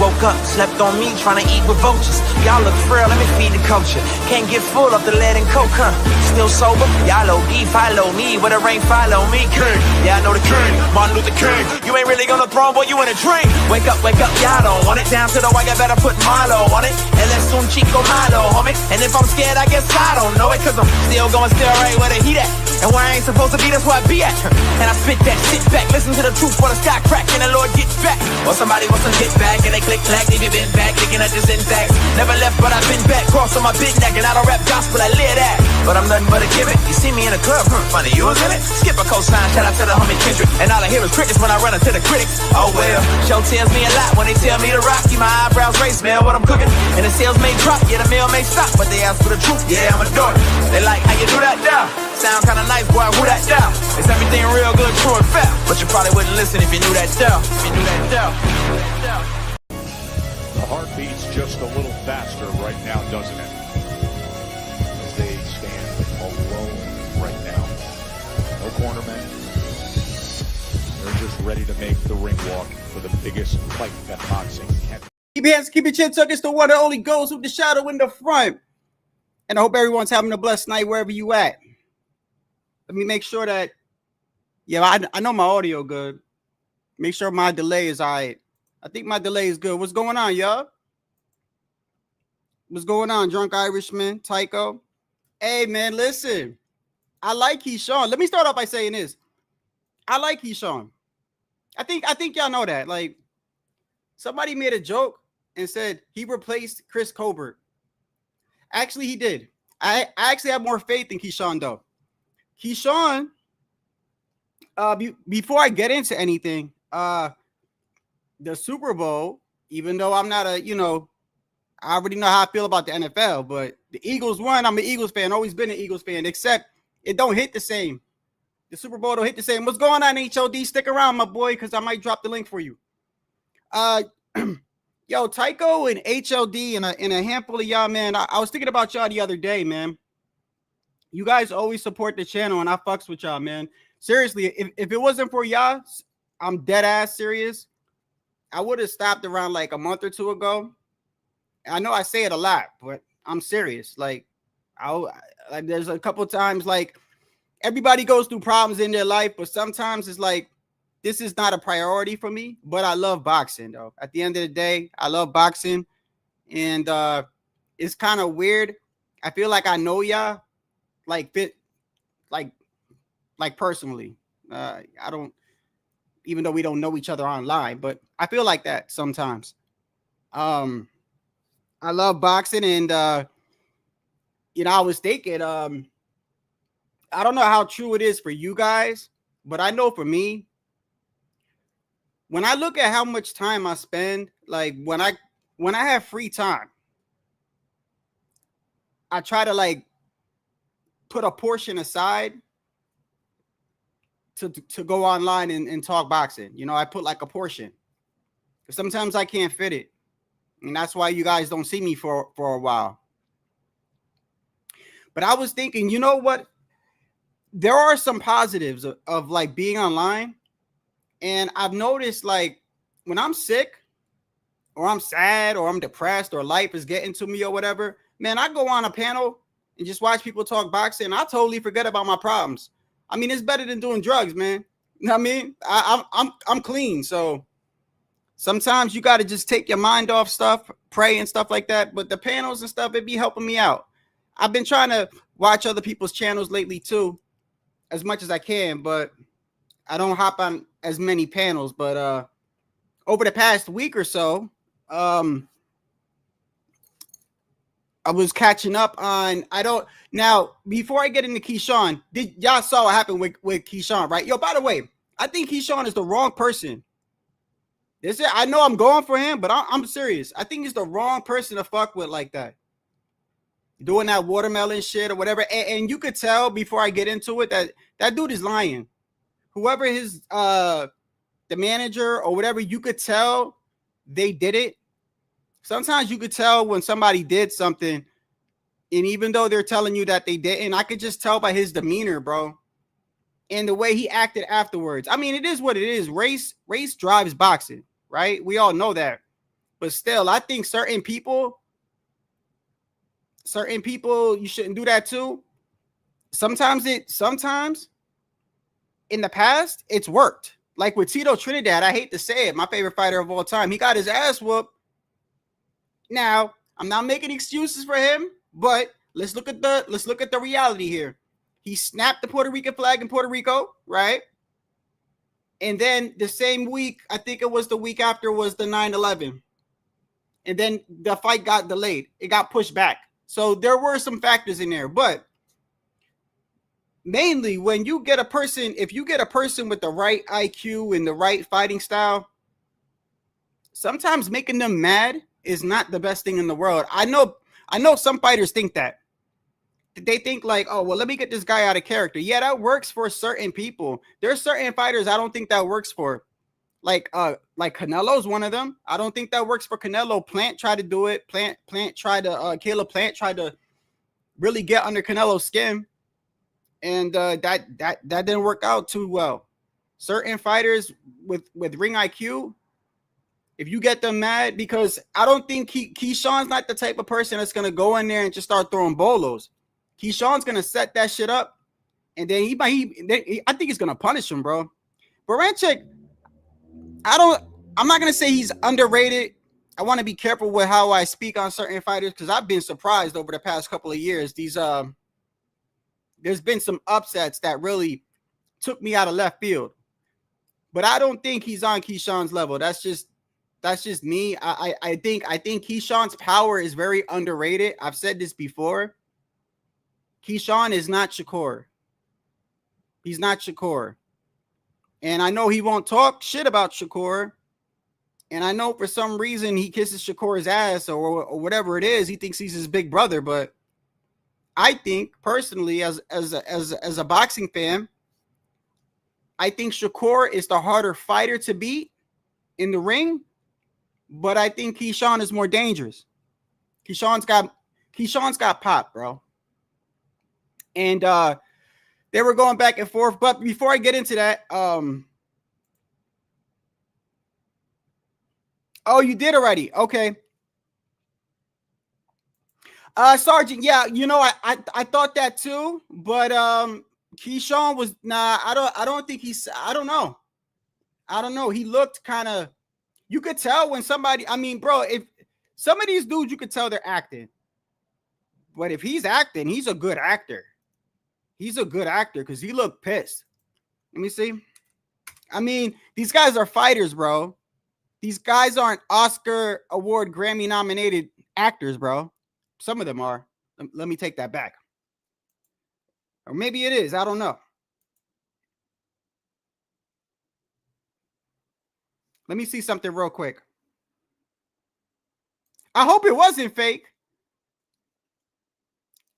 woke up, slept on me, trying to eat with vultures. Y'all look frail, let me feed the culture. Can't get full of the lead and coke, huh? Still sober? Y'all OD, follow me. Where the rain follow me. King, yeah, I know the king. Martin Luther King. You ain't really on the throne, boy, you in a dream. Wake up, y'all don't want it. Down to the wire, better put Milo on it. And let's soon Chico Milo, homie. And if I'm scared, I guess I don't know it. Cause I'm still going still right where the heat at. And where I ain't supposed to be, that's where I be at. And I spit that shit back. Listen to the truth while the sky crack and the Lord gets back. Or somebody wants to get back and they click clack, leave you been back, looking at the syntax. Never left, but I've been back, cross on my big neck, and I don't rap gospel, I live that. But I'm nothing but a give it. You see me in the club, funny, you was in it. Skip a cosign, shout out to the homie Kendrick. And all I hear is crickets when I run into the critics. Oh well, show tells me a lot when they tell me to rock. My eyebrows race, man, what I'm cooking. And the sales may drop, yeah, the mail may stop, but they ask for the truth, yeah, I'm a dork. They like, how you do that now? Sound kinda nice, boy, who that down? Is everything real good, true and fair? But you probably wouldn't listen if you knew that down. If you knew that down. The heart beats just a little faster right now, doesn't it? As they stand alone right now. No cornermen. They're just ready to make the ring walk for the biggest fight that boxing can. Keep your hands, keep your chin tucked. It's the one and only goes with the shadow in the front. And I hope everyone's having a blessed night wherever you at. Let me make sure that, yeah, I know my audio good. Make sure my delay is all right. I think my delay is good. What's going on, y'all? What's going on, Drunk Irishman, Tycho? Hey, man, listen. I like KeyShawn. Let me start off by saying this. I like KeyShawn. I think y'all know that. Like, somebody made a joke and said he replaced Chris Colbert. Actually, he did. I actually have more faith in KeyShawn, though. KeyShawn, before I get into anything, the Super Bowl, even though I'm not I already know how I feel about the NFL, but the Eagles won. I'm an Eagles fan, always been an Eagles fan, except it don't hit the same. The Super Bowl don't hit the same. What's going on, HOD? Stick around, my boy, because I might drop the link for you. Yo, Tycho and HLD and a handful of y'all, man. I was thinking about y'all the other day, man. You guys always support the channel, and I fucks with y'all, man. Seriously, if it wasn't for y'all, I'm dead ass serious. I would have stopped around like a month or two ago. I know I say it a lot, but I'm serious. Like, there's a couple times, like, everybody goes through problems in their life, but sometimes it's like, this is not a priority for me, but I love boxing, though. At the end of the day, I love boxing, and it's kind of weird. I feel like I know y'all, like personally. I don't, even though we don't know each other online, but I feel like that sometimes. I love boxing, and I was thinking, I don't know how true it is for you guys, but I know for me, when I look at how much time I spend, like when I have free time, I try to like put a portion aside to go online and talk boxing. I put like a portion. Sometimes I can't fit it. And that's why you guys don't see me for a while. But I was thinking, you know what? There are some positives of like being online. And I've noticed, like, when I'm sick or I'm sad or I'm depressed or life is getting to me or whatever, man, I go on a panel and just watch people talk boxing. And I totally forget about my problems. I mean, it's better than doing drugs, man. You know what I mean? I'm clean. So sometimes you got to just take your mind off stuff, pray and stuff like that. But the panels and stuff, it be helping me out. I've been trying to watch other people's channels lately, too, as much as I can. But I don't hop on as many panels, but over the past week or so, I was catching up on. Now before I get into KeyShawn, y'all saw what happened with KeyShawn, right? Yo, by the way, I think KeyShawn is the wrong person. I know I'm going for him, but I'm serious. I think he's the wrong person to fuck with like that, doing that watermelon shit or whatever. And you could tell before I get into it that dude is lying. Whoever his the manager or whatever, you could tell they did it. Sometimes you could tell when somebody did something, and even though they're telling you that they didn't, I could just tell by his demeanor, bro, and the way he acted afterwards. I mean, it is what it is. Race drives boxing, right? We all know that. But still, I think certain people, you shouldn't do that too. Sometimes in the past, it's worked. Like with Tito Trinidad, I hate to say it, my favorite fighter of all time. He got his ass whooped. Now, I'm not making excuses for him, but let's look at the reality here. He snapped the Puerto Rican flag in Puerto Rico, right? And then the same week, I think it was the week after, was the 9/11. And then the fight got delayed. It got pushed back. So there were some factors in there, but mainly when you get a person, if you get a person with the right IQ and the right fighting style, sometimes making them mad is not the best thing in the world. I know some fighters think that. They think like, oh, well, let me get this guy out of character. Yeah, that works for certain people. There's certain fighters I don't think that works for. Like Canelo's one of them. I don't think that works for Canelo. Plant tried to do it. Caleb Plant tried to really get under Canelo's skin. And that didn't work out too well. Certain fighters with ring IQ, if you get them mad, because I don't think KeyShawn's not the type of person that's gonna go in there and just start throwing bolos. KeyShawn's gonna set that shit up, and then I think he's gonna punish him, bro. Berinchyk, I'm not gonna say he's underrated. I want to be careful with how I speak on certain fighters because I've been surprised over the past couple of years. There's been some upsets that really took me out of left field, but I don't think he's on KeyShawn's level. That's just me. I think KeyShawn's power is very underrated. I've said this before. KeyShawn is not Shakur. He's not Shakur. And I know he won't talk shit about Shakur. And I know for some reason he kisses Shakur's ass or whatever it is. He thinks he's his big brother. But I think personally, as a boxing fan, I think Shakur is the harder fighter to beat in the ring. But I think KeyShawn is more dangerous. KeyShawn's got pop, bro. And they were going back and forth. But before I get into that, oh, you did already. Okay. Sergeant, yeah, you know, I thought that too, but KeyShawn was I don't think I don't know. He looked kind of, you could tell when somebody, I mean, bro, if some of these dudes, you could tell they're acting. But if he's acting, he's a good actor. He's a good actor because he looked pissed. Let me see. I mean, these guys are fighters, bro. These guys aren't Oscar Award, Grammy nominated actors, bro. Some of them are. Let me take that back. Or maybe it is. I don't know. Let me see something real quick. I hope it wasn't fake.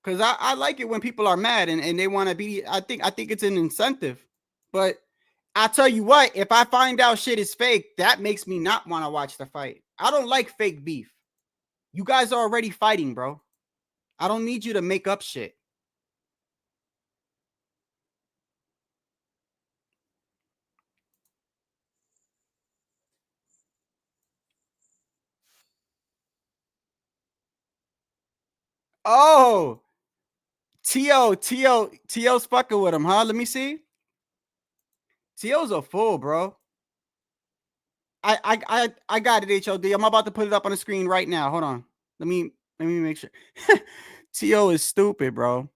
Because I like it when people are mad and they want to be. I think it's an incentive. But I tell you what, if I find out shit is fake, that makes me not want to watch the fight. I don't like fake beef. You guys are already fighting, bro. I don't need you to make up shit. Oh, T.O.'s fucking with him, huh? Let me see. T.O.'s a fool, bro. I got it, HOD. I'm about to put it up on the screen right now. Hold on. Let me make sure. T.O. is stupid, bro.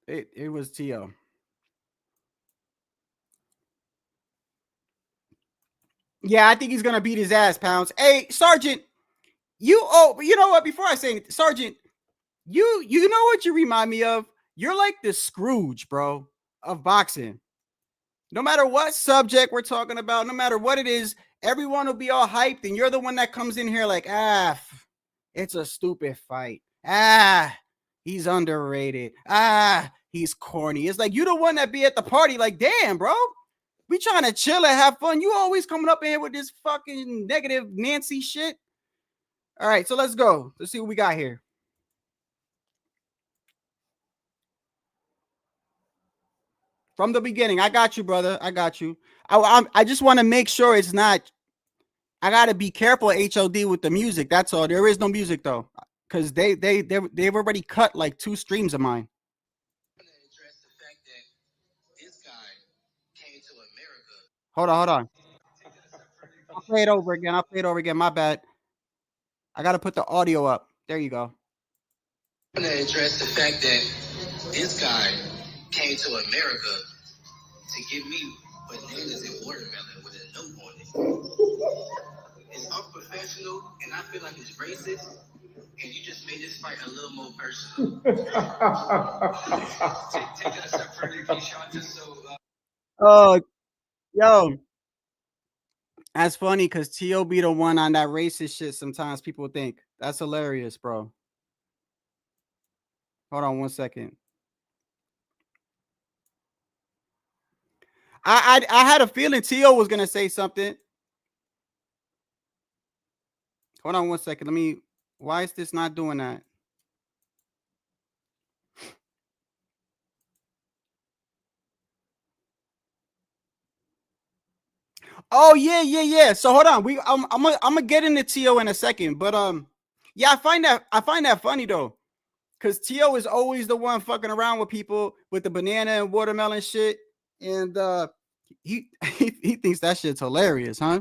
It was T.O. Yeah, I think he's gonna beat his ass, Pounds. Hey, Sergeant, you know what? Before I say anything, Sergeant, you know what you remind me of? You're like the Scrooge, bro, of boxing. No matter what subject we're talking about, no matter what it is, everyone will be all hyped, and you're the one that comes in here like, it's a stupid fight. He's underrated. He's corny. It's like you the one that be at the party like, damn, bro. We trying to chill and have fun. You always coming up in here with this fucking negative Nancy shit. All right, so let's go. Let's see what we got here. From the beginning. I got you, brother. I got you. I just want to make sure it's not. I gotta be careful, HOD, with the music. That's all. There is no music though, because they've already cut like 2 streams of mine. Hold on. I'll play it over again. My bad. I gotta put the audio up. There you go. I'm gonna address the fact that this guy came to America to give me bananas and watermelon with a note on it. It's unprofessional, and I feel like it's racist. And you just made this fight a little more personal. Take it a step further, KeyShawn, just so. Oh, yo, that's funny because T.O. be the one on that racist shit. Sometimes people think that's hilarious, bro. Hold on 1 second. I had a feeling T.O. was gonna say something. Hold on 1 second. Let me. Why is this not doing that? Oh yeah. So hold on. I'm gonna get into T.O. in a second, but yeah, I find that funny though, because T.O. is always the one fucking around with people with the banana and watermelon shit, and he thinks that shit's hilarious, huh?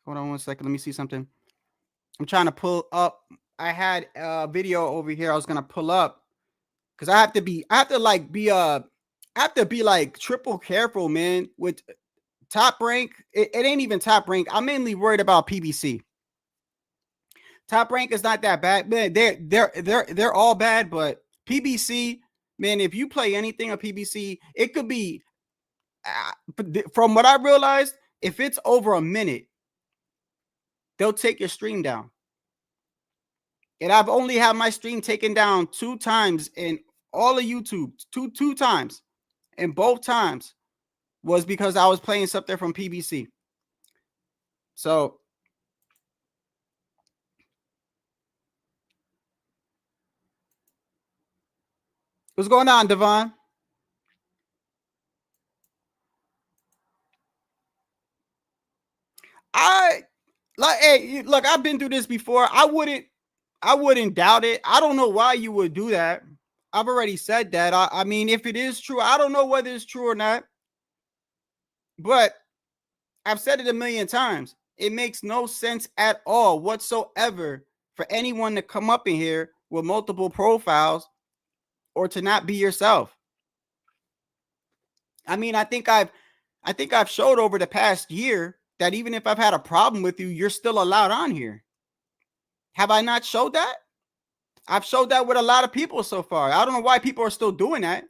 Hold on 1 second. Let me see something. I'm trying to pull up. I had a video over here I was gonna pull up because I have to be like triple careful, man, with Top Rank. It ain't even Top Rank. I'm mainly worried about PBC. Top Rank is not that bad, man. They're all bad, but PBC, man, if you play anything on PBC, it could be from what I realized, if it's over a minute, they'll take your stream down. And I've only had my stream taken down 2 times in all of YouTube. Two times. And both times was because I was playing something from PBC. So what's going on, Devon? Hey, look, I've been through this before. I wouldn't doubt it. I don't know why you would do that. I've already said that. I mean, if it is true, I don't know whether it's true or not. But I've said it a million times. It makes no sense at all whatsoever for anyone to come up in here with multiple profiles or to not be yourself. I mean, I think I've showed over the past year that even if I've had a problem with you, you're still allowed on here. Have I not showed that? I've showed that with a lot of people so far. I don't know why people are still doing that.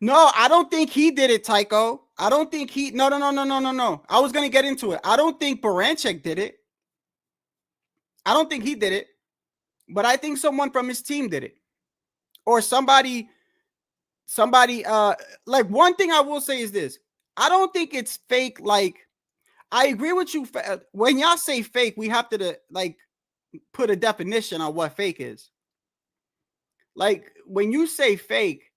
No, I don't think he did it, Tycho. I don't think he. No. I was going to get into it. I don't think Berinchyk did it. I don't think he did it. But I think someone from his team did it. Or somebody, like one thing I will say is this. I don't think it's fake. Like, I agree with you. When y'all say fake, we have to like put a definition on what fake is. Like, when you say fake,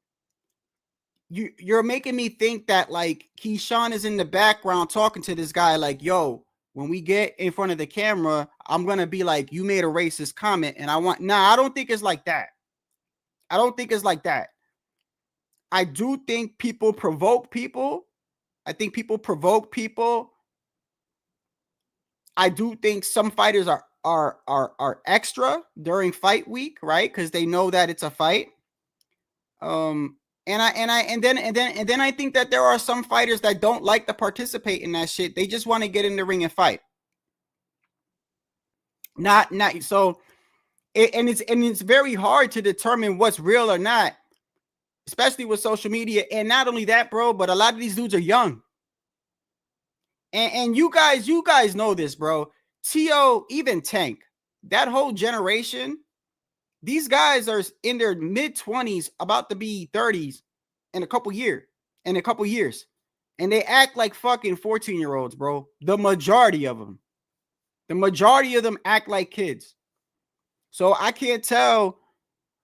you're making me think that like KeyShawn is in the background talking to this guy like, yo, when we get in front of the camera, I'm going to be like, you made a racist comment and I want. Nah, I don't think it's like that. I don't think it's like that. I do think people provoke people. I think people provoke people. I do think some fighters are extra during fight week, right? Because they know that it's a fight. And then I think that there are some fighters that don't like to participate in that shit. They just want to get in the ring and fight. Not so. It's very hard to determine what's real or not, especially with social media. And not only that, bro, but a lot of these dudes are young. And you guys know this, bro. T.O., even Tank, that whole generation, these guys are in their mid-20s, about to be 30s in a couple years. And they act like fucking 14-year-olds, bro. The majority of them. The majority of them act like kids. So I can't tell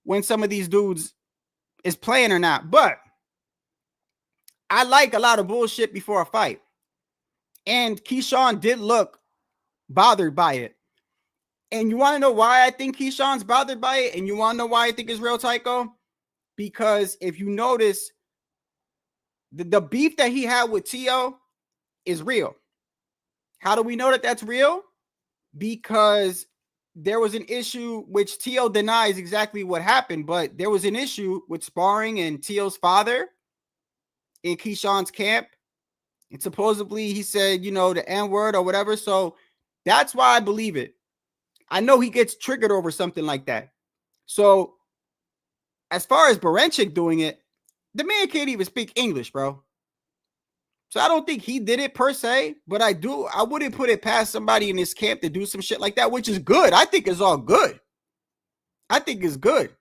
when some of these dudes is playing or not. But I like a lot of bullshit before a fight. And KeyShawn did look bothered by it. And you want to know why I think KeyShawn's bothered by it? And you want to know why I think it's real, Tycho? Because if you notice, the beef that he had with Tio is real. How do we know that that's real? Because there was an issue, which Tio denies exactly what happened, but there was an issue with sparring and Tio's father in KeyShawn's camp. And supposedly he said, you know, the N-word or whatever. So that's why I believe it. I know he gets triggered over something like that. So as far as Berinchyk doing it, the man can't even speak English, bro. So I don't think he did it per se, but I wouldn't put it past somebody in his camp to do some shit like that, which is good. I think it's all good. I think it's good.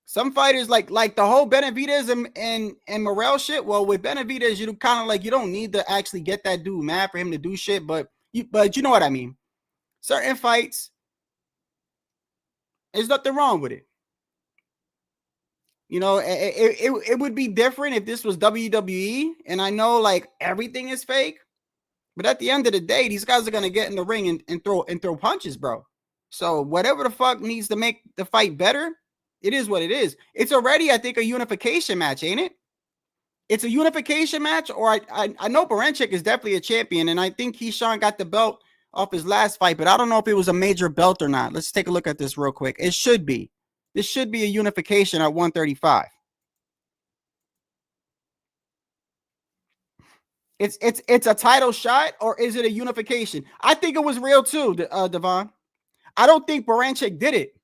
Some fighters like the whole Benavidez and Morrell shit. Well, with Benavidez, you kind of like, you don't need to actually get that dude mad for him to do shit, but you know what I mean. Certain fights, there's nothing wrong with it. You know, it would be different if this was WWE, and I know like everything is fake, but at the end of the day, these guys are gonna get in the ring and throw punches, bro. So whatever the fuck needs to make the fight better, it is what it is. It's already, I think, a unification match, ain't it? It's a unification match, or I know Berinchyk is definitely a champion, and I think KeyShawn got the belt off his last fight, but I don't know if it was a major belt or not. Let's take a look at this real quick. It should be. This should be a unification at 135. It's a title shot, or is it a unification? I think it was real too, Devon. I don't think Berinchyk did it,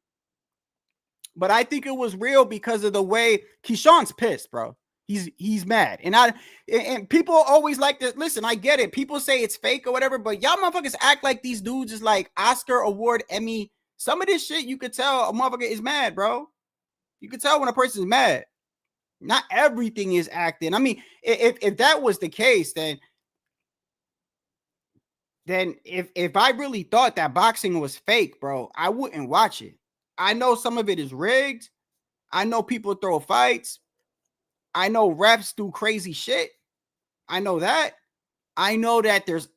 but I think it was real because of the way KeyShawn's pissed, bro. He's mad, and people always like to listen. I get it. People say it's fake or whatever, but y'all motherfuckers act like these dudes is like Oscar award, Emmy. Some of this shit you could tell a motherfucker is mad, bro. You could tell when a person's mad. Not everything is acting. I mean, if that was the case, then if I really thought that boxing was fake, bro, I wouldn't watch it. I know some of it is rigged. I know people throw fights. I know refs do crazy shit. I know that. I know that there's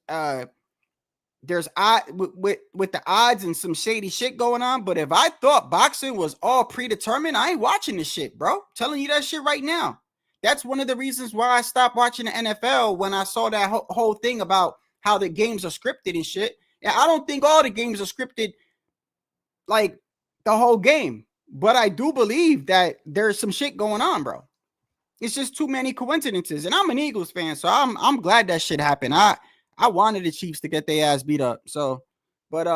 with the odds and some shady shit going on. But if I thought boxing was all predetermined, I ain't watching this shit, bro. Telling you that shit right now. That's one of the reasons why I stopped watching the NFL when I saw that whole thing about how the games are scripted and shit. And I don't think all the games are scripted like the whole game, but I do believe that there's some shit going on, bro. It's just too many coincidences. And I'm an Eagles fan, so I'm glad that shit happened. I wanted the Chiefs to get their ass beat up. So, but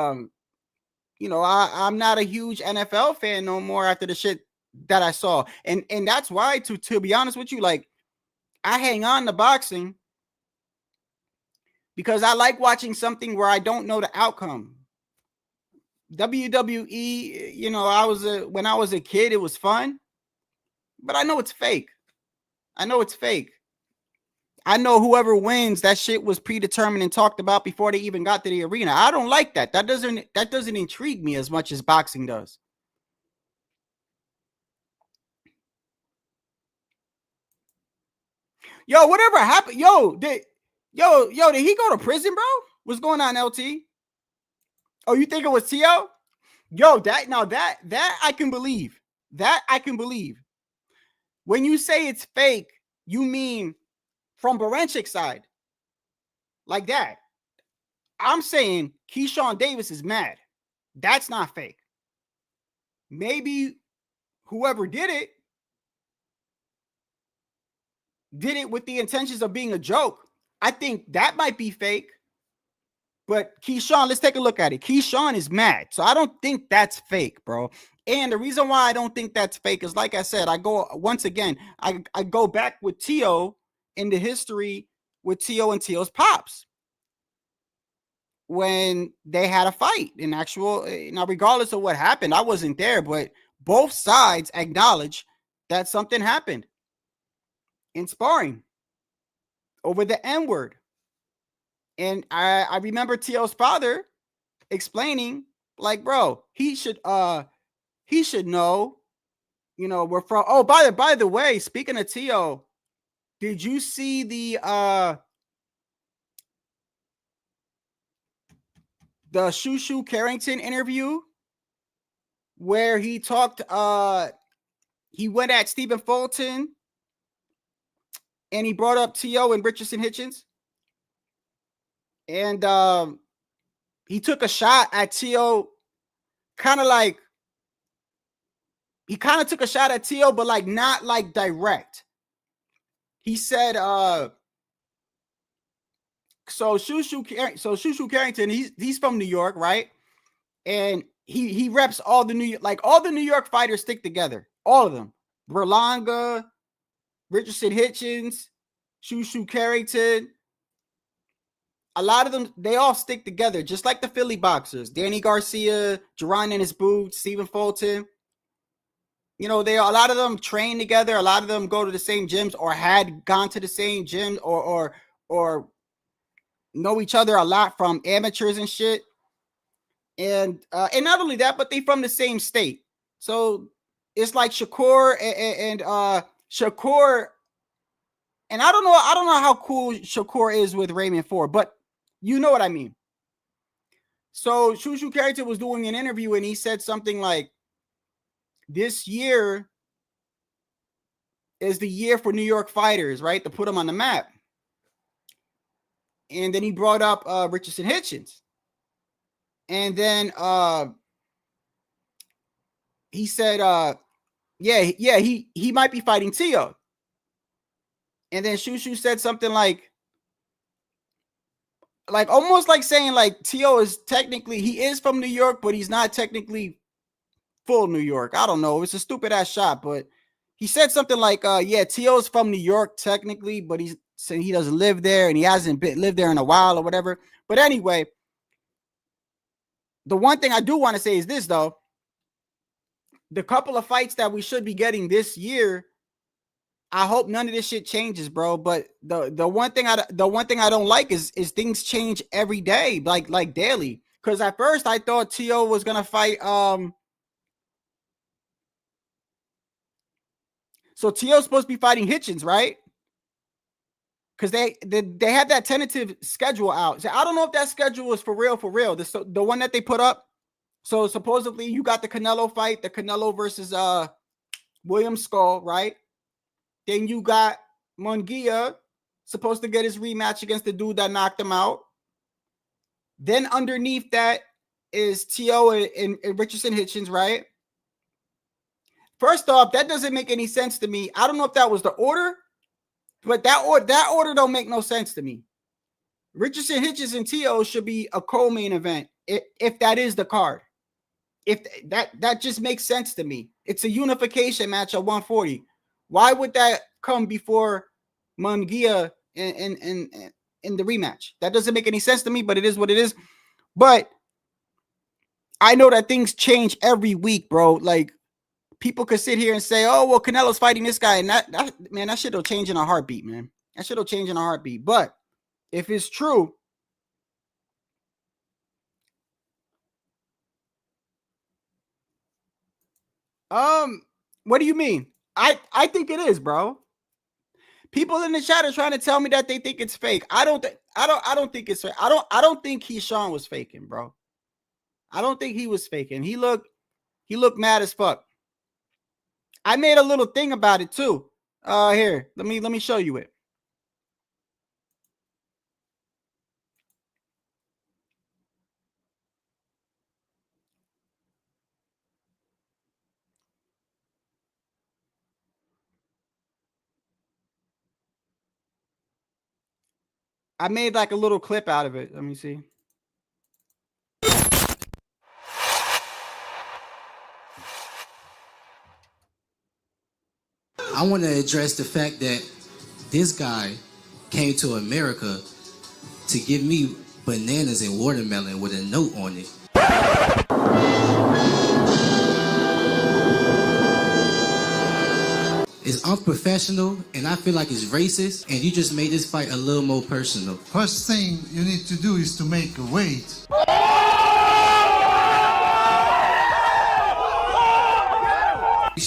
you know, I'm not a huge NFL fan no more after the shit that I saw. And that's why, to be honest with you, like, I hang on to boxing because I like watching something where I don't know the outcome. WWE, you know, when I was a kid, it was fun, but I know it's fake. I know it's fake. I know whoever wins, that shit was predetermined and talked about before they even got to the arena. I don't like that. That doesn't intrigue me as much as boxing does. Yo, whatever happened? Yo, did he go to prison, bro? What's going on, LT? Oh, you think it was T.O.? Yo, that I can believe. That I can believe. When you say it's fake, you mean from Berinchyk side. Like that. I'm saying KeyShawn Davis is mad. That's not fake. Maybe whoever did it with the intentions of being a joke. I think that might be fake. But KeyShawn, let's take a look at it. KeyShawn is mad. So I don't think that's fake, bro. And the reason why I don't think that's fake is, like I said, I go back with T.O. in the history with T.O. and T.O.'s pops when they had a fight in actual. Now, regardless of what happened, I wasn't there, but both sides acknowledge that something happened in sparring. over the N-word. And I remember T.O.'s father explaining, like, bro, he should know, you know, we're from. Oh, by the way, speaking of T.O., did you see the Shushu Carrington interview where he talked, he went at Stephen Fulton and he brought up T.O. and Richardson Hitchens? And he took a shot at T.O., he kind of took a shot at T.O., but like not like direct. He said, so Shushu Carrington, he's from New York, right? And he reps all the New York fighters stick together, all of them. Berlanga, Richardson Hitchens, Shushu Carrington. A lot of them, they all stick together, just like the Philly boxers. Danny Garcia, Jerron in his boots, Stephen Fulton. You know, a lot of them train together. A lot of them go to the same gyms or had gone to the same gym or know each other a lot from amateurs and shit. And not only that, but they from the same state. So it's like Shakur and Shakur. And I don't know how cool Shakur is with Raymond Ford, but you know what I mean. So Shushu Carrington was doing an interview and he said something like, this year is the year for New York fighters, right? To put them on the map. And then he brought up Richardson Hitchens. And then he said, he might be fighting T.O. And then Shushu said something like almost like saying like T.O. is technically, he is from New York, but he's not technically full New York. I don't know. It's a stupid ass shot, but he said something like, T.O. is from New York technically, but he's saying he doesn't live there and he hasn't lived there in a while or whatever. But anyway, the one thing I do want to say is this, though. The couple of fights that we should be getting this year, I hope none of this shit changes, bro. But the one thing I don't like is things change every day, like daily. Because at first I thought T.O. was gonna fight. So T.O.'s supposed to be fighting Hitchens, right? Because they had that tentative schedule out. So I don't know if that schedule is for real. The one that they put up. So supposedly you got the Canelo fight, the Canelo versus William Skull, right? Then you got Munguia supposed to get his rematch against the dude that knocked him out. Then underneath that is T.O. and Richardson Hitchens, right? First off, that doesn't make any sense to me. I don't know if that was the order, but that order don't make no sense to me. Richardson Hitchens and T.O. should be a co-main event if that is the card. If that just makes sense to me. It's a unification match at 140. Why would that come before Munguia in the rematch? That doesn't make any sense to me, but it is what it is. But I know that things change every week, bro. Like, people could sit here and say, oh, well, Canelo's fighting this guy. And that shit will change in a heartbeat, man. That shit will change in a heartbeat. But if it's true, what do you mean? I think it is, bro. People in the chat are trying to tell me that they think it's fake. I don't think it's fake. I don't think KeyShawn was faking, bro. I don't think he was faking. He looked mad as fuck. I made a little thing about it too. Here, let me show you it. I made like a little clip out of it. Let me see. I want to address the fact that this guy came to America to give me bananas and watermelon with a note on it. is unprofessional, and I feel like it's racist, and you just made this fight a little more personal. First thing you need to do is to make a weight.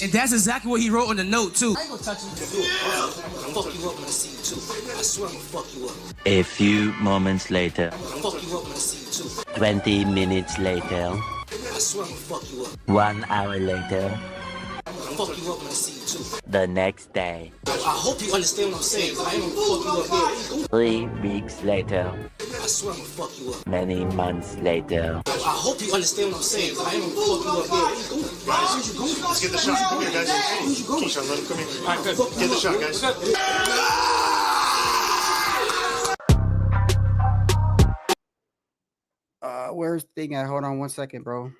And that's exactly what he wrote on the note, too. I ain't gonna touch him. I'm gonna fuck you up when I see you, too. I swear I'm gonna fuck you up. A few moments later. I'm gonna fuck you up when I see you, too. 20 minutes later. I swear I'm gonna fuck you up. 1 hour later. I'm gonna fuck you up when I see you, too. The next day. I hope you understand what I'm saying. I ain't gonna fuck you up here. 3 weeks later. I swear I'm gonna fuck you up. Many months later. I hope you understand what I'm saying. I ain't gonna fuck you up here. Let's get the shot. Come here, guys. KeyShawn, let him come here. All right, good. Get the shot, guys. Where's the thing at? Hold on 1 second, bro.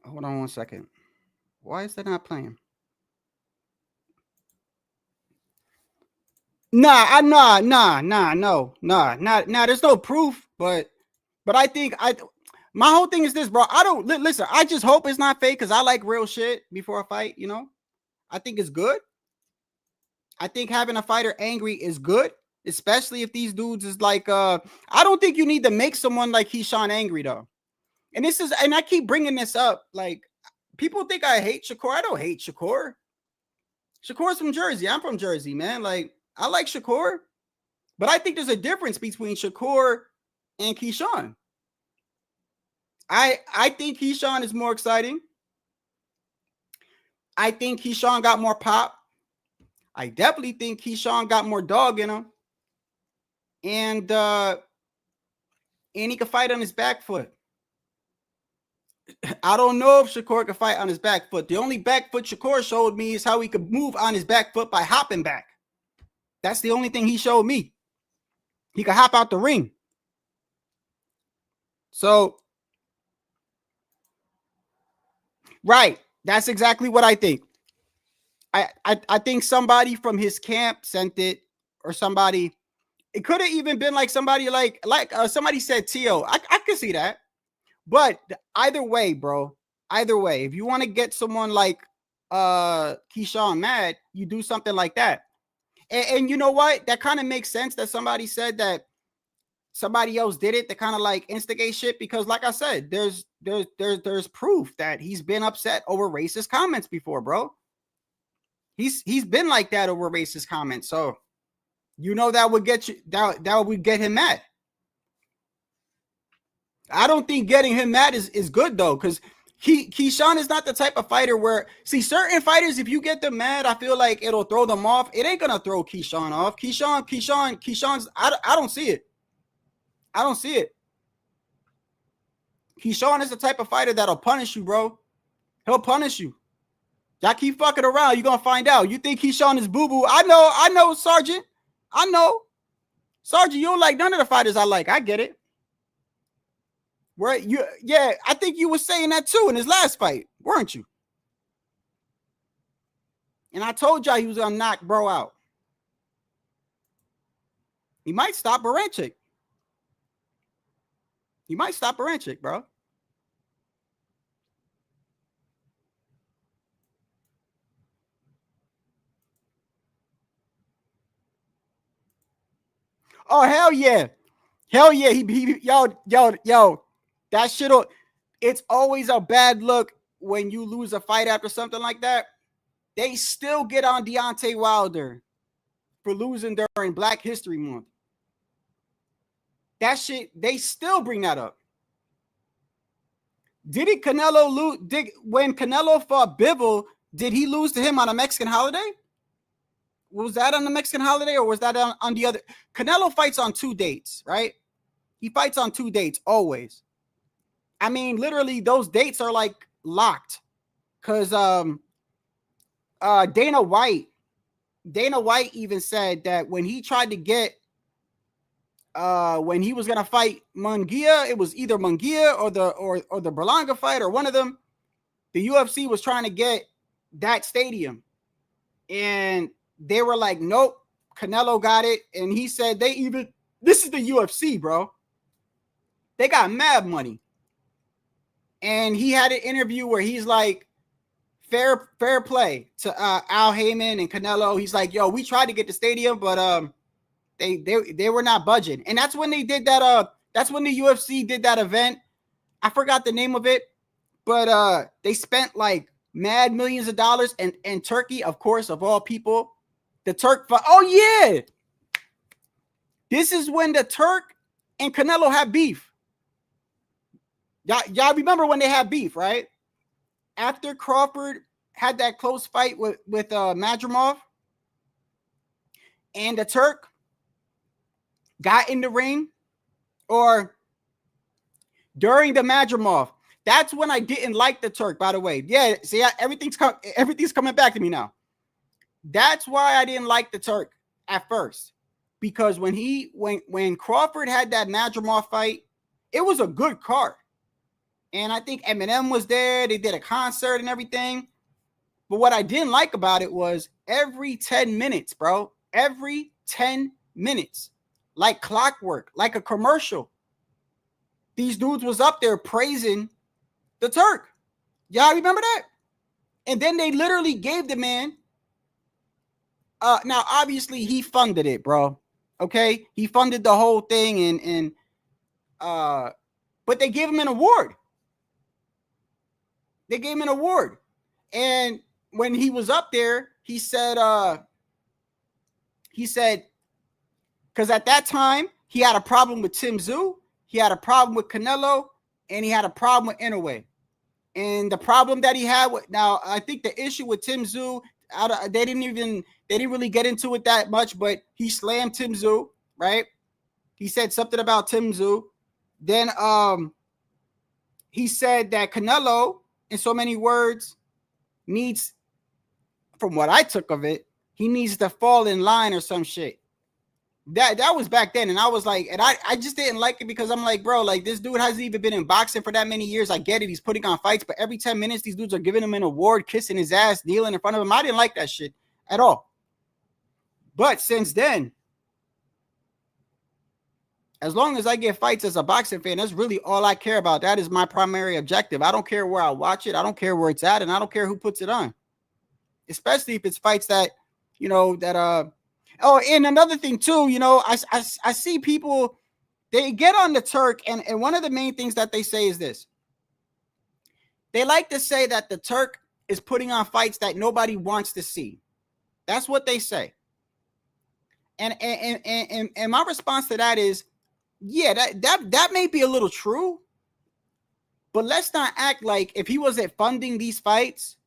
Hold on 1 second. Why is that not playing? Nah. There's no proof, but I think my whole thing is this, bro. I don't listen. I just hope it's not fake because I like real shit before a fight. You know, I think it's good. I think having a fighter angry is good, especially if these dudes is like. I don't think you need to make someone like KeyShawn angry though. And I keep bringing this up. Like people think I hate Shakur. I don't hate Shakur. Shakur's from Jersey. I'm from Jersey, man. Like I like Shakur, but I think there's a difference between Shakur and KeyShawn. I think KeyShawn is more exciting. I think KeyShawn got more pop. I definitely think KeyShawn got more dog in him. And he can fight on his back foot. I don't know if Shakur can fight on his back foot. The only back foot Shakur showed me is how he could move on his back foot by hopping back. That's the only thing he showed me. He could hop out the ring. So, right. That's exactly what I think. I think somebody from his camp sent it, or somebody. It could have even been like somebody like somebody said Tio. I could see that. But either way, bro. Either way, if you want to get someone like KeyShawn mad, you do something like that. And you know what? That kind of makes sense that somebody said that somebody else did it to kind of like instigate shit, because like I said, there's proof that he's been upset over racist comments before, bro. He's been like that over racist comments. So you know that would get you that would get him mad. I don't think getting him mad is good though, because KeyShawn is not the type of fighter where, see, certain fighters, if you get them mad, I feel like it'll throw them off. It ain't gonna throw KeyShawn off. KeyShawn's I don't see it. I don't see it. KeyShawn is the type of fighter that'll punish you, bro. He'll punish you. Y'all keep fucking around, you're gonna find out. You think KeyShawn is boo-boo. I know, Sergeant. I know. Sergeant, you don't like none of the fighters I like. I get it. Where I think you were saying that too in his last fight, weren't you? And I told y'all he was gonna knock bro out. He might stop Berinchyk. He might stop Berinchyk, bro. Oh, hell yeah. Hell yeah. Yo. That shit'll, it's always a bad look when you lose a fight after something like that. They still get on Deontay Wilder for losing during Black History Month. That shit, they still bring that up. Didn't Canelo lose? When Canelo fought Bivol, did he lose to him on a Mexican holiday? Was that on the Mexican holiday, or was that on the other? Canelo fights on 2 dates, right? He fights on 2 dates always. I mean, literally, those dates are like locked, because Dana White even said that when he tried to get when he was gonna fight Munguia, it was either Munguia or the Berlanga fight, or one of them. The UFC was trying to get that stadium, and they were like, nope, Canelo got it. And he said this is the UFC, bro. They got mad money. And he had an interview where he's like, fair play to Al Heyman and Canelo. He's like, yo, we tried to get the stadium, but they were not budging. And that's when they did that. That's when the UFC did that event. I forgot the name of it, but they spent like mad millions of dollars. And Turkey, of course, of all people, the Turk. Oh yeah, this is when the Turk and Canelo had beef. Y'all remember when they had beef, right? After Crawford had that close fight with Madrimov, and the Turk got in the ring, or during the Madrimov, that's when I didn't like the Turk, by the way. Yeah, see, everything's coming back to me now. That's why I didn't like the Turk at first, because when Crawford had that Madrimov fight, it was a good card. And I think Eminem was there. They did a concert and everything. But what I didn't like about it was every 10 minutes, bro. Every 10 minutes. Like clockwork. Like a commercial. These dudes was up there praising the Turk. Y'all remember that? And then they literally gave the man. Now, obviously, he funded it, bro. Okay? He funded the whole thing. But they gave him an award. They gave him an award. And when he was up there, he said, because at that time, he had a problem with Tim Tszyu, he had a problem with Canelo, and he had a problem with Inoue. And the problem that he had with, now, I think the issue with Tim Tszyu, they didn't really get into it that much, but he slammed Tim Tszyu, right? He said something about Tim Tszyu. Then he said that Canelo, in so many words, needs, from what I took of it, he needs to fall in line or some shit. That was back then. And I was like, and I just didn't like it because I'm like, bro, like this dude hasn't even been in boxing for that many years. I get it. He's putting on fights, but every 10 minutes, these dudes are giving him an award, kissing his ass, kneeling in front of him. I didn't like that shit at all. But since then, as long as I get fights as a boxing fan, that's really all I care about. That is my primary objective. I don't care where I watch it. I don't care where it's at. And I don't care who puts it on. Especially if it's fights that, you know, that, oh, and another thing too, you know, I see people, they get on the Turk. And one of the main things that they say is this. They like to say that the Turk is putting on fights that nobody wants to see. That's what they say. And my response to that is, yeah, that may be a little true, but let's not act like if he wasn't funding these fights,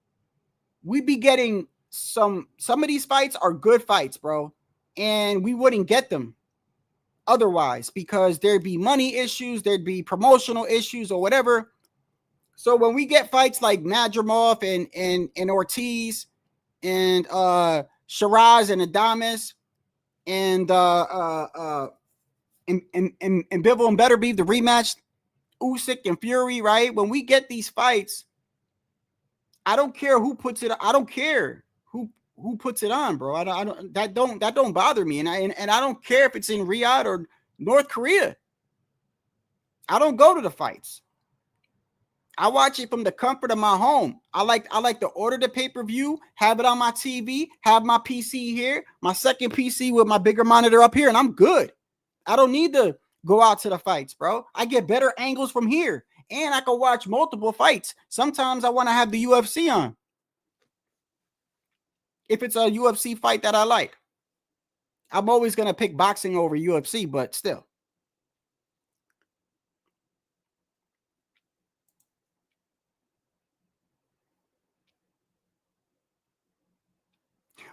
we'd be getting some of these fights are good fights, bro, and we wouldn't get them otherwise because there'd be money issues, there'd be promotional issues or whatever. So when we get fights like Madrimov and Ortiz and Shiraz and Adames and Bivol and Beterbiev, the rematch, Usyk and Fury, right? When we get these fights, I don't care who puts it. I don't care who puts it on, bro. That don't bother me, and I don't care if it's in Riyadh or North Korea. I don't go to the fights. I watch it from the comfort of my home. I like to order the pay-per-view, have it on my TV, have my PC here, my second PC with my bigger monitor up here, and I'm good. I don't need to go out to the fights, bro. I get better angles from here, and I can watch multiple fights. Sometimes I want to have the UFC on. If it's a UFC fight that I like. I'm always going to pick boxing over UFC, but still.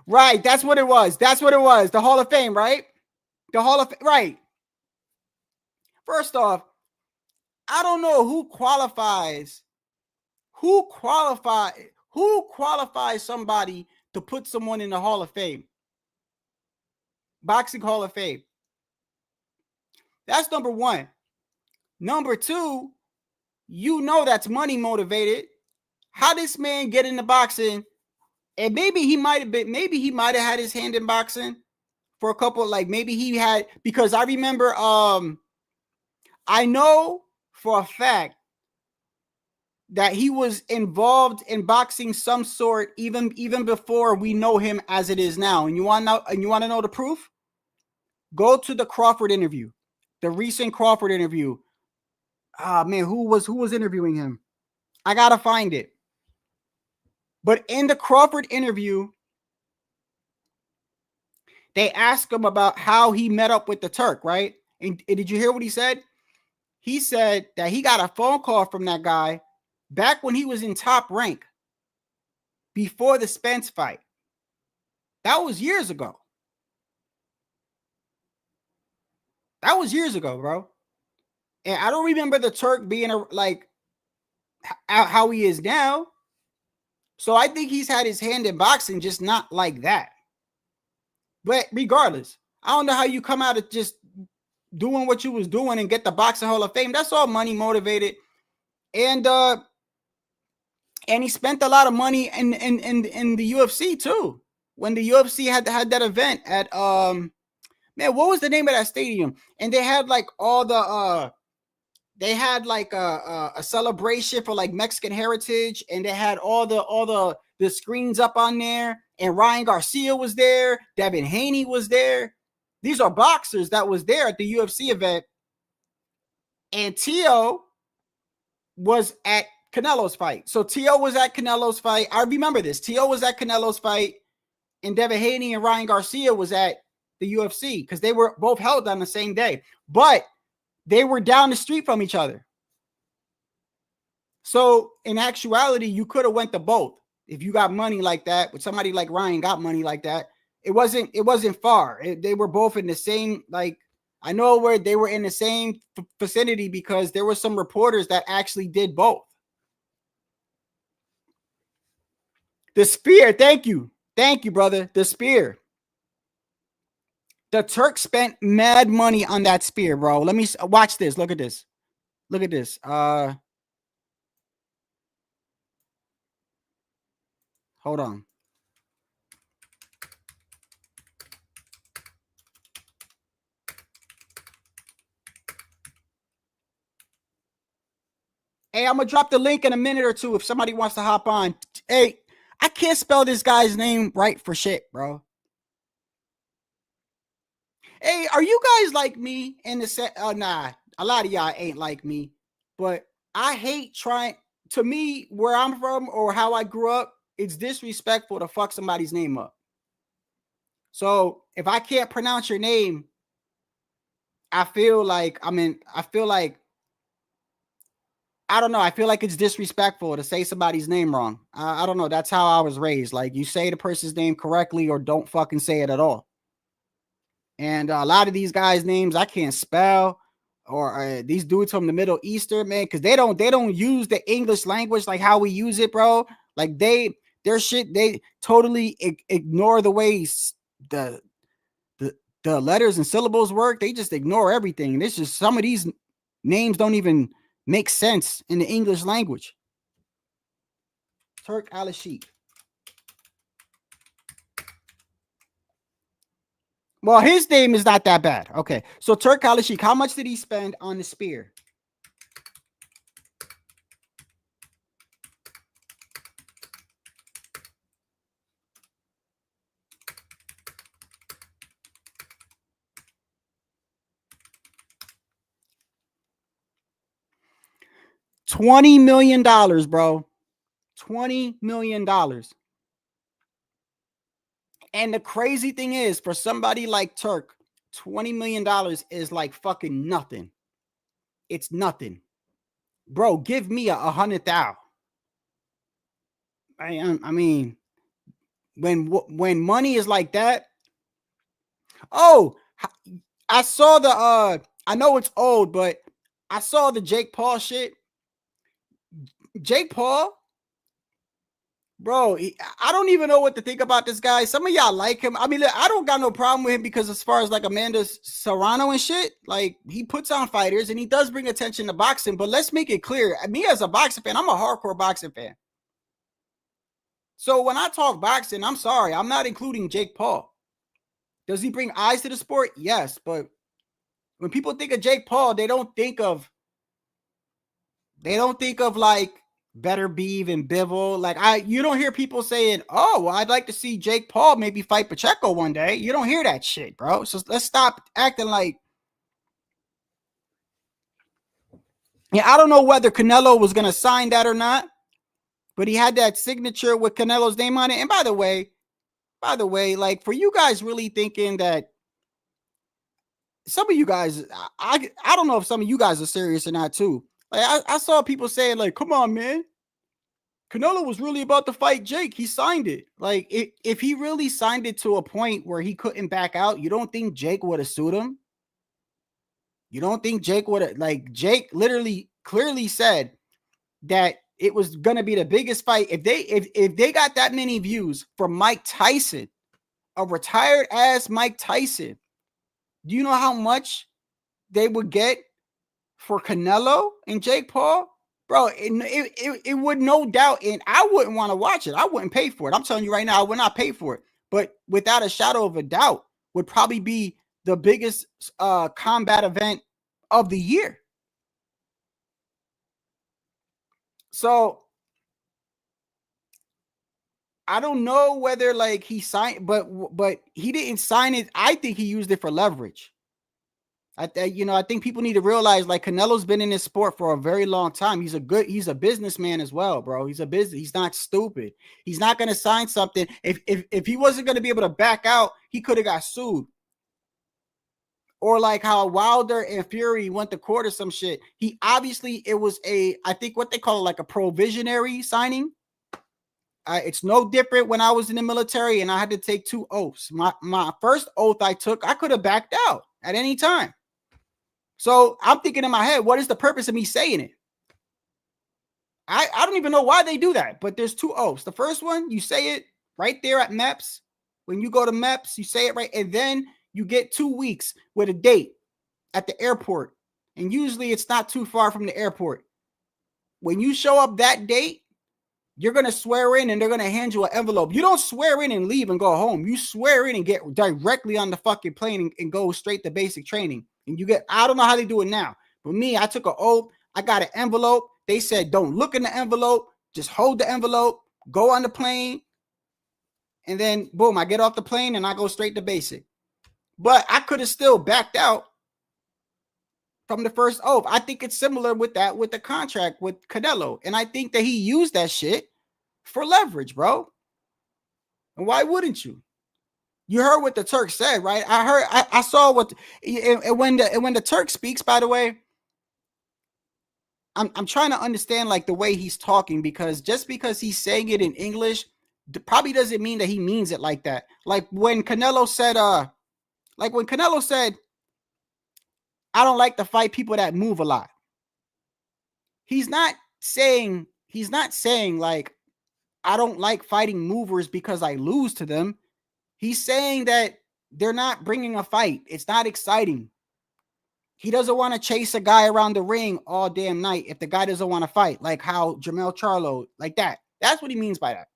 Right, that's what it was. That's what it was. The Hall of Fame, right? The Hall of Fame, right. First off, I don't know who qualifies somebody to put someone in the Hall of Fame. Boxing Hall of Fame. That's number one. Number two, you know that's money motivated. How this man get into boxing? And maybe he might have had his hand in boxing for a couple, like maybe he had, because I remember, I know for a fact that he was involved in boxing some sort even before we know him as it is now. And you want to know the proof? Go to the Crawford interview, the recent Crawford interview. Ah, man, who was interviewing him? I gotta find it. But in the Crawford interview, they asked him about how he met up with the Turk, right? And did you hear what he said? He said that he got a phone call from that guy back when he was in Top Rank before the Spence fight. That was years ago. That was years ago, bro. And I don't remember the Turk being like how he is now. So I think he's had his hand in boxing, just not like that. But regardless, I don't know how you come out of just doing what you was doing and get the Boxing Hall of Fame. That's all money motivated. And he spent a lot of money in the UFC too. When the UFC had that event at man, what was the name of that stadium? And they had like all the they had like a celebration for like Mexican heritage, and they had all the screens up on there, and Ryan Garcia was there, Devin Haney was there. These are boxers that was there at the UFC event. And Tio was at Canelo's fight. So Tio was at Canelo's fight. I remember this. Tio was at Canelo's fight, and Devin Haney and Ryan Garcia was at the UFC because they were both held on the same day. But they were down the street from each other. So in actuality, you could have went to both. If you got money like that, with somebody like Ryan got money like that, it wasn't far. They were both in the same, like, I know where they were in the same vicinity because there were some reporters that actually did both. The spear, thank you. Thank you, brother. The spear. The Turk spent mad money on that spear, bro. Let me watch this. Look at this. Look at this. Hold on. Hey, I'm gonna drop the link in a minute or two if somebody wants to hop on. Hey, I can't spell this guy's name right for shit, bro. Hey, are you guys like me in the set? Nah, a lot of y'all ain't like me, but I hate trying. To me, where I'm from or how I grew up, it's disrespectful to fuck somebody's name up. So if I can't pronounce your name, I feel like I don't know. I feel like it's disrespectful to say somebody's name wrong. I don't know. That's how I was raised. Like, you say the person's name correctly or don't fucking say it at all. And a lot of these guys' names I can't spell, or these dudes from the Middle Eastern, man, because they don't use the English language like how we use it, bro. Like their shit, they totally ignore the ways the letters and syllables work. They just ignore everything. It's just some of these names don't even make sense in the English language. Turk Al-Sheikh. Well, his name is not that bad. Okay, so Turk Al-Sheikh, how much did he spend on the spear? $20 million, bro. $20 million. And the crazy thing is, for somebody like Turk, $20 million is like fucking nothing. It's nothing. Bro, give me 100,000. I mean, when money is like that. Oh, I saw the I know it's old, but I saw the Jake Paul shit. Jake Paul, bro, I don't even know what to think about this guy. Some of y'all like him. I mean, I don't got no problem with him because as far as like Amanda Serrano and shit, like, he puts on fighters and he does bring attention to boxing. But let's make it clear, me as a boxing fan, I'm a hardcore boxing fan. So when I talk boxing, I'm sorry, I'm not including Jake Paul. Does he bring eyes to the sport? Yes, but when people think of Jake Paul, they don't think of like better be even Bivol. Like you don't hear people saying, "Oh, well, I'd like to see Jake Paul maybe fight Pacheco one day." You don't hear that shit, bro. So let's stop acting like. Yeah, I don't know whether Canelo was gonna sign that or not, but he had that signature with Canelo's name on it. And by the way, like for you guys really thinking that some of you guys, I don't know if some of you guys are serious or not too. Like I saw people saying like, "Come on, man. Canelo was really about to fight Jake. He signed it." Like, if he really signed it to a point where he couldn't back out, you don't think Jake would have sued him? You don't think Jake would have, like, Jake literally clearly said that it was gonna be the biggest fight. If they got that many views for Mike Tyson, a retired ass Mike Tyson, do you know how much they would get for Canelo and Jake Paul? Bro, it would no doubt, and I wouldn't want to watch it. I wouldn't pay for it. I'm telling you right now, I would not pay for it. But without a shadow of a doubt, would probably be the biggest combat event of the year. So I don't know whether like he signed, but he didn't sign it. I think he used it for leverage. I think people need to realize like Canelo's been in this sport for a very long time. He's a businessman as well, bro. He's not stupid. He's not going to sign something. If he wasn't going to be able to back out, he could have got sued. Or like how Wilder and Fury went to court or some shit. He obviously, it was I think what they call it, like a provisionary signing. It's no different when I was in the military and I had to take 2 oaths. My first oath I took, I could have backed out at any time. So I'm thinking in my head, what is the purpose of me saying it? I don't even know why they do that, but there's 2 oaths. The first one, you say it right there at MEPS. When you go to MEPS, you say it right, and then you get 2 weeks with a date at the airport. And usually it's not too far from the airport. When you show up that date, you're going to swear in and they're going to hand you an envelope. You don't swear in and leave and go home. You swear in and get directly on the fucking plane and go straight to basic training. And you get, I don't know how they do it now. But me, I took an oath. I got an envelope. They said, don't look in the envelope. Just hold the envelope. Go on the plane. And then, boom, I get off the plane and I go straight to basic. But I could have still backed out from the first oath. I think it's similar with that, with the contract with Canelo. And I think that he used that shit for leverage, bro. And why wouldn't you? You heard what the Turk said, right? I saw what, and when the Turk speaks, by the way, I'm trying to understand like the way he's talking, because just because he's saying it in English probably doesn't mean that he means it like that. Like when Canelo said, I don't like to fight people that move a lot. He's not saying like, I don't like fighting movers because I lose to them. He's saying that they're not bringing a fight. It's not exciting. He doesn't want to chase a guy around the ring all damn night if the guy doesn't want to fight, like how Jermell Charlo, like that. That's what he means by that.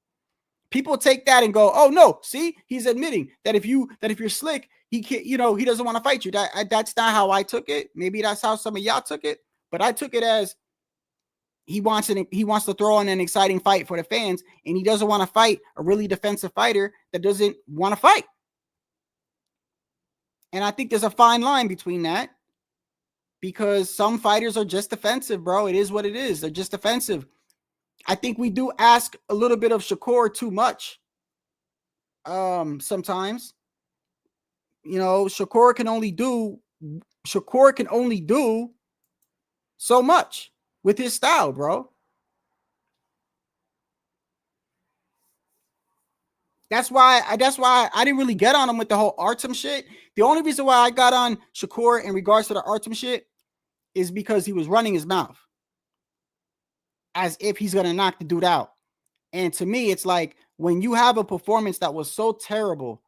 People take that and go, oh no, see, he's admitting that if you're slick, he can't, he doesn't want to fight you. That's not how I took it. Maybe that's how some of y'all took it, but I took it as he wants to throw in an exciting fight for the fans, and he doesn't want to fight a really defensive fighter that doesn't want to fight. And I think there's a fine line between that, because some fighters are just defensive, bro. It is what it is. They're just defensive. I think we do ask a little bit of Shakur too much. Sometimes, Shakur can only do so much with his style, bro. That's why I didn't really get on him with the whole Artem shit. The only reason why I got on Shakur in regards to the Artem shit is because he was running his mouth as if he's going to knock the dude out. And to me, it's like when you have a performance that was so terrible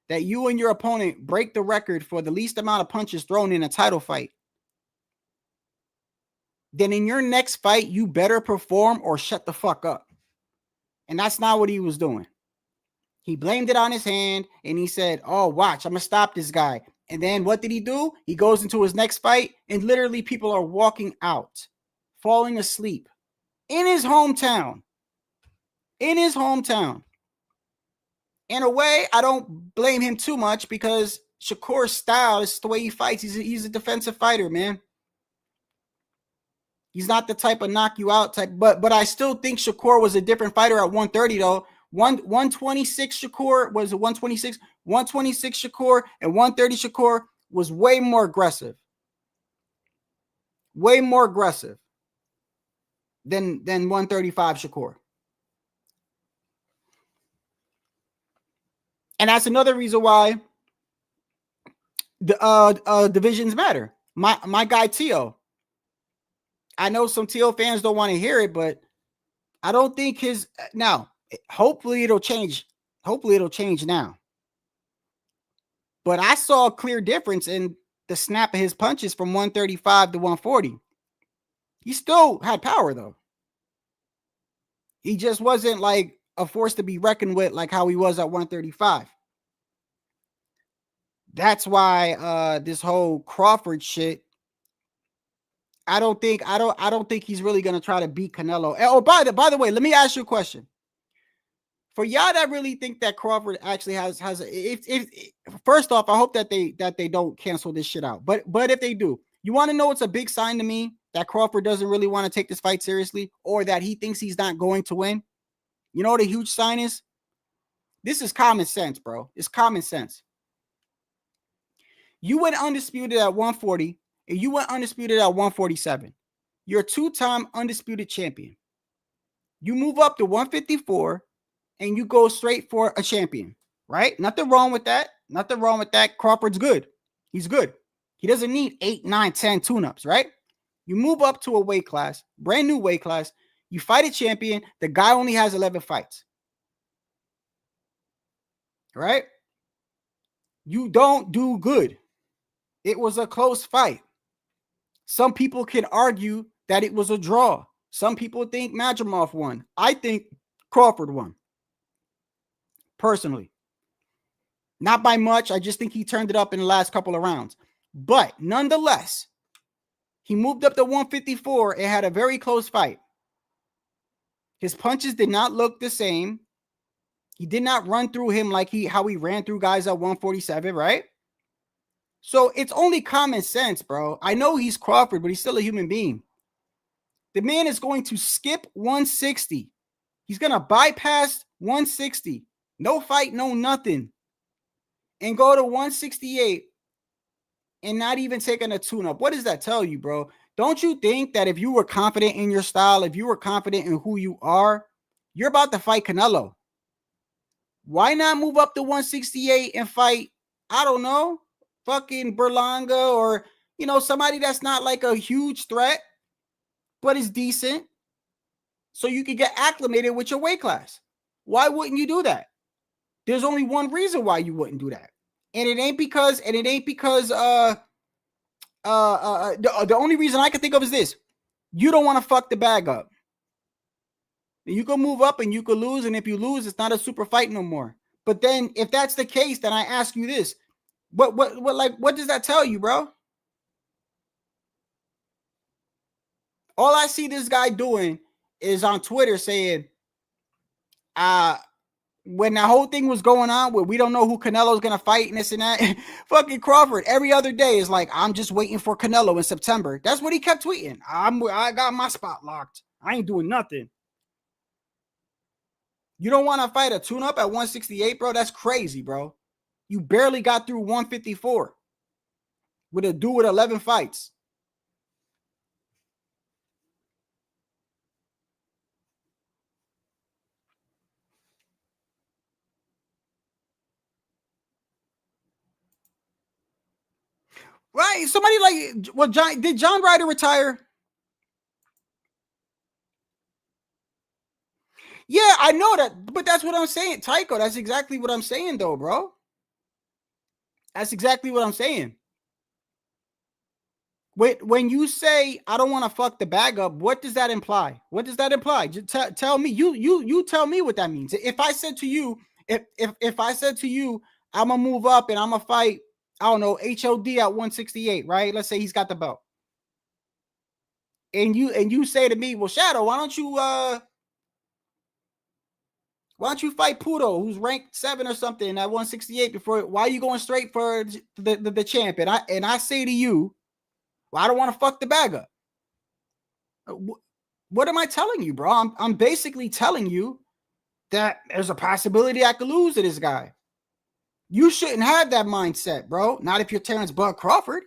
that you and your opponent break the record for the least amount of punches thrown in a title fight, then in your next fight, you better perform or shut the fuck up. And that's not what he was doing. He blamed it on his hand and he said, oh, watch, I'm going to stop this guy. And then what did he do? He goes into his next fight and literally people are walking out falling asleep in his hometown. In his hometown. In a way, I don't blame him too much because Shakur's style is the way he fights. He's a defensive fighter, man. He's not the type of knock you out type, but I still think Shakur was a different fighter at 130 though. 126 Shakur was a 126, 126 Shakur and 130 Shakur was way more aggressive. Way more aggressive than 135 Shakur. And that's another reason why the divisions matter. My guy Tio. I know some Tio fans don't want to hear it, but I don't think his now. Hopefully it'll change. Hopefully it'll change now. But I saw a clear difference in the snap of his punches from 135 to 140. He still had power though. He just wasn't like a force to be reckoned with like how he was at 135. That's why this whole Crawford shit. I don't think he's really gonna try to beat Canelo. Oh, by the way, let me ask you a question. For y'all that really think that Crawford actually has first off, I hope that they don't cancel this shit out. But if they do, you want to know what's a big sign to me that Crawford doesn't really want to take this fight seriously or that he thinks he's not going to win? You know what a huge sign is? This is common sense, bro. It's common sense. You went undisputed at 140 and you went undisputed at 147. You're a two-time undisputed champion. You move up to 154 and you go straight for a champion, right? Nothing wrong with that. Nothing wrong with that. Crawford's good. He's good. He doesn't need 8, 9, 10 tune-ups, right? You move up to a weight class, brand new weight class. You fight a champion. The guy only has 11 fights, right? You don't do good. It was a close fight. Some people can argue that it was a draw. Some people think Madrimov won. I think Crawford won. Personally. Not by much. I just think he turned it up in the last couple of rounds. But nonetheless, he moved up to 154 and had a very close fight. His punches did not look the same. He did not run through him like how he ran through guys at 147, right? So it's only common sense, bro. I know he's Crawford, but he's still a human being. The man is going to skip 160. He's going to bypass 160. No fight, no nothing. And go to 168 and not even taking a tune-up. What does that tell you, bro? Don't you think that if you were confident in your style, if you were confident in who you are, you're about to fight Canelo? Why not move up to 168 and fight, I don't know, fucking Berlanga or, you know, somebody that's not like a huge threat, but is decent, so you can get acclimated with your weight class? Why wouldn't you do that? There's only one reason why you wouldn't do that. And it ain't because the only reason I can think of is this. You don't want to fuck the bag up. You can move up and you can lose, and if you lose, it's not a super fight no more. But then if that's the case, then I ask you this. What does that tell you, bro? All I see this guy doing is on Twitter saying, when the whole thing was going on where we don't know who Canelo's going to fight and this and that, fucking Crawford every other day is like, I'm just waiting for Canelo in September. That's what he kept tweeting. I got my spot locked. I ain't doing nothing. You don't want to fight a tune-up at 168, bro? That's crazy, bro. You barely got through 154 with a dude with 11 fights. Right? Somebody like, well, did John Ryder retire? Yeah, I know that, but that's what I'm saying, Tycho. That's exactly what I'm saying, though, bro. That's exactly what I'm saying. When you say I don't want to fuck the bag up, what does that imply? What does that imply? Just tell me. You tell me what that means. If I said to you, if I said to you, I'm gonna move up and I'm gonna fight, I don't know, HOD at 168, right? Let's say he's got the belt. and you say to me, well, Shadow, why don't you fight Puto, who's ranked 7 or something at 168 before? Why are you going straight for the champ? And I say to you, well, I don't want to fuck the bag up. What am I telling you, bro? I'm basically telling you that there's a possibility I could lose to this guy. You shouldn't have that mindset, bro. Not if you're Terrence Bud Crawford.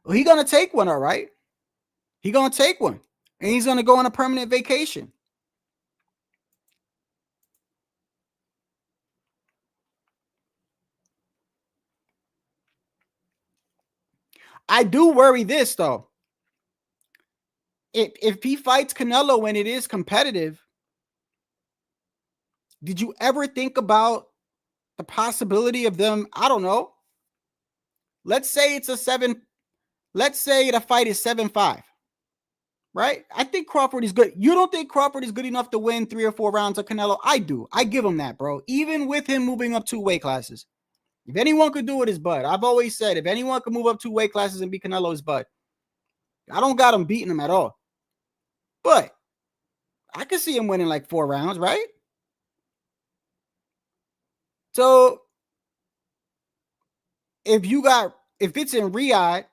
Well, he's going to take one, all right? He's going to take one. And he's going to go on a permanent vacation. I do worry this, though. If he fights Canelo when it is competitive, did you ever think about the possibility of them? I don't know. Let's say it's a 7. Let's say the fight is 7-5. Right? I think Crawford is good. You don't think Crawford is good enough to win 3 or 4 rounds of Canelo? I do. I give him that, bro. Even with him moving up 2 weight classes. If anyone could do it, it's Bud. I've always said, if anyone could move up 2 weight classes and beat Canelo, it's Bud. I don't got him beating him at all. But I could see him winning like 4 rounds, right? So if it's in Riyadh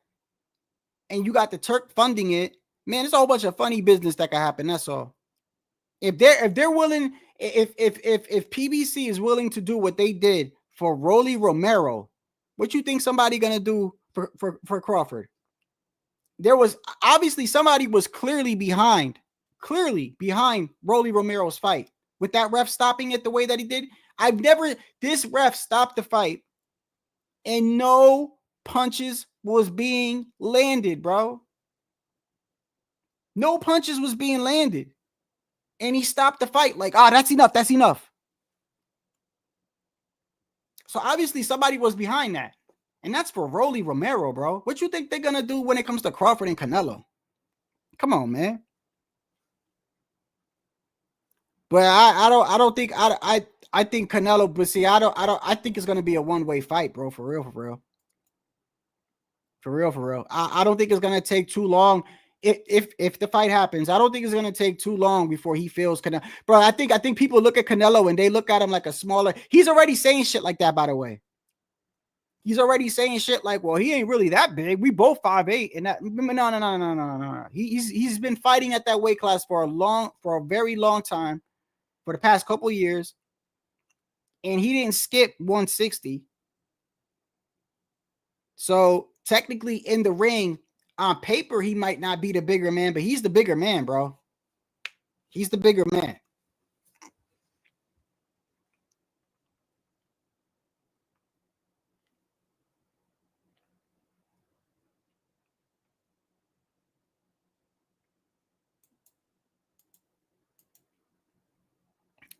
and you got the Turk funding it, man, it's a whole bunch of funny business that can happen. That's all. If they're willing, if PBC is willing to do what they did for Rolly Romero, what you think somebody gonna do for Crawford? There was obviously somebody was clearly behind Rolly Romero's fight with that ref stopping it the way that he did. This ref stopped the fight and no punches was being landed, bro. No punches was being landed. And he stopped the fight like, that's enough. That's enough. So obviously somebody was behind that. And that's for Rolly Romero, bro. What you think they're going to do when it comes to Crawford and Canelo? Come on, man. But I think Canelo, but see, I think it's going to be a one-way fight, bro. For real. I don't think it's going to take too long. If the fight happens, I don't think it's going to take too long before he feels Canelo. Bro, I think people look at Canelo and they look at him like a smaller. He's already saying shit like that, by the way. He's already saying shit like, well, he ain't really that big. We both 5'8", and that no. He's been fighting at that weight class for a very long time, for the past couple years, and he didn't skip 160. So technically, in the ring, on paper, he might not be the bigger man, but he's the bigger man, bro. He's the bigger man.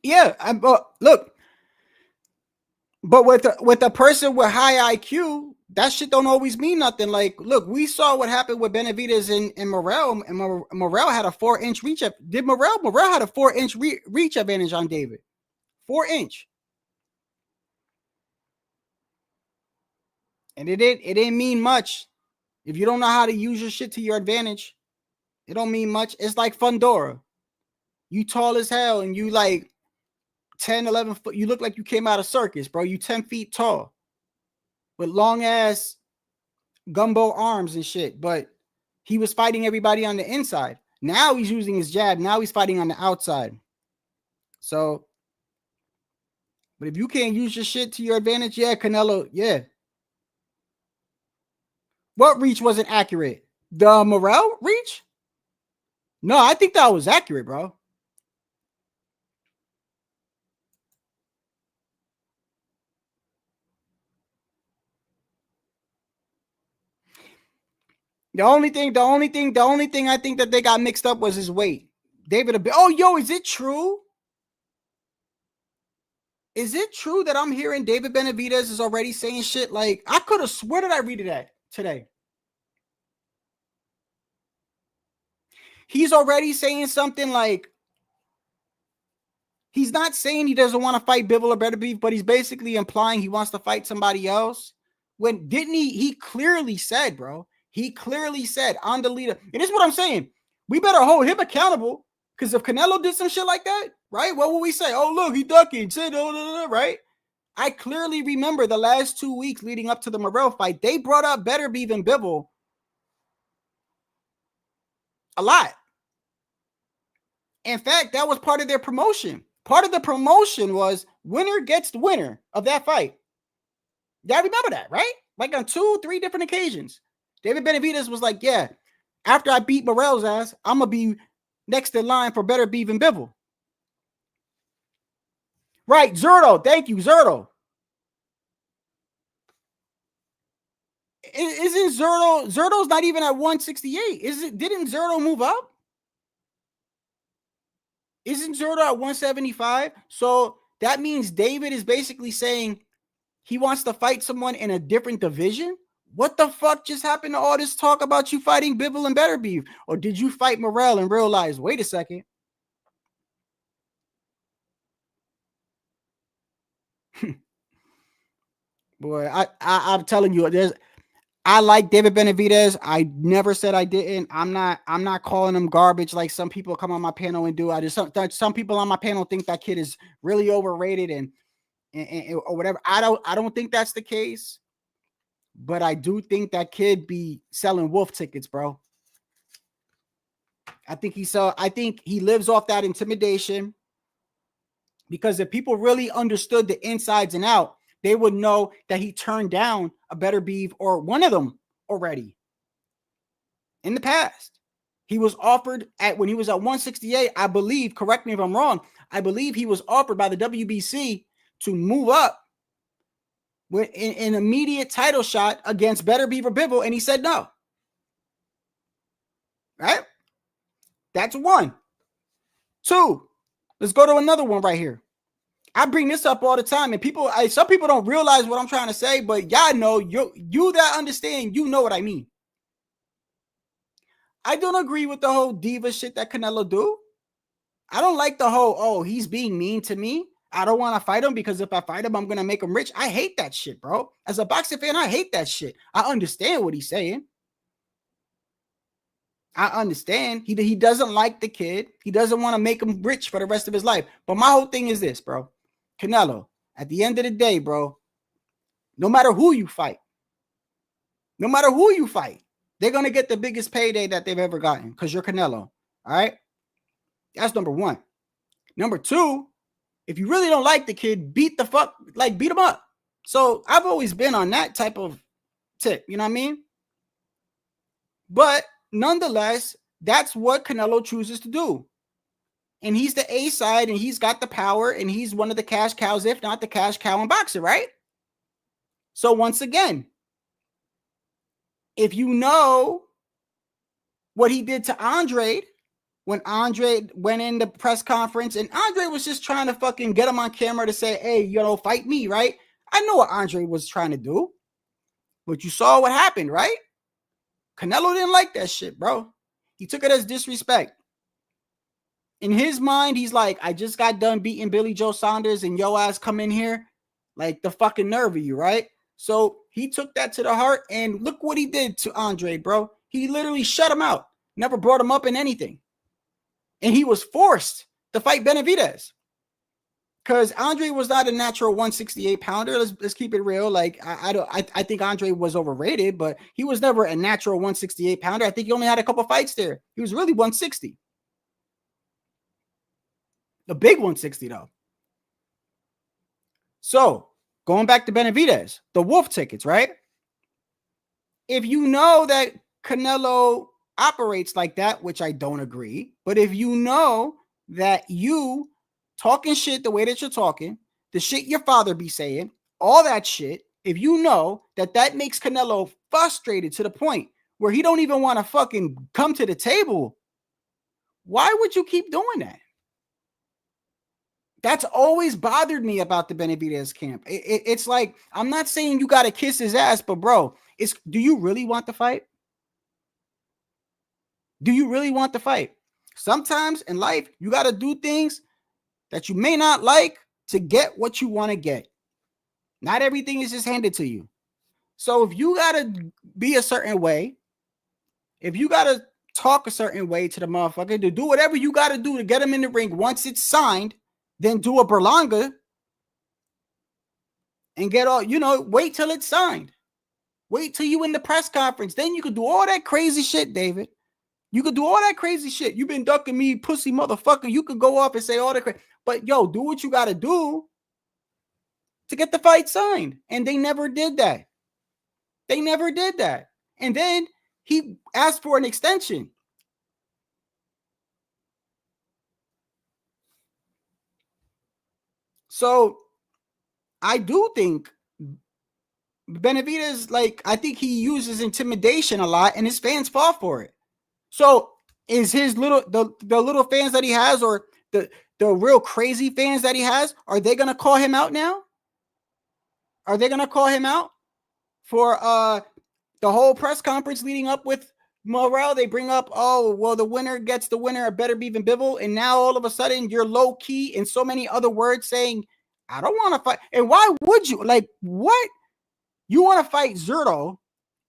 Yeah, look, but with a person with high IQ, that shit don't always mean nothing. Like, look, we saw what happened with Benavidez and Morrell, and Morrell had a 4-inch reach up. Did Morrell had a 4-inch reach advantage on David, 4-inch, and it didn't mean much. If you don't know how to use your shit to your advantage, it don't mean much. It's like Fundora. You tall as hell and you like 10, 11 foot. You look like you came out of circus, bro. You 10 feet tall with long ass gumbo arms and shit. But he was fighting everybody on the inside. Now he's using his jab. Now he's fighting on the outside. So, but if you can't use your shit to your advantage, yeah, Canelo, yeah. What reach wasn't accurate? The Morrell reach? No, I think that was accurate, bro. The only thing I think that they got mixed up was his weight. David, oh, yo, is it true? Is it true that I'm hearing David Benavidez is already saying shit like, I could have, where did I read it at today? He's already saying something like, He's not saying he doesn't want to fight Bivol or Beterbiev, but he's basically implying he wants to fight somebody else. When didn't he? He clearly said, bro. He clearly said on the leader. And this is what I'm saying. We better hold him accountable, because if Canelo did some shit like that, right? What will we say? Oh, look, he ducking. Said, right? I clearly remember the last 2 weeks leading up to the Morrell fight, they brought up Beterbiev and Bivol a lot. In fact, that was part of their promotion. Part of the promotion was winner gets the winner of that fight. Y'all remember that, right? Like on 2-3 different occasions. David Benavidez was like, yeah, after I beat Morrell's ass, I'm going to be next in line for Beterbiev and Bivol. Right, Zerto. Thank you, Zerto. Isn't Zerto's not even at 168? Didn't Zerto move up? Isn't Zerto at 175? So that means David is basically saying he wants to fight someone in a different division. What the fuck just happened to all this talk about you fighting Bivol and Beterbiev? Or did you fight Morrell and realize, wait a second, boy, I'm telling you, I like David Benavidez. I never said I didn't. I'm not calling him garbage like some people come on my panel and do. I just some people on my panel think that kid is really overrated and or whatever. I don't think that's the case, but I do think that kid be selling wolf tickets, bro. I think he lives off that intimidation, because if people really understood the insides and out, they would know that he turned down a Beterbiev or one of them already in the past. He was offered when he was at 168, I believe, correct me if I'm wrong, I believe he was offered by the WBC to move up with an immediate title shot against Beterbiev or Bivol, and he said no. Right? That's one. Two, let's go to another one right here. I bring this up all the time, and some people don't realize what I'm trying to say, but y'all know, you that understand, you know what I mean. I don't agree with the whole diva shit that Canelo do. I don't like the whole, oh, he's being mean to me. I don't want to fight him because if I fight him, I'm going to make him rich. I hate that shit, bro. As a boxing fan, I hate that shit. I understand what he's saying. I understand. He doesn't like the kid. He doesn't want to make him rich for the rest of his life. But my whole thing is this, bro. Canelo, at the end of the day, bro, no matter who you fight, they're going to get the biggest payday that they've ever gotten because you're Canelo. All right? That's number one. Number two, if you really don't like the kid, beat him up. So I've always been on that type of tip. You know what I mean? But nonetheless, that's what Canelo chooses to do. And he's the A side, and he's got the power, and he's one of the cash cows, if not the cash cow in boxing, right? So once again, if you know what he did to Andre when Andre went in the press conference, and Andre was just trying to fucking get him on camera to say, hey, fight me, right? I know what Andre was trying to do, but you saw what happened, right? Canelo didn't like that shit, bro. He took it as disrespect. In his mind, he's like, I just got done beating Billy Joe Saunders and yo ass come in here. Like the fucking nerve of you, right? So he took that to the heart, and look what he did to Andre, bro. He literally shut him out. Never brought him up in anything. And he was forced to fight Benavidez. Because Andre was not a natural 168 pounder. Let's keep it real. Like, I think Andre was overrated, but he was never a natural 168 pounder. I think he only had a couple fights there. He was really 160. The big 160, though. So, going back to Benavidez, the wolf tickets, right? If you know that Canelo operates like that, which I don't agree, but if you know that you talking shit the way that you're talking, the shit your father be saying, all that shit, if you know that that makes Canelo frustrated to the point where he don't even want to fucking come to the table, why would you keep doing that? That's always bothered me about the Benavidez camp. It's like, I'm not saying you got to kiss his ass, but bro, do you really want the fight? Do you really want the fight? Sometimes in life, you got to do things that you may not like to get what you want to get. Not everything is just handed to you. So if you got to be a certain way, if you got to talk a certain way to the motherfucker, to do whatever you got to do to get him in the ring once it's signed, then do a Berlanga and get all, wait till it's signed. Wait till you in the press conference. Then you could do all that crazy shit, David. You could do all that crazy shit. You've been ducking me, pussy motherfucker. You could go off and say all that crazy. But, do what you got to do to get the fight signed. And they never did that. They never did that. And then he asked for an extension. So I do think Benavidez, I think he uses intimidation a lot and his fans fall for it. So is his the little fans that he has, or the real crazy fans that he has, are they going to call him out now? Are they going to call him out for the whole press conference leading up with Morrell? They bring up, oh, well, the winner gets the winner. It better be even Bivol. And now all of a sudden you're low key in so many other words saying, I don't want to fight. And why would you? What? You want to fight Zurdo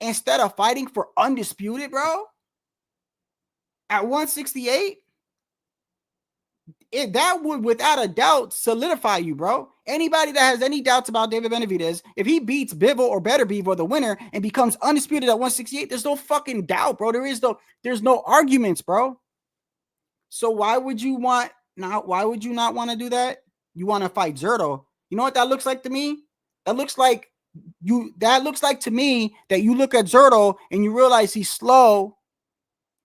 instead of fighting for undisputed, bro? At 168? That would, without a doubt, solidify you, bro. Anybody that has any doubts about David Benavidez, if he beats Bivol or better Bivol, the winner, and becomes undisputed at 168, there's no fucking doubt, bro. There's no arguments, bro. So why would you not want to do that? You want to fight Zurdo. You know what that looks like to me? That looks like to me that you look at Zurdo and you realize he's slow.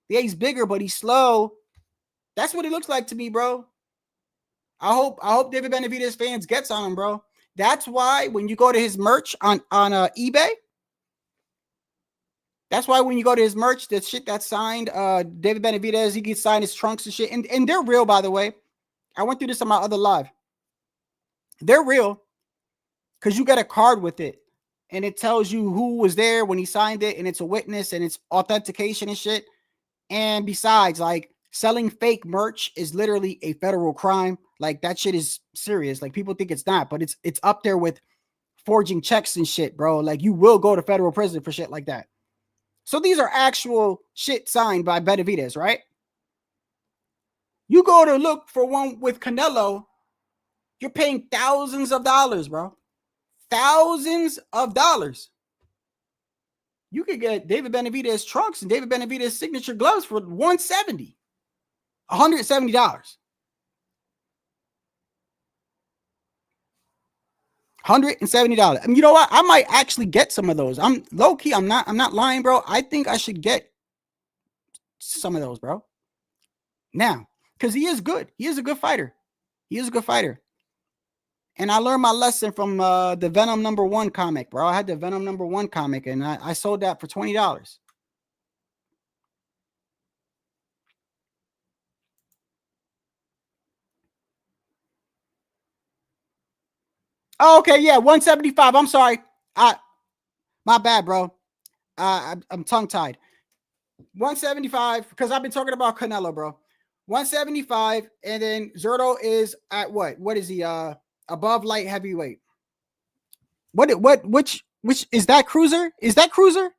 Yeah, he's bigger, but he's slow. That's what it looks like to me, bro. I hope David Benavidez fans gets on him, bro. That's why when you go to his merch on eBay, that's why when you go to his merch, that shit that's signed, David Benavidez, he gets signed his trunks and shit. And they're real, by the way. I went through this on my other live. They're real because you get a card with it. And it tells you who was there when he signed it. And it's a witness and it's authentication and shit. And besides, selling fake merch is literally a federal crime. That shit is serious. People think it's not, but it's up there with forging checks and shit, bro. You will go to federal prison for shit like that. So these are actual shit signed by Benavidez, right? You go to look for one with Canelo, you're paying thousands of dollars, bro. Thousands of dollars. You could get David Benavidez trunks and David Benavidez signature gloves for $170. $170. $170. I mean, you know what? I might actually get some of those. I'm low key. I'm not lying, bro. I think I should get some of those, bro. Now, because he is good. He is a good fighter. He is a good fighter. And I learned my lesson from the Venom #1 comic, bro. I had the Venom #1 comic, and I sold that for $20. Oh, okay, yeah, 175. I'm sorry. My bad, bro. I'm tongue-tied. 175, because I've been talking about Canelo, bro. 175, and then Zurdo is at what? What is he? Above light heavyweight. Which is that cruiser? Is that cruiser?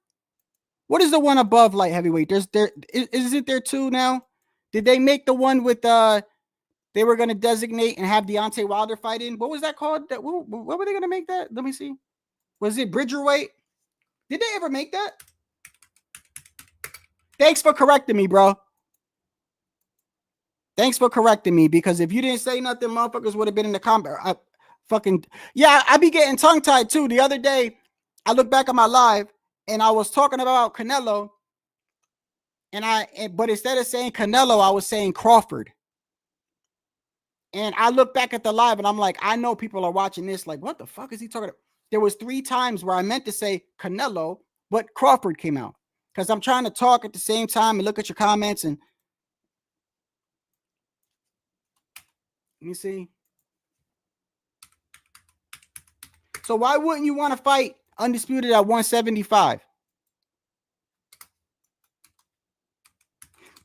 What is the one above light heavyweight? Isn't there two now? Did they make the one with they were going to designate and have Deontay Wilder fight in? What was that called? What were they going to make that? Let me see. Was it Bridgerweight? Did they ever make that? Thanks for correcting me, bro. Thanks for correcting me, because if you didn't say nothing, motherfuckers would have been in the comment. I be getting tongue-tied too. The other day, I looked back at my live and I was talking about Canelo, but instead of saying Canelo, I was saying Crawford. And I look back at the live and I'm like, I know people are watching this like, what the fuck is he talking about? There was 3 times where I meant to say Canelo, but Crawford came out, because I'm trying to talk at the same time and look at your comments. And let me see. So why wouldn't you want to fight undisputed at 175?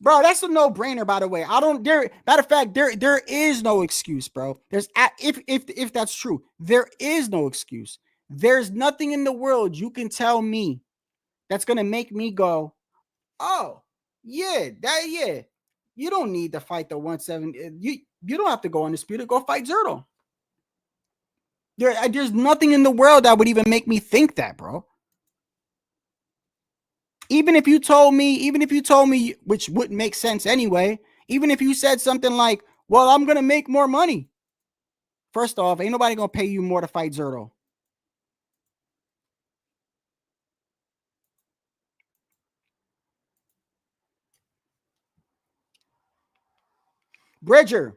Bro, that's a no-brainer, by the way. Matter of fact, there is no excuse, bro. If that's true, there is no excuse. There's nothing in the world you can tell me that's gonna make me go, oh, yeah. You don't need to fight the 170. You don't have to go undisputed. Go fight Zerto. There's nothing in the world that would even make me think that, bro. Even if you told me, which wouldn't make sense anyway, even if you said something like, well, I'm going to make more money. First off, ain't nobody going to pay you more to fight Zerto. Bridger,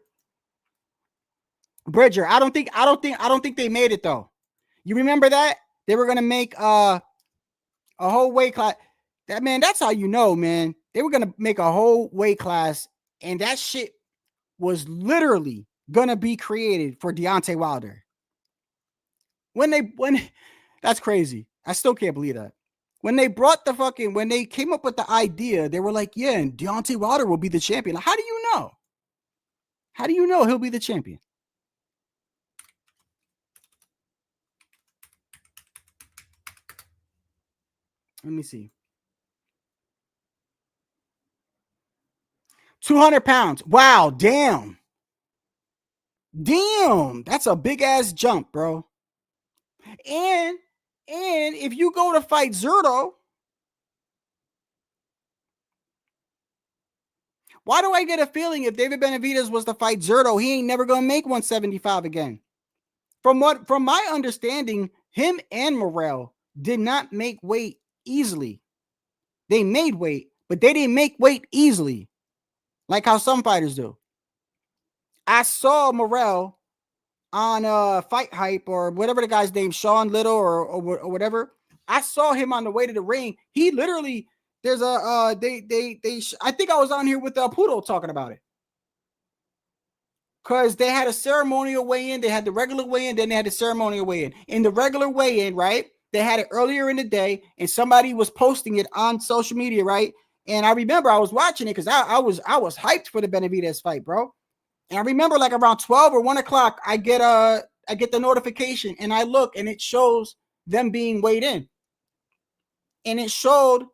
I don't think they made it though. You remember that? They were going to make a whole weight class. That's how you know, man. They were going to make a whole weight class, and that shit was literally going to be created for Deontay Wilder. That's crazy. I still can't believe that. When they came up with the idea, they were like, yeah, and Deontay Wilder will be the champion. How do you know? How do you know he'll be the champion? Let me see. 200 pounds. Wow, damn. That's a big ass jump, bro. And if you go to fight Zerto, why do I get a feeling if David Benavidez was to fight Zerto, he ain't never gonna make 175 again? From my understanding, him and Morrell did not make weight easily. They made weight, but they didn't make weight easily, like how some fighters do. I saw Morrell on Fight Hype or whatever the guy's name, Sean Little or whatever. I saw him on the way to the ring. He literally, there's I think I was on here with Pudo talking about it. Because they had a ceremonial weigh-in, they had the regular weigh-in, then they had the ceremonial weigh-in. In the regular weigh-in, right, they had it earlier in the day, and somebody was posting it on social media, right? And I remember I was watching it because I was hyped for the Benavidez fight, bro. And I remember like around 12 or 1 o'clock, I get the notification, and I look, and it shows them being weighed in. And it showed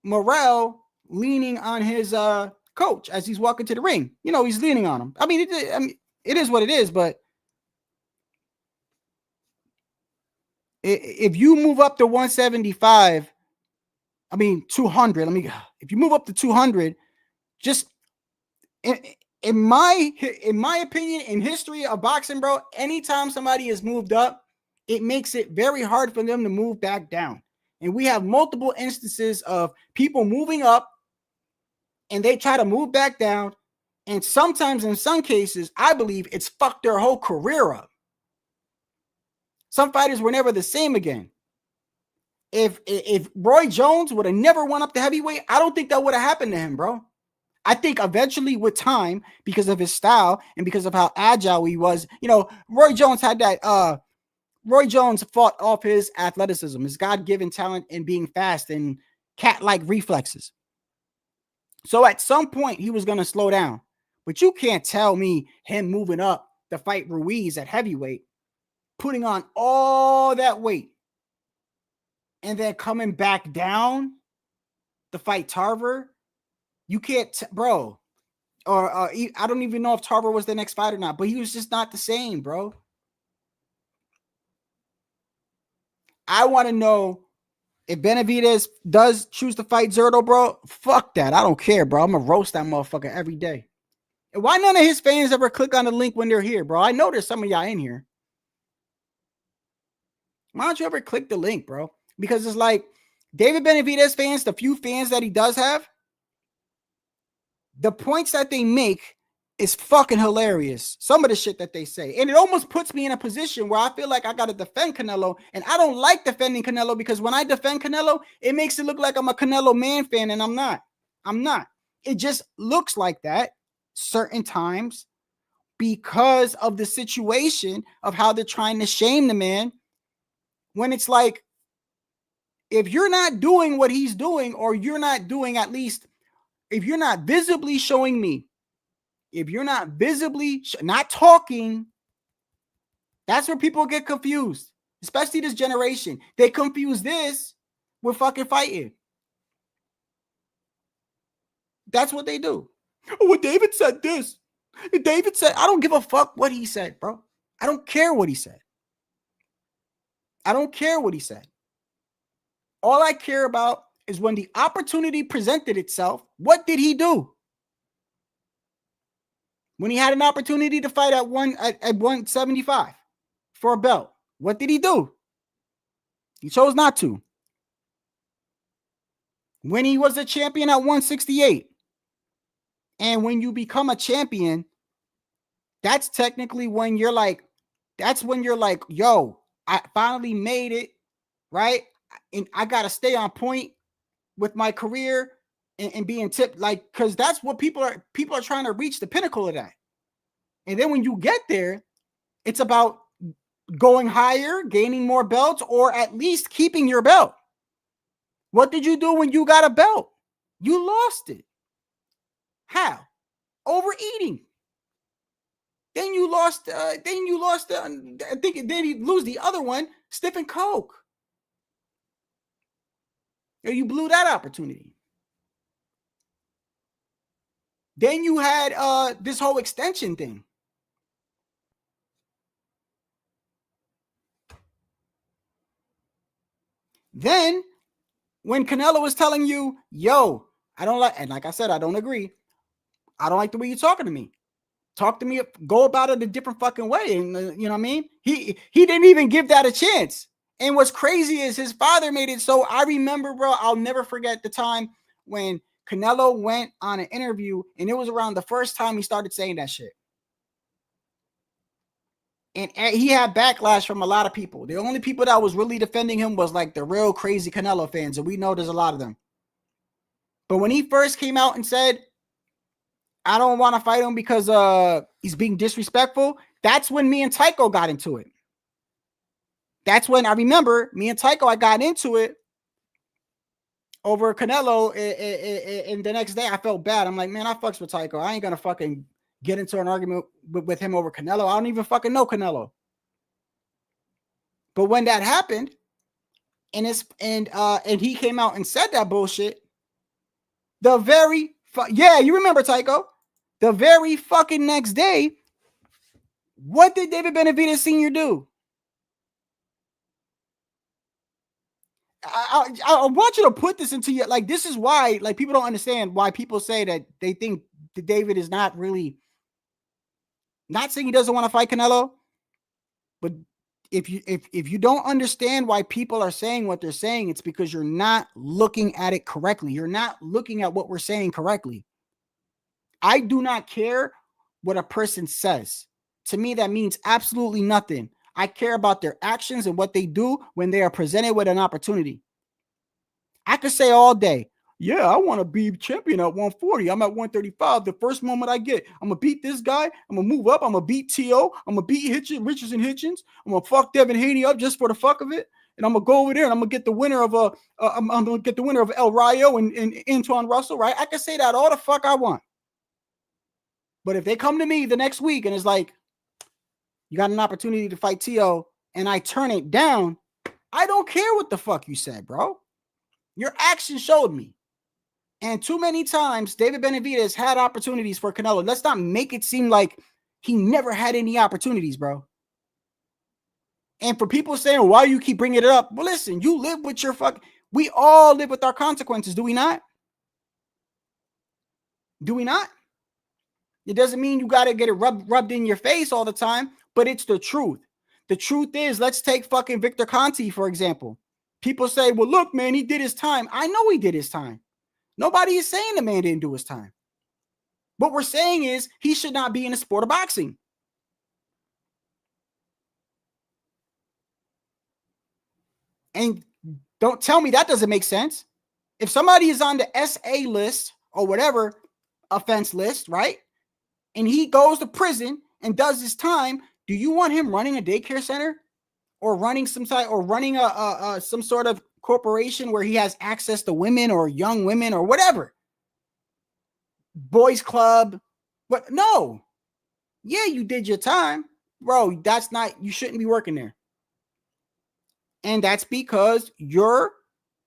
Morrell leaning on his coach as he's walking to the ring. You know, he's leaning on him. I mean, it is what it is, but if you move up to 175, 200, if you move up to 200, just in my opinion, in history of boxing, bro, anytime somebody is moved up, it makes it very hard for them to move back down. And we have multiple instances of people moving up and they try to move back down. And sometimes, in some cases, I believe it's fucked their whole career up. Some fighters were never the same again. If Roy Jones would have never went up to heavyweight, I don't think that would have happened to him, bro. I think eventually with time, because of his style and because of how agile he was, you know, Roy Jones had that, Roy Jones fought off his athleticism, his God-given talent and being fast and cat-like reflexes. So at some point, he was going to slow down. But you can't tell me him moving up to fight Ruiz at heavyweight, putting on all that weight, and then coming back down to fight Tarver. You can't, bro. Or I don't even know if Tarver was the next fight or not, but he was just not the same, bro. I want to know if Benavidez does choose to fight Zerto, bro. Fuck that. I don't care, bro. I'm going to roast that motherfucker every day. And why none of his fans ever click on the link when they're here, bro? I know there's some of y'all in here. Why don't you ever click the link, bro? Because it's like David Benavidez fans, the few fans that he does have, the points that they make is fucking hilarious. Some of the shit that they say. And it almost puts me in a position where I feel like I got to defend Canelo. And I don't like defending Canelo because when I defend Canelo, it makes it look like I'm a Canelo man fan, and I'm not. I'm not. It just looks like that certain times because of the situation of how they're trying to shame the man. When it's like, if you're not doing what he's doing, or you're not doing at least if you're not visibly showing me, if you're not visibly not talking, that's where people get confused, especially this generation. They confuse this with fucking fighting. That's what they do. Oh, well, David said this. David said, I don't give a fuck what he said, bro. I don't care what he said. I don't care what he said. All I care about is when the opportunity presented itself, what did he do? When he had an opportunity to fight at 175 for a belt, what did he do? He chose not to. When he was a champion at 168, and when you become a champion, that's technically when you're like, yo, I finally made it, right? And I got to stay on point with my career and being tipped, like, because that's what people are trying to reach the pinnacle of that. And then when you get there, it's about going higher, gaining more belts, or at least keeping your belt. What did you do when you got a belt? You lost it. How? Overeating. Then you lost. I think then you lose the other one, sniffing coke. Or you blew that opportunity. Then you had this whole extension thing. Then when Canelo was telling you, yo, I don't like, and like I said, I don't agree. I don't like the way you're talking to me. Talk to me, go about it a different fucking way. And you know what I mean? He didn't even give that a chance. And what's crazy is his father made it so. I remember, bro, I'll never forget the time when Canelo went on an interview, and it was around the first time he started saying that shit. And he had backlash from a lot of people. The only people that was really defending him was like the real crazy Canelo fans, and we know there's a lot of them. But when he first came out and said, I don't want to fight him because he's being disrespectful, that's when me and Tycho got into it. That's when I remember me and Tycho, I got into it over Canelo, and the next day I felt bad. I'm like, man, I fucks with Tycho. I ain't gonna fucking get into an argument with him over Canelo. I don't even fucking know Canelo. But when that happened, and he came out and said that bullshit, you remember Tycho? The very fucking next day, what did David Benavidez Sr. do? I want you to put this into your, like, this is why, like, people don't understand why people say that they think that David is not really, not saying he doesn't want to fight Canelo, but if you don't understand why people are saying what they're saying, it's because you're not looking at it correctly. You're not looking at what we're saying correctly. I do not care what a person says. To me, that means absolutely nothing. I care about their actions and what they do when they are presented with an opportunity. I could say all day, yeah, I want to be champion at 140. I'm at 135. The first moment I get, I'm going to beat this guy. I'm going to move up. I'm going to beat T.O. I'm going to beat Richardson Hitchens. I'm going to fuck Devin Haney up just for the fuck of it. And I'm going to go over there and I'm going to get the winner of I'm going to get the winner of El Rayo and Antoine Russell, right? I can say that all the fuck I want. But if they come to me the next week and it's like, you got an opportunity to fight T.O. and I turn it down, I don't care what the fuck you said, bro. Your action showed me. And too many times, David Benavidez had opportunities for Canelo. Let's not make it seem like he never had any opportunities, bro. And for people saying, why you keep bringing it up? Well, listen, you live with your we all live with our consequences, do we not? Do we not? It doesn't mean you got to get it rubbed in your face all the time, but it's the truth. The truth is, let's take fucking Victor Conti, for example. People say, well, look, man, he did his time. I know he did his time. Nobody is saying the man didn't do his time. What we're saying is he should not be in the sport of boxing. And don't tell me that doesn't make sense. If somebody is on the SA list or whatever offense list, right? And he goes to prison and does his time, do you want him running a daycare center or running some sort of corporation where he has access to women or young women or whatever? boys club. But no, yeah, you did your time, bro. That's not, you shouldn't be working there. And that's because your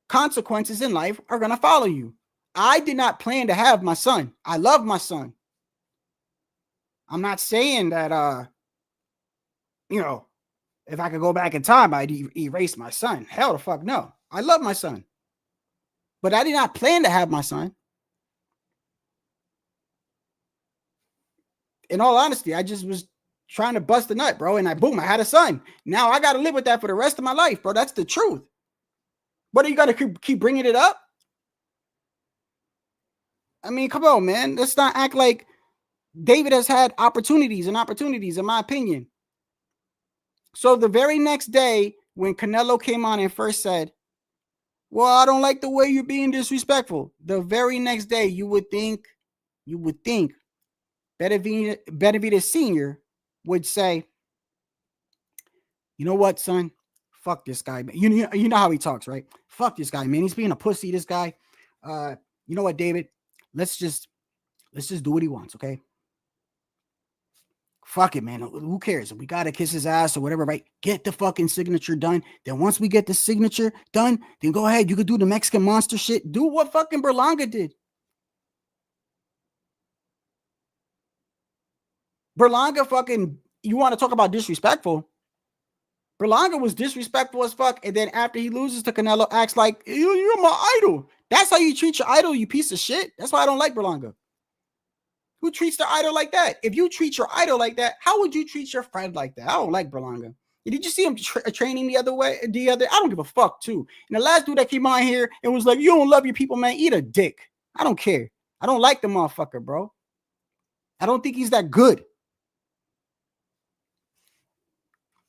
consequences in life are going to follow you. I did not plan to have my son. I love my son. I'm not saying that, if I could go back in time, I'd erase my son. Hell the fuck no. I love my son. But I did not plan to have my son. In all honesty, I just was trying to bust a nut, bro. And I had a son. Now I got to live with that for the rest of my life, bro. That's the truth. But are you going to keep bringing it up? I mean, come on, man. Let's not act like David has had opportunities, in my opinion. So the very next day, when Canelo came on and first said, well, I don't like the way you're being disrespectful. The very next day, you would think Benavidez Sr. would say, you know what, son? Fuck this guy, man. You know how he talks, right? Fuck this guy, man. He's being a pussy, this guy. You know what, David? Let's just do what he wants, okay? Fuck it, man. Who cares? We got to kiss his ass or whatever, right? Get the fucking signature done. Then once we get the signature done, then go ahead. You could do the Mexican monster shit. Do what fucking Berlanga did. Berlanga fucking, you want to talk about disrespectful? Berlanga was disrespectful as fuck. And then after he loses to Canelo, acts like, you're my idol. That's how you treat your idol, you piece of shit. That's why I don't like Berlanga. Who treats their idol like that? If you treat your idol like that, how would you treat your friend like that? I don't like Berlanga. Did you see him training the other way? I don't give a fuck too. And the last dude that came on here and was like, you don't love your people, man. Eat a dick. I don't care. I don't like the motherfucker, bro. I don't think he's that good.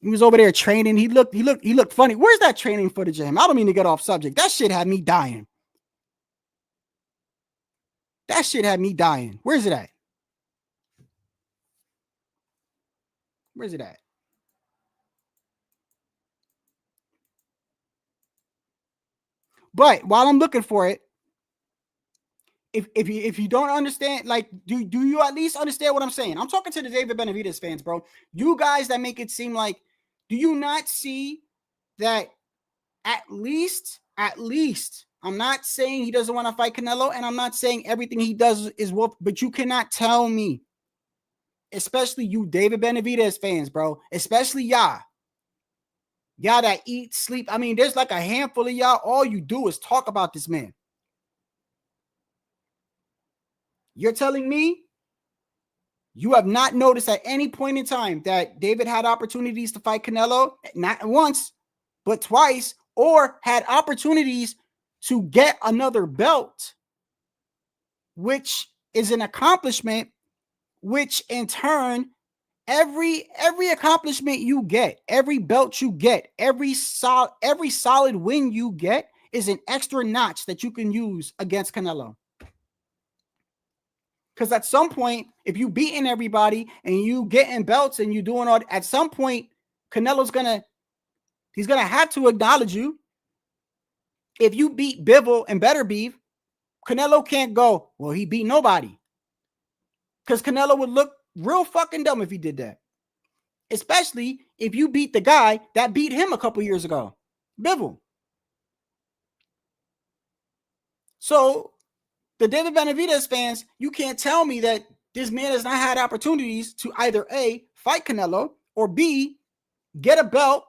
He was over there training. He looked funny. Where's that training footage of him? I don't mean to get off subject. That shit had me dying. Where's it at? Where's it at? But while I'm looking for it, if you don't understand, like, do you at least understand what I'm saying? I'm talking to the David Benavidez fans, bro. You guys that make it seem like, do you not see that at least, I'm not saying he doesn't want to fight Canelo, and I'm not saying everything he does is wolf, but you cannot tell me, especially you David Benavidez fans, bro, especially y'all that eat, sleep. I mean, there's like a handful of y'all. All you do is talk about this man. You're telling me you have not noticed at any point in time that David had opportunities to fight Canelo, not once, but twice, or had opportunities to get another belt, which is an accomplishment, which in turn, every accomplishment you get, every belt you get, every solid win you get is an extra notch that you can use against Canelo. Because at some point, if you beating everybody and you getting belts and you doing all, at some point, Canelo's he's gonna have to acknowledge you. If you beat Bivol and Better Beef, Canelo can't go, well, he beat nobody. Because Canelo would look real fucking dumb if he did that. Especially if you beat the guy that beat him a couple years ago, Bivol. So the David Benavidez fans, you can't tell me that this man has not had opportunities to either A, fight Canelo, or B, get a belt,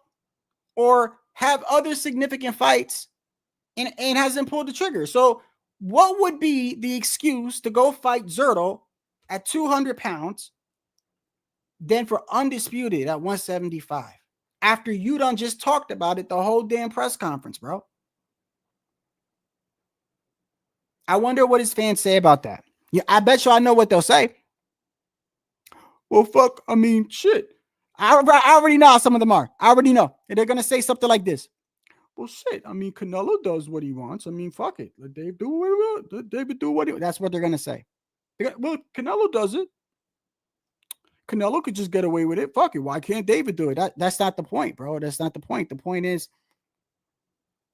or have other significant fights and hasn't pulled the trigger. So what would be the excuse to go fight Zerto at 200 pounds than for undisputed at 175 after you done just talked about it the whole damn press conference, bro? I wonder what his fans say about that. Yeah, I bet you I know what they'll say. Well, fuck, I mean, shit. I already know how some of them are. I already know. And they're going to say something like this. Well, shit, I mean, Canelo does what he wants. I mean, fuck it. Let Dave do what he wants. Let David do what he wants. That's what they're going to say. Well, Canelo does it. Canelo could just get away with it. Fuck it. Why can't David do it? That's not the point, bro. That's not the point. The point is,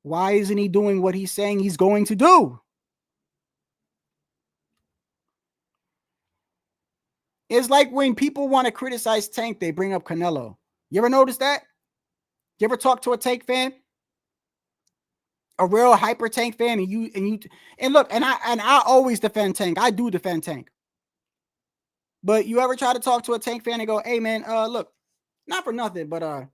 why isn't he doing what he's saying he's going to do? It's like when people want to criticize Tank, they bring up Canelo. You ever notice that? You ever talk to a Tank fan? A real hyper Tank fan, and look, and I always defend Tank. I do defend Tank. But you ever try to talk to a Tank fan and go, hey man, look, not for nothing, but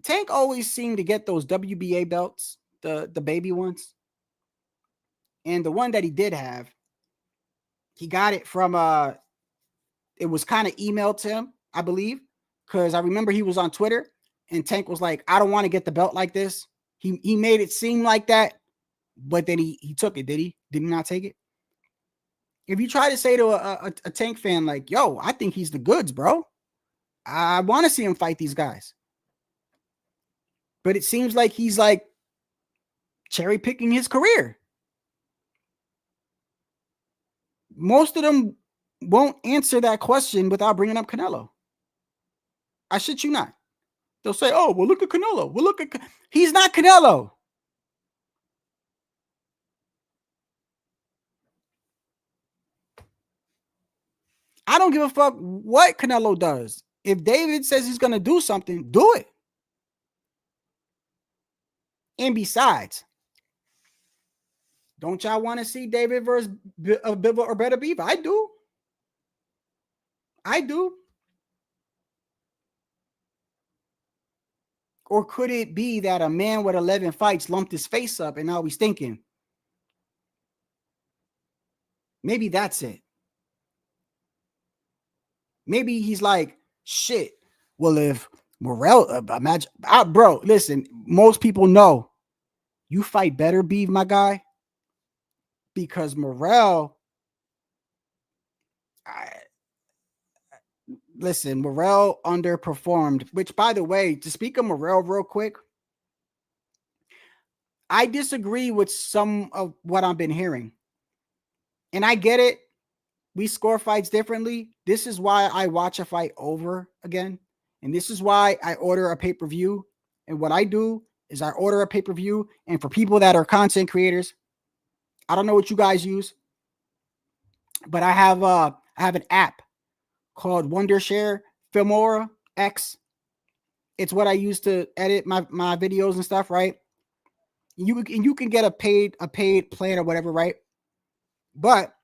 Tank always seemed to get those WBA belts, the baby ones. And the one that he did have, he got it from it was kind of emailed to him, I believe, because I remember he was on Twitter and Tank was like, I don't want to get the belt like this. He made it seem like that, but then he took it. Did he? Did he not take it? If you try to say to a Tank fan like, yo, I think he's the goods, bro. I want to see him fight these guys. But it seems like he's like cherry picking his career. Most of them won't answer that question without bringing up Canelo. I shit you not. They'll say, oh, well, look at Canelo. Well, look at... He's not Canelo. I don't give a fuck what Canelo does. If David says he's going to do something, do it. And besides, don't y'all want to see David versus Bivol or Better Beef? I do. I do. Or could it be that a man with 11 fights lumped his face up and now he's thinking, maybe that's it. Maybe he's like, shit. Well, if Morrell, imagine, bro, listen, most people know you fight Better Beef, my guy, because Morrell, listen, Morrell underperformed, which, by the way, to speak of Morrell real quick, I disagree with some of what I've been hearing. And I get it. We score fights differently. This is why I watch a fight over again. And this is why I order a pay-per-view. And what I do is I order a pay-per-view. And for people that are content creators, I don't know what you guys use, but I have an app called Wondershare Filmora X. It's what I use to edit my videos and stuff, right? You can get a paid plan or whatever, right? But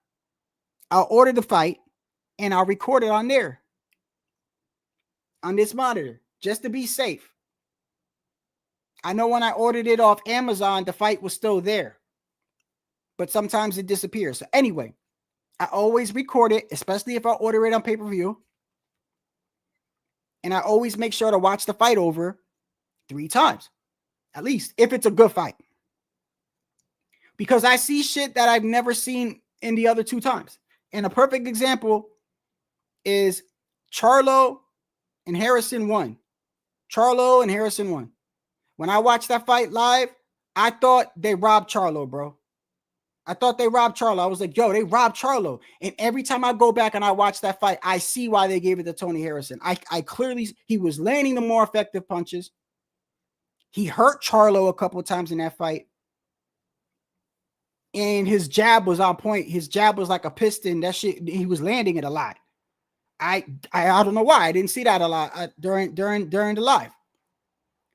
I'll order the fight and I'll record it on there, on this monitor, just to be safe. I know when I ordered it off Amazon, the fight was still there, but sometimes it disappears. So anyway, I always record it, especially if I order it on pay-per-view. And I always make sure to watch the fight over 3 times, at least, if it's a good fight. Because I see shit that I've never seen in the other 2 times. And a perfect example is Charlo and Harrison 1. Charlo and Harrison 1. When I watched that fight live, I thought they robbed Charlo, bro. I thought they robbed Charlo. I was like, yo, they robbed Charlo. And every time I go back and I watch that fight, I see why they gave it to Tony Harrison. I clearly, he was landing the more effective punches. He hurt Charlo a couple of times in that fight. And his jab was on point. His jab was like a piston. That shit, he was landing it a lot. I don't know why. I didn't see that a lot during the live.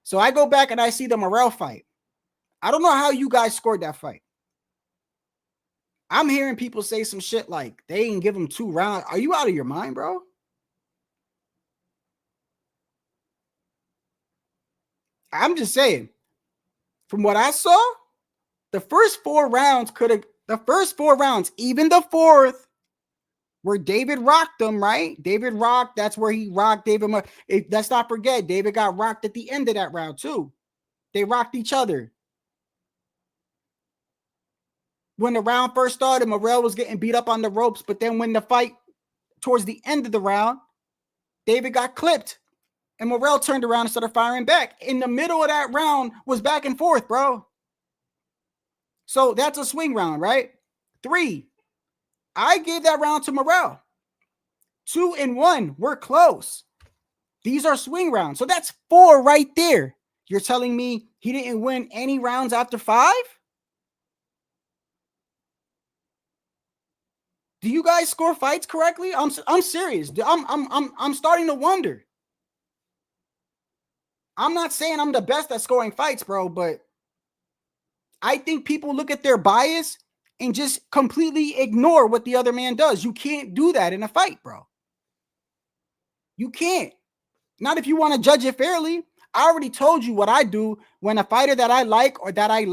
So I go back and I see the Morrell fight. I don't know how you guys scored that fight. I'm hearing people say some shit like they didn't give him 2 rounds. Are you out of your mind, bro? I'm just saying, from what I saw, the first 4 rounds even the 4th, where David rocked him, right? David rocked, that's where he rocked David. Let's not forget, David got rocked at the end of that round too. They rocked each other. When the round first started, Morrell was getting beat up on the ropes, but then when the fight, towards the end of the round, David got clipped, and Morrell turned around and started firing back. In the middle of that round was back and forth, bro. So that's a swing round, right? 3. I gave that round to Morrell. 2 and 1, we're close. These are swing rounds. So that's 4 right there. You're telling me he didn't win any rounds after 5? Do you guys score fights correctly? I'm serious. I'm starting to wonder. I'm not saying I'm the best at scoring fights, bro, but I think people look at their bias and just completely ignore what the other man does. You can't do that in a fight, bro. You can't. Not if you want to judge it fairly. I already told you what I do when a fighter that I like or that I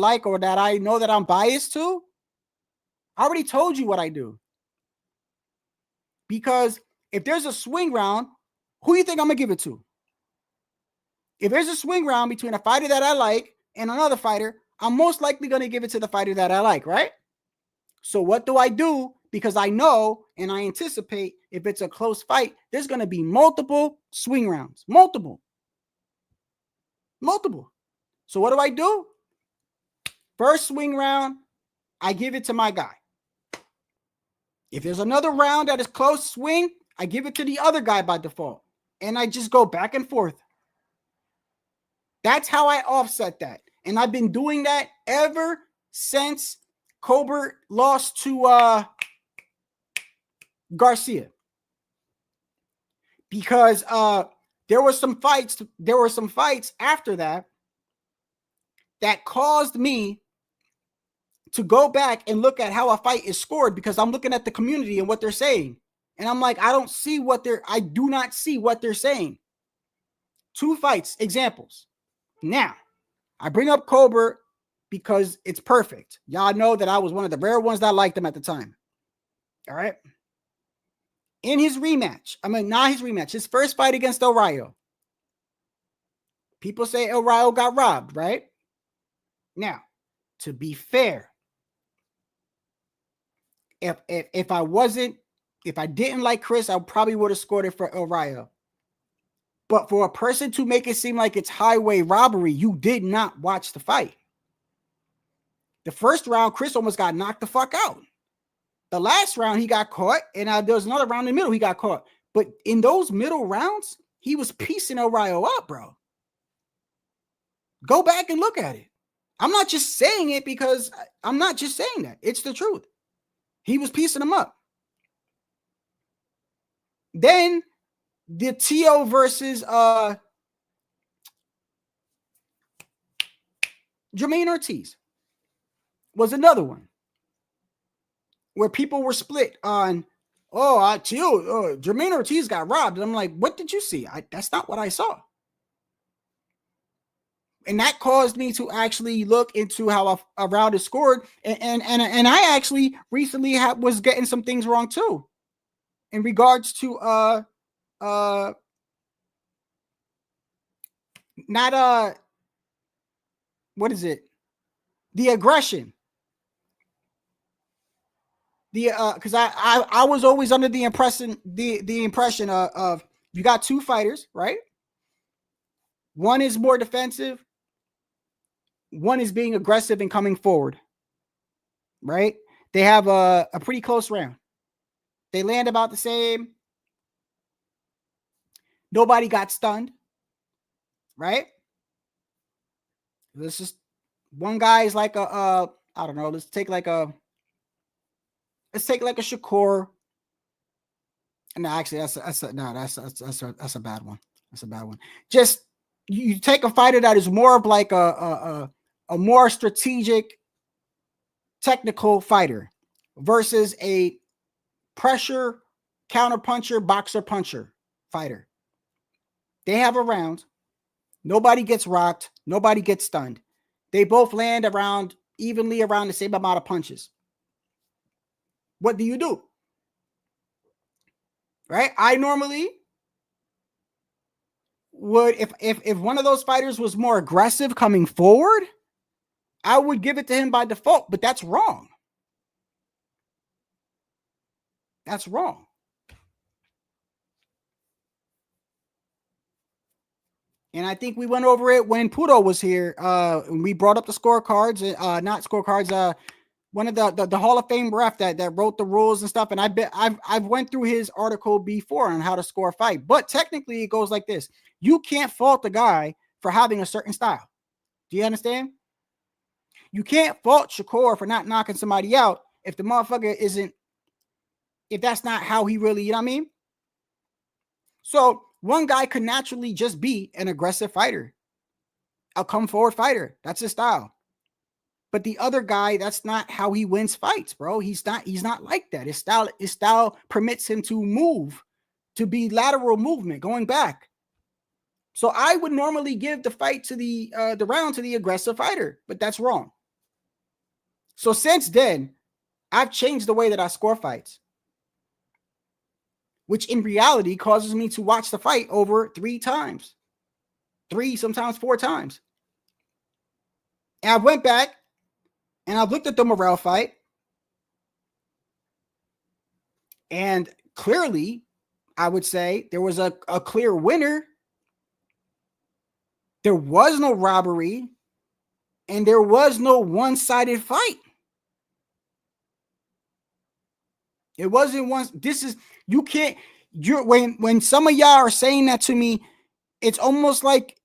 know that I'm biased to. I already told you what I do. Because if there's a swing round, who do you think I'm going to give it to? If there's a swing round between a fighter that I like and another fighter, I'm most likely going to give it to the fighter that I like, right? So what do I do? Because I know and I anticipate if it's a close fight, there's going to be multiple swing rounds. Multiple. So what do? First swing round, I give it to my guy. If there's another round that is close swing, I give it to the other guy by default. And I just go back and forth. That's how I offset that. And I've been doing that ever since Colbert lost to Garcia. Because there were some fights after that caused me to go back and look at how a fight is scored, because I'm looking at the community and what they're saying. And I'm like, I do not see what they're saying. 2 fights, examples. Now, I bring up Colbert because it's perfect. Y'all know that I was one of the rare ones that liked him at the time. All right. In his rematch, his first fight against El Rayo. People say El Rayo got robbed, right? Now, to be fair, if I didn't like Chris, I probably would have scored it for El Rayo. But for a person to make it seem like it's highway robbery, you did not watch the fight. The first round, Chris almost got knocked the fuck out. The last round, he got caught, and there was another round in the middle, he got caught. But in those middle rounds, he was piecing El Rayo up, bro. Go back and look at it. I'm not just saying it because I'm not just saying that. It's the truth. He was piecing him up. Then the Tio versus Jermaine Ortiz was another one where people were split on, Jermaine Ortiz got robbed. And I'm like, what did you see? That's not what I saw. And that caused me to actually look into how a round is scored. And I actually recently was getting some things wrong too, in regards to what is it? The aggression. Because I was always under the impression of you got 2 fighters, right? One is more defensive. One is being aggressive and coming forward, right? They have a pretty close round. They land about the same. Nobody got stunned, right? This is one guy is like I don't know. Let's take like a Shakur. No, actually, that's a bad one. That's a bad one. Just you take a fighter that is more of like a more strategic, technical fighter versus a pressure, counter puncher, boxer puncher fighter. They have a round. Nobody gets rocked. Nobody gets stunned. They both land evenly around the same amount of punches. What do you do? Right? I normally would, if one of those fighters was more aggressive coming forward, I would give it to him by default, but that's wrong. That's wrong. And I think we went over it when Puto was here. We brought up the scorecards, not scorecards. One of the Hall of Fame ref that wrote the rules and stuff. And I've went through his article before on how to score a fight. But technically, it goes like this: you can't fault the guy for having a certain style. Do you understand? You can't fault Shakur for not knocking somebody out if the motherfucker isn't if that's not how he really, you know what I mean? So one guy could naturally just be an aggressive fighter, a come forward fighter. That's his style. But the other guy, that's not how he wins fights, bro. He's not like that. His style permits him to move, to be lateral movement, going back. So I would normally give the fight to the round to the aggressive fighter, but that's wrong. So since then, I've changed the way that I score fights, which in reality causes me to watch the fight over 3 times, 3, sometimes 4 times. And I went back and I looked at the Morrell fight, and clearly, I would say there was a clear winner. There was no robbery, and there was no one-sided fight. It wasn't one. This is, you can't, when some of y'all are saying that to me, it's almost like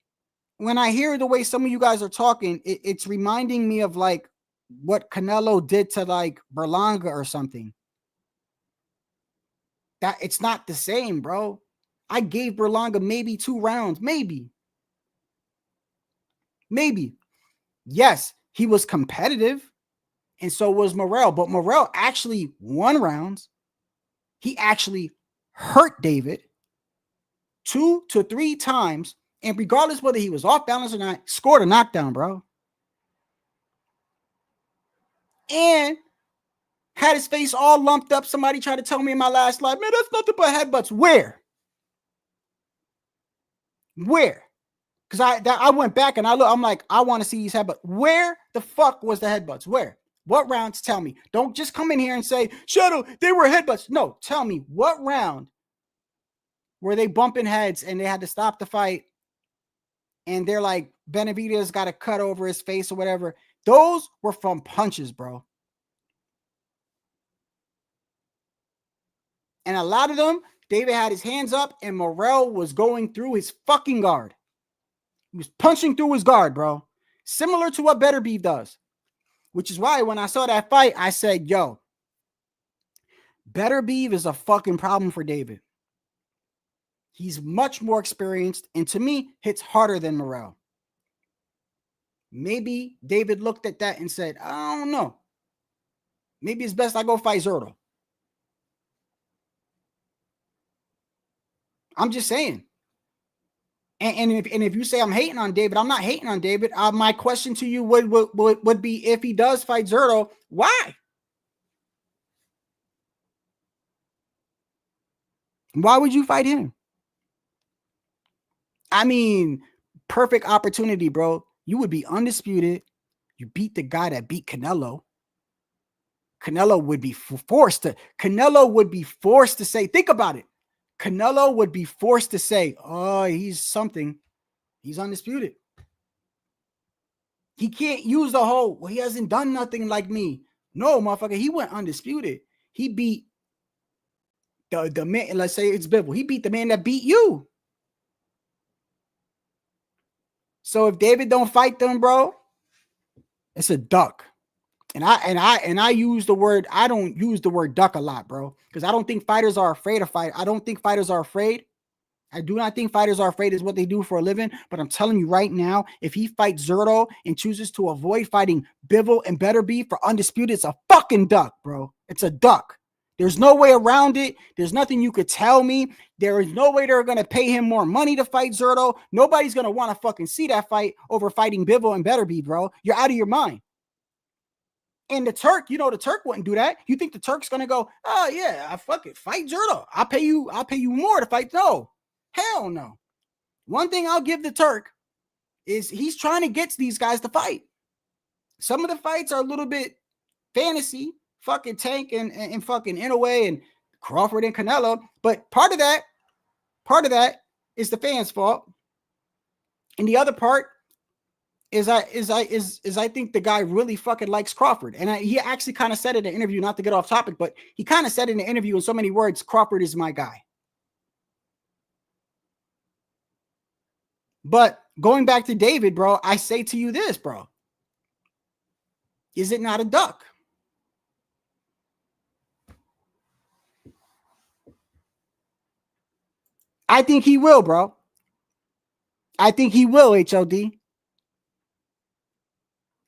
when I hear the way some of you guys are talking, it's reminding me of like what Canelo did to like Berlanga or something. That it's not the same, bro. I gave Berlanga maybe 2 rounds, maybe. Yes, he was competitive, and so was Morrell, but Morrell actually won rounds. He actually hurt David 2 to 3 times, and regardless whether he was off balance or not, scored a knockdown, bro. And had his face all lumped up. Somebody tried to tell me in my last life, man, that's nothing but headbutts. Where? Because I went back and I'm like, I want to see these headbutts. Where the fuck was the headbutts? Where? What rounds? Tell me. Don't just come in here and say, Shadow, they were headbutts. No, tell me, what round were they bumping heads and they had to stop the fight? And they're like, Benavidez got a cut over his face or whatever. Those were from punches, bro. And a lot of them, David had his hands up and Morrell was going through his fucking guard. He was punching through his guard, bro. Similar to what Beterbiev does. Which is why when I saw that fight, I said, yo, Beterbiev is a fucking problem for David. He's much more experienced and to me, hits harder than Morrell. Maybe David looked at that and said, I don't know. Maybe it's best I go fight Zurdo. I'm just saying. And if you say I'm hating on David, I'm not hating on David. My question to you would be, if he does fight Zurdo, why? Why would you fight him? I mean, perfect opportunity, bro. You would be undisputed. You beat the guy that beat Canelo. Canelo would be forced to say, think about it. Canelo would be forced to say, oh, he's something. He's undisputed. He can't use the whole, well, he hasn't done nothing like me. No, motherfucker, he went undisputed. He beat the man, let's say it's Bivol. He beat the man that beat you. So if David don't fight them, bro, it's a duck. And I use the word, I don't use the word duck a lot, bro, because I don't think fighters are afraid of fight. I don't think fighters are afraid. I do not think fighters are afraid is what they do for a living. But I'm telling you right now, if he fights Zurdo and chooses to avoid fighting Bivol and Beterbiev for undisputed, it's a fucking duck, bro. It's a duck. There's no way around it. There's nothing you could tell me. There is no way they're going to pay him more money to fight Zurdo. Nobody's going to want to fucking see that fight over fighting Bivol and Beterbiev, bro. You're out of your mind. And the Turk, you know, the Turk wouldn't do that. You think the Turk's gonna go, oh yeah, I fuck it, fight Zurdo. I'll pay you more to fight. No, hell no. One thing I'll give the Turk is he's trying to get these guys to fight. Some of the fights are a little bit fantasy, fucking Tank and fucking Inoue and Crawford and Canelo. But part of that is the fans' fault. And the other part is I think the guy really fucking likes Crawford. And he actually kind of said in an interview, not to get off topic, but he kind of said in the interview in so many words, Crawford is my guy. But going back to David, bro, I say to you this, bro. Is it not a duck? I think he will, bro. I think he will, HOD.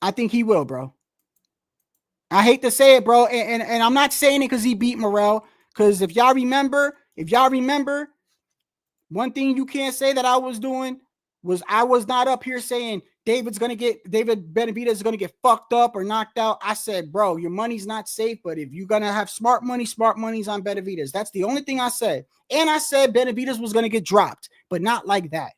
I think he will, bro. I hate to say it, bro, and I'm not saying it because he beat Morrell. Because if y'all remember, one thing you can't say that I was doing was I was not up here saying David Benavidez is gonna get fucked up or knocked out. I said, bro, your money's not safe, but if you're gonna have smart money's on Benavidez. That's the only thing I said. And I said Benavidez was gonna get dropped, but not like that.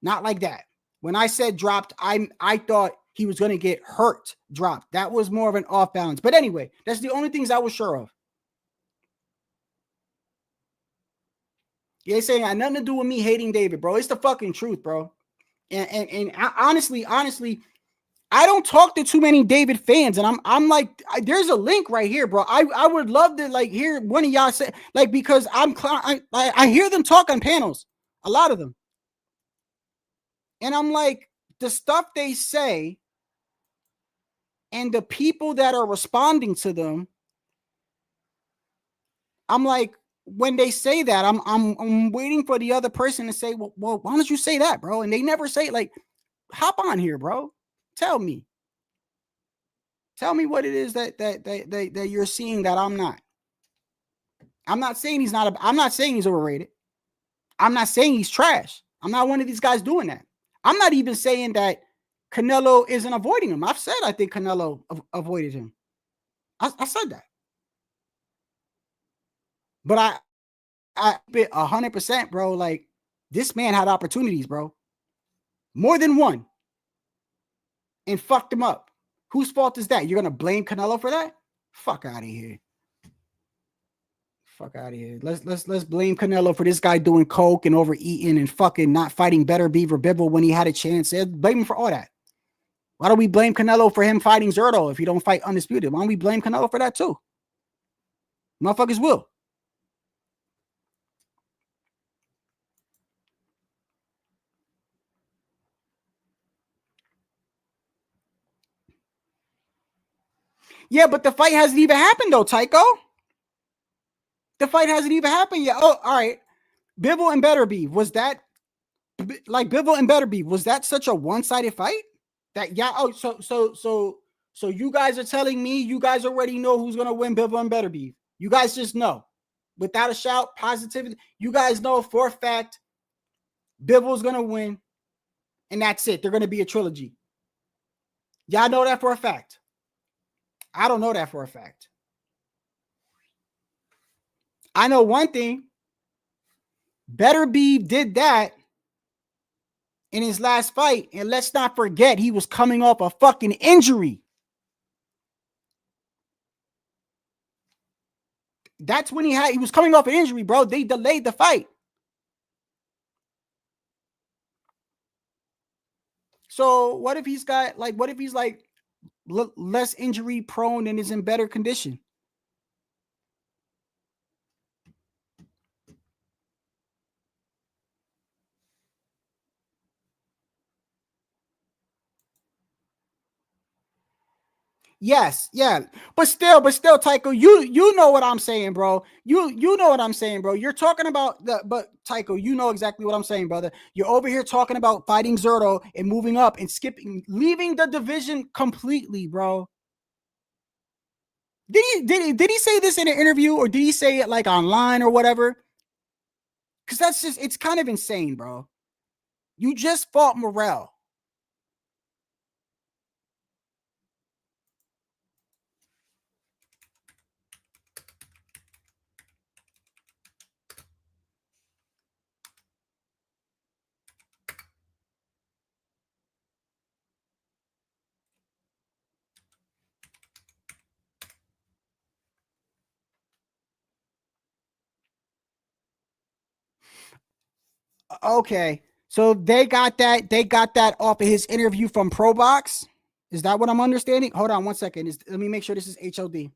Not like that. When I said dropped, I thought he was going to get hurt, dropped. That was more of an off balance. But anyway, that's the only things I was sure of. Yeah, saying it had nothing to do with me hating David, bro. It's the fucking truth, bro. And honestly, I don't talk to too many David fans, and I'm like, there's a link right here, bro. I would love to like hear one of y'all say, like, because I hear them talk on panels, a lot of them, and I'm like, the stuff they say and the people that are responding to them, I'm like, when they say that, I'm waiting for the other person to say, well, why don't you say that, bro? And they never say it. Like, hop on here, bro. Tell me what it is that you're seeing that I'm not. I'm not saying he's not. I'm not saying he's overrated. I'm not saying he's trash. I'm not one of these guys doing that. I'm not even saying that Canelo isn't avoiding him. I've said I think Canelo avoided him. I said that. But I bet 100%, bro. Like, this man had opportunities, bro. More than one. And fucked him up. Whose fault is that? You're going to blame Canelo for that? Fuck out of here. Fuck out of here. Let's blame Canelo for this guy doing coke and overeating and fucking not fighting Better Beaver Bibble when he had a chance. Blame him for all that. Why don't we blame Canelo for him fighting Zerto if he don't fight Undisputed? Why don't we blame Canelo for that too? Motherfuckers will. Yeah, but the fight hasn't even happened though, Tycho. The fight hasn't even happened yet. Oh, all right. Bivol and Betterbeef, was that like Bivol and Betterbeef? Was that such a one-sided fight? That yeah. Oh, so you guys are telling me you guys already know who's gonna win Bivol and Betterbeef. You guys just know, without a shout, positivity. You guys know for a fact Bivol's gonna win, and that's it. They're gonna be a trilogy. Y'all know that for a fact. I don't know that for a fact. I know one thing. Betterbeef did that in his last fight, and let's not forget he was coming off a fucking injury. That's when he was coming off an injury, bro. They delayed the fight. So what if he's like less injury prone and is in better condition? Yes, yeah, but still, Tycho, you know what I'm saying, bro. You know what I'm saying, bro. You're talking about but Tycho, you know exactly what I'm saying, brother. You're over here talking about fighting Zerto and moving up and leaving the division completely, bro. Did he say this in an interview, or did he say it like online or whatever? Because it's kind of insane, bro. You just fought Morrell. Okay, so they got that off of his interview from ProBox. Is that what I'm understanding? Hold on 1 second. Let me make sure this is HOD.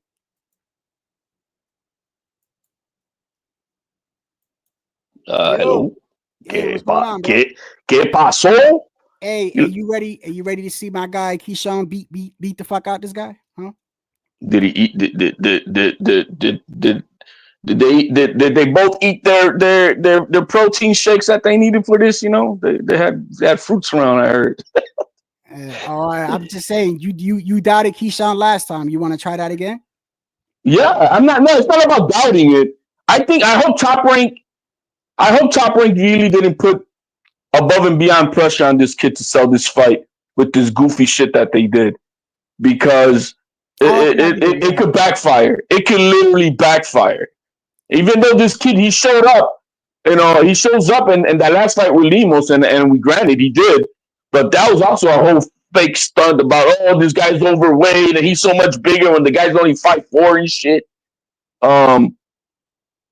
Hello. Hey, what's going on, bro? ¿Qué pasó? Hey, are you ready? Are you ready to see my guy KeyShawn beat the fuck out this guy? Huh? Did he eat? Did Did they both eat their protein shakes that they needed for this? You know, they had fruits around. I heard. All right, I'm just saying you doubted KeyShawn last time. You want to try that again? Yeah, I'm not. No, it's not about doubting it. I hope Top Rank. I hope Top Rank really didn't put above and beyond pressure on this kid to sell this fight with this goofy shit that they did, because it could backfire. It could literally backfire. Even though this kid, he showed up, he shows up in that last fight with Limos, and we granted he did, but that was also a whole fake stunt about, oh, this guy's overweight and he's so much bigger when the guy's only 5'4" and shit.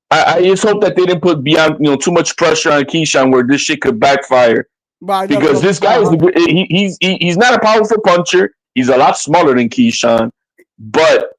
I just hope that they didn't put beyond too much pressure on Keyshawn where this shit could backfire. Because this guy he's not a powerful puncher. He's a lot smaller than Keyshawn, but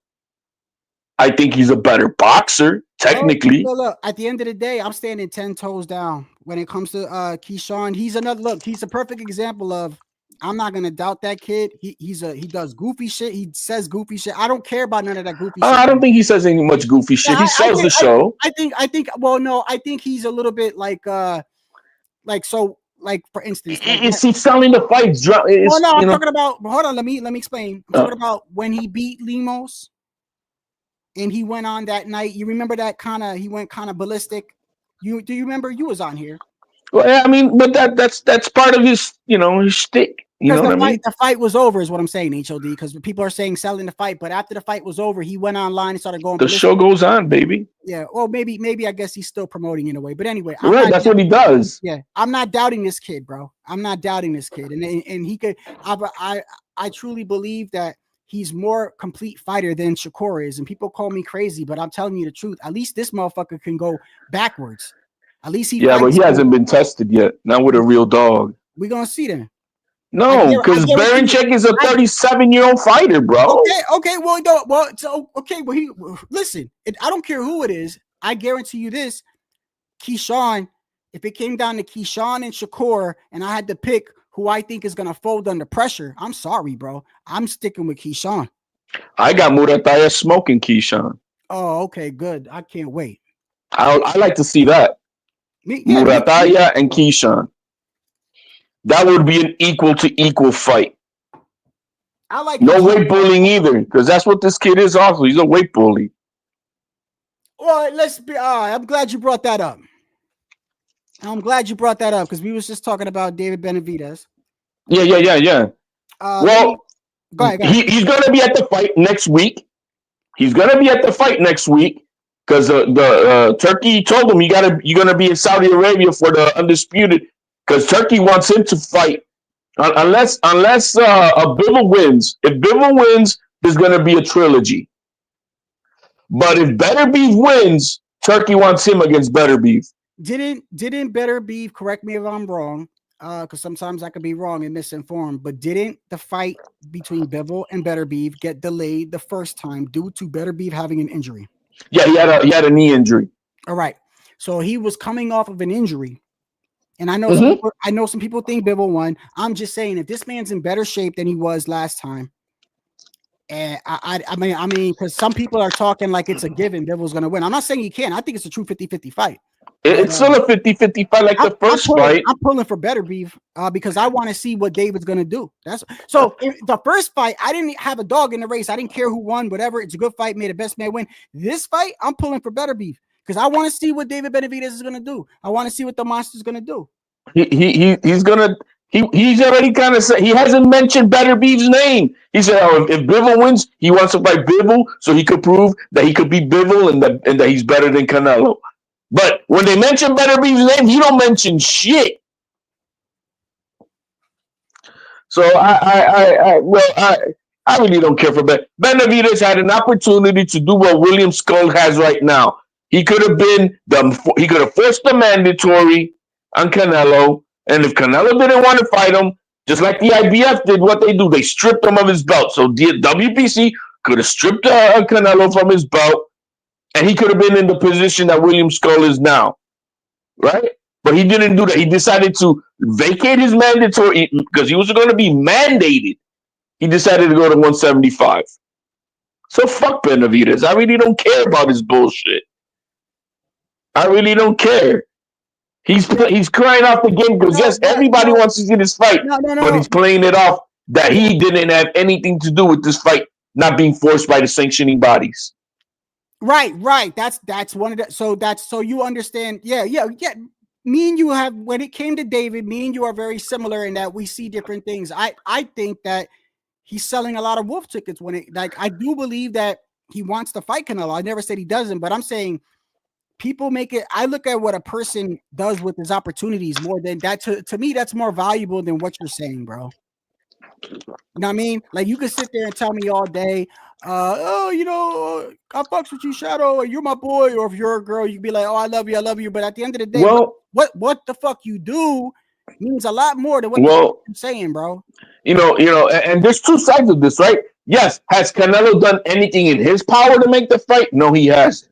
I think he's a better boxer technically. Look, at the end of the day, I'm standing 10 toes down when it comes to KeyShawn. He's a perfect example of, I'm not gonna doubt that kid. He does goofy shit. He says goofy shit. I don't care about none of that goofy shit. I don't think he says any much goofy shit. He sells the show. I think. Well, no, I think he's a little bit like for instance, is he selling the fights? Well, no, I'm talking about. Hold on, let me explain. I'm talking about when he beat Limos, and he went on that night. You remember that he went kind of ballistic. Do you remember? You was on here. Well, yeah, I mean, but that's part of his his shtick. You know what I mean? The fight was over, is what I'm saying, HOD, because people are saying selling the fight, but after the fight was over, he went online and started going. The show goes on, baby. Yeah, well, maybe I guess he's still promoting in a way, but anyway, right, that's what he does. Yeah, I'm not doubting this kid, bro. I'm not doubting this kid, and he could. I truly believe that he's more complete fighter than Shakur is, and people call me crazy, but I'm telling you the truth. At least this motherfucker can go backwards. At least he. Yeah, but he hasn't been tested yet. Not with a real dog. We're gonna see then. No, because Berinchyk is a 37-year-old fighter, bro. Okay. Well, no. Well, so okay. Well, listen. I don't care who it is. I guarantee you this: KeyShawn. If it came down to KeyShawn and Shakur, and I had to pick who I think is gonna fold under pressure, I'm sorry, bro. I'm sticking with KeyShawn. I got Murataya smoking KeyShawn. Oh, okay, good. I can't wait. I like to see that. Murataya and KeyShawn. That would be an equal to equal fight. I like no weight bullying either, because that's what this kid is. Also, he's a weight bully. Well, let's be. I'm glad you brought that up. I'm glad you brought that up because we was just talking about David Benavidez. Yeah. Well, go ahead. He's going to be at the fight next week. He's going to be at the fight next week because the Turkey told him you're going to be in Saudi Arabia for the undisputed. Because Turkey wants him to fight unless Bivol wins. If Bivol wins, there's going to be a trilogy. But if Better Beef wins, Turkey wants him against Better Beef. Didn't Better Beef, correct me if I'm wrong, because sometimes I could be wrong and misinformed, but didn't the fight between Bivol and Better Beef get delayed the first time due to Better Beef having an injury? Yeah, he had a knee injury. All right. So he was coming off of an injury. And I know some people think Bivol won. I'm just saying, if this man's in better shape than he was last time, and I mean, because some people are talking like it's a given Bivol's going to win. I'm not saying he can. I think it's a true 50-50 fight. It's still a 50-50 fight like the first fight. I'm pulling for Better Beef because I want to see what David's going to do. So the first fight, I didn't have a dog in the race. I didn't care who won, whatever. It's a good fight. May the best man win. This fight, I'm pulling for Better Beef. Because I want to see what David Benavidez is going to do. I want to see what the monster's going to do. He's already kind of said, he hasn't mentioned Better Beef's name. He said, if Bivol wins, he wants to fight Bivol so he could prove that he could beat Bivol and that he's better than Canelo. But when they mention Better Beef's name, he don't mention shit. So I really don't care for Benavidez had an opportunity to do what William Skull has right now. He could have forced the mandatory on Canelo, and if Canelo didn't want to fight him, just like the IBF did, what they do, they stripped him of his belt. So the WBC could have stripped Canelo from his belt, and he could have been in the position that William Skull is now, right? But he didn't do that. He decided to vacate his mandatory because he was going to be mandated. He decided to go to 175. So fuck Benavidez. I really don't care about his bullshit. I really don't care. He's crying out the game because yes, everybody wants to see this fight, but he's playing it off that he didn't have anything to do with this fight not being forced by the sanctioning bodies. Right. That's one of the. So you understand. Yeah. Me and you have, when it came to David, me and you are very similar in that we see different things. I think that he's selling a lot of wolf tickets when it, like, I do believe that he wants to fight Canelo. I never said he doesn't, but I'm saying people make it. I look at what a person does with his opportunities more than that. To me, that's more valuable than what you're saying, bro. You know what I mean? Like, you can sit there and tell me all day, I fucks with you, Shadow, or you're my boy, or if you're a girl, you'd be like, oh, I love you. But at the end of the day, what the fuck you do means a lot more than what you're saying, bro. And there's two sides of this, right? Yes, has Canelo done anything in his power to make the fight? No, he hasn't.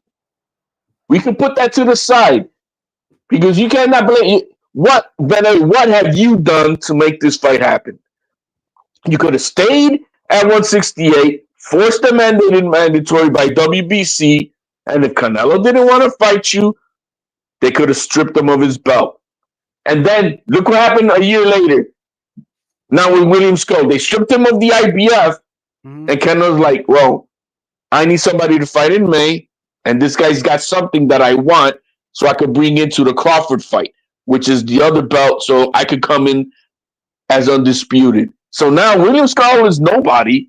We can put that to the side because you cannot blame what have you done to make this fight happen? You could have stayed at 168, forced the mandated mandatory by WBC, and if Canelo didn't want to fight you, they could have stripped him of his belt. And then look what happened a year later. Now with William Skull, they stripped him of the IBF, and Canelo's like, well, I need somebody to fight in May, and this guy's got something that I want, so I could bring into the Crawford fight, which is the other belt, so I could come in as undisputed. So now William Skull is nobody,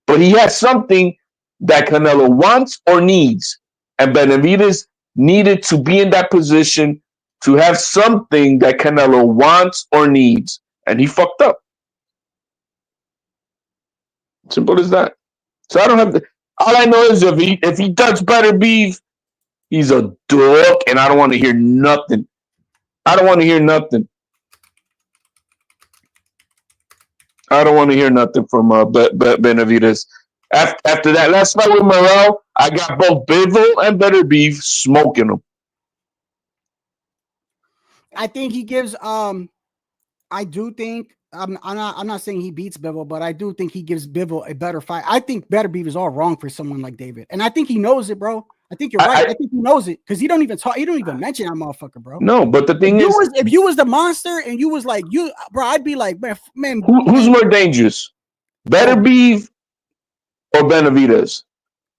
but he has something that Canelo wants or needs. And Benavidez needed to be in that position to have something that Canelo wants or needs. And he fucked up. Simple as that. So I don't have to. All I know is if he does better beef, he's a dork, and I don't want to hear nothing. I don't want to hear nothing from Benavidez. After that last fight with Morrell, I got both Bivol and Better Beef smoking them. I think he gives. I do think. I'm not saying he beats Bivol, but I do think he gives Bivol a better fight. I think Better Beef is all wrong for someone like David, and I think he knows it, bro. I think you're right. I think he knows it because he don't even talk. He don't even mention that motherfucker, bro. No, but the thing is, if you was the monster and you was like you, bro, I'd be like, man, who's more dangerous, Better Beef or Benavidez?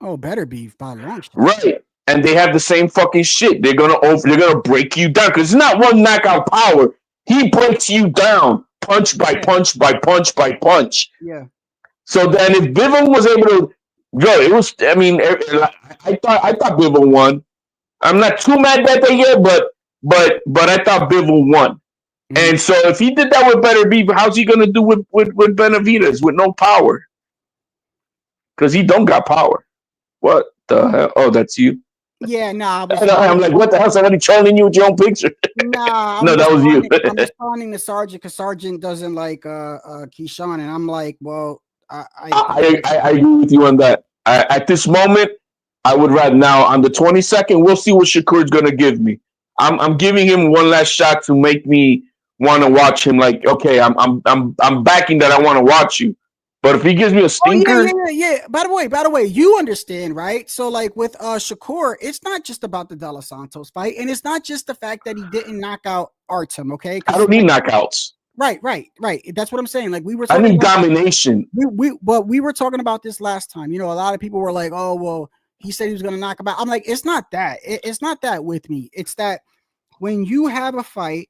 Oh, Better Beef by long shot. Right, and they have the same fucking shit. They're gonna break you down because it's not one knockout power. He breaks you down, punch by punch by punch by punch. Yeah. So then, if Bivol was able to. It was. I mean, I thought Bivol won. I'm not too mad that they get, but I thought Bivol won. Mm-hmm. And so if he did that with Better Beef, how's he gonna do with Benavidez with no power? Because he don't got power. What the hell? Oh, that's you. Yeah, nah. I'm like, what the hell? Somebody trolling you with your own picture? Nah, no, that was you. I'm responding to Sergeant because Sergeant doesn't like KeyShawn, and I'm like, well. I agree with you on that. At this moment, I would rather now on the 22nd. We'll see what Shakur's gonna give me. I'm giving him one last shot to make me want to watch him. Like, okay, I'm backing that I want to watch you. But if he gives me a stinker, yeah. By the way, you understand, right? So like with Shakur, it's not just about the De Los Santos fight, and it's not just the fact that he didn't knock out Artem. Okay, I don't need knockouts. Right. That's what I'm saying. Like we were. I need domination. We were talking about this last time. You know, a lot of people were like, "Oh, well, he said he was going to knock him out." I'm like, it's not that. It's not that with me. It's that when you have a fight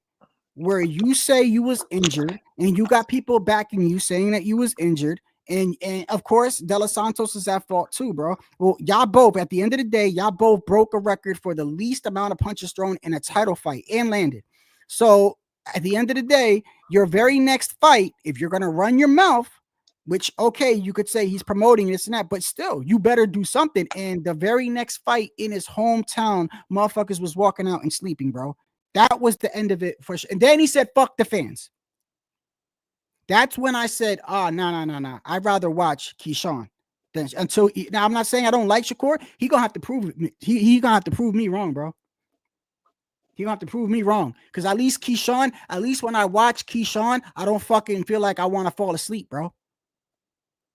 where you say you was injured and you got people backing you saying that you was injured, and of course, De Los Santos is at fault too, bro. Well, y'all both at the end of the day, y'all both broke a record for the least amount of punches thrown in a title fight and landed. So. At the end of the day, your very next fight, if you're going to run your mouth, which, okay, you could say he's promoting this and that, but still, you better do something. And the very next fight in his hometown, motherfuckers was walking out and sleeping, bro. That was the end of it for sure. And then he said, fuck the fans. That's when I said, no. I'd rather watch KeyShawn. Now, I'm not saying I don't like Shakur. He going to have to prove me. He going to have to prove me wrong, bro. You have to prove me wrong because at least KeyShawn, at least when I watch KeyShawn, I don't fucking feel like I want to fall asleep, bro.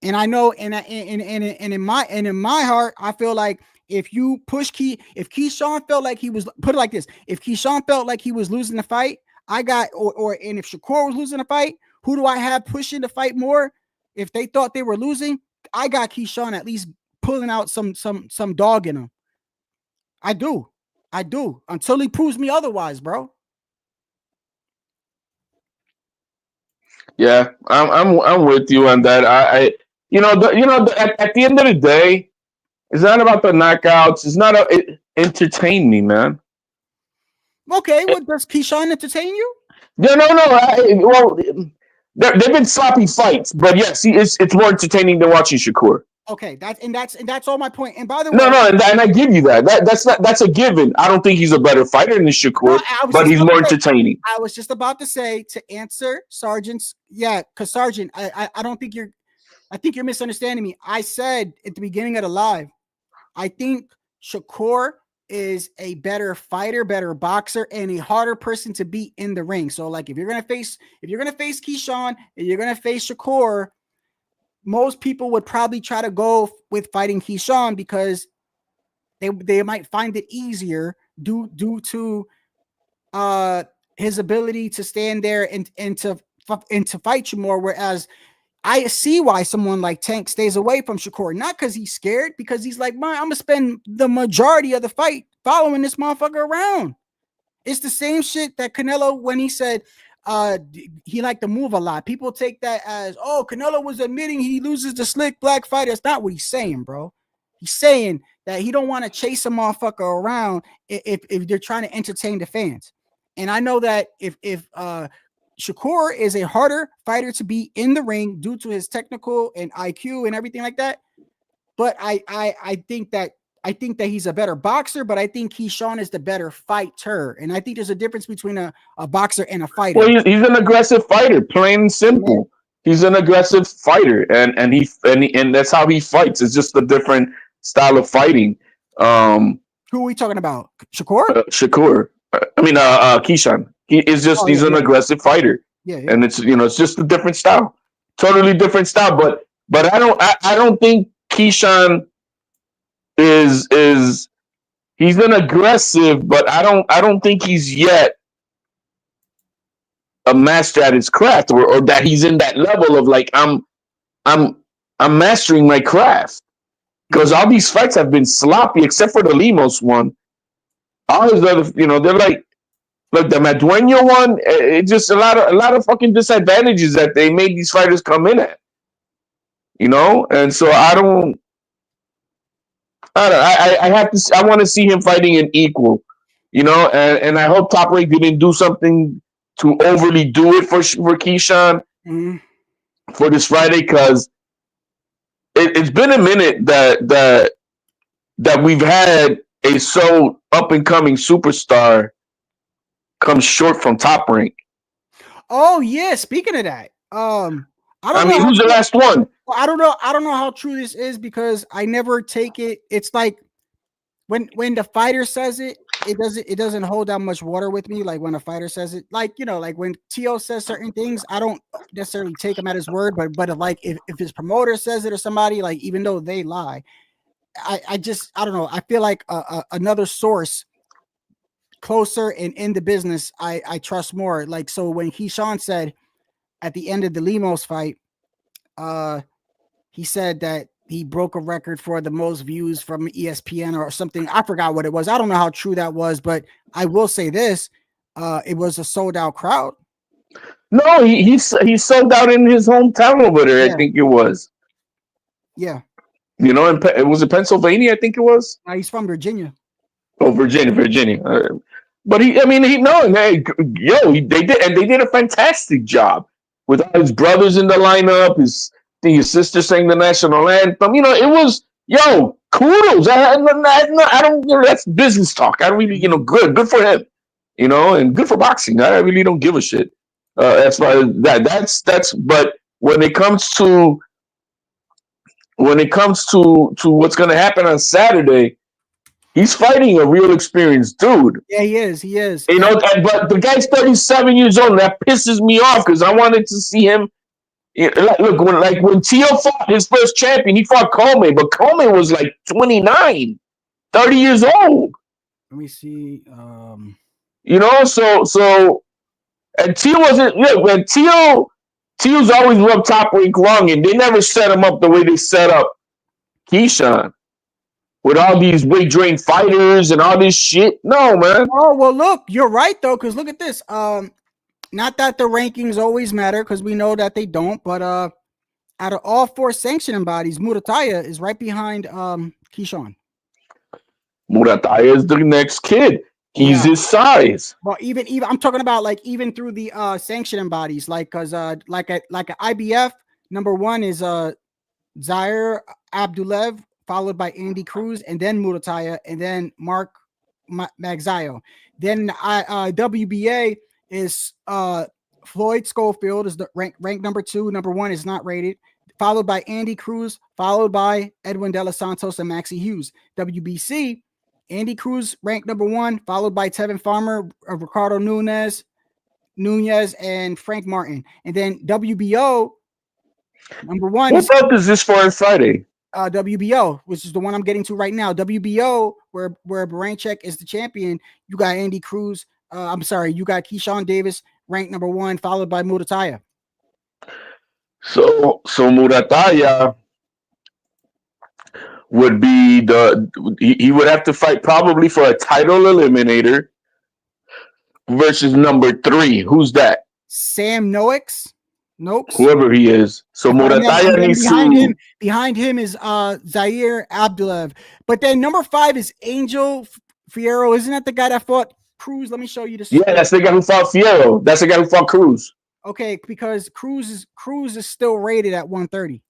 And I know, and in my heart, I feel like if KeyShawn felt like he was, put it like this, if KeyShawn felt like he was losing the fight, and if Shakur was losing the fight, who do I have pushing the fight more? If they thought they were losing, I got KeyShawn at least pulling out some dog in him. I do until he proves me otherwise, bro. Yeah, I'm with you on that. At the end of the day, it's not about the knockouts. It's not entertain me, man. Okay, well, does KeyShawn entertain you? No. They've been sloppy fights, but yes, it's more entertaining than watching Shakur. Okay, that's all my point. And by the way, no, and I give you that. That's a given. I don't think he's a better fighter than Shakur, but he's more entertaining. I was just about to say, to answer Sergeant's, because Sergeant, I don't think I think you're misunderstanding me. I said at the beginning of the live, I think Shakur is a better fighter, better boxer, and a harder person to beat in the ring. So, like, if you're gonna face KeyShawn and you're gonna face Shakur, most people would probably try to go with fighting KeyShawn because they might find it easier due to his ability to stand there and to fight you more. Whereas I see why someone like Tank stays away from Shakur, not because he's scared, because he's like, man, I'm gonna spend the majority of the fight following this motherfucker around. It's the same shit that Canelo, when he said he liked to move a lot. People take that as, oh, Canelo was admitting he loses the slick black fighter. That's not what he's saying, bro. He's saying that he don't want to chase a motherfucker around if they're trying to entertain the fans. And I know that if Shakur is a harder fighter to be in the ring due to his technical and IQ and everything like that, but I think that he's a better boxer, but I think KeyShawn is the better fighter. And I think there's a difference between a boxer and a fighter. Well, he's an aggressive fighter, plain and simple. Yeah. He's an aggressive fighter, and that's how he fights. It's just a different style of fighting. Who are we talking about? Shakur? Shakur. KeyShawn. He's an aggressive fighder. Yeah. And it's just a different style. Totally different style. But I don't think KeyShawn is he's an aggressive, but I don't think he's yet a master at his craft, or that he's in that level of like I'm mastering my craft. Because all these fights have been sloppy, except for the Lemos one. All his other, they're like the Madueño one. It's just a lot of fucking disadvantages that they made these fighters come in at. And so I want to see him fighting an equal, and I hope Top Rank didn't do something to overly do it for KeyShawn for this Friday, because it's been a minute that we've had a so up and coming superstar come short from Top Rank. Oh yeah, speaking of that, who's the last one? I don't know how true this is, because I never take it. It's like when the fighter says it, it doesn't hold that much water with me. Like when a fighter says it, like when T.O. says certain things, I don't necessarily take him at his word. But if his promoter says it or somebody, like, even though they lie, I don't know. I feel like another source closer and in the business, I trust more. Like, so when KeyShawn said at the end of the Lemos fight, he said that he broke a record for the most views from ESPN or something. I forgot what it was. I don't know how true that was, but I will say this: it was a sold out crowd. No, he sold out in his hometown over there. Yeah. I think it was. Yeah. It was in Pennsylvania. I think it was. He's from Virginia. Oh, Virginia. But they did a fantastic job with all his brothers in the lineup. His sister sang the national anthem. It was, kudos. I don't, that's business talk. I really, good for him, and good for boxing. I really don't give a shit. As far as that's, but when it comes to what's going to happen on Saturday, he's fighting a real experienced dude. Yeah, he is. But the guy's 37 years old, and that pisses me off, because I wanted to see him. Look, when Tio fought his first champion, he fought Coleman, but Coleman was like 29. 30 years old. Let me see. You know, so and Teal wasn't. Yeah, when Teal's always rubbed Top Rank wrong, and they never set him up the way they set up KeyShawn with all these weight drain fighters and all this shit. No, man. Oh well, look, you're right though, because look at this. Not that the rankings always matter, because we know that they don't, but out of all 4 sanctioning bodies, Murataya is right behind KeyShawn. Murataya is the next kid. He's his size. Well, even I'm talking about like even through the sanctioning bodies, like because like a IBF number 1 is Zaire Abdulev, followed by Andy Cruz, and then Murataya, and then Mark Magzayo. Then WBA is Floyd Schofield is the rank number 2. Number 1 is not rated, followed by Andy Cruz, followed by Edwin De Los Santos and Maxie Hughes. WBC, Andy Cruz ranked number 1, followed by Tevin Farmer, Ricardo Nunez, and Frank Martin. And then WBO, number 1. What belt is this for on Friday? WBO, which is the one I'm getting to right now. WBO, where Berinchyk is the champion, you got Andy Cruz. You got KeyShawn Davis ranked number 1, followed by Murataya. So Murataya would be he would have to fight probably for a title eliminator versus number 3. Who's that? Sam Noakes. Whoever he is. So Murataya needs behind him is Zaire Abdulev. But then number 5 is Angel Fierro. Isn't that the guy that fought Cruz? Let me show you this. Yeah, that's the guy who fought Fierro. That's the guy who fought Cruz. Okay, because Cruz is still rated at 130.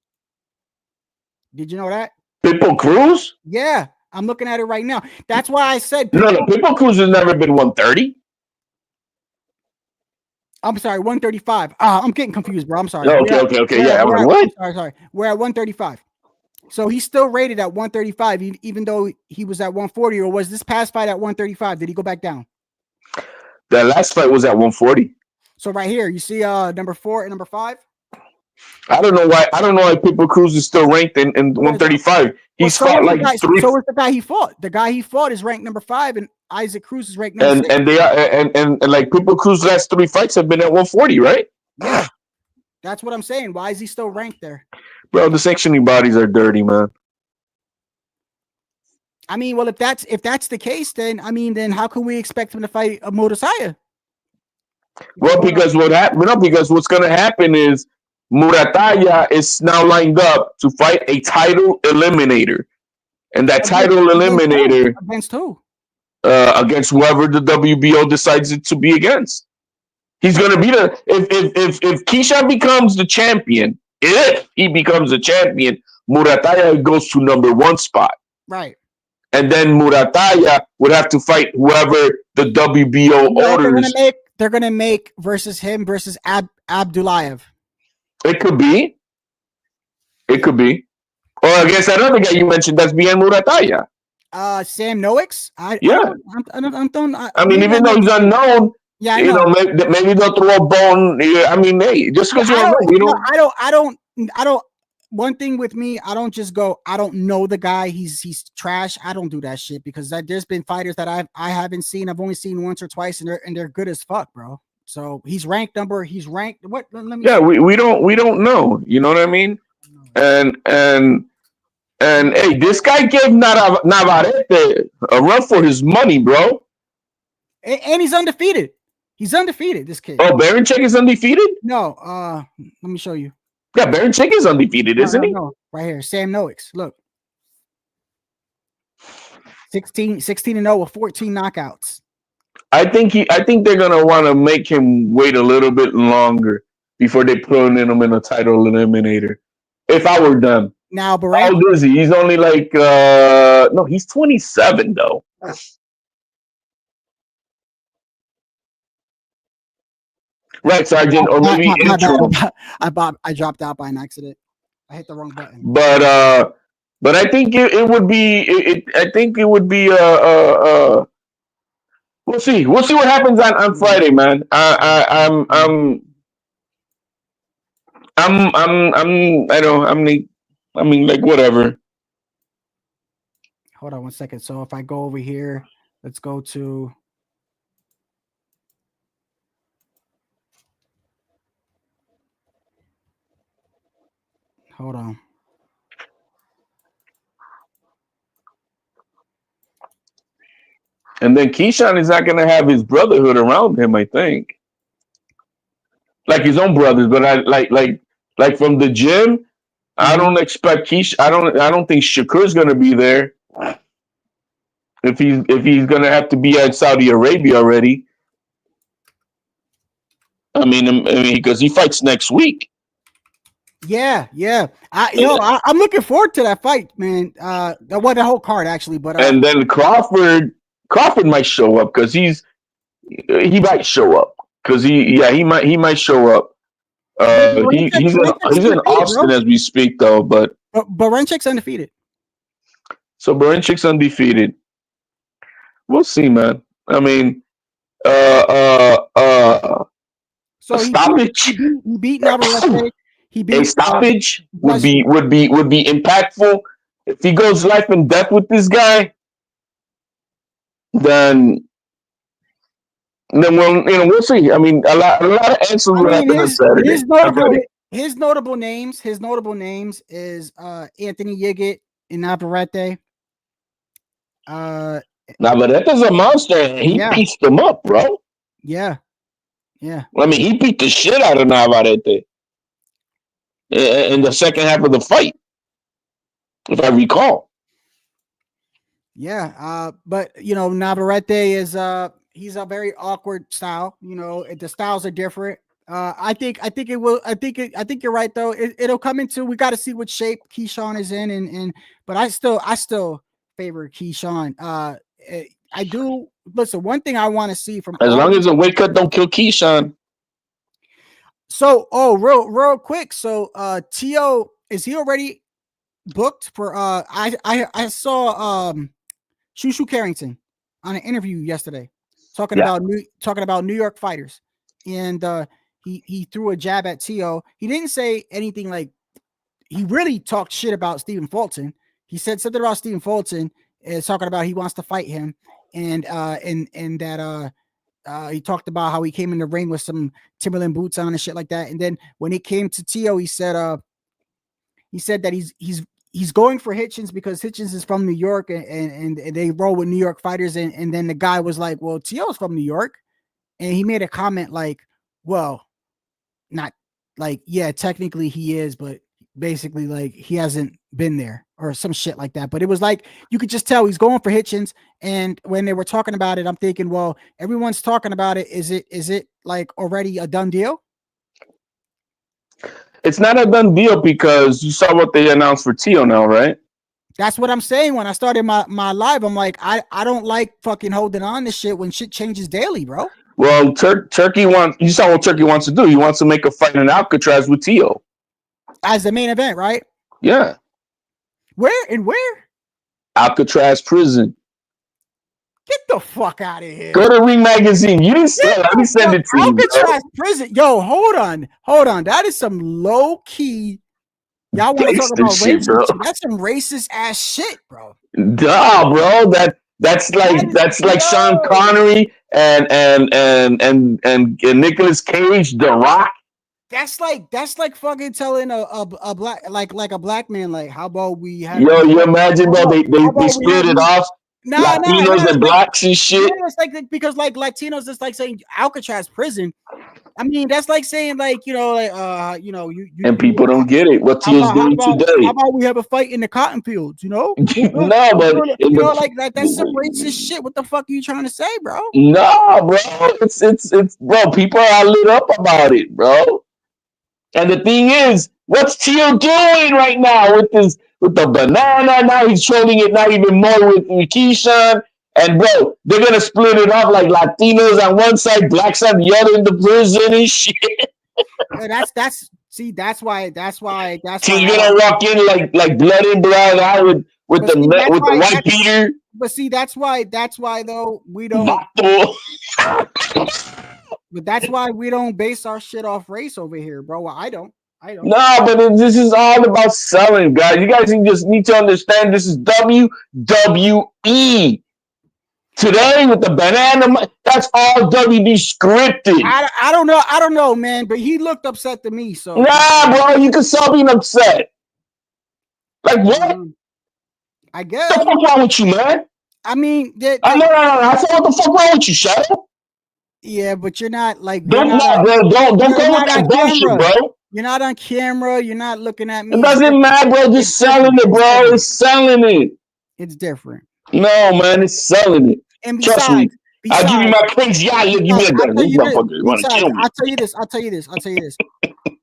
Did you know that? Pitbull Cruz? Yeah, I'm looking at it right now. That's why I said no. Pitbull Cruz has never been 130. I'm sorry, 135. I'm getting confused, bro. I'm sorry. Okay. Yeah, what? Sorry. We're at 135. So he's still rated at 135, even though he was at 140. Or was this past fight at 135? Did he go back down? That last fight was at 140. So right here, you see number 4 and number 5. I don't know why Pitbull Cruz is still ranked in 135. He's fought like 3. So is the guy he fought. The guy he fought is ranked number 5, and Isaac Cruz is ranked number 6. And they are and like Pitbull Cruz's last 3 fights have been at 140, right? Yeah, that's what I'm saying. Why is he still ranked there? Bro, the sanctioning bodies are dirty, man. I mean, well, if that's the case, then how can we expect him to fight a Murataya? Well, because what's going to happen is Murataya is now lined up to fight a title eliminator, and that title eliminator against who? Against whoever the WBO decides it to be against. He's going to be if KeyShawn becomes the champion. If he becomes a champion, Murataya goes to number 1 spot. Right. And then Murataya would have to fight whoever the WBO orders. They're gonna make versus him versus Abdullayev. It could be. Or against that other guy you mentioned that's behind Murataya. Sam Noakes. I mean, even though he's unknown, yeah, you know, maybe they'll throw a bone. I mean, hey, just because I don't. One thing with me, I don't just go, I don't know the guy. He's trash. I don't do that shit because there's been fighters that I haven't seen. I've only seen once or twice, and they're good as fuck, bro. So he's ranked. What? Let me. Yeah, we don't know. You know what I mean? And hey, this guy gave Navarrete a run for his money, bro. And he's undefeated. He's undefeated. This kid. Oh, Berinchyk is undefeated? No. Let me show you. Yeah, Berinchyk is undefeated, isn't he? No. Right here, Sam Noakes. Look, 16-0 with 14 knockouts. I think they're gonna want to make him wait a little bit longer before they put him in a title eliminator. If I were them. Now, how old is he? He's only like no, he's 27 though. Right, Sergeant, or maybe I dropped out by an accident. I hit the wrong button. But I think it would be. I think it would be. We'll see. We'll see what happens on Friday, man. I mean, like whatever. hold on 1 second. So if I go over here, let's go to. Hold on. And then KeyShawn is not going to have his brotherhood around him, I think. Like his own brothers, but like from the gym, I don't expect I don't think Shakur's going to be there. If he's going to have to be at Saudi Arabia already. I mean, because he fights next week. Yeah. I'm looking forward to that fight, man. The whole card actually, but and then Crawford might show up because he might show up because he might show up. He's in Austin as we speak though, but Berinchy's undefeated. So Berinchy's undefeated. We'll see, man. I mean, so a stoppage. He beat Navarrete. He beat a stoppage would be impactful. If he goes life and death with this guy, then we'll see. I mean, a lot of answers will happen on Saturday. His notable names is Anthony Yigit and Navarrete. Navarrete's a monster. He pieced him up, bro. Yeah. I mean, he beat the shit out of Navarrete in the second half of the fight, if I recall. Yeah, but Navarrete is he's a very awkward style. The styles are different. I think you're right though. It'll come into, we got to see what shape KeyShawn is in, but I still favor KeyShawn. I do. Listen, one thing I want to see from as long as the weight cut don't kill KeyShawn. So, real quick. So, Tio, is he already booked for? I saw Shushu Carrington on an interview yesterday talking about New York fighters, and he threw a jab at Tio. He didn't say anything like, he really talked shit about Stephen Fulton. He said something about Stephen Fulton is talking about he wants to fight him, and that he talked about how he came in the ring with some Timberland boots on and shit like that. And then when it came to Tio, he said that he's going for Hitchens because Hitchens is from New York and they roll with New York fighters. And then the guy was like, well, Tio's from New York. And he made a comment like, well, not like, yeah, technically he is, but basically like he hasn't been there or some shit like that. But it was like, you could just tell he's going for Hitchens. And when they were talking about it, I'm thinking, well, everyone's talking about it. Is it like already a done deal? It's not a done deal because you saw what they announced for Tio now, right? That's what I'm saying. When I started my live, I'm like, I don't like fucking holding on to shit when shit changes daily, bro. Well, you saw what Turkey wants to do. He wants to make a fight in Alcatraz with Tio. As the main event, right? Yeah. Where? Alcatraz prison. Get the fuck out of here. Go to Ring Magazine. You didn't say it. Let me send it to you. Alcatraz prison. Yo, hold on. That is some low key. Y'all want to talk about racist shit? That's some racist ass shit, bro. Duh, bro. That's like Sean Connery and Nicolas Cage, The Rock. That's like fucking telling a black like a black man like, how about we have you imagine bro they split it off. Latinos and blacks and shit. It's like because like Latinos, it's like saying Alcatraz prison. I mean, that's like saying like you and people don't get it. What Tio's doing today? How about we have a fight in the cotton fields? No, but like that's some racist shit. What the fuck are you trying to say, bro? No, bro. It's bro. People are lit up about it, bro. And the thing is, what's Tio doing right now with the banana? Now he's trolling it now even more with KeyShawn. And bro, they're gonna split it up like Latinos on one side, blacks on the other in the prison and shit. Yeah, that's why Tio's gonna walk in like blood in blood out with the white Peter. But see, that's why though we don't. But that's why we don't base our shit off race over here, bro. Well, I don't. I don't. No, but this is all about selling, guys. You guys just need to understand this is WWE. Today with the banana, that's all WD scripted. I don't know. I don't know, man. But he looked upset to me. So Nah, bro, you can stop being upset. Like what? I guess. What's wrong with you, man? I mean, No. I said, what the fuck wrong with you, Shadow? yeah, but you're not like. Don't go with that bullshit, bro. You're not on camera. You're not looking at me. It doesn't matter, bro. Just selling it, bro. It's selling it. It's different. No, man, it's selling it. And Trust me. I'll give you my Prince. Yeah, look, give me a gun. This motherfucker want to kill me. I'll tell you this.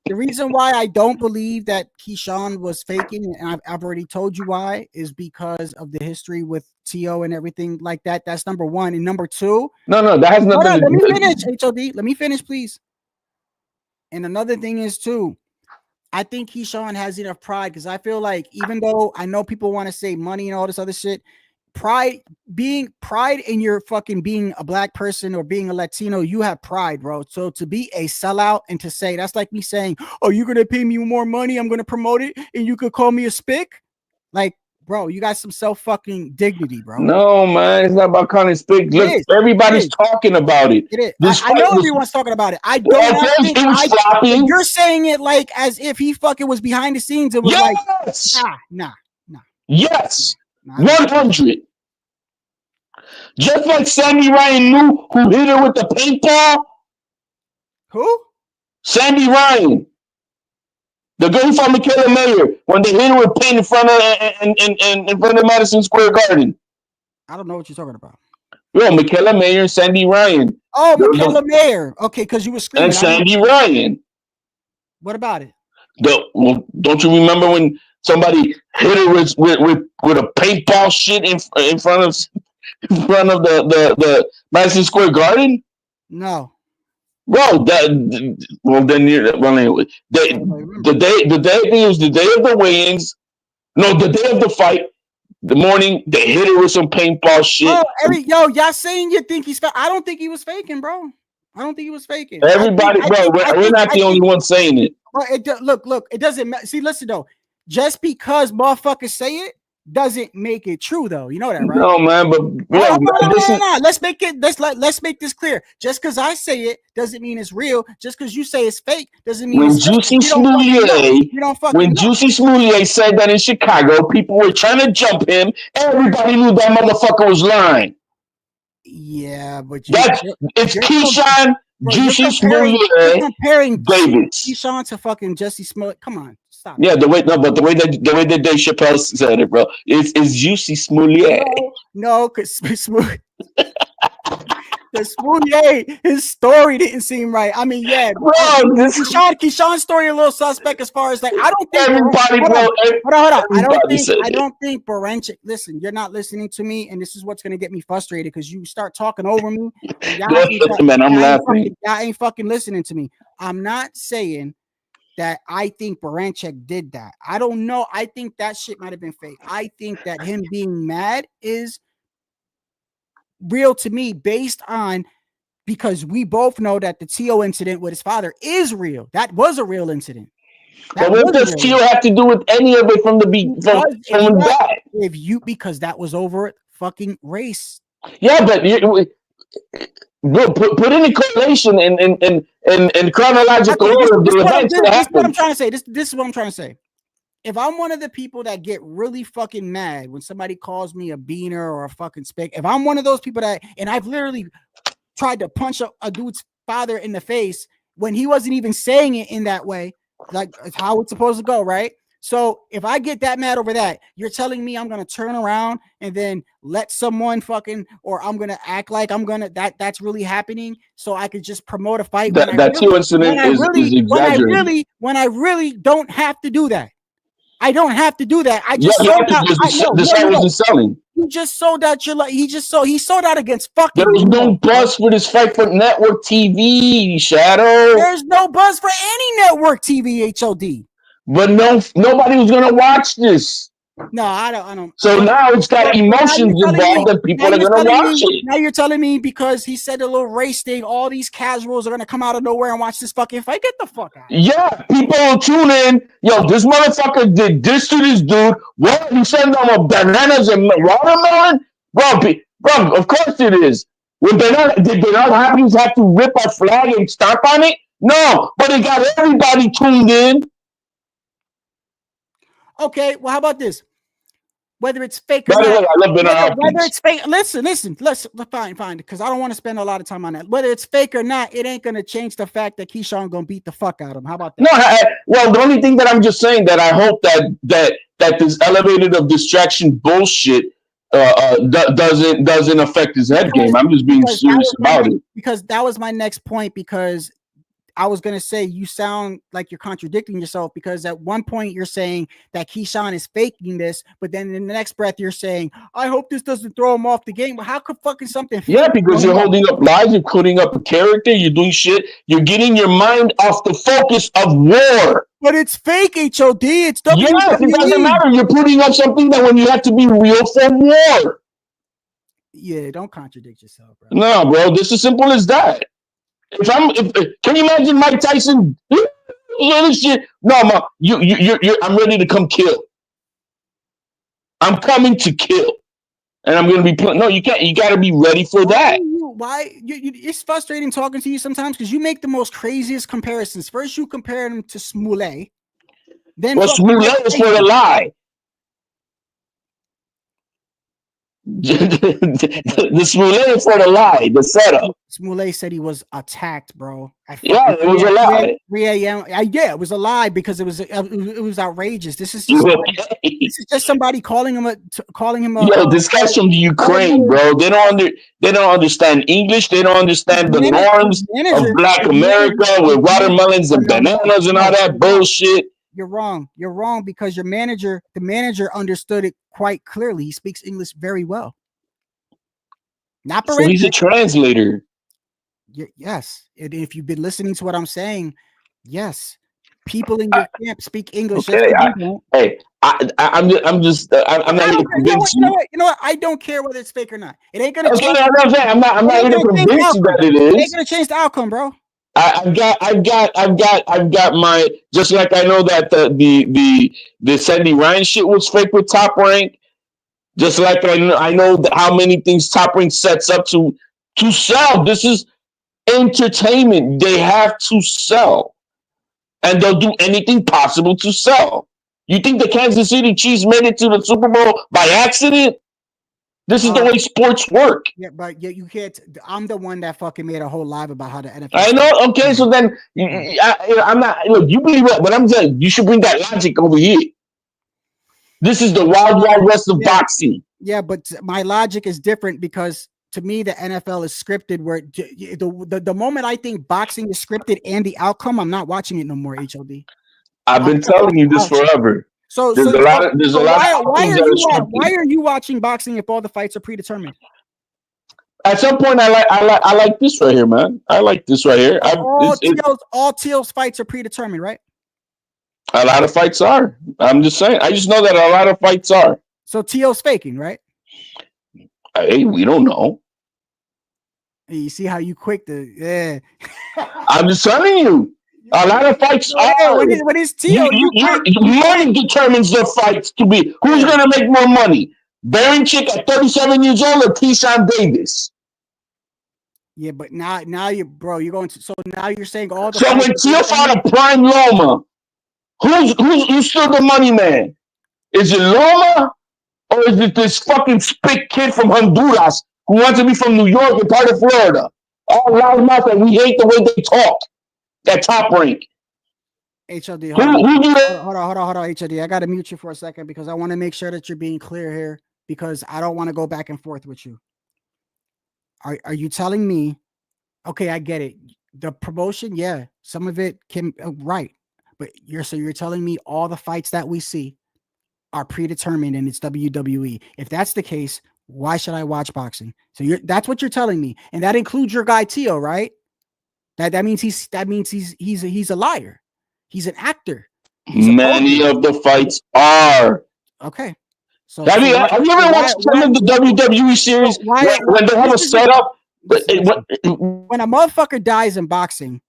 The reason why I don't believe that KeyShawn was faking, and I've already told you why, is because of the history with T.O. and everything like that. That's number one. And number two. No, that has nothing to do with it. Let me finish, HOD. Let me finish, please. And another thing is, too, I think KeyShawn has enough pride because I feel like even though I know people want to say money and all this other shit, pride in your fucking being a black person or being a Latino, you have pride, bro. So to be a sellout and to say that's like me saying, oh, you're gonna pay me more money, I'm gonna promote it, and you could call me a spick. Like, bro, you got some self-fucking dignity, bro. No, man, it's not about calling spick. Look, everybody's talking about it. It is. I know everyone's talking about it. I don't think you're saying it like as if he fucking was behind the scenes. It was like, nah. Yes. 100. Just like Sandy Ryan knew who hit her with the paintball. Who? Sandy Ryan. The girl from Michaela Mayer when they hit her with paint in front of Madison Square Garden. I don't know what you're talking about. Yo, Michaela Mayer and Sandy Ryan. Oh, Michaela Mayer. Okay, because you were screaming. And Sandy Ryan. What about it? Don't you remember when somebody hit her with a paintball shit in front of the Madison Square Garden? No. Bro, anyway, the day it was the day of the weigh-ins. No, the day of the fight. The morning they hit her with some paintball shit. Y'all saying you think he's fake? I don't think he was faking, bro. I don't think he was faking. Everybody, we're not the only one saying it. Well, look, it doesn't matter. See, listen though, just because motherfuckers say it doesn't make it true, though. You know that, right? No, man, but no. Let's make this clear. Just because I say it doesn't mean it's real. Just because you say it's fake doesn't mean when Juicy Smoulier said that in Chicago, people were trying to jump him. Everybody knew that motherfucker was lying. Yeah, but it's KeyShawn Juicy Smoulier comparing Davis. KeyShawn to fucking Jesse Smollett. Come on. Stop. Yeah, the way that Dave Chappelle said it, bro, it's Juicy Smoulier. No, because Smoulier, his story didn't seem right. I mean, yeah, bro, KeyShawn's story a little suspect as far as like I don't think everybody, hold on. I don't think Berinchyk. Listen, you're not listening to me, and this is what's gonna get me frustrated because you start talking over me. Man, I'm laughing. Y'all ain't fucking listening to me. I'm not saying that I think Berinchyk did that. I don't know. I think that shit might have been fake. I think that him being mad is real to me based on because we both know that the T.O. incident with his father is real. That was a real incident. But what does T.O. have to do with any of it from the back? Because that was over fucking race. Yeah, but put in a correlation and chronological order of the events that happened. This is what I'm trying to say. This is what I'm trying to say. If I'm one of the people that get really fucking mad when somebody calls me a beaner or a fucking spick, if I'm one of those people and I've literally tried to punch a dude's father in the face when he wasn't even saying it in that way, like how it's supposed to go, right? So if I get that mad over that, you're telling me I'm going to turn around and then let someone fucking, or I'm going to act like I'm going to, that's really happening. So I could just promote a fight. That incident is exaggerated. When I really don't have to do that. I don't have to do that. I just wasn't selling. You just sold out your he sold out against fucking. There was no buzz for this fight for network TV, Shadow. There's no buzz for any network TV, HOD. But nobody was gonna watch this. No, I don't. So now it's got emotions involved, and people are gonna watch it. Now you're telling me because he said a little race thing, all these casuals are gonna come out of nowhere and watch this fucking fight. Get the fuck out. Yeah, people will tune in. Yo, this motherfucker did this to this dude. What? He sent them bananas and watermelon? Bro, of course it is. Did Bernard Hopkins have to rip our flag and stomp on it? No, but it got everybody tuned in. Okay, well, how about this? Whether it's fake or By the way, not, I love Bernard Hopkins. whether it's fake, listen, fine, because I don't want to spend a lot of time on that. Whether it's fake or not, it ain't gonna change the fact that KeyShawn gonna beat the fuck out of him. How about that? No, well, the only thing that I'm just saying that I hope that this elevated of distraction bullshit doesn't affect his head game. I'm just being serious about it. Because that was my next point, because I was going to say you sound like you're contradicting yourself, because at one point you're saying that KeyShawn is faking this, but then in the next breath you're saying, I hope this doesn't throw him off the game. Well, how could fucking something Yeah, because you're holding up lies, you're putting up a character, you're doing shit, you're getting your mind off the focus of war. But it's fake, HOD. It's WWE. Yes, it doesn't matter. You're putting up something that when you have to be real for war. Yeah, don't contradict yourself, bro. No, bro, this is simple as that. Can you imagine Mike Tyson? This shit. No, I'm ready to come kill. I'm coming to kill, and I'm gonna be playing. No, you can't. You got to be ready for that. It's frustrating talking to you sometimes because you make the most craziest comparisons. First, you compare him to Smollett. Then, Smollett is for the lie. The Smollett for the lie, the setup. Smollett said he was attacked, bro. Yeah, it was a lie. 3 a.m. Yeah, it was a lie because it was outrageous. This is just somebody calling him a. Yo, this guy's from the Ukraine, bro. They don't understand English. They don't understand the norms of Black America with watermelons and bananas and all that bullshit. You're wrong. You're wrong because the manager understood it quite clearly. He speaks English very well. Not so he's a translator. Yes. And if you've been listening to what I'm saying, yes. People in your camp speak English. Okay, I'm not here to convince you. You know what? I don't care whether it's fake or not. It ain't gonna change. I'm not here to convince you that it is. It ain't gonna change the outcome, bro. I've got my, just like I know that the Sandy Ryan shit was fake with Top Rank. Just like I know how many things Top Rank sets up to sell. This is entertainment. They have to sell, and they'll do anything possible to sell. You think the Kansas City Chiefs made it to the Super Bowl by accident? This is the way sports work. Yeah, but you can't. I'm the one that fucking made a whole live about how the NFL. I know. Okay, so then I'm not. Look, you believe what? But I'm saying you should bring that logic over here. This is the wild west of boxing. Yeah, but my logic is different because to me the NFL is scripted. Where the moment I think boxing is scripted and the outcome, I'm not watching it no more. HOD. I've been telling you this forever. Why are you watching boxing if all the fights are predetermined? At some point, I like this right here, man. I like this right here. All Teal's fights are predetermined, right? A lot of fights are. I'm just saying. I just know that a lot of fights are. So Teal's faking, right? Hey, we don't know. You see how you quick to I'm just telling you. A lot of fights are. What is Teal? Money determines the fights to be. Who's going to make more money? Berinchyk at 37 years old or KeyShawn Davis? Yeah, but now you're going to. So now you're saying all the. So when Teal fought a prime Loma, who's still the money man? Is it Loma or is it this fucking spit kid from Honduras who wants to be from New York and part of Florida? All loudmouth and we hate the way they talk. That Top Rank. HOD, hold on, HOD. I gotta mute you for a second because I want to make sure that you're being clear here because I don't want to go back and forth with you. Are you telling me? Okay, I get it. The promotion, yeah, some of it can right, but you're telling me all the fights that we see are predetermined and it's WWE. If that's the case, why should I watch boxing? So that's what you're telling me, and that includes your guy Tio, right? That means he's a liar. He's an actor. Many of the fights are. Okay. So Have you ever watched some of the WWE series when they have a setup? When a motherfucker dies in boxing,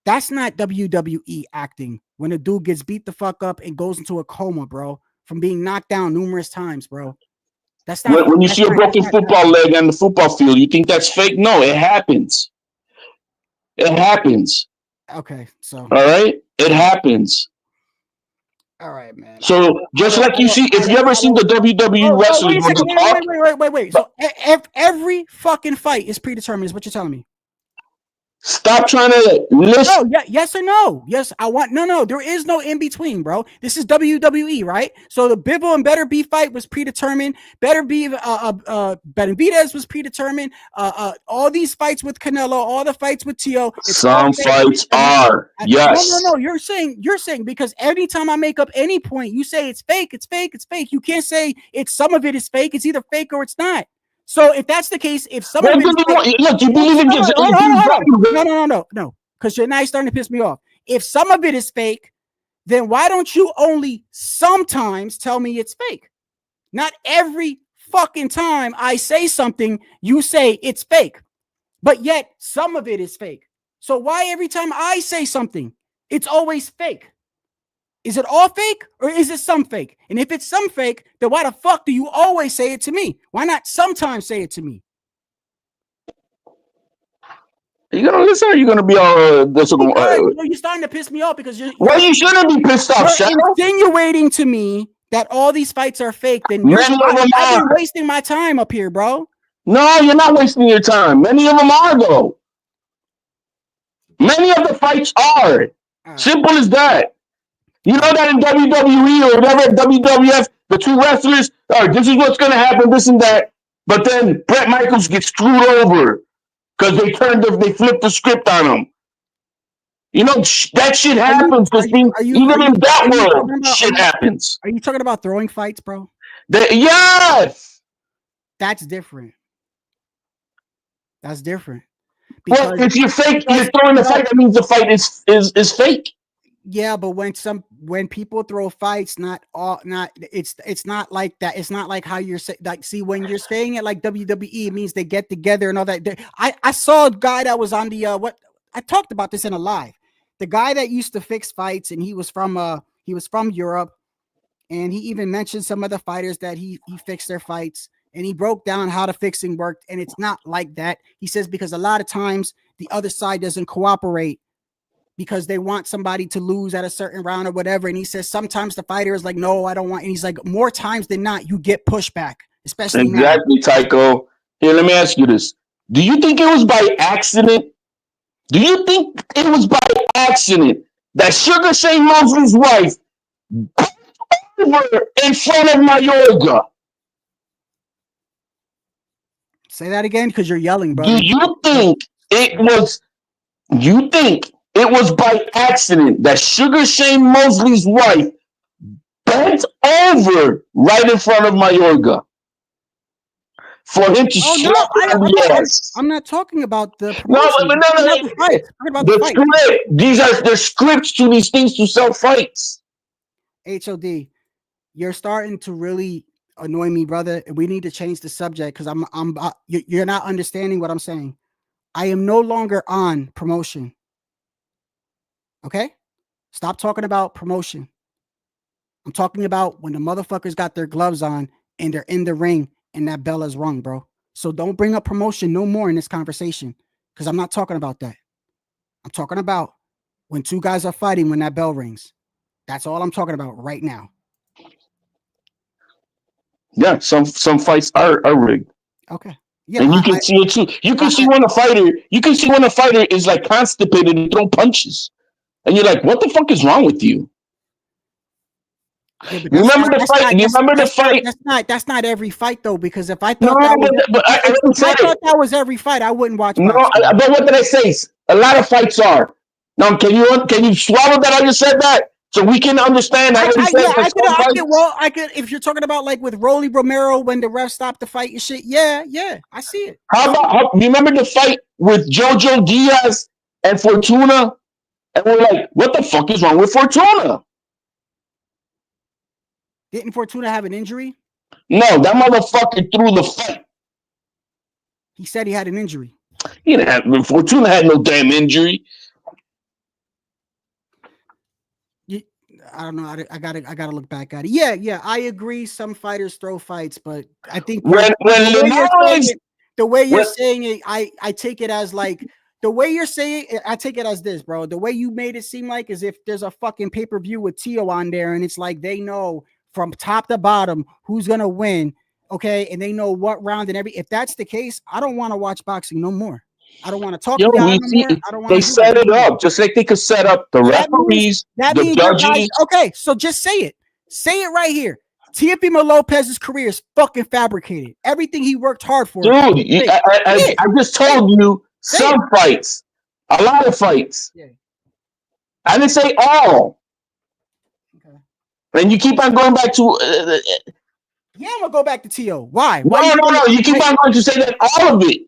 that's not WWE acting. When a dude gets beat the fuck up and goes into a coma, bro, from being knocked down numerous times, bro. That's not. When you see a broken football leg on the football field, you think that's fake? No, it happens. It happens. Okay, so all right, it happens. All right, man. So just like you see, if you ever seen the WWE wrestling, wait. So every fucking fight is predetermined, is what you're telling me. Stop trying to listen. No, yes or no? Yes, I want no. There is no in between, bro. This is WWE, right? So the Bivol and Better B fight was predetermined. Benavidez was predetermined. All these fights with Canelo, all the fights with Tio. Some fights are yes. No. You're saying because anytime I make up any point, you say it's fake. It's fake. You can't say some of it is fake. It's either fake or it's not. So if that's the case, if some of it look, you believe in no, because you're now starting to piss me off. If some of it is fake, then why don't you only sometimes tell me it's fake? Not every fucking time I say something, you say it's fake, but yet some of it is fake. So why every time I say something, it's always fake? Is it all fake or is it some fake? And if it's some fake, then why the fuck do you always say it to me? Why not sometimes say it to me? Are you gonna listen or are you gonna be all you're starting to piss me off because you're you shouldn't be pissed off, you're insinuating to me that all these fights are fake. Then I've been wasting my time up here, bro. No, you're not wasting your time. Many of them are, though. Many of the fights are. Simple as that. You know that in WWE or whatever, WWF, the two wrestlers, all right, this is what's going to happen, this and that. But then Bret Michaels gets screwed over because they flipped the script on him. You know, that shit happens because even in that world, shit happens. Are you talking about throwing fights, bro? Yes. That's different. That's different. Well, if you're throwing the fight, that means the fight is fake. Yeah, but when people throw fights, it's not like that. It's not like how you're saying. Like, see, when you're saying it like WWE, it means they get together and all that. I saw a guy that was on the I talked about this in a live. The guy that used to fix fights, and he was from Europe, and he even mentioned some of the fighters that he fixed their fights, and he broke down how the fixing worked, and it's not like that. He says because a lot of times the other side doesn't cooperate, because they want somebody to lose at a certain round or whatever. And he says sometimes the fighter is like, no, I don't want. And he's like, more times than not, you get pushback, especially exactly, Tycho. Here, let me ask you this. Do you think it was by accident? Do you think it was by accident that Sugar Shane Mosley's wife over in front of Mayorga? Say that again, because you're yelling, bro. Do you think it was by accident that Sugar Shane Mosley's wife bent over right in front of Mayorga for him to show I'm not talking about the promotion. The script. These are the scripts to these things to sell fights. HOD, you're starting to really annoy me, brother. We need to change the subject because you're not understanding what I'm saying. I am no longer on promotion. Okay? Stop talking about promotion. I'm talking about when the motherfuckers got their gloves on and they're in the ring and that bell is rung, bro. So don't bring up promotion no more in this conversation because I'm not talking about that. I'm talking about when two guys are fighting when that bell rings. That's all I'm talking about right now. Yeah, some fights are rigged. Okay. Yeah, and you can see it too. You can see when a fighter is like constipated and throw punches. And you're like, what the fuck is wrong with you? Yeah, remember the fight? That's not every fight though, because if I thought that was every fight, I wouldn't watch. No, but what did I say? A lot of fights are. Now, can you swallow that I just said that? So we can understand. I could. If you're talking about like with Rolly Romero when the ref stopped the fight and shit, yeah, I see it. How about remember the fight with Jojo Diaz and Fortuna? And we're like, what the fuck is wrong with Fortuna? Didn't Fortuna have an injury? No, that motherfucker threw the fight. He said he had an injury. He didn't have, Fortuna had no damn injury. I don't know. I gotta look back at it. Yeah. I agree. Some fighters throw fights, but I think the way you're saying it, I take it as like the way you're saying it, I take it as this, bro. The way you made it seem like is if there's a fucking pay-per-view with Tio on there, and it's like they know from top to bottom who's gonna win, okay, and they know what round and if that's the case, I don't want to watch boxing no more. I don't want to talk about it no more. I don't want they set it up just like they could set up the referees, the judges. Okay, so just say it. Say it right here. Teofimo Lopez's career is fucking fabricated. Everything he worked hard for. Dude, I just told you some fights. A lot of fights. Yeah. I didn't say all. Okay. And you keep on going back to... yeah, I'm going to go back to T.O. Why? No. You keep on going to say that all of it.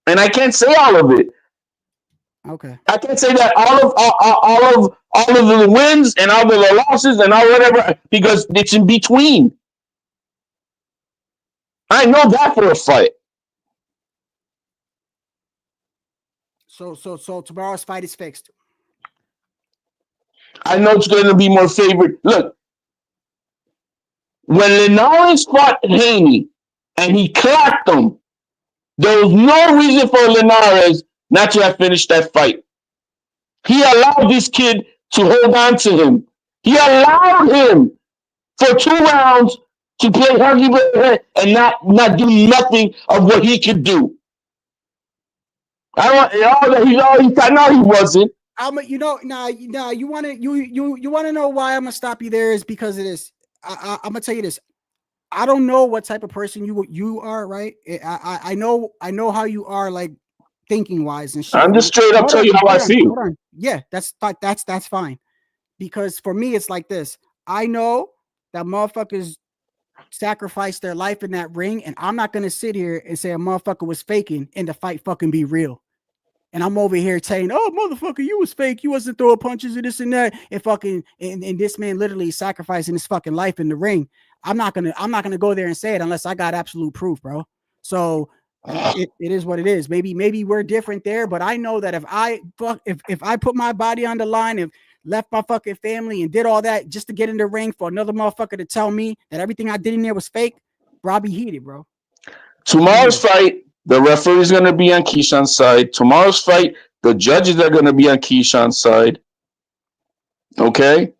And I can't say all of it. Okay. I can't say that all of the wins and all of the losses and all whatever because it's in between. I know that for a fight. So tomorrow's fight is fixed. I know it's going to be more favored. Look, when Linares fought Haney and he clocked him, there was no reason for Linares not to have finished that fight. He allowed this kid to hold on to him. He allowed him for 2 rounds to play huggy and not do nothing of what he could do. He wasn't. You want to know why I'm gonna stop you there is because of this. I'm gonna tell you this. I don't know what type of person you are, right? I know how you are, like thinking wise and shit. I'm just straight up telling you how I feel. Yeah, that's fine. Because for me, it's like this. I know that motherfuckers sacrificed their life in that ring, and I'm not gonna sit here and say a motherfucker was faking and the fight fucking be real. And I'm over here saying, "Oh, motherfucker, you was fake. You wasn't throwing punches and this and that." And fucking, and this man literally sacrificing his fucking life in the ring. I'm not gonna go there and say it unless I got absolute proof, bro. So it is what it is. Maybe we're different there, but I know that if I put my body on the line and left my fucking family and did all that just to get in the ring for another motherfucker to tell me that everything I did in there was fake, bro, I'll be heated, bro. Tomorrow's fight, the referee is going to be on KeyShawn's side. Tomorrow's fight, the judges are going to be on KeyShawn's side. Okay?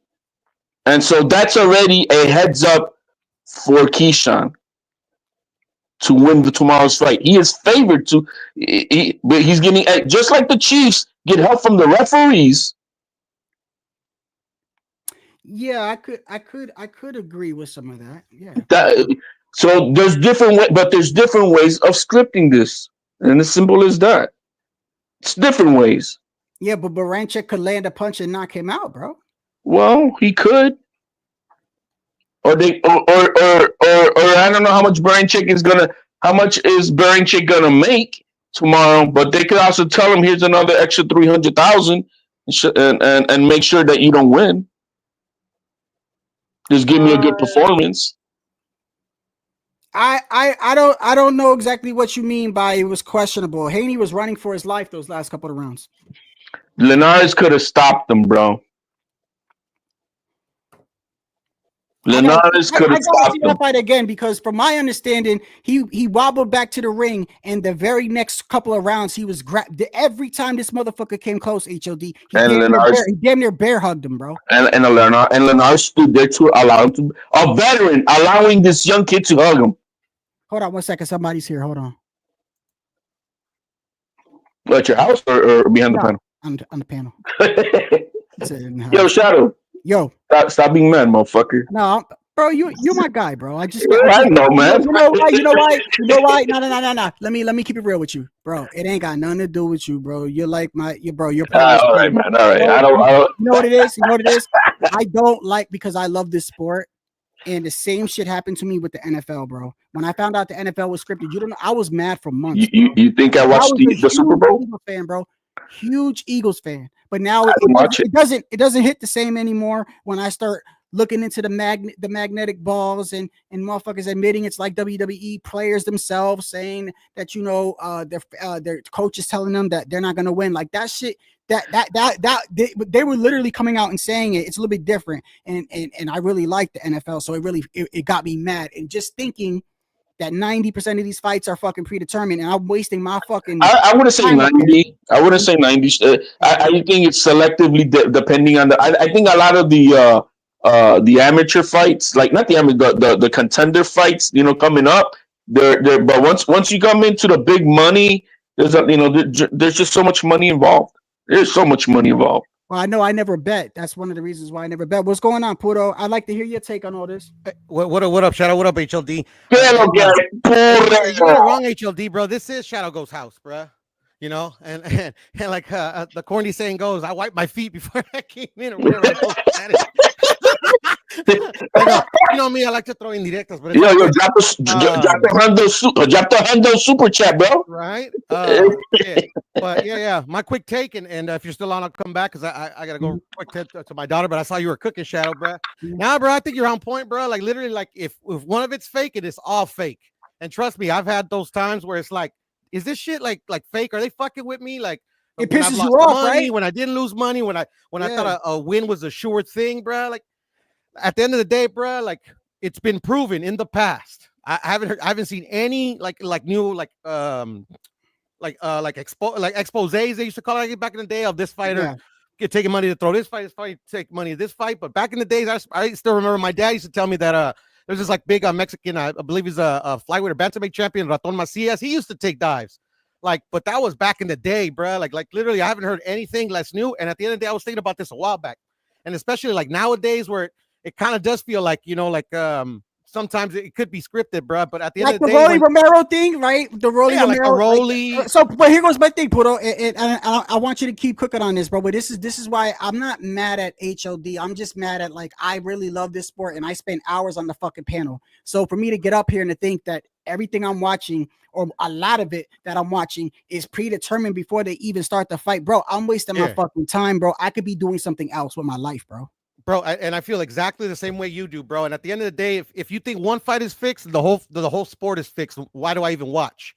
And so that's already a heads up for KeyShawn to win tomorrow's fight. He is favored to, but he's getting, just like the Chiefs get help from the referees. Yeah, I could agree with some of that. Yeah. So there's different ways of scripting this, and as simple as that. It's different ways. Yeah, but Berinchyk could land a punch and knock him out, bro. Well, he could. Or I don't know how much Berinchyk is gonna make tomorrow, but they could also tell him here's another extra 300,000 and make sure that you don't win. Just give me a good performance. I don't know exactly what you mean by it was questionable. Haney was running for his life those last couple of rounds. Linares could have stopped him, bro. Linares could have stopped him. That fight again because, from my understanding, he wobbled back to the ring, and the very next couple of rounds, he was grabbed. Every time this motherfucker came close, HOD, he damn near bear hugged him, bro. And Linares stood there to allow him to a veteran allowing this young kid to hug him. Hold on 1 second. Somebody's here. Hold on. At your house or behind the panel? On the panel. Yo, Shadow. Yo, stop being mad, motherfucker. No, bro, you're my guy, bro. I know, man. You know why? No. Let me keep it real with you, bro. It ain't got nothing to do with you, bro. You're like you're all right, man. All right. I don't. You know what it is? I don't like because I love this sport, and the same shit happened to me with the NFL, bro. When I found out the NFL was scripted, you don't know. I was mad for months. You think I watched the Super Bowl? Eagles fan, bro. Huge Eagles fan. But now it doesn't hit the same anymore when I start looking into the magnetic balls and motherfuckers admitting it's like WWE players themselves saying that, you know, their coach is telling them that they're not going to win. Like that shit, they were literally coming out and saying it. It's a little bit different. And I really like the NFL. So it got me mad. And just thinking that 90% of these fights are fucking predetermined, and I'm wasting my fucking. I wouldn't say 90. I wouldn't say 90. I think it's selectively depending on the. I think a lot of the amateur fights, like not the amateur, the contender fights, you know, coming up. They're but once you come into the big money, there's there's just so much money involved. There's so much money involved. Well, I know I never bet. That's one of the reasons why I never bet. What's going on, Puro? I'd like to hear your take on all this. What up, Shadow? What up, HLD? You're the wrong HLD, bro. This is Shadow Ghost House, bro. You know, and like the corny saying goes, I wiped my feet before I came in, or whatever. You know me, I like to throw in directas, but drop the Hundo super chat, bro. Right? But yeah. My quick take, and if you're still on, I'll come back because I gotta go quick to my daughter. But I saw you were cooking, Shadow, bro. Now, bro, I think you're on point, bro. Like literally, like if one of it's fake, it is all fake. And trust me, I've had those times where it's like, is this shit like fake? Are they fucking with me? Like it pisses you off, money, right? When I didn't lose money, when I thought a win was a sure thing, bro. Like at the end of the day, bro, like it's been proven in the past. I haven't seen any like new exposés they used to call it back in the day of this fighter taking money to throw this fight, take money to this fight. But back in the days, I still remember my dad used to tell me that there's this like big Mexican, I believe he's a flyweight or bantamweight champion, Raton Macias. He used to take dives. Like, but that was back in the day, bro. Like literally, I haven't heard anything less new. And at the end of the day, I was thinking about this a while back, and especially like nowadays, where it kind of does feel like, you know, like sometimes it could be scripted, bro. But at the end of the day, like the Rolly Romero thing, right? The Rolly Romero, like Rolly. So, but here goes my thing, Puro, and I want you to keep cooking on this, bro. But this is why I'm not mad at HOD. I'm just mad at, like, I really love this sport, and I spend hours on the fucking panel. So for me to get up here and to think that everything I'm watching, or a lot of it that I'm watching, is predetermined before they even start the fight, bro, I'm wasting my fucking time, bro. I could be doing something else with my life, bro. Bro, and I feel exactly the same way you do, bro. And at the end of the day, if you think one fight is fixed, the whole sport is fixed. Why do I even watch?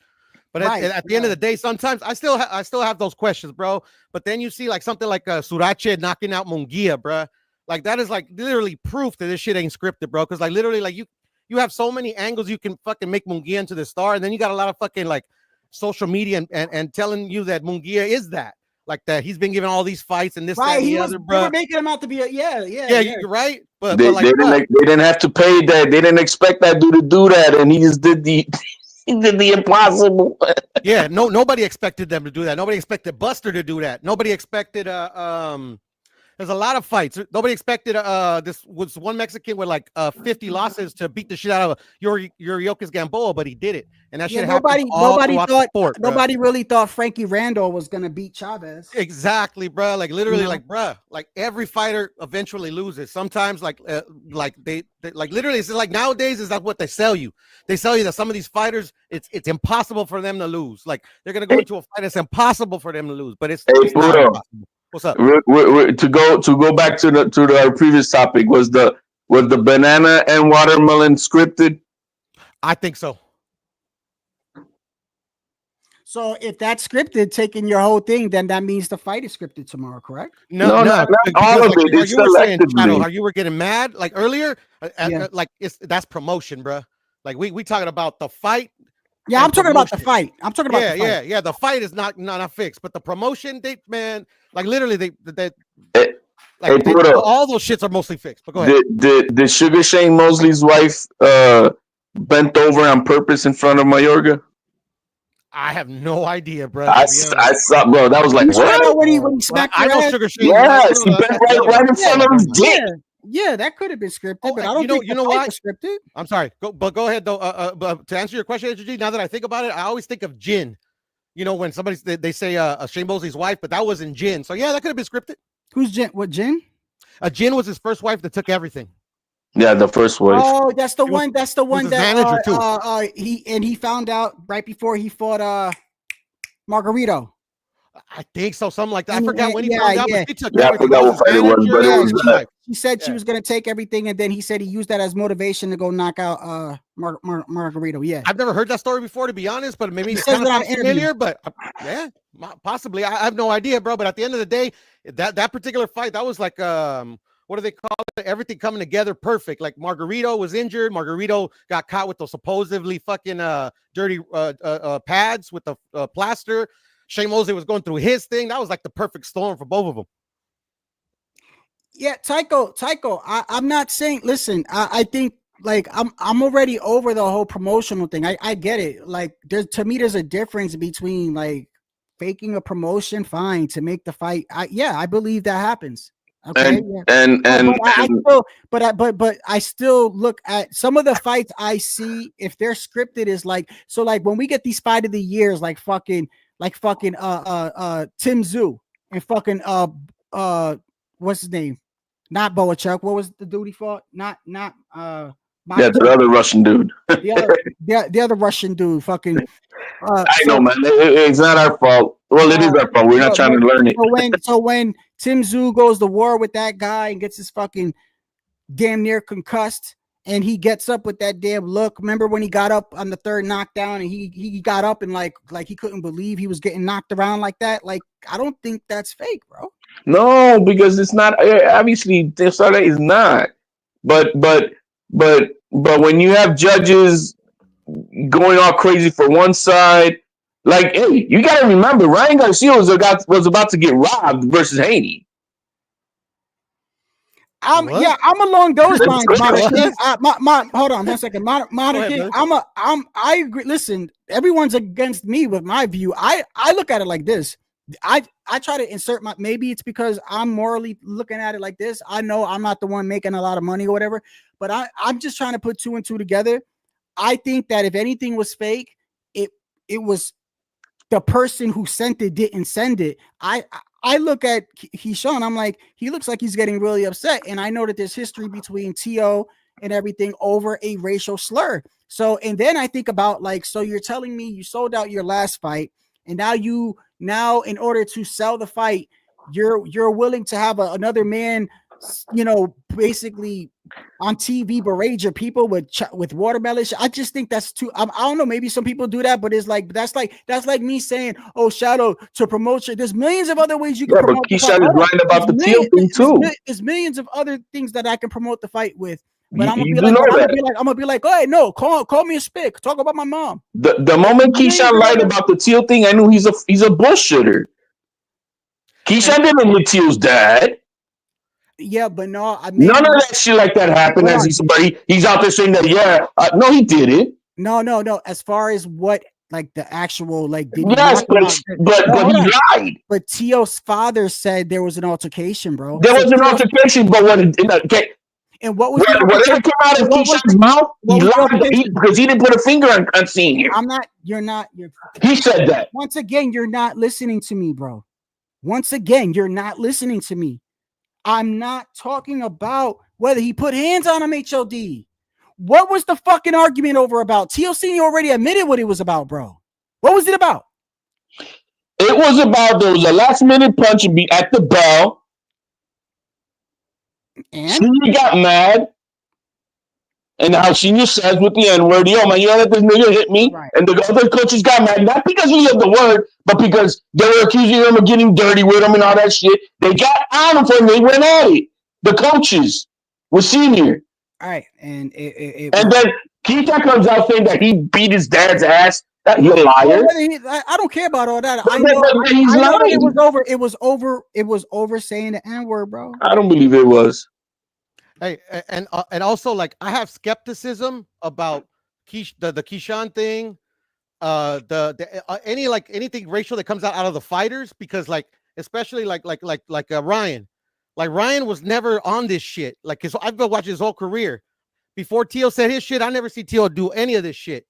But at the end of the day, sometimes I still have those questions, bro. But then you see like something like Surace knocking out Munguia, bro. Like that is like literally proof that this shit ain't scripted, bro. Because like literally, like you have so many angles you can fucking make Munguia into the star, and then you got a lot of fucking like social media and telling you that Munguia is that. Like that, he's been given all these fights and this, that, and the other, bro. They were making him out to be you're right. But they like, didn't have to pay that. They didn't expect that dude to do that, and he just did the impossible. Yeah, nobody expected them to do that. Nobody expected Buster to do that. Nobody expected there's a lot of fights. Nobody expected this was one Mexican with like 50 losses to beat the shit out of Yuriokis Gamboa, but he did it. And that shit happened nobody thought nobody really thought Frankie Randall was gonna beat Chavez. Exactly, bro. Like literally, like bro, like every fighter eventually loses. Sometimes like they like literally, it's like nowadays is that what they sell you. They sell you that some of these fighters, it's impossible for them to lose. Like they're gonna go into a fight, it's impossible for them to lose, but it's not impossible. What's up? To go back to our previous topic, was the banana and watermelon scripted? I think so. So if that's scripted, taking your whole thing, then that means the fight is scripted tomorrow, correct? No, not all of it. It's selectively. How you were getting mad like earlier? Like that's promotion, bro. Like we talking about the fight. Yeah, I'm talking about the fight. I'm talking about the fight. Yeah. The fight is not fixed, but the promotion, man, like literally all those shits are mostly fixed. But go ahead. Did Sugar Shane Mosley's wife bent over on purpose in front of Mayorga? I have no idea, bro. I saw, bro. That was like what? When he smacked her ass? Sugar Shane. Yes, he bent right in front of his dick. Yeah, that could have been scripted, but I don't think why scripted. I'm sorry, go ahead though. But to answer your question, HG, now that I think about it, I always think of Jin. You know, when they say Shane Mosley's wife, but that wasn't Jin. So yeah, that could have been scripted. Who's Jin? What Jin? Jin was his first wife that took everything. Yeah, the first wife. Oh, that's the one. That's the one that manager too. He found out right before he fought Margarito. I think so, something like that. I And- forgot when he yeah, found out, yeah. but she took Yeah, I everything. forgot He what was his fight it was, manager. but it Yeah, was she said she was gonna take everything, and then he said he used that as motivation to go knock out Margarito. Yeah, I've never heard that story before, to be honest, but maybe He it says kind of it on sounds an interview. familiar. But yeah, possibly. I have no idea, bro. But at the end of the day, that particular fight, that was like what do they call it? Everything coming together perfect. Like Margarito was injured. Margarito got caught with those supposedly fucking dirty pads with the plaster. Shane Mosley was going through his thing. That was like the perfect storm for both of them. yeah. Tycho. I'm not saying. Listen, I think like I'm already over the whole promotional thing. I get it. Like to me, there's a difference between like faking a promotion, fine, to make the fight. I believe that happens. Okay. And But I still look at some of the fights I see. If they're scripted, is like so. Like when we get these fight of the years, like fucking Tim Tszyu and fucking what's his name? Not Berinchyk. What was the dude he fought? Not yeah, the other Russian dude. the other Russian dude. Fucking. I know, man. It's not our fault. Well, it is our fault. We're not trying to learn it. So when Tim Tszyu goes to war with that guy and gets his fucking damn near concussed, and he gets up with that damn look. Remember when he got up on the third knockdown and he got up and like he couldn't believe he was getting knocked around like that? Like, I don't think that's fake, bro. No, because it's not. Obviously, this is not. But when you have judges going all crazy for one side, like, hey, you got to remember, Ryan Garcia was about to get robbed versus Haney. I'm along those lines. Hold on 1 second. I agree. Listen, everyone's against me with my view. I look at it like this. I try to insert maybe it's because I'm morally looking at it like this. I know I'm not the one making a lot of money or whatever, but I'm just trying to put two and two together. I think that if anything was fake, it was the person who sent it didn't send it. I look at KeyShawn, I'm like, he looks like he's getting really upset. And I know that there's history between T.O. and everything over a racial slur. So, and then I think about like, so you're telling me you sold out your last fight, and now in order to sell the fight, you're willing to have another man, basically on TV berate your people with watermelon. I just think that's too. I don't know. Maybe some people do that, but it's like that's like me saying, "Oh, Shadow to promote you." There's millions of other ways you can promote. But KeyShawn is right about the Teal thing too. There's millions of other things that I can promote the fight with. But I'm gonna be like, oh, no, call me a spick. Talk about my mom. The moment KeyShawn lied about the Teal thing, I knew he's a bullshitter. KeyShawn didn't hit Teal's dad. Yeah, but no, none of that shit like that happened. He's out there saying that. No, he didn't. No. As far as what, like the actual, like, but he lied. But T.O.'s father said there was an altercation, bro. There was an altercation, but and what was whatever came out of KeyShawn's mouth, he lied because he didn't put a finger on seeing him. He said that. Once again, you're not listening to me, bro. Once again, you're not listening to me. I'm not talking about whether he put hands on him, HOD. What was the fucking argument over about? TLC already admitted what it was about, bro. What was it about? It was about there was a last minute punch at the bell. And Senior got mad. And how Senior says with the N-word, yo, man, you don't let this nigga hit me. Right. And the other coaches got mad, not because he said the word, but because they were accusing him of getting dirty with him and all that shit. They got on him for him. They went at it. The coaches with Senior. All right. And then Keita comes out saying that he beat his dad's ass. You're a liar. I don't care about all that. I know it was over. It was over saying the N-word, bro. I don't believe it was. Hey, and also, like, I have skepticism about the KeyShawn thing, anything racial that comes out of the fighters, because like, especially like Ryan, like Ryan was never on this shit. Like, I've been watching his whole career. Before Teal said his shit, I never see Teal do any of this shit.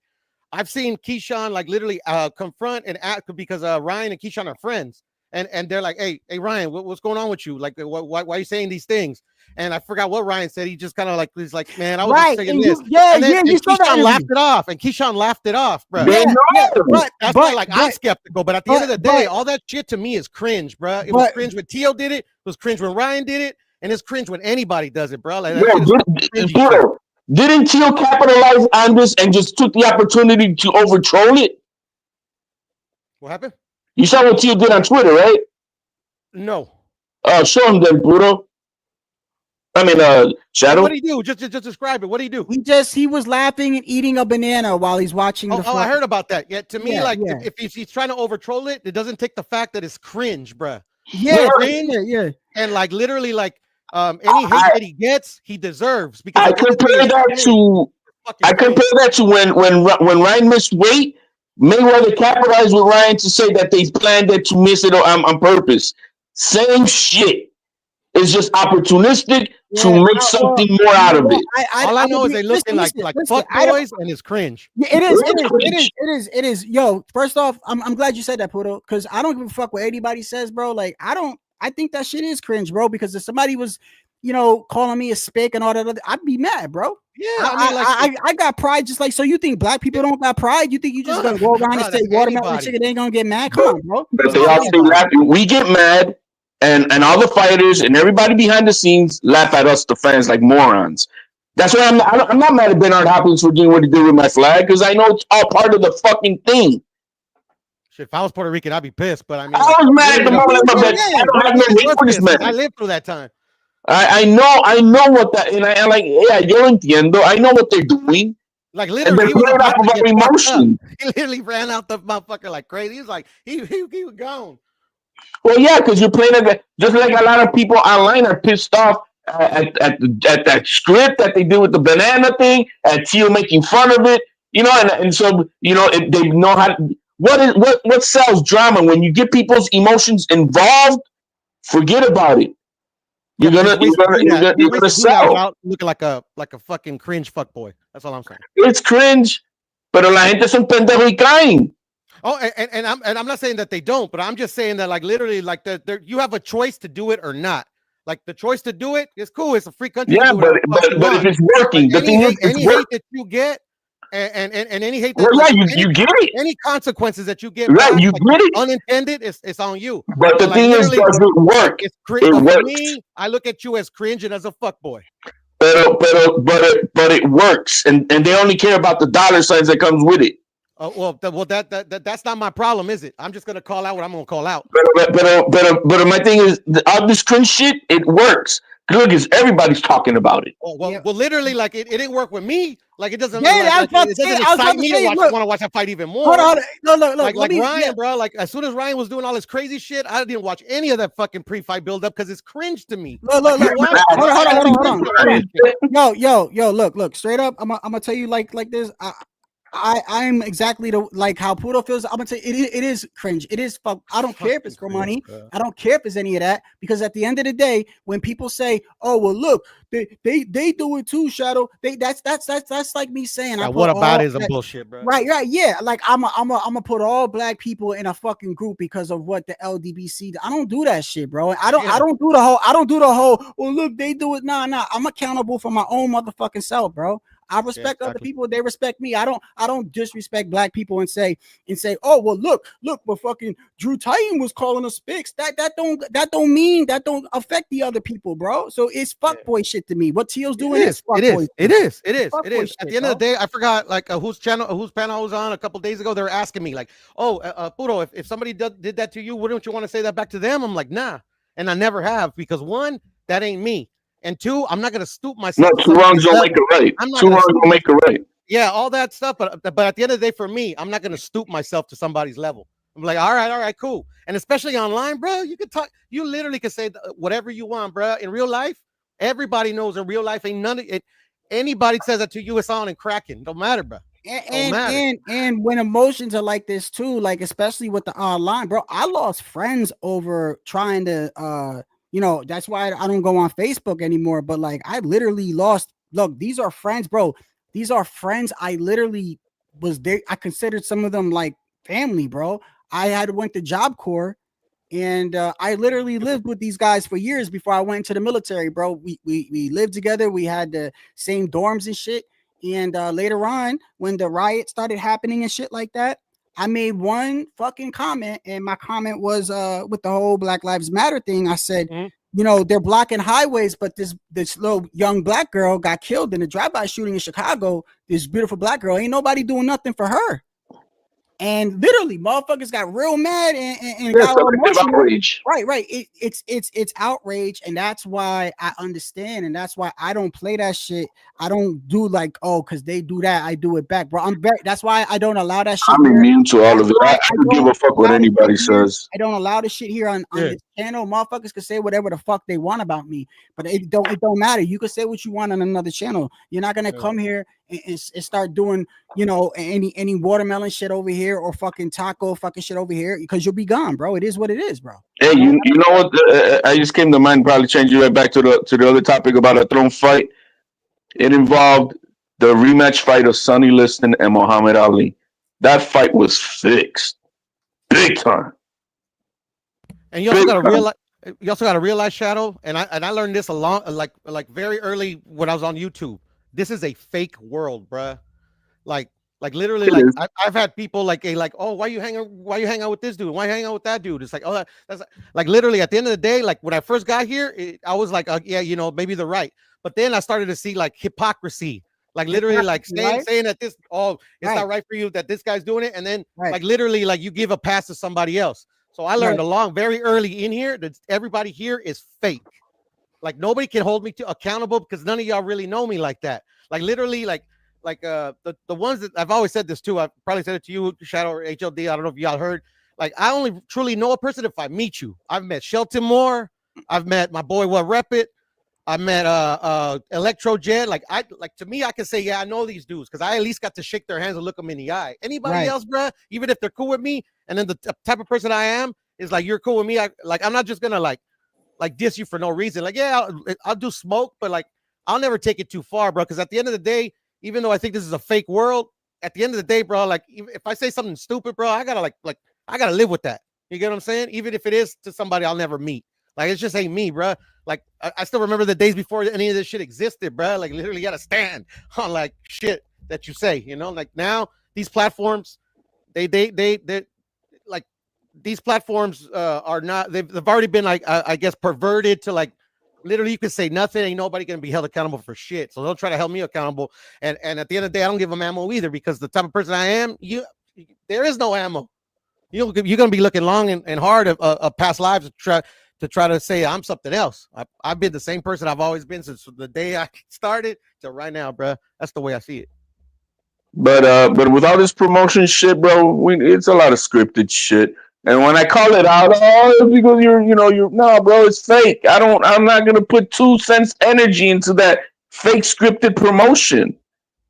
I've seen KeyShawn like literally confront and act because Ryan and KeyShawn are friends. and they're like, hey Ryan, what's going on with you? Like, why are you saying these things? And I forgot what Ryan said. He just kind of like, he's like, man, I was just saying this. And then KeyShawn laughed it off, and KeyShawn laughed it off, bro. That's why, like, I'm skeptical. But at the end of the day, all that shit to me is cringe, bro. It was cringe when Tio did it. It was cringe when Ryan did it, and it's cringe when anybody does it, bro. Like, didn't Tio capitalize on this and just took the opportunity to over troll it? What happened? You saw what Tio did on Twitter, right? No. Show him then, Puro. I mean, Shadow. What did he do? Just describe it. What did he do? He was laughing and eating a banana while he's watching. I heard about that. Yeah, to me, if he's trying to over troll it, it doesn't take the fact that it's cringe, bruh. Yeah. And like literally, like any hate that he gets, he deserves. Because I compare that to when Ryan missed weight. Mayweather capitalized with Ryan to say that they planned it to miss it on purpose. Same shit. It's just opportunistic to make something more out of it. All I know is they looking like fuck boys, and it's cringe. Yeah, it is. Yo, first off, I'm glad you said that, Puto, because I don't give a fuck what anybody says, bro. Like, I think that shit is cringe, bro, because if somebody was, calling me a spick and all that other, I'd be mad, bro. Yeah, I got pride, just like, so you think black people don't got pride? You think you just gonna go around and say watermelon and chicken, they ain't gonna get mad? Come on, bro. But they all say laughing. We get mad. And all the fighters and everybody behind the scenes laugh at us, the fans, like morons. That's why I'm not mad at Bernard Hopkins for doing what he did with my flag, because I know it's all part of the fucking thing. Shit, if I was Puerto Rican, I'd be pissed. But I mean, I was mad at the moment. I don't have no hate for this man. I lived through that time. I know what that, and I like, yeah, yo entiendo. I know what they're doing. Like literally, he was off of emotion. He literally ran out the motherfucker like crazy. He was like, he was gone. Well, yeah, because you're playing just like a lot of people online are pissed off at that script that they did with the banana thing, at Tio making fun of it, and so they know how. What sells drama when you get people's emotions involved? Forget about it. You're gonna sell. Looking like a fucking cringe fuckboy. That's all I'm saying. It's cringe, pero la gente es un pendejo y caen. Oh, and I'm not saying that they don't, but I'm just saying that, like, literally, like, you have a choice to do it or not. Like, the choice to do it is cool. It's a free country. Yeah, but if it's working, the thing is, any hate that you get, and any hate that you get it. Any consequences that you get, right? You get it. Unintended, it's on you. But the thing is, does it work? It's cringe. For me, I look at you as cringe and as a fuckboy. But it works, and they only care about the dollar signs that comes with it. That's not my problem, is it? I'm just gonna call out what I'm gonna call out. But my thing is, all this cringe shit, it works. Look, everybody's talking about it. Well, literally, like it didn't work with me. Like, it doesn't. Yeah, it doesn't excite me to want to watch that fight even more. Hold on, look. Like Ryan, bro. Like, as soon as Ryan was doing all this crazy shit, I didn't watch any of that fucking pre-fight build-up because it's cringe to me. Look. Hold on. Yo, look. Straight up, I'm gonna tell you like this. I'm exactly like how Puto feels. I'm gonna say it is cringe. It is fuck. I don't care if it's for money. I don't care if it's any of that, because at the end of the day, when people say, "Oh well, look, they do it too, Shadow," that's like me saying, "What about is a bullshit, bro?" Right, yeah. Like I'm gonna put all black people in a fucking group because of what the LDBC. I don't do that shit, bro. I don't do the whole. Well, look, they do it. Nah. I'm accountable for my own motherfucking self, bro. I respect other people. They respect me. I don't disrespect black people and say, oh well, look, but fucking Drew Titan was calling us fixed. That don't affect the other people, bro. So it's fuckboy shit to me. What Tio's doing is fuckboy. It is. At the end of the day, I forgot like whose panel I was on a couple days ago. They were asking me like, oh, Puro, if somebody did that to you, wouldn't you want to say that back to them? I'm like, nah, and I never have, because one, that ain't me. And two, I'm not gonna stoop myself. No, two wrongs don't make it right. Two wrongs don't make it right. Yeah, all that stuff. But at the end of the day, for me, I'm not gonna stoop myself to somebody's level. I'm like, all right, cool. And especially online, bro, you could talk. You literally can say whatever you want, bro. In real life, everybody knows. In real life, ain't none of it. Anybody says that to you, it's on and cracking. Don't matter, bro. And when emotions are like this too, like especially with the online, bro, I lost friends over trying to that's why I don't go on Facebook anymore. But like, I literally lost. Look, these are friends, bro. These are friends. I literally was there. I considered some of them like family, bro. I had went to Job Corps And I literally lived with these guys for years before I went into the military, bro. We lived together. We had the same dorms and shit. And later on, when the riot started happening and shit like that, I made one fucking comment, and my comment was with the whole Black Lives Matter thing. I said, you know, they're blocking highways, but this little young black girl got killed in a drive-by shooting in Chicago. This beautiful black girl, ain't nobody doing nothing for her. And literally, motherfuckers got real mad and got all emotional. Outrage. Right. It's outrage, and that's why I understand, and that's why I don't play that shit. I don't do like, oh, because they do that, I do it back, bro. That's why I don't allow that shit. I'm immune to all of it. I don't give a fuck what anybody says. I don't allow this shit here on this channel. Motherfuckers can say whatever the fuck they want about me, but it don't matter. You can say what you want on another channel. You're not gonna come here and start doing, you know, any watermelon shit over here or fucking taco fucking shit over here, because you'll be gone, bro. It is what it is, bro. Hey, you know what? I just came to mind. Probably change you right back to the other topic about a throne fight. It involved the rematch fight of Sonny Liston and Muhammad Ali. That fight was fixed, big time. And you also got to realize. You also got to realize, Shadow, and I learned this a long, like very early when I was on YouTube. This is a fake world, bruh. Like literally, like I've had people like, oh, why you hang out with this dude? Why you hang out with that dude? It's like, oh, that's like literally at the end of the day, like when I first got here, I was like, yeah, you know, maybe they're right. But then I started to see like hypocrisy, like literally like saying that this, it's not right for you that this guy's doing it. And then like literally like you give a pass to somebody else. So I learned very early in here that everybody here is fake. Like nobody can hold me accountable because none of y'all really know me like that. Like literally like the ones that I've always said this too. I've probably said it to you, Shadow, or HLD. I don't know if y'all heard. Like I only truly know a person if I meet you. I've met Shelton Moore. I've met my boy Rep It. I met Electro Jet. Like to me, I can say, yeah, I know these dudes because I at least got to shake their hands and look them in the eye. Anybody else, bro, even if they're cool with me, and then the type of person I am is like, you're cool with me. I'm not just gonna like diss you for no reason. Like, yeah, I'll do smoke, but like I'll never take it too far, bro. Because at the end of the day, even though I think this is a fake world, at the end of the day, bro, like if I say something stupid, bro, I gotta I gotta live with that. You get what I'm saying? Even if it is to somebody I'll never meet. Like, it just ain't me, bro. Like, I still remember the days before any of this shit existed, bro. Like, literally got to stand on, like, shit that you say, you know? Like, now, these platforms, they like, these platforms are not, they've already been, like, I guess, perverted to, like, literally you can say nothing, ain't nobody going to be held accountable for shit. So don't try to hold me accountable. And at the end of the day, I don't give them ammo either, because the type of person I am, there is no ammo. You're going to be looking long and hard of past lives to try to say I'm something else. I've been the same person I've always been since the day I started to right now, bro. That's the way I see it. But with all this promotion shit, bro, it's a lot of scripted shit. And when I call it out, it's because you're no, bro, it's fake. I'm not gonna put 2 cents energy into that fake scripted promotion.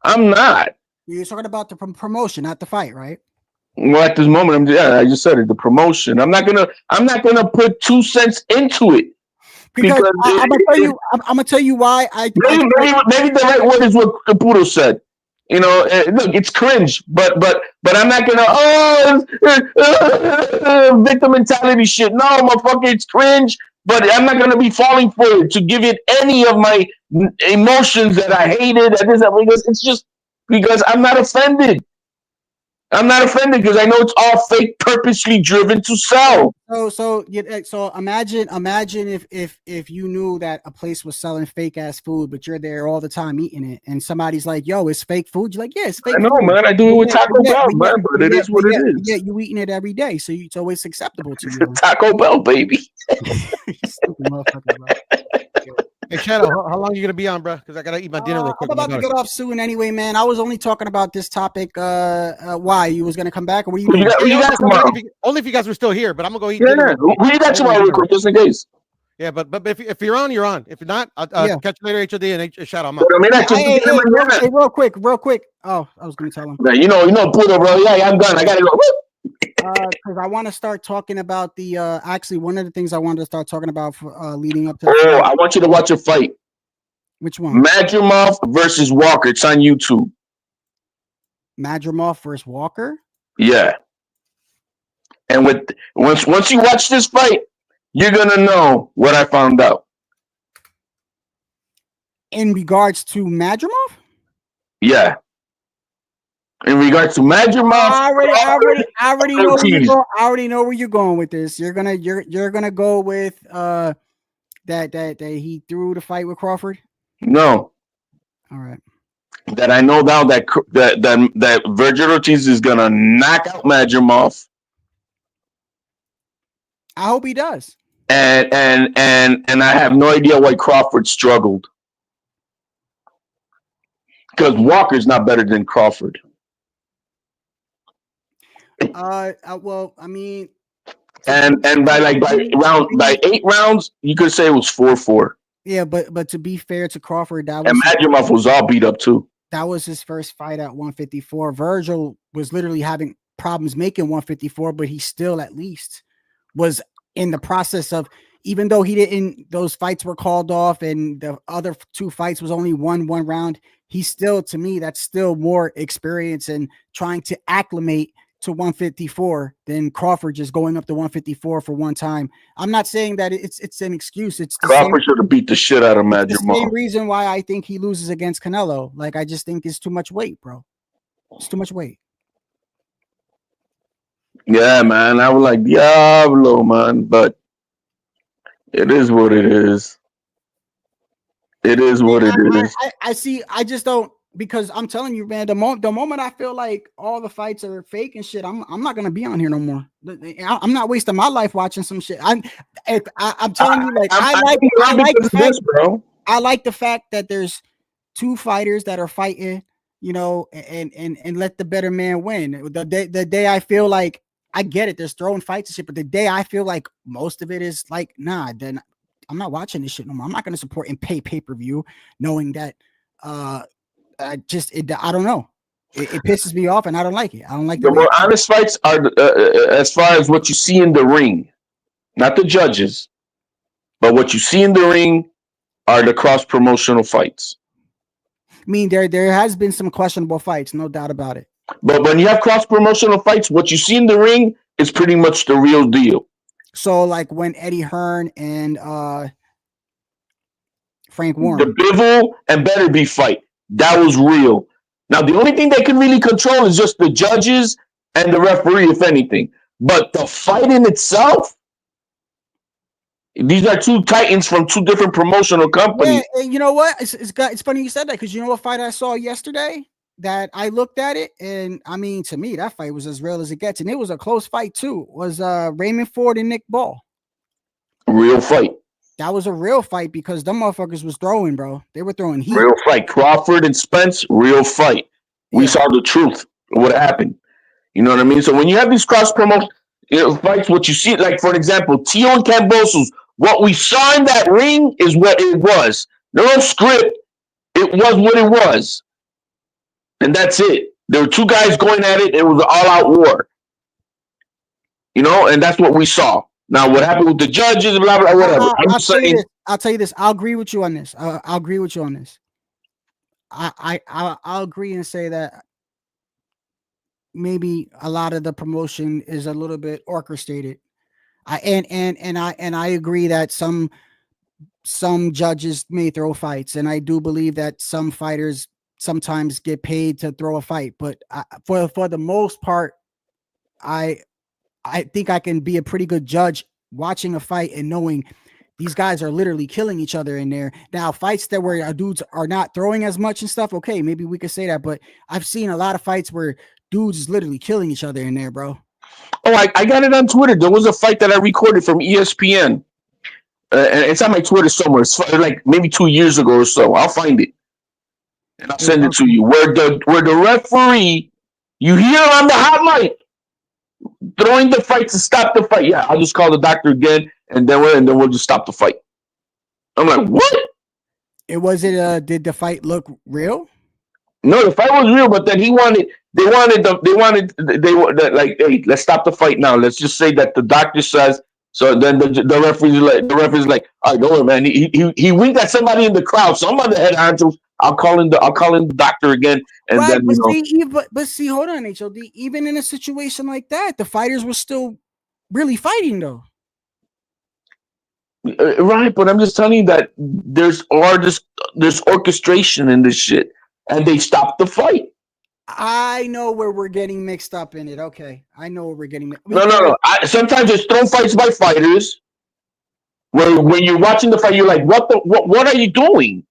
I'm not. You're talking about the promotion, not the fight, right? Well, at this moment, I just said it. The promotion. I'm not gonna put 2 cents into it because I'm gonna tell you why. Maybe the right word is what Caputo said. You know, look, it's cringe, but I'm not gonna victim mentality shit. No, motherfucker, it's cringe. But I'm not gonna be falling for it to give it any of my emotions that I hated. Because it's just because I'm not offended. I'm not offended because I know it's all fake, purposely driven to sell. So imagine if you knew that a place was selling fake ass food, but you're there all the time eating it, and somebody's like, "Yo, it's fake food." You're like, "Yeah, it's fake." I know, food. Man. I do it with Taco Bell, man, but it is what it is. Yeah, you eating it every day, so it's always acceptable to you. Taco Bell, baby. Hey, Shadow, how long are you gonna be on, bro? Because I gotta eat my dinner real quick. I'm about to get off soon anyway, man. I was only talking about this topic. Why you was gonna come back, or were you? Only if you guys were still here, but I'm gonna go eat. Yeah, we got tomorrow real quick, just in case. Yeah, but if you're on, you're on. If you're not, I'll catch you later. HOD and Shadow. I'm out. Hey, real quick. Oh, I was gonna tell him. You know, Pluto, bro. Yeah, I'm done. I gotta go. Because I want to start talking about the actually one of the things I wanted to start talking about for leading up to. I want you to watch a fight. Which one? Madrimov versus Walker. It's on YouTube. Madrimov versus Walker. Yeah. And once you watch this fight, you're gonna know what I found out. In regards to Madrimov? Yeah. In regards to Madrimov, I already know where you're going. I already know where you're going with this. You're gonna go with that he threw the fight with Crawford. No. All right. That I know now that Virgil Ortiz is gonna knock out Madrimov. I hope he does. And I have no idea why Crawford struggled. Because Walker's not better than Crawford. Well, I mean, and by 8 rounds, you could say it was 4-4. Yeah, but to be fair to Crawford, that was, and Madrimov was all beat up too. That was his first fight at 154. Virgil was literally having problems making 154, but he still at least was in the process of, even though he didn't, those fights were called off and the other 2 fights was only one round. He still, to me, that's still more experience in trying to acclimate to 154 than Crawford just going up to 154 for one time. I'm not saying that it's an excuse. It's the Crawford should have beat the shit out of Madrimov. The same reason why I think he loses against Canelo. Like, I just think it's too much weight, bro. It's too much weight. Yeah, man. I was like, Diablo, man. But it is what it is. It is what it is. I see. I just don't, because I'm telling you, man, the moment I feel like all the fights are fake and shit, I'm not gonna be on here no more. I'm not wasting my life watching some shit. I'm telling you, like, I like the fact that there's 2 fighters that are fighting, you know, and let the better man win. The day I feel like, I get it, there's throwing fights and shit, but the day I feel like most of it is like, nah, then I'm not watching this shit no more. I'm not gonna support and pay pay-per-view knowing that I don't know. It pisses me off and I don't like it. I don't like the more honest fights are as far as what you see in the ring, not the judges, but what you see in the ring are the cross-promotional fights. I mean, there has been some questionable fights, no doubt about it. But when you have cross-promotional fights, what you see in the ring is pretty much the real deal. So, like when Eddie Hearn and Frank Warren, the Bivol and Betterby fight, that was real. Now, the only thing they can really control is just the judges and the referee, if anything. But the fight in itself, these are 2 titans from 2 different promotional companies. Yeah, you know what? It's funny you said that, because you know what fight I saw yesterday that I looked at it, and I mean, to me, that fight was as real as it gets, and it was a close fight too. It was Raymond Ford and Nick Ball. Real fight. That was a real fight because them motherfuckers was throwing, bro. They were throwing heat. Real fight. Crawford and Spence, real fight. We saw the truth of what happened. You know what I mean? So when you have these cross-promotion fights, what you see, like, for example, Tio and Cambosos, what we saw in that ring is what it was. No script. It was what it was. And that's it. There were 2 guys going at it. It was an all-out war. You know, and that's what we saw. Now, what happened with the judges, blah, blah, whatever. I'll tell you this. I'll agree with you on this. I'll agree with you on this. I'll agree and say that maybe a lot of the promotion is a little bit orchestrated. I agree that some judges may throw fights, and I do believe that some fighters sometimes get paid to throw a fight, but for the most part, I think I can be a pretty good judge watching a fight and knowing these guys are literally killing each other in there. Now, fights that where dudes are not throwing as much and stuff, okay, maybe we could say that, but I've seen a lot of fights where dudes is literally killing each other in there, bro. Oh, I got it on Twitter. There was a fight that I recorded from ESPN. And it's on my Twitter somewhere. It's like maybe 2 years ago or so. I'll find it. And I'll send it to you. Where the referee, you hear on the hot mic, throwing the fight to stop the fight. Yeah, I'll just call the doctor again, and then we'll just stop the fight. I'm like, what? Did the fight look real? No, the fight was real, but then they wanted, like, hey, let's stop the fight now. Let's just say that the doctor says. So then the referee's like, all right, don't worry, man. He winked at somebody in the crowd. So I'm on the head honcho. I'll call in the doctor again, and right, then but see, hold on, HOD. Even in a situation like that, the fighters were still really fighting though. Right, but I'm just telling you that there's orchestration in this shit, and they stopped the fight. I know where we're getting mixed up in it. Okay, I know where we're getting. No. Sometimes there's thrown fights by fighters, where when you're watching the fight, you're like, what are you doing?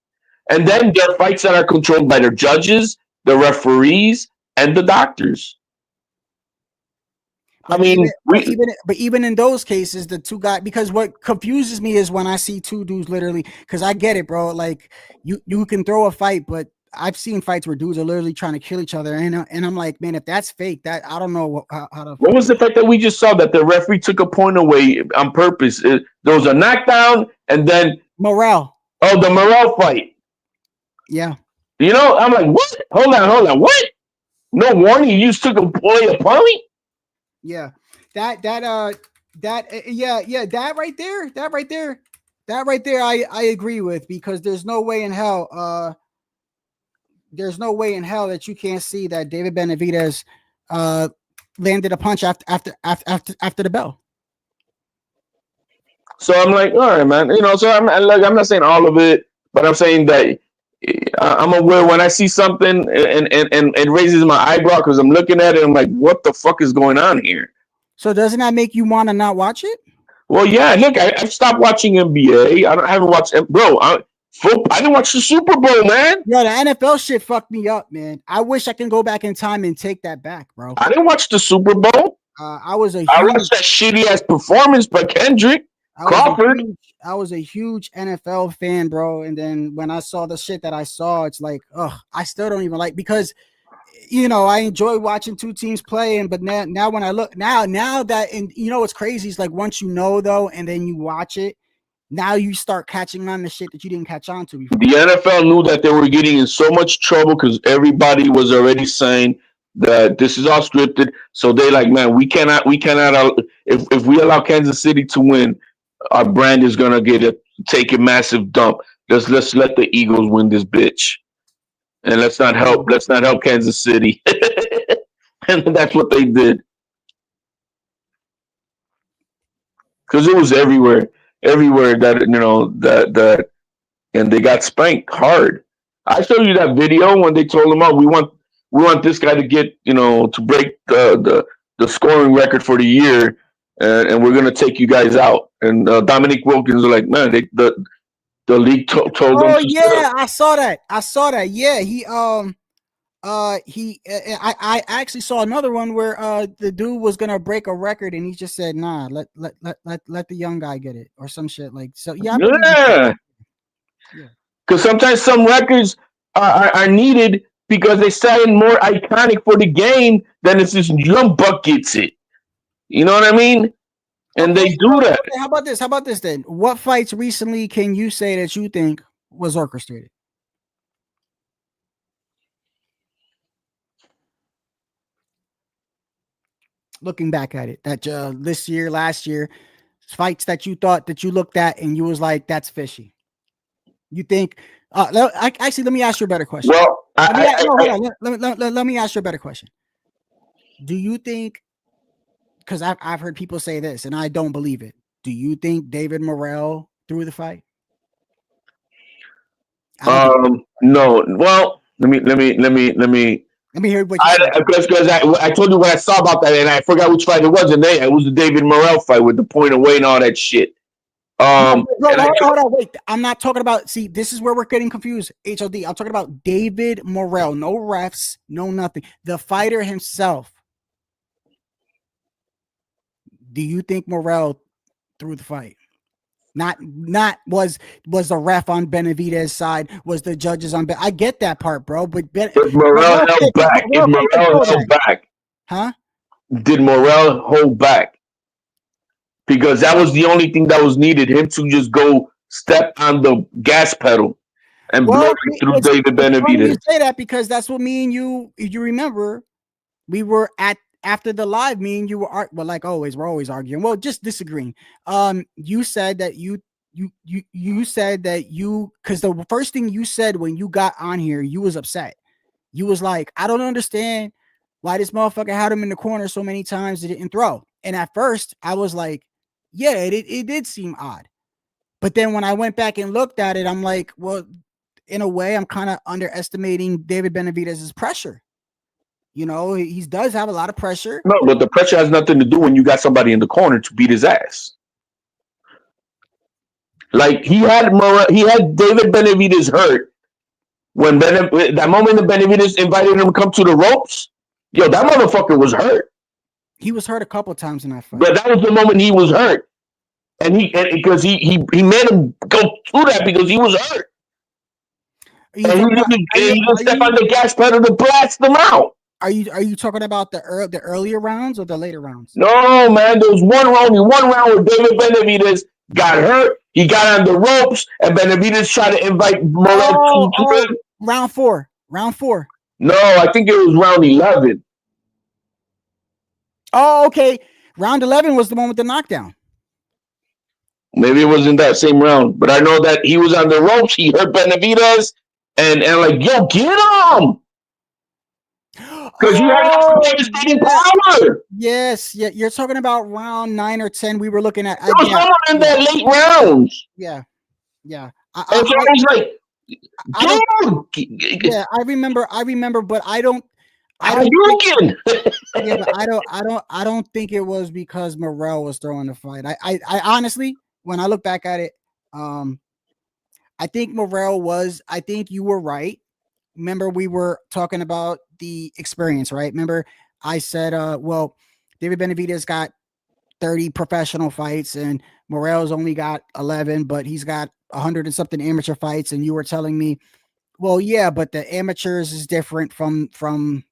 And then there are fights that are controlled by the judges, the referees, and the doctors. But even in those cases, the two guys, because what confuses me is when I see two dudes literally, because I get it, bro. Like you can throw a fight, but I've seen fights where dudes are literally trying to kill each other, and I'm like, man, if that's fake, that I don't know how to. What was the fact that we just saw that the referee took a point away on purpose? There was a knockdown, and then Morrell. Oh, the Morrell fight. Yeah. You know, I'm like, what? Hold on. What? No warning. You just took a point. Yeah. That right there. I agree with, because there's no way in hell. There's no way in hell that you can't see that David Benavidez landed a punch after the bell. So I'm like, all right, man. You know, so I'm not saying all of it, but I'm saying that I'm aware when I see something and it raises my eyebrow because I'm looking at it. I'm like, what the fuck is going on here? So doesn't that make you want to not watch it? Well, yeah. Look, I've stopped watching NBA. I haven't watched, bro. I didn't watch the Super Bowl, man. Yo, the NFL shit fucked me up, man. I wish I can go back in time and take that back, bro. I didn't watch the Super Bowl. I watched that shitty ass performance by Kendrick Crawford. I was a huge NFL fan, bro. And then when I saw the shit that I saw, it's like, I still don't even like, because, you know, I enjoy watching two teams play. But now when I look now that, and you know, what's crazy is like, once you know though, and then you watch it, now you start catching on the shit that you didn't catch on to before. The NFL knew that they were getting in so much trouble because everybody was already saying that this is all scripted. So they like, man, we cannot. If we allow Kansas City to win, our brand is gonna take a massive dump. Let's let the Eagles win this bitch, and let's not help Kansas City. And that's what they did, because it was everywhere that, you know, that and they got spanked hard. I showed you that video when they told them, we want this guy to get, you know, to break the scoring record for the year, and we're gonna take you guys out. And Dominique Wilkins was like, man, the league told them. Oh yeah, I saw that. Yeah, I actually saw another one where the dude was gonna break a record and he just said, nah, let the young guy get it or some shit. Like, so yeah. Because sometimes some records are needed because they sound more iconic for the game than it's just young buck gets it. You know what I mean? And they do that. How about this then? What fights recently can you say that you think was orchestrated? Looking back at it, that this year, last year, fights that you thought that you looked at and you was like, that's fishy. You think? Actually, let me ask you a better question. Well, let me ask you a better question. Do you think? Because I've heard people say this, and I don't believe it. Do you think David Morrell threw the fight? No. Well, let me hear what you said. Because I told you what I saw about that, and I forgot which fight it was, and it was the David Morrell fight with the point away and all that shit. Hold on, wait. I'm not talking about. See, this is where we're getting confused. HOD. I'm talking about David Morrell. No refs, no nothing. The fighter himself. Do you think Morrell threw the fight? Not was the ref on Benavidez' side? Was the judges on? I get that part, bro. But Morrell held back. If Morrell held back, huh? Did Morrell hold back? Because that was the only thing that was needed. Him to just go step on the gas pedal and blow through David Benavidez. You say that because that's what me and you. If you remember, we were at. After the live, me and you were like always, we're always arguing. Well, just disagreeing. You said that you said that because the first thing you said when you got on here, you was upset. You was like, I don't understand why this motherfucker had him in the corner so many times he didn't throw. And at first, I was like, yeah, it did seem odd. But then when I went back and looked at it, I'm like, well, in a way, I'm kind of underestimating David Benavidez's pressure. You know, he does have a lot of pressure. No, but the pressure has nothing to do when you got somebody in the corner to beat his ass. Like he had David Benavidez hurt when that moment that Benavidez invited him to come to the ropes. Yo, that motherfucker was hurt. He was hurt a couple of times in that fight. But that was the moment he was hurt. And because he made him go through that because he was hurt. And he didn't step on the gas pedal to blast them out. Are you talking about the earlier rounds or the later rounds? No, man. There was one round where David Benavidez got hurt. He got on the ropes, and Benavidez tried to invite Morel to him. Round four. No, I think it was round 11. Oh, okay. Round 11 was the one with the knockdown. Maybe it wasn't that same round, but I know that he was on the ropes. He hurt Benavidez, and like, yo, get him! Because you had devastating power. Yes, yeah. You're talking about round 9 or 10. We were looking at. There was someone in that late rounds. Yeah. And so I was like, dude. Yeah, I remember, but I don't. I don't think it was because Morel was throwing the fight. I honestly, when I look back at it, I think Morel was. I think you were right. Remember, we were talking about the experience, right? Remember, I said, well, David Benavidez got 30 professional fights, and Morel's only got 11, but he's got 100 and something amateur fights. And you were telling me, well, yeah, but the amateurs is different from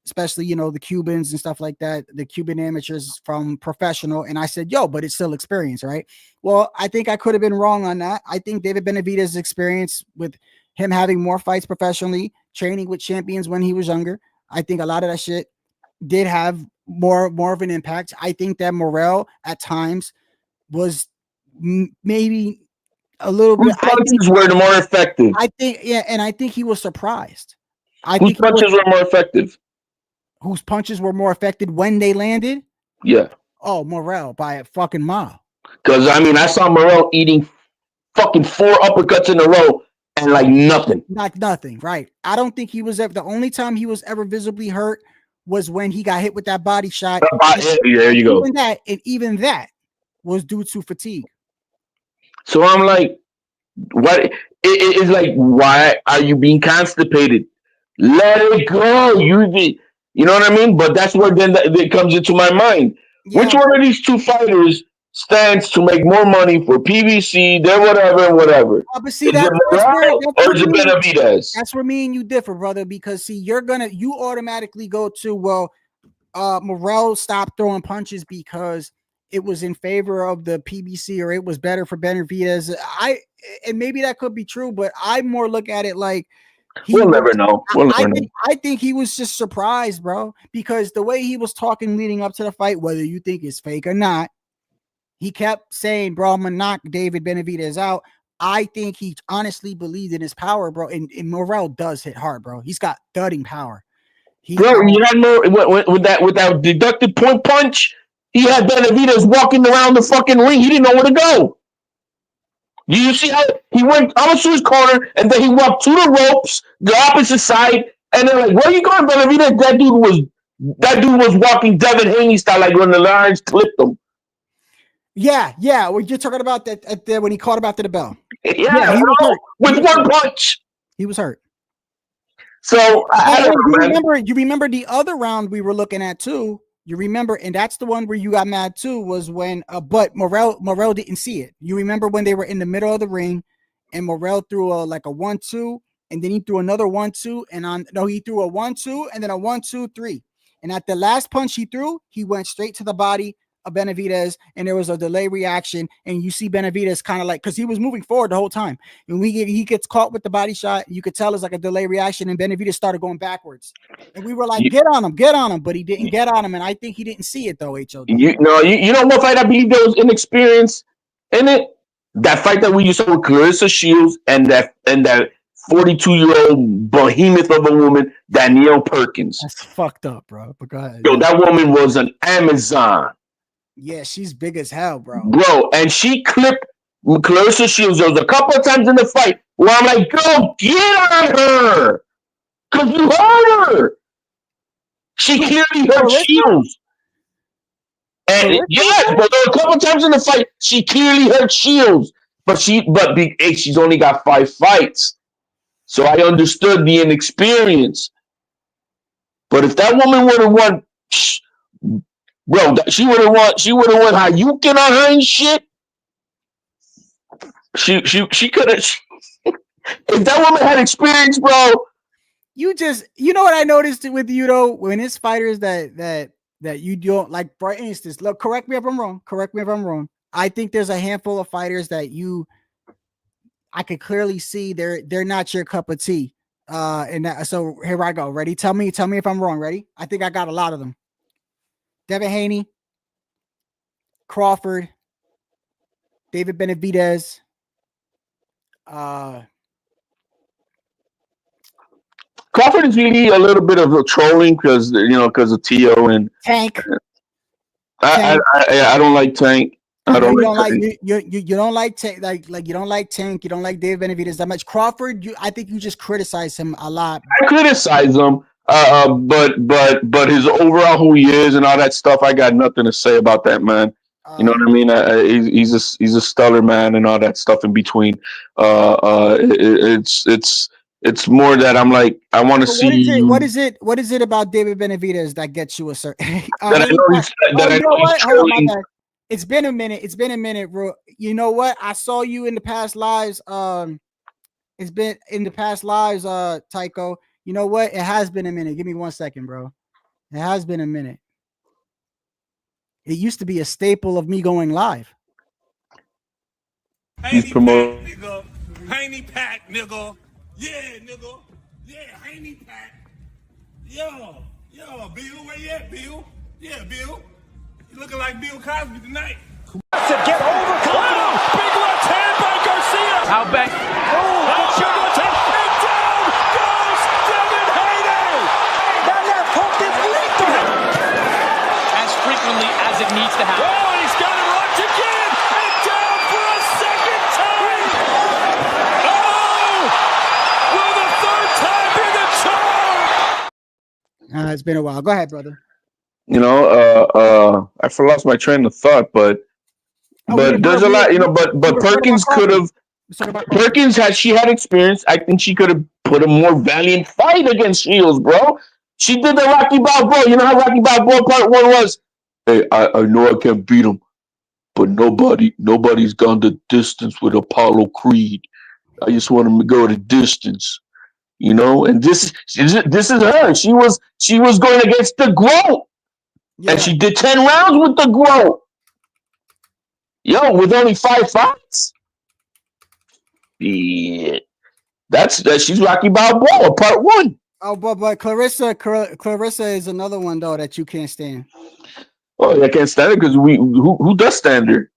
especially, you know, the Cubans and stuff like that. The Cuban amateurs from professional. And I said, yo, but it's still experience, right? Well, I think I could have been wrong on that. I think David Benavidez's experience with him having more fights professionally, training with champions when he was younger, I think a lot of that shit did have more of an impact. I think that Morel at times was maybe a little bit. Punches were more effective. I think, yeah, and I think he was surprised. Whose punches were more effective? Whose punches were more effective when they landed? Yeah. Oh, Morel by a fucking mile. Because I mean, I saw Morel eating fucking 4 uppercuts in a row and like nothing. Like nothing, right? I don't think he was ever. The only time he was ever visibly hurt was when he got hit with that body shot. There you go. Even that was due to fatigue. So I'm like, what? It's like, why are you being constipated? Let it go. You know what I mean? But that's where then it comes into my mind. Yeah. Which one of these two fighters stands to make more money for PBC, their whatever? But see, that's Benavidez. That's where me and you differ, brother. Because see, you automatically go to, well, Morel stopped throwing punches because it was in favor of the PBC, or it was better for Benavidez. And maybe that could be true, but I more look at it like we'll never know. I think he was just surprised, bro, because the way he was talking leading up to the fight, whether you think it's fake or not, he kept saying, bro, I'm gonna knock David Benavidez out. I think he honestly believed in his power, bro. And Morel does hit hard, bro. He's got thudding power. Bro, you had more with that deducted point punch. He had Benavidez walking around the fucking ring. He didn't know where to go. Do you see how he went almost to his corner, and then he walked to the ropes, the opposite side, and they're like, "Where are you going, Benavidez?" That dude was walking Devin Haney style, like when the Lions clipped him. Yeah. Well, you're talking about that when he caught him after the bell. Yeah, he was hurt. With one punch. He was hurt. So you remember the other round we were looking at too. You remember, and that's the one where you got mad too, was when but Morel didn't see it. You remember when they were in the middle of the ring and Morel threw a 1-2, and then he threw another 1-2, he threw a 1-2 and then a 1-2-3. And at the last punch he threw, he went straight to the body of Benavidez, and there was a delay reaction, and you see Benavidez kind of like, because he was moving forward the whole time, and he gets caught with the body shot, you could tell it's like a delay reaction, and Benavidez started going backwards, and we were like, get on him, but he didn't get on him, and I think he didn't see it though. HOD. You know what fight I believe there was inexperience in it? That fight that we saw with Clarissa Shields and that 42-year-old behemoth of a woman, Danielle Perkins. That's fucked up, bro. But go ahead. Yo, that woman was an Amazon. Yeah, she's big as hell, bro. Bro, and she clipped Clarissa Shields. There was a couple of times in the fight where I'm like, girl, get on her. Because you hurt her. She clearly hurt Clarissa? Shields. And yes, but there were a couple of times in the fight, she clearly hurt Shields. But she's only got 5 fights. So I understood the inexperience. But if that woman would have won, bro, she would have won Hayukin on her and shit. She could have. If that woman had experience, bro. You know what I noticed with you though, when it's fighters that you don't like, for instance, look, correct me if I'm wrong. I think there's a handful of fighters that I could clearly see they're not your cup of tea. And that, so here I go. Ready? Tell me if I'm wrong. Ready? I think I got a lot of them. Devin Haney, Crawford, David Benavidez, Crawford is really a little bit of a trolling because of Tio and Tank. I don't like Tank. I don't like Tank. You don't like Tank, like you don't like Tank. You don't like David Benavidez that much. Crawford, I think you just criticize him a lot. I criticize him, but his overall who he is and all that stuff, I got nothing to say about that man. You know what I mean? He's a stellar man and all that stuff in between. It's more that I'm like, I want to see. What is it about David Benavidez that gets you a certain? It's been a minute, bro. You know what? I saw you in the past lives. It's been in the past lives, Tycho. You know what? It has been a minute. Give me 1 second, bro. It has been a minute. It used to be a staple of me going live. He's promoting. Haney Pack, nigga. Yeah, nigga. Yeah, Haney Pack. Yo, Bill, where you at, Bill? Yeah, Bill. You looking like Bill Cosby tonight. To get overconfident. Big left hand by Garcia. Out back. And down goes Devin Haney. That left hook is lethal. As frequently as it needs to happen. Oh, and he's got it locked again. And down for a second time. Oh, will the third time be the charm? It's been a while. Go ahead, brother. I lost my train of thought, but there's a lot, but Perkins could have. Perkins had experience. I think she could have put a more valiant fight against Shields, bro. She did the Rocky Balboa. You know how Rocky Balboa part 1 was? Hey, I know I can't beat him, but nobody's gone the distance with Apollo Creed. I just want him to go the distance, And this is her. She was going against the GOAT. Yeah. And she did 10 rounds with the GOAT. Yo, with only 5 fights. Yeah. She's Rocky Balboa, part 1. Oh, but Clarissa is another one though that you can't stand. Oh, I can't stand her because who does stand her?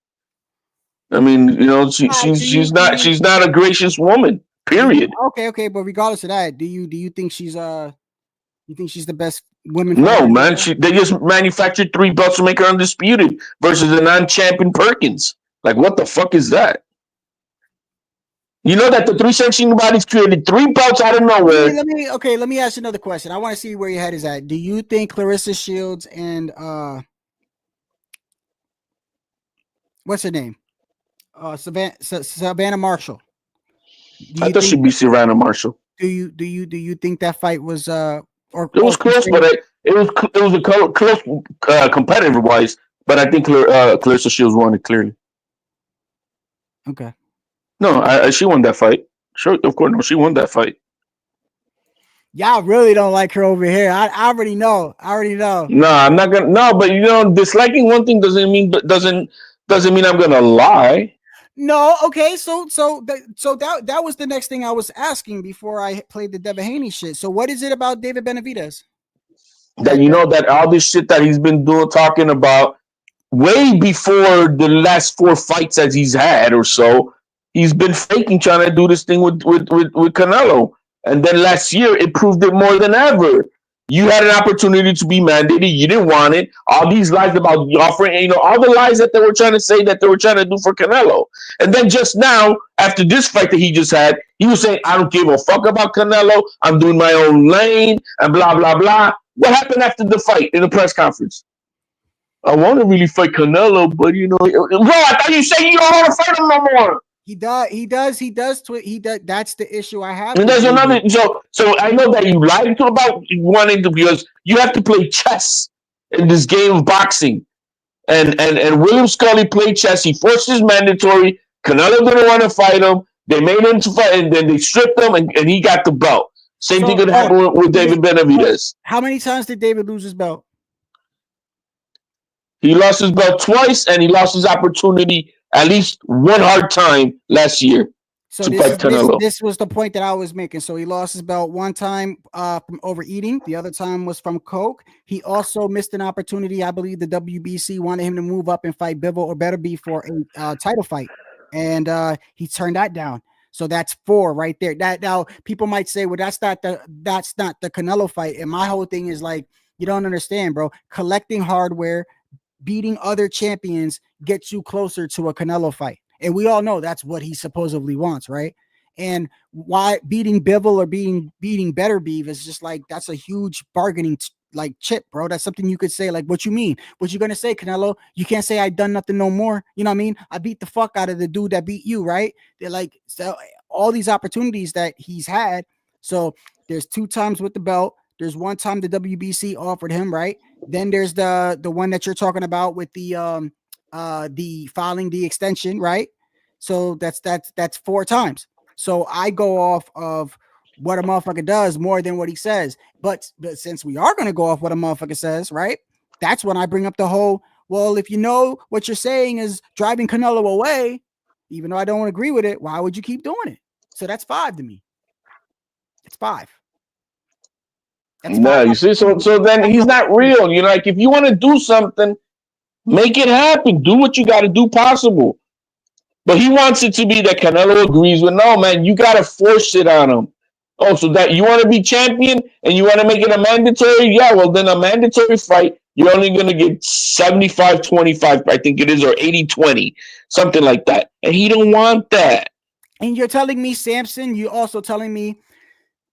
I mean, she's not a gracious woman. Period. Okay, but regardless of that, do you think she's the best woman? No, man. They just manufactured 3 belts to make her undisputed versus a non-champion Perkins. Like, what the fuck is that? You know that the 3 sanctioning bodies created 3 belts out of nowhere. Let me ask you another question. I want to see where your head is at. Do you think Clarissa Shields and what's her name? Savannah Marshall. I thought it should be Savannah Marshall. Do you think that fight was it was close, but it was a close competitive wise. But I think Clarissa Shields won it clearly. Okay. No, she won that fight. Sure, of course, no, she won that fight. Y'all really don't like her over here. I already know. No, I'm not gonna. No, but disliking one thing doesn't mean I'm gonna lie. No, okay. So that was the next thing I was asking before I played the Devin Haney shit. So what is it about David Benavidez? That all this shit that he's been talking about way before the last 4 fights that he's had or so. He's been faking trying to do this thing with Canelo. And then last year, it proved it more than ever. You had an opportunity to be mandated. You didn't want it. All these lies about offering, all the lies that they were trying to say that they were trying to do for Canelo. And then just now, after this fight that he just had, he was saying, I don't give a fuck about Canelo. I'm doing my own lane and blah, blah, blah. What happened after the fight in the press conference? I want to really fight Canelo, but bro, I thought you said you don't want to fight him no more. He does. That's the issue I have. And there's another. So I know that you lied to about wanting to, because you have to play chess in this game of boxing. And William Scully played chess. He forced his mandatory. Canelo didn't want to fight him. They made him to fight, and then they stripped him, and he got the belt. Same thing could happen with David Benavidez. How many times did David lose his belt? He lost his belt twice, and he lost his opportunity at least one hard time last year to fight Canelo. This was the point that I was making. So he lost his belt one time from overeating. The other time was from coke. He also missed an opportunity. I believe the WBC wanted him to move up and fight Bivol or Beterbiev for a title fight, and he turned that down. So that's 4 right there. That now people might say, well, that's not the Canelo fight. And my whole thing is like, you don't understand, bro. Collecting hardware, beating other champions gets you closer to a Canelo fight. And we all know that's what he supposedly wants, right? And why beating Bivol or beating Beterbiev is just like, that's a huge bargaining chip, bro. That's something you could say, like, what you mean? What you gonna say, Canelo? You can't say I done nothing no more. You know what I mean? I beat the fuck out of the dude that beat you, right? They're like, so all these opportunities that he's had. So there's 2 times with the belt. There's 1 time the WBC offered him, right? Then there's the one that you're talking about with the filing the extension, right? So that's 4 times. So I go off of what a motherfucker does more than what he says. But since we are going to go off what a motherfucker says, right? That's when I bring up the whole, well, if you know what you're saying is driving Canelo away, even though I don't agree with it, why would you keep doing it? So that's 5 to me. It's 5. No, you see, so then he's not real. Like, if you want to do something, make it happen. Do what you got to do possible. But he wants it to be that Canelo agrees with. No, man, you got to force it on him. Oh, so that you want to be champion and you want to make it a mandatory? Yeah, well, then a mandatory fight, you're only going to get 75-25, I think it is, or 80-20, something like that. And he don't want that. And you're telling me, Samson, you're also telling me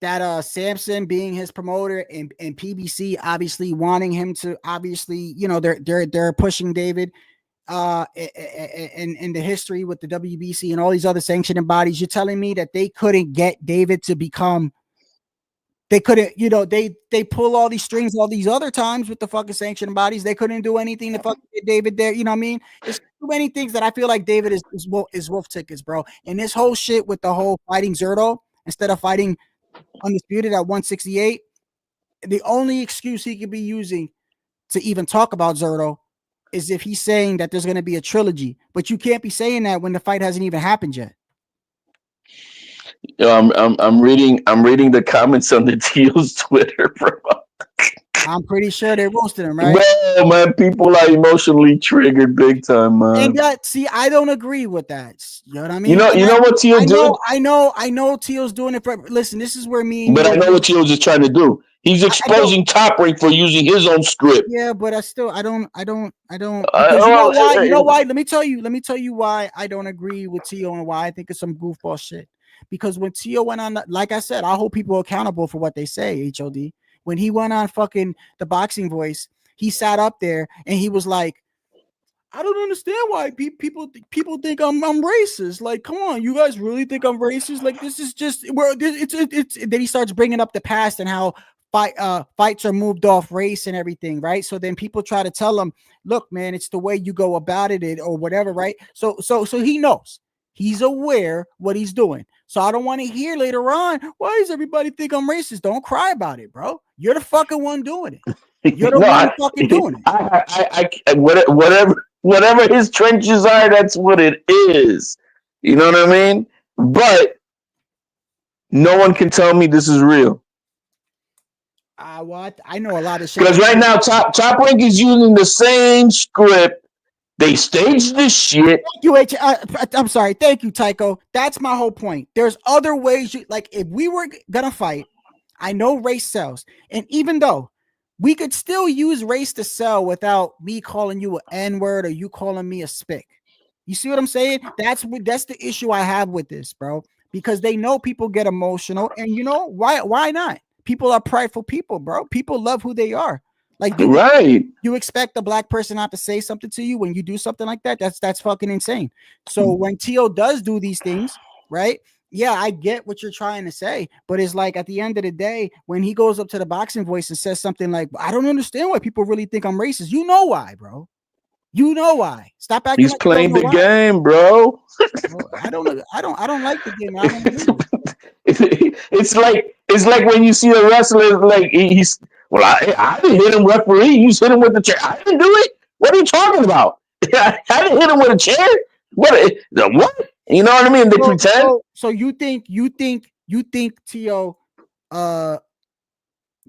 that Samson being his promoter and PBC obviously wanting him to, obviously, they're pushing David in the history with the WBC and all these other sanctioning bodies. You're telling me that they couldn't get David to become, they couldn't, they pull all these strings all these other times with the fucking sanctioning bodies. They couldn't do anything to fucking get David there. You know what I mean? There's too many things that I feel like David is wolf tickets, bro. And this whole shit with the whole fighting Zerto instead of fighting Undisputed at 168, the only excuse he could be using to even talk about Zerto is if he's saying that there's going to be a trilogy, but you can't be saying that when the fight hasn't even happened yet. I'm reading the comments on the Teal's Twitter, bro. I'm pretty sure they roasted him, right? Well, man, people are emotionally triggered big time, man. And that, see, I don't agree with that. You know what I mean? You know what Teal did? I know Teal's doing it for. Listen, this is where me. But I know what Teal's is trying to do. He's exposing Top Rank for using his own script. Yeah, but I don't. You know why? Let me tell you why I don't agree with Teal and why I think it's some goofball shit. Because when Teal went on, like I said, I hold people accountable for what they say. HOD. When he went on fucking the Boxing Voice, he sat up there and he was like, I don't understand why people think I'm racist. Like, come on, you guys really think I'm racist? Like, this is just where it's. Then he starts bringing up the past and how fights are moved off race and everything, right? So then people try to tell him, look, man, it's the way you go about it or whatever, right? So he knows. He's aware what he's doing. So I don't want to hear later on, why does everybody think I'm racist? Don't cry about it, bro. You're the fucking one doing it. You're the one fucking doing it. Whatever his trenches are, that's what it is. You know what I mean? But no one can tell me this is real. What? I know a lot of shit. Because right now, Top Rank is using the same script. They staged this shit. Thank you, I'm sorry. Thank you, Tycho. That's my whole point. There's other ways. Like, if we were gonna fight, I know race sells. And even though we could still use race to sell without me calling you an N-word or you calling me a spick. You see what I'm saying? That's the issue I have with this, bro. Because they know people get emotional, and you know why not? People are prideful people, bro. People love who they are. Like, you expect a black person not to say something to you when you do something like that? That's fucking insane. So when T.O. does do these things, right? Yeah, I get what you're trying to say, but it's like at the end of the day, when he goes up to the boxing voice and says something like, I don't understand why people really think I'm racist. You know why, bro. You know why. Stop acting. He's like playing the game, bro. I don't like the game. I don't it's like when you see a wrestler, like he's I didn't hit him, referee. You hit him with the chair. I didn't do it. What are you talking about? I didn't hit him with a chair. What? You know what I mean? They pretend. So you think T.O.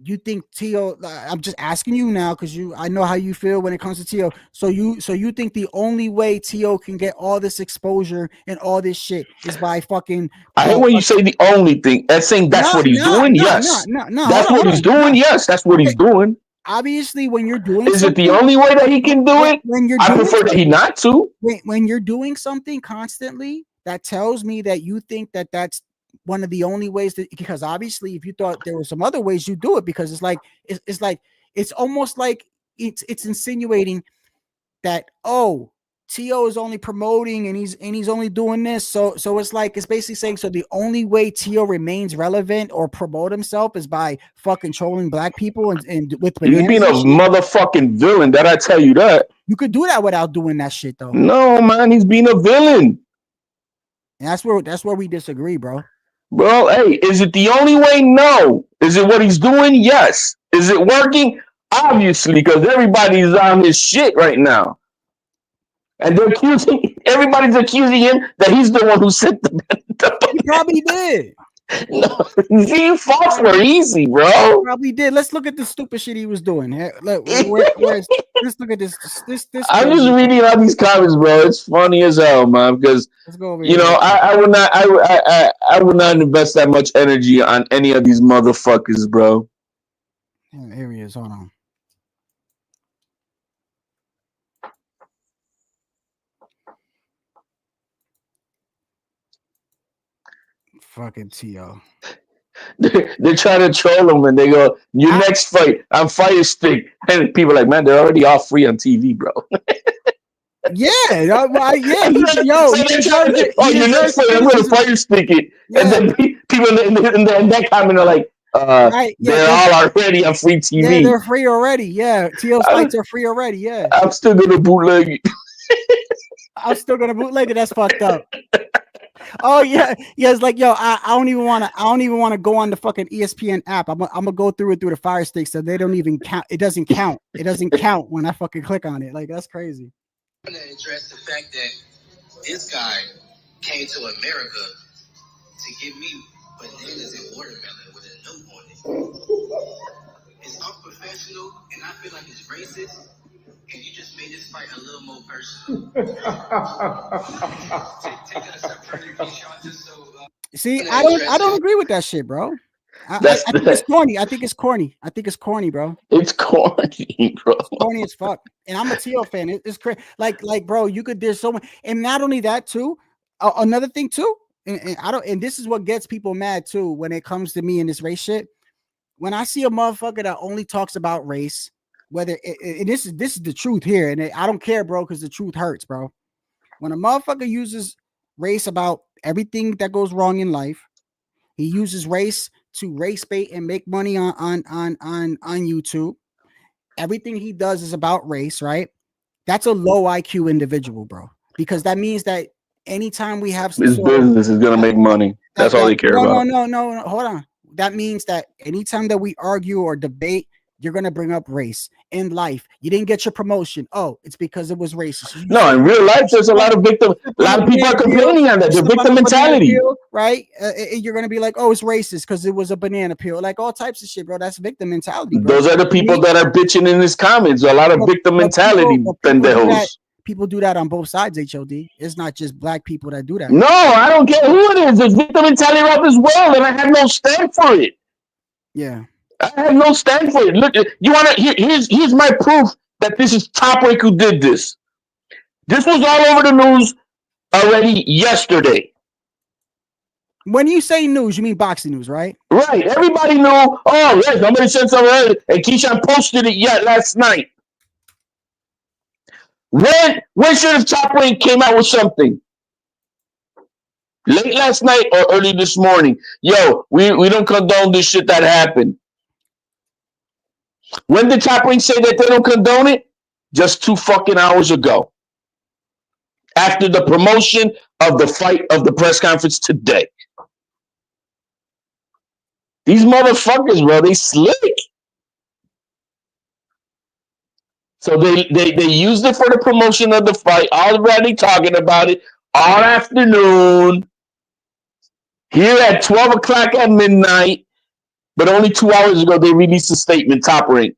You think T.O. I'm just asking you now because I know how you feel when it comes to T.O. So you think the only way T.O. can get all this exposure and all this shit is by fucking. I hate when you say the only thing. That's saying that's what he's doing. Yes, that's what he's doing. Yes, that's what he's doing. Obviously, when you're doing, is it the only way that he can do it? I prefer that he not to. When you're doing something constantly, that tells me that you think that that's one of the only ways that, because obviously if you thought there were some other ways you do it, because it's almost like it's insinuating that, oh, T.O. is only promoting and he's only doing this. So it's basically saying, so the only way T.O. remains relevant or promote himself is by fucking trolling black people and with he's being a motherfucking villain. That I tell you that. You could do that without doing that shit though. No, man, he's being a villain. And that's where we disagree, bro. Bro, hey, is it the only way? No. Is it what he's doing? Yes. Is it working? Obviously, because everybody's on his shit right now. And everybody's accusing him that he's the one who sent the He probably did. No, he fought for easy, bro. He probably did. Let's look at the stupid shit he was doing. Let's look at this. I'm just reading all these comments, bro. It's funny as hell, man. Because I would not invest that much energy on any of these motherfuckers, bro. Yeah, here he is. Hold on. Fucking T.O. They're trying to troll him, and they go, "Your next fight, I'm Fire Stick," and people are like, "Man, they're already all free on TV, bro." Yeah, yeah. Your next fight, I'm gonna Fire Stick it, and then people in that comment are like, "They're all already on free TV. Yeah, they're free already. Yeah, T.O.'s fights are free already. Yeah, I'm still gonna bootleg it. I'm still gonna bootleg it. That's fucked up." Oh yeah, it's like, yo, I don't even want to go on the fucking ESPN app. I'm gonna go through it through the Fire Stick, so they don't even count. It doesn't count. It doesn't count when I fucking click on it. Like, that's crazy. I'm gonna address the fact that this guy came to America to give me bananas and watermelon with a note on it. It's unprofessional, and I feel like it's racist. And you just made this fight a little more personal. Take a step further, KeyShawn, just so. See, I don't agree with that shit, bro. I think it's corny. I think it's corny, bro. It's corny, bro. It's corny as fuck. And I'm a T.O. fan. It's crazy. Like, bro, there's so much. And not only that, too. Another thing, too. And this is what gets people mad, too, when it comes to me and this race shit. When I see a motherfucker that only talks about race, this is the truth here, and I don't care, bro, because the truth hurts, bro. When a motherfucker uses race about everything that goes wrong in life, he uses race to race bait and make money on YouTube. Everything he does is about race, right? That's a low IQ individual, bro, because that means that anytime we have his business is gonna make money. That's all they care about. No, hold on. That means that anytime that we argue or debate, you're going to bring up race in life. You didn't get your promotion. Oh, it's because it was racist. No, in real life, there's a lot of people are complaining on that. The victim mentality. Right? You're going to be like, oh, it's racist because it was a banana peel. Like all types of shit, bro. That's victim mentality, bro. Those are the people that are bitching in his comments. A lot of victim mentality pendejos. People do that on both sides, HOD. It's not just black people that do that. No, I don't care who it is. There's victim mentality around this world, and I have no stand for it. Yeah. I have no stand for it. Look, you want to? Here's my proof that this is Top Rank who did this. This was all over the news already yesterday. When you say news, you mean boxing news, right? Right. Everybody knew. Oh, yeah, somebody said something earlier, and KeyShawn posted it yet last night. When should have Top Rank came out with something? Late last night or early this morning? Yo, we don't condone this shit that happened. When did Top Rank say that they don't condone it? Just 2 fucking hours ago. After the promotion of the fight of the press conference today. These motherfuckers, bro, they slick. So they used it for the promotion of the fight, already talking about it all afternoon. Here at 12 o'clock at midnight, but only 2 hours ago they released a statement, Top Rank.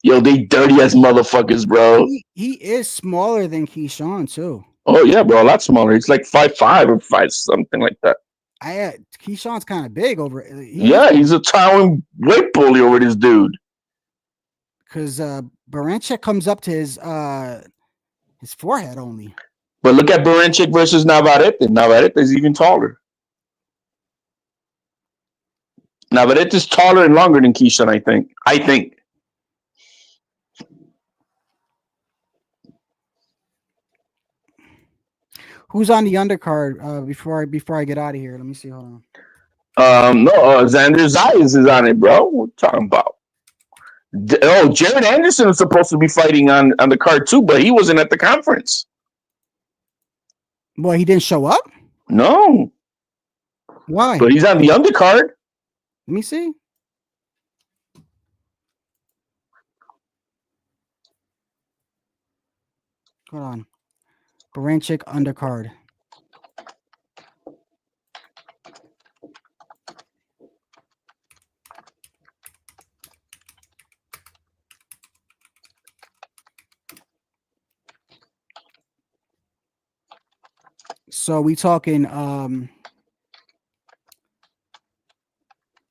Yo, they dirty ass motherfuckers, bro. He is smaller than KeyShawn too. Oh yeah, bro, a lot smaller. It's like 5'5" or 5 something like that. KeyShawn's kind of big over. He's a towering weight bully over this dude. Because Berinchyk comes up to his forehead only. But look at Berinchyk versus Navarrete. Navarrete is even taller. Navarrete is taller and longer than KeyShawn, I think. Who's on the undercard? Before I get out of here, let me see. Hold on. Xander Zayas is on it, bro. What are you talking about? Jared Anderson was supposed to be fighting on the card too, but he wasn't at the conference. Well, he didn't show up? No. Why? But he's on the undercard. Let me see. Hold on. Berinchyk undercard. So we talking Xander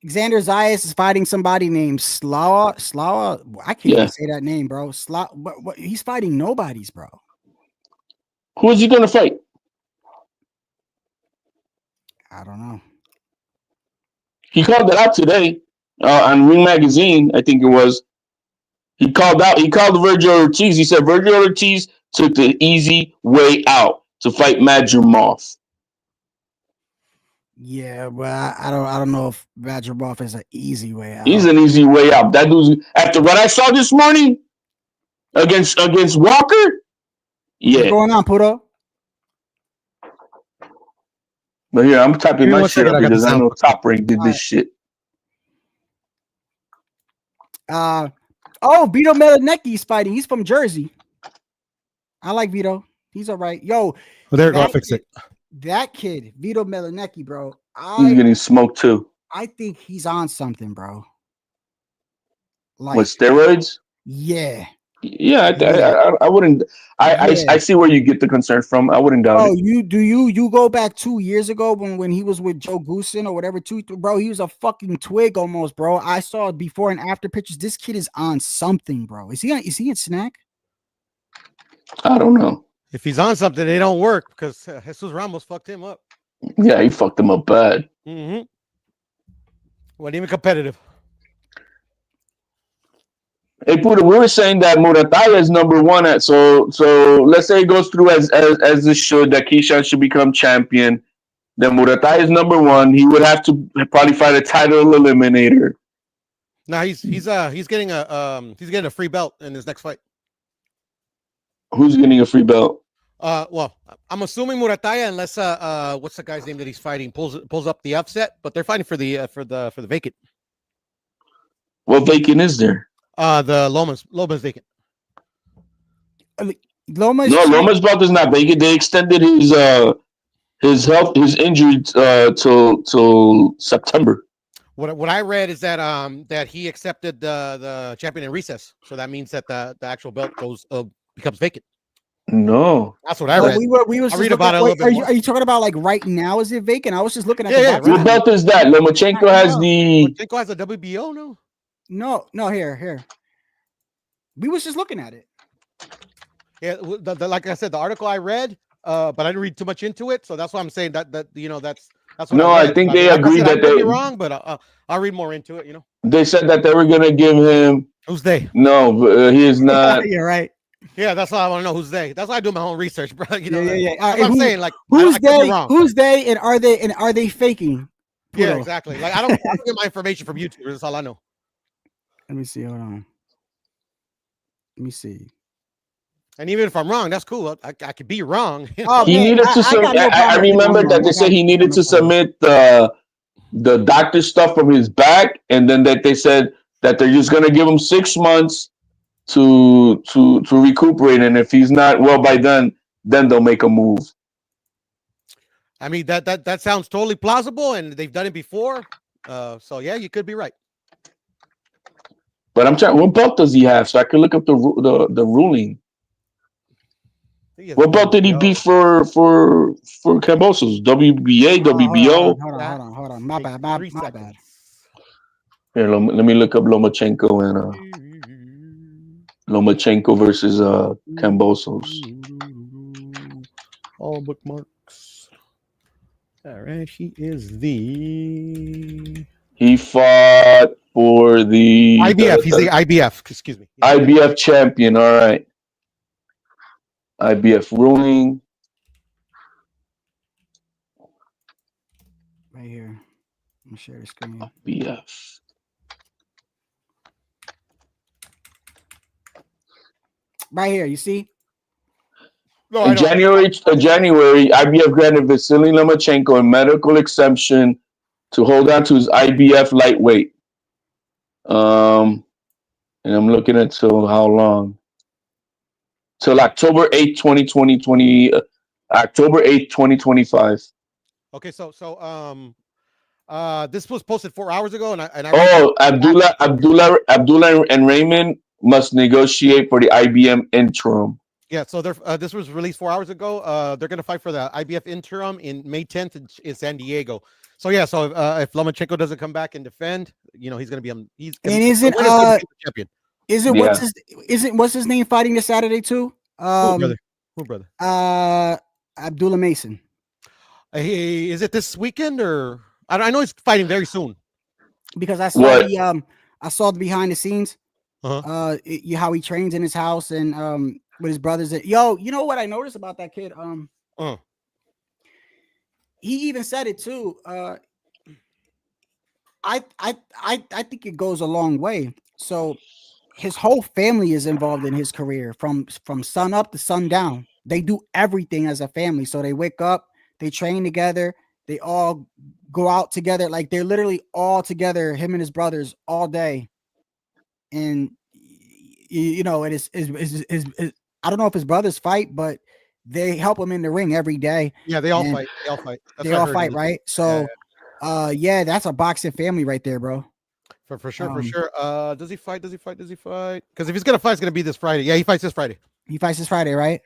Zayas is fighting somebody named Slawa. I can't even say that name, bro. But he's fighting nobodies, bro. Who is he gonna fight? I don't know. He called it out today on Ring Magazine, I think it was. He called Virgil Ortiz. He said Virgil Ortiz took the easy way out to fight Madrimov. Yeah, but I don't know if Madrimov is an easy way out. He's an easy way out. That dude's, after what I saw this morning against Walker. Yeah. What's going on, Puto? But here, I'm typing my shit up because I know Top Rank did this shit. Vito Melanecki's fighting. He's from Jersey. I like Vito. He's all right. Yo. Well, there you go. I'll fix it. That kid, Vito Melanecki, bro. He's getting smoked too. I think he's on something, bro. Like with steroids? Yeah. Yeah, I wouldn't. I see where you get the concern from. I wouldn't doubt it. You go back 2 years ago when he was with Joe Goosen or whatever, bro. He was a fucking twig almost, bro. I saw before and after pictures. This kid is on something, bro. Is he in snack? I don't know. If he's on something, they don't work because Jesus Ramos fucked him up. Yeah, he fucked him up bad. Mm-hmm. Wasn't even competitive. Hey, Puda, we were saying that Murataya is number one at so let's say it goes through as it should, that KeyShawn should become champion. Then Murataya is number one. He would have to probably fight a title eliminator. No, he's getting a free belt in his next fight. Who's getting a free belt? Well, I'm assuming Murataya, unless what's the guy's name that he's fighting pulls up the upset, but they're fighting for the vacant. What vacant is there? The Lomas vacant. Lomas belt is not vacant. They extended his injury till September. What I read is that he accepted the champion in recess, so that means that the actual belt becomes vacant. No. That's what I read. We was I read about it a little bit more. Are you talking about like right now? Is it vacant? I was just looking at the box. What belt is that? Lomachenko has the. Lomachenko has a WBO, no? No, here. We was just looking at it. Yeah, like I said, the article I read, but I didn't read too much into it, so that's why I'm saying that that's what No, I think they agreed that I could be wrong, but I'll read more into it. They said that they were gonna give him. Who's they? No, he is not. You're right. Yeah, that's all I want to know. Who's they? That's why I do my own research, bro. Yeah. That's what I'm saying. Like, who's I could be they? wrong. Who's they? And are they faking? Yeah, exactly. Like I don't get my information from YouTube. That's all I know. Let me see. Hold on. Let me see. And even if I'm wrong, that's cool. I could be wrong. He needed to submit. I remember that they said he needed to submit the doctor stuff from his back, and then that they said that they're just gonna give him 6 months to recuperate, and if he's not well by then they'll make a move. I mean that sounds totally plausible, and they've done it before. So yeah, you could be right. But I'm trying. What belt does he have? So I can look up the ruling. What belt did he beat for Cambosos? WBA, WBO. Hold on. My bad. Here, let me look up Lomachenko and Lomachenko versus Cambosos. All bookmarks. All right, he fought for the IBF. He's the IBF. Excuse me. IBF champion. All right. IBF ruling. Right here. Let me share the screen. IBF. Right here, you see? No, in January, IBF granted Vasily Lomachenko a medical exemption to hold on to his IBF lightweight. And I'm looking at till how long? Till October 8th, 2020, October 8th, 2025. Okay, so this was posted 4 hours ago, and Abdullah and Raymond must negotiate for the IBM interim. Yeah, so this was released 4 hours ago. They're gonna fight for the IBF interim in May 10th in San Diego. So yeah, so if Lomachenko doesn't come back and defend, he's gonna be champion. Isn't what's his name fighting this Saturday too? Who brother? Abdullah Mason. Hey, is it this weekend or I know he's fighting very soon. Because I saw the behind the scenes. How he trains in his house and with his brothers. Yo, you know what I noticed about that kid? He even said it too. I think it goes a long way. So his whole family is involved in his career from sun up to sundown. They do everything as a family. So they wake up, they train together, they all go out together. Like they're literally all together, him and his brothers all day. And it is I don't know if his brothers fight, but they help him in the ring every day. Yeah, they all fight. They all fight. They all fight, right? So yeah, that's a boxing family right there, bro. For sure. Does he fight? Because if he's gonna fight, it's gonna be this Friday. Yeah, he fights this Friday. He fights this Friday, right?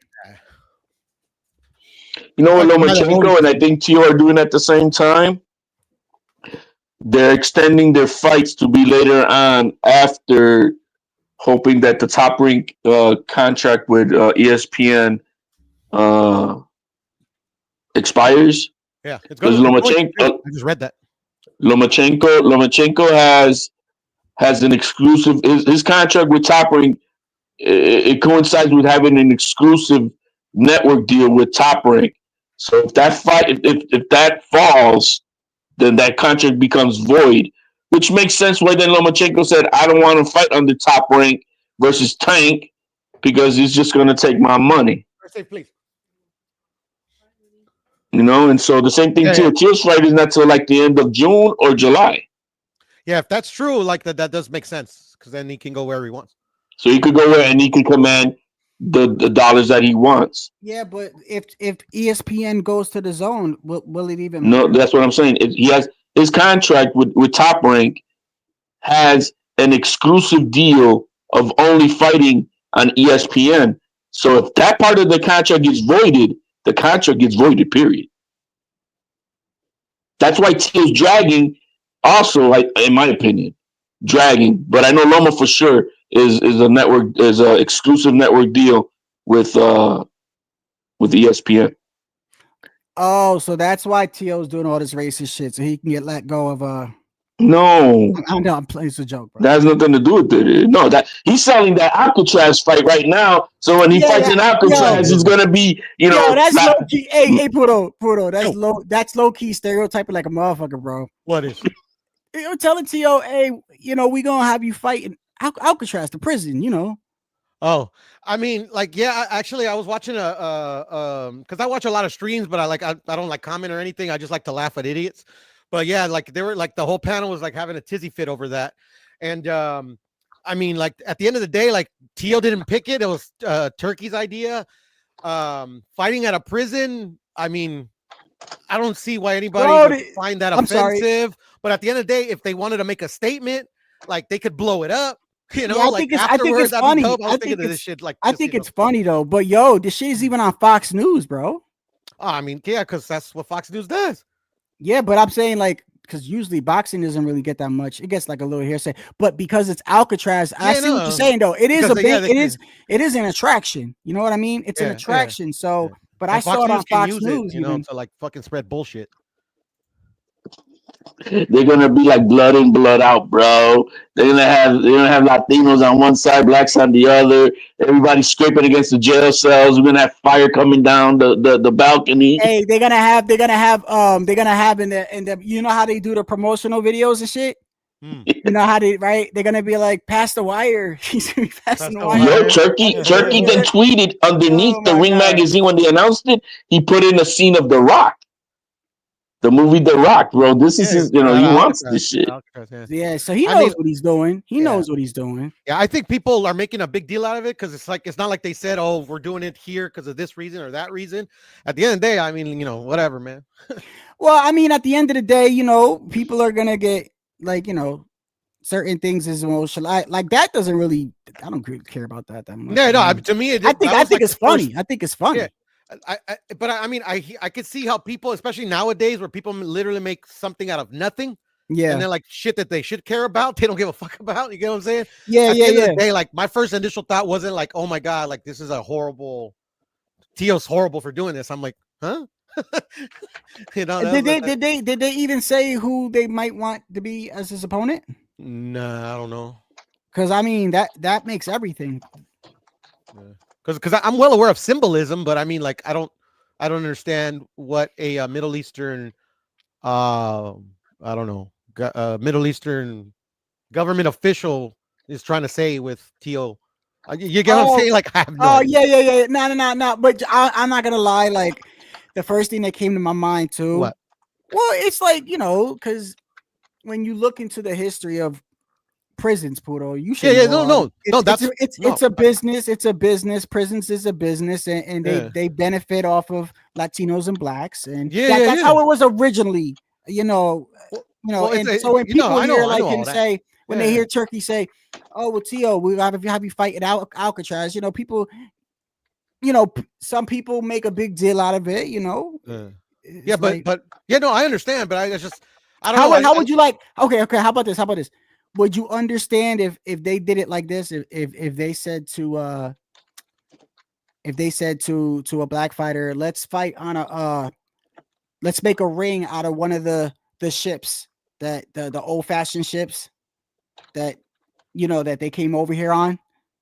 You know what Lomachenko and I think Tio are doing at the same time? They're extending their fights to be later on after, hoping that the Top Rank contract with ESPN expires. Yeah, it's because Lomachenko. I just read that. Lomachenko has an exclusive. His contract with Top Rank it coincides with having an exclusive network deal with Top Rank. So if that falls, then that contract becomes void, which makes sense why then Lomachenko said, I don't want to fight under Top Rank versus Tank because he's just going to take my money. Please. And so the same thing too. Tio's fight is not till like the end of June or July. Yeah, if that's true, like that does make sense because then he can go wherever he wants. So he could go where and he can command the dollars that he wants. Yeah, but if ESPN goes to the zone, will it even? No, that's what I'm saying. He has his contract with Top Rank has an exclusive deal of only fighting on ESPN. So if that part of the contract gets voided, the contract gets voided, period. That's why Tio's dragging also, like, in my opinion, dragging. But I know Loma for sure is a exclusive network deal with ESPN. Oh, so that's why T.O.'s doing all this racist shit, so he can get let go of No. I know I'm playing, it's a joke, bro. That has nothing to do with it. No, that he's selling that Alcatraz fight right now. So when he fights in Alcatraz, he's gonna be, that's low key. Hey, Pudo, that's low key stereotyping like a motherfucker, bro. What is? You're telling T.O., hey, we gonna have you fight in Alcatraz, the prison, Oh, I mean, like, yeah, actually, I was watching because I watch a lot of streams, but I don't like comment or anything. I just like to laugh at idiots. But yeah, like they were like the whole panel was like having a tizzy fit over that. And I mean, like at the end of the day, like T.O. didn't pick it. It was Turkey's idea. Fighting at a prison. I mean, I don't see why anybody would find that offensive. But at the end of the day, if they wanted to make a statement, like they could blow it up. I think it's funny. I think it's funny though. But this shit is even on Fox News, bro. I mean, yeah, because that's what Fox News does. Yeah, but I'm saying like because usually boxing doesn't really get that much. It gets like a little hearsay, but because it's Alcatraz, I see what you're saying though. It is it is an attraction. You know what I mean? It's an attraction. Yeah. So, but I saw it on Fox News, to like fucking spread bullshit. They're gonna be like blood in, blood out, bro. They're gonna have Latinos on one side, blacks on the other. Everybody scraping against the jail cells. We're gonna have fire coming down the balcony. Hey, they're gonna have in the you know how they do the promotional videos and shit. You know how they're gonna be like pass the wire. He's gonna be passing the wire. Yo, Turkey then tweeted underneath the Ring magazine when they announced it. He put in a scene of The Rock. The movie The Rock, bro. This is his, he wants this shit. Yeah, so he knows what he's doing. He knows what he's doing. Yeah, I think people are making a big deal out of it because it's not like they said, oh, we're doing it here because of this reason or that reason. At the end of the day, I mean, whatever, man. Well, I mean, at the end of the day, people are gonna get like, certain things is emotional. Like that doesn't really. I don't care about that much. Yeah, no. To me, I think it's funny. I think it's funny. Yeah. But I mean, I could see how people, especially nowadays, where people literally make something out of nothing. Yeah, and then like shit that they should care about, they don't give a fuck about. You get what I'm saying? Yeah, At the end of the day, like my first initial thought wasn't like, oh my god, like this is a horrible. Tio's horrible for doing this. I'm like, huh? Did they even say who they might want to be as his opponent? Nah, I don't know. Because I mean that makes everything. Yeah. Because I'm well aware of symbolism, but I mean, like, I don't understand what a Middle Eastern, I don't know, Middle Eastern government official is trying to say with T.O. You get what I'm saying? Like, I have no idea. Yeah. No. But I'm not gonna lie. Like, the first thing that came to my mind too. What? Well, it's like because when you look into the history of prisons, Pudo, you should no, it's a business. It's a business. Prisons is a business, and they benefit off of Latinos and blacks, and that's how it was originally. So when people hear when they hear Turkey say, "Oh, well, T.O., we have you fight at Alcatraz," people, some people make a big deal out of it. I understand, but I don't know. How would you like? Okay. How about this? Would you understand if they did it like this? If they said to a black fighter, let's fight on let's make a ring out of one of the ships that the old fashioned ships that that they came over here on.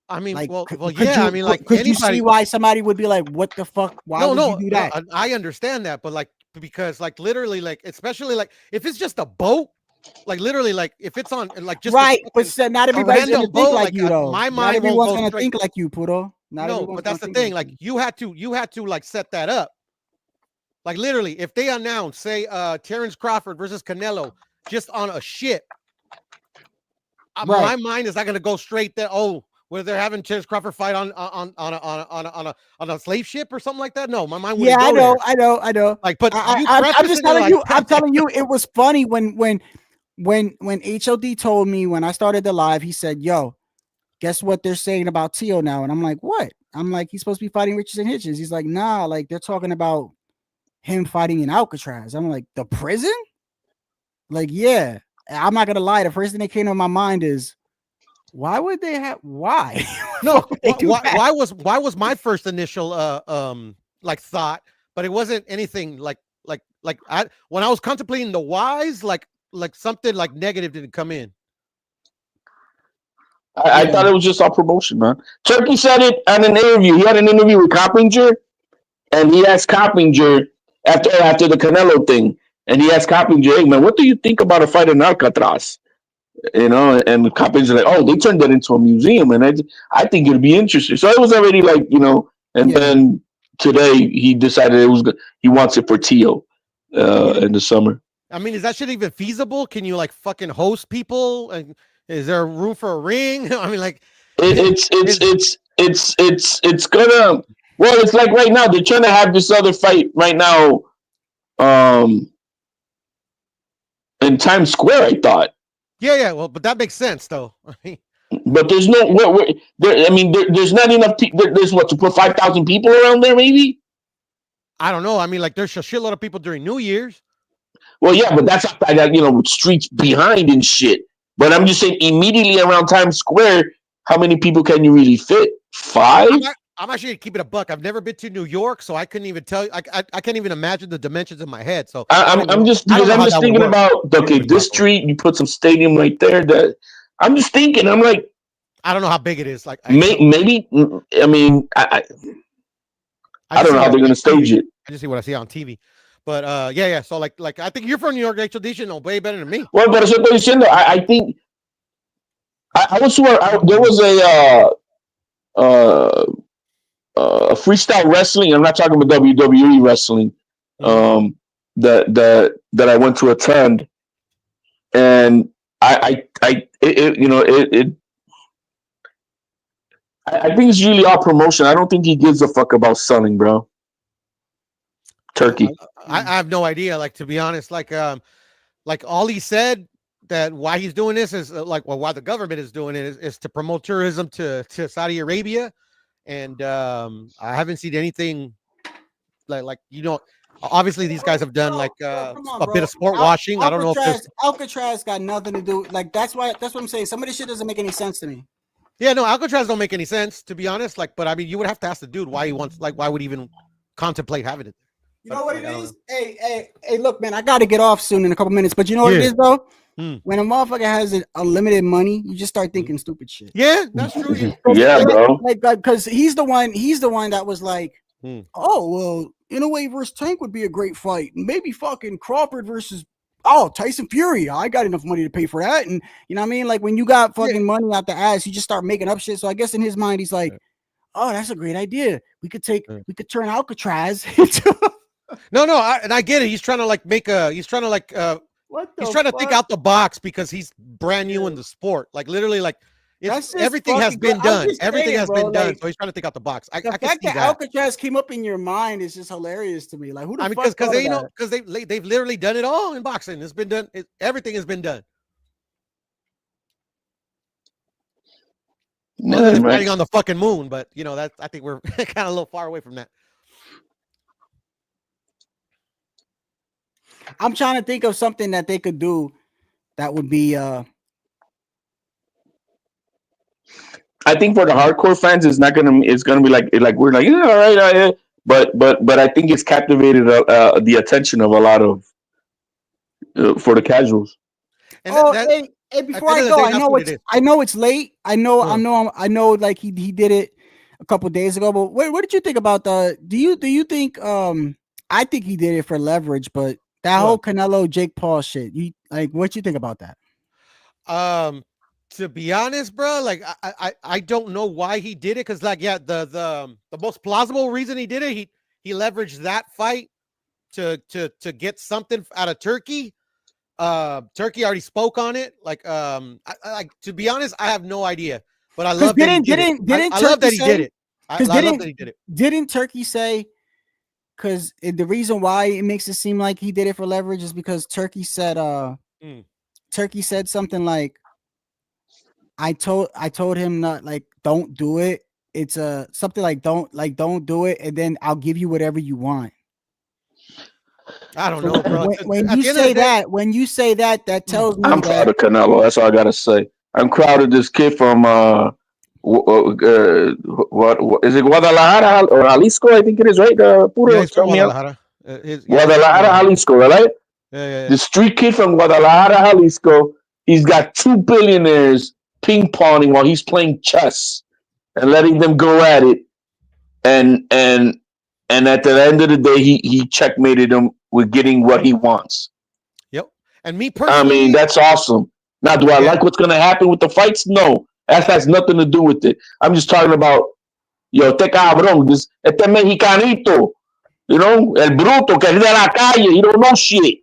I mean, could you see why somebody would be like, what the fuck? Why would you do that? No, I understand that, but because literally, especially if it's just a boat. Like literally, like if it's on just right, but not everybody's gonna think like you though. My mind everyone's gonna think like you, Pudo. No, but that's the thing. Like you had to like set that up. Like literally, if they announce, say, Terrence Crawford versus Canelo just on a ship, my mind is not gonna go straight there. Oh, where they're having Terrence Crawford fight on a slave ship or something like that. No, my mind. Yeah, I know. Like, but I'm just telling you. I'm telling you, it was funny when HOD told me when I started the live, he said, "Yo, guess what they're saying about Tio now? And I'm like, what? I'm like, he's supposed to be fighting Riches and Hitches. He's like, nah, like they're talking about him fighting in Alcatraz. I'm like, the prison? Like, yeah. I'm not gonna lie. The first thing that came to my mind is, why would they have? Why? No, why was my first initial like thought, but it wasn't anything like when I was contemplating the whys, like something like negative didn't come in. I thought it was just all promotion, man. Turkey said it on an interview. He had an interview with Coppinger, and he asked Coppinger after the Canelo thing, and he asked Coppinger, "Hey man, what do you think about a fight in Alcatraz?" You know, and Coppinger's like, "Oh, they turned that into a museum, and I think it'd be interesting." So it was already like, you know, and then today he decided it was good. He wants it for Tio in the summer. I mean, is that shit even feasible? Can you like fucking host people? And is there room for a ring? I mean, like it's gonna. Well, it's like right now they're trying to have this other fight right now, in Times Square. I thought. Yeah. Well, but that makes sense though. But there's no. There's not enough. There's what to put 5,000 people around there, maybe. I don't know. I mean, like there's a shitload of people during New Year's. Well, yeah, but that's outside that, you know, streets behind and shit. But I'm just saying, immediately around Times Square, how many people can you really fit? 5? I'm actually gonna keep it a buck. I've never been to New York, so I couldn't even tell you. I can't even imagine the dimensions in my head. So I'm just thinking about, okay, this street, you put some stadium right there. That I'm just thinking. I'm like, I don't know how big it is. Like maybe. I mean, I don't know how they're gonna stage it. I just see what I see on TV. But yeah. So like I think you're from New York, Rachel. You should know way better than me. Well, but I think I was sure there was a freestyle wrestling. I'm not talking about WWE wrestling. That I went to attend, and I think it's really all promotion. I don't think he gives a fuck about selling, bro. Turkey. I have no idea. Like, to be honest, like all he said that why he's doing this is why the government is doing it is to promote tourism to Saudi Arabia. And I haven't seen anything like obviously these guys have done a bit of sport washing. I don't know if Alcatraz got nothing to do. Like that's what I'm saying. Some of this shit doesn't make any sense to me. Yeah, no, Alcatraz don't make any sense, to be honest. Like, but I mean, you would have to ask the dude why he wants, why would he even contemplate having it. You know what it is? Hey, look, man, I got to get off soon in a couple minutes. But you know what it is, though? When a motherfucker has unlimited money, you just start thinking stupid shit. Yeah, that's true. Yeah, bro. Because he's the one that was like, oh, well, Inoue versus Tank would be a great fight. Maybe fucking Crawford versus Tyson Fury. I got enough money to pay for that. And you know what I mean? Like when you got fucking money out the ass, you just start making up shit. So I guess in his mind, he's like, oh, that's a great idea. We could turn Alcatraz into No, and I get it. He's trying to like make he's trying to think out the box because he's brand new in the sport. Like literally, like everything has been done. Everything has been done. So he's trying to think out the box. The fact that Alcatraz came up in your mind is just hilarious to me. Like who the fuck? Because they've literally done it all in boxing. It's been done. Everything has been done. Fighting on the fucking moon, but I think we're kind of a little far away from that. I'm trying to think of something that they could do that would be I think for the hardcore fans it's gonna be like we're like, yeah, all right, but I think it's captivated the attention of a lot of for the casuals. And hey, before I go, I know it's late. I know like he did it a couple days ago, but what did you think about do you think I think he did it for leverage, but that whole Canelo Jake Paul shit, what you think about that? To be honest, bro, like I don't know why he did it, because the most plausible reason he did it, he leveraged that fight to get something out of Turkey. Turkey already spoke on it. To be honest, I have no idea, but I love that he did it. I love that he did it. I love that he did it. Didn't Turkey say? Because the reason why it makes it seem like he did it for leverage is because Turkey said something like, I told him not like don't do it. It's something like don't do it, and then I'll give you whatever you want. I don't know, bro. When you say that, that tells me I'm proud of Canelo. That's all I gotta say. I'm proud of this kid from what is it, Guadalajara or Jalisco? I think it is, right? Puro, Yeah, he's from tell me out. Guadalajara. Guadalajara, Jalisco, right? Yeah. The street kid from Guadalajara, Jalisco. He's got 2 billionaires ping ponging while he's playing chess and letting them go at it. And at the end of the day, he checkmated him with getting what he wants. Yep. And me personally, I mean, that's awesome. Now, do I like what's going to happen with the fights? No, that has nothing to do with it. I'm just talking about, te cabrón, este mexicanito, el bruto que es de la calle. He don't know shit.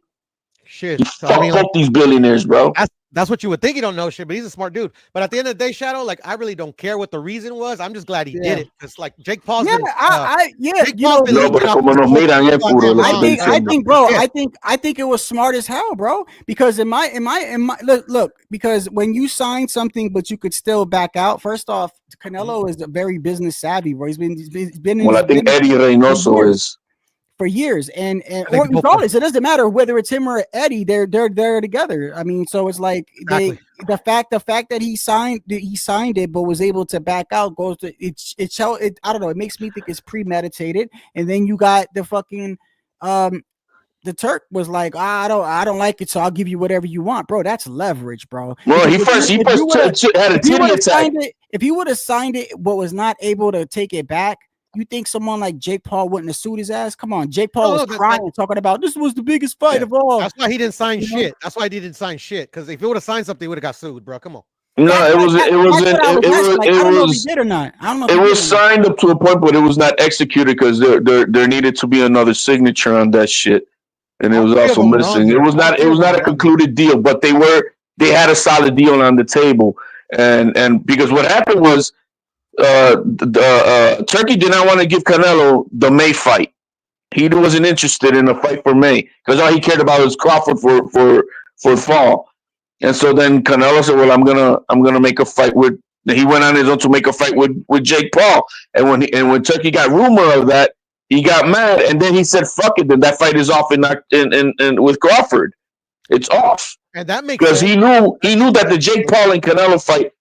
Shit. Fuck these billionaires, bro. That's what you would think. He don't know shit, but he's a smart dude. But at the end of the day, Shadow, like I really don't care what the reason was. I'm just glad he did it. It's like Jake Paul's been, I think it was smart as hell, bro. Because in my look, because when you sign something, but you could still back out. First off, Canelo is very business savvy, bro. He's been. Well, I think Eddie Reynoso is. For years, and regardless, it doesn't matter whether it's him or Eddie. They're together. I mean, so it's like the fact that he signed it, but was able to back out goes to it. I don't know. It makes me think it's premeditated. And then you got the fucking the Turk was like, I don't like it, so I'll give you whatever you want, bro. That's leverage, bro. Well, he first had a titty attack. If he would have signed it, but was not able to take it back. You think someone like Jake Paul wouldn't have sued his ass? Come on, Jake Paul was crying, talking about this was the biggest fight of all. That's why he didn't sign shit. That's why he didn't sign shit. Because if he would have signed something, he would have got sued, bro. Come on. No, it was signed up to a point, but it was not executed because there needed to be another signature on that shit, and it was also missing. It was not a concluded deal, but they had a solid deal on the table, and because what happened was. Turkey did not want to give Canelo the May fight. He wasn't interested in a fight for May because all he cared about was Crawford for fall. And so then Canelo said, "Well, I'm gonna make a fight with." He went on his own to make a fight with Jake Paul. And when Turkey got rumor of that, he got mad. And then he said, "Fuck it, then that fight is off in with Crawford. It's off." And that makes because he knew that the Jake Paul and Canelo fight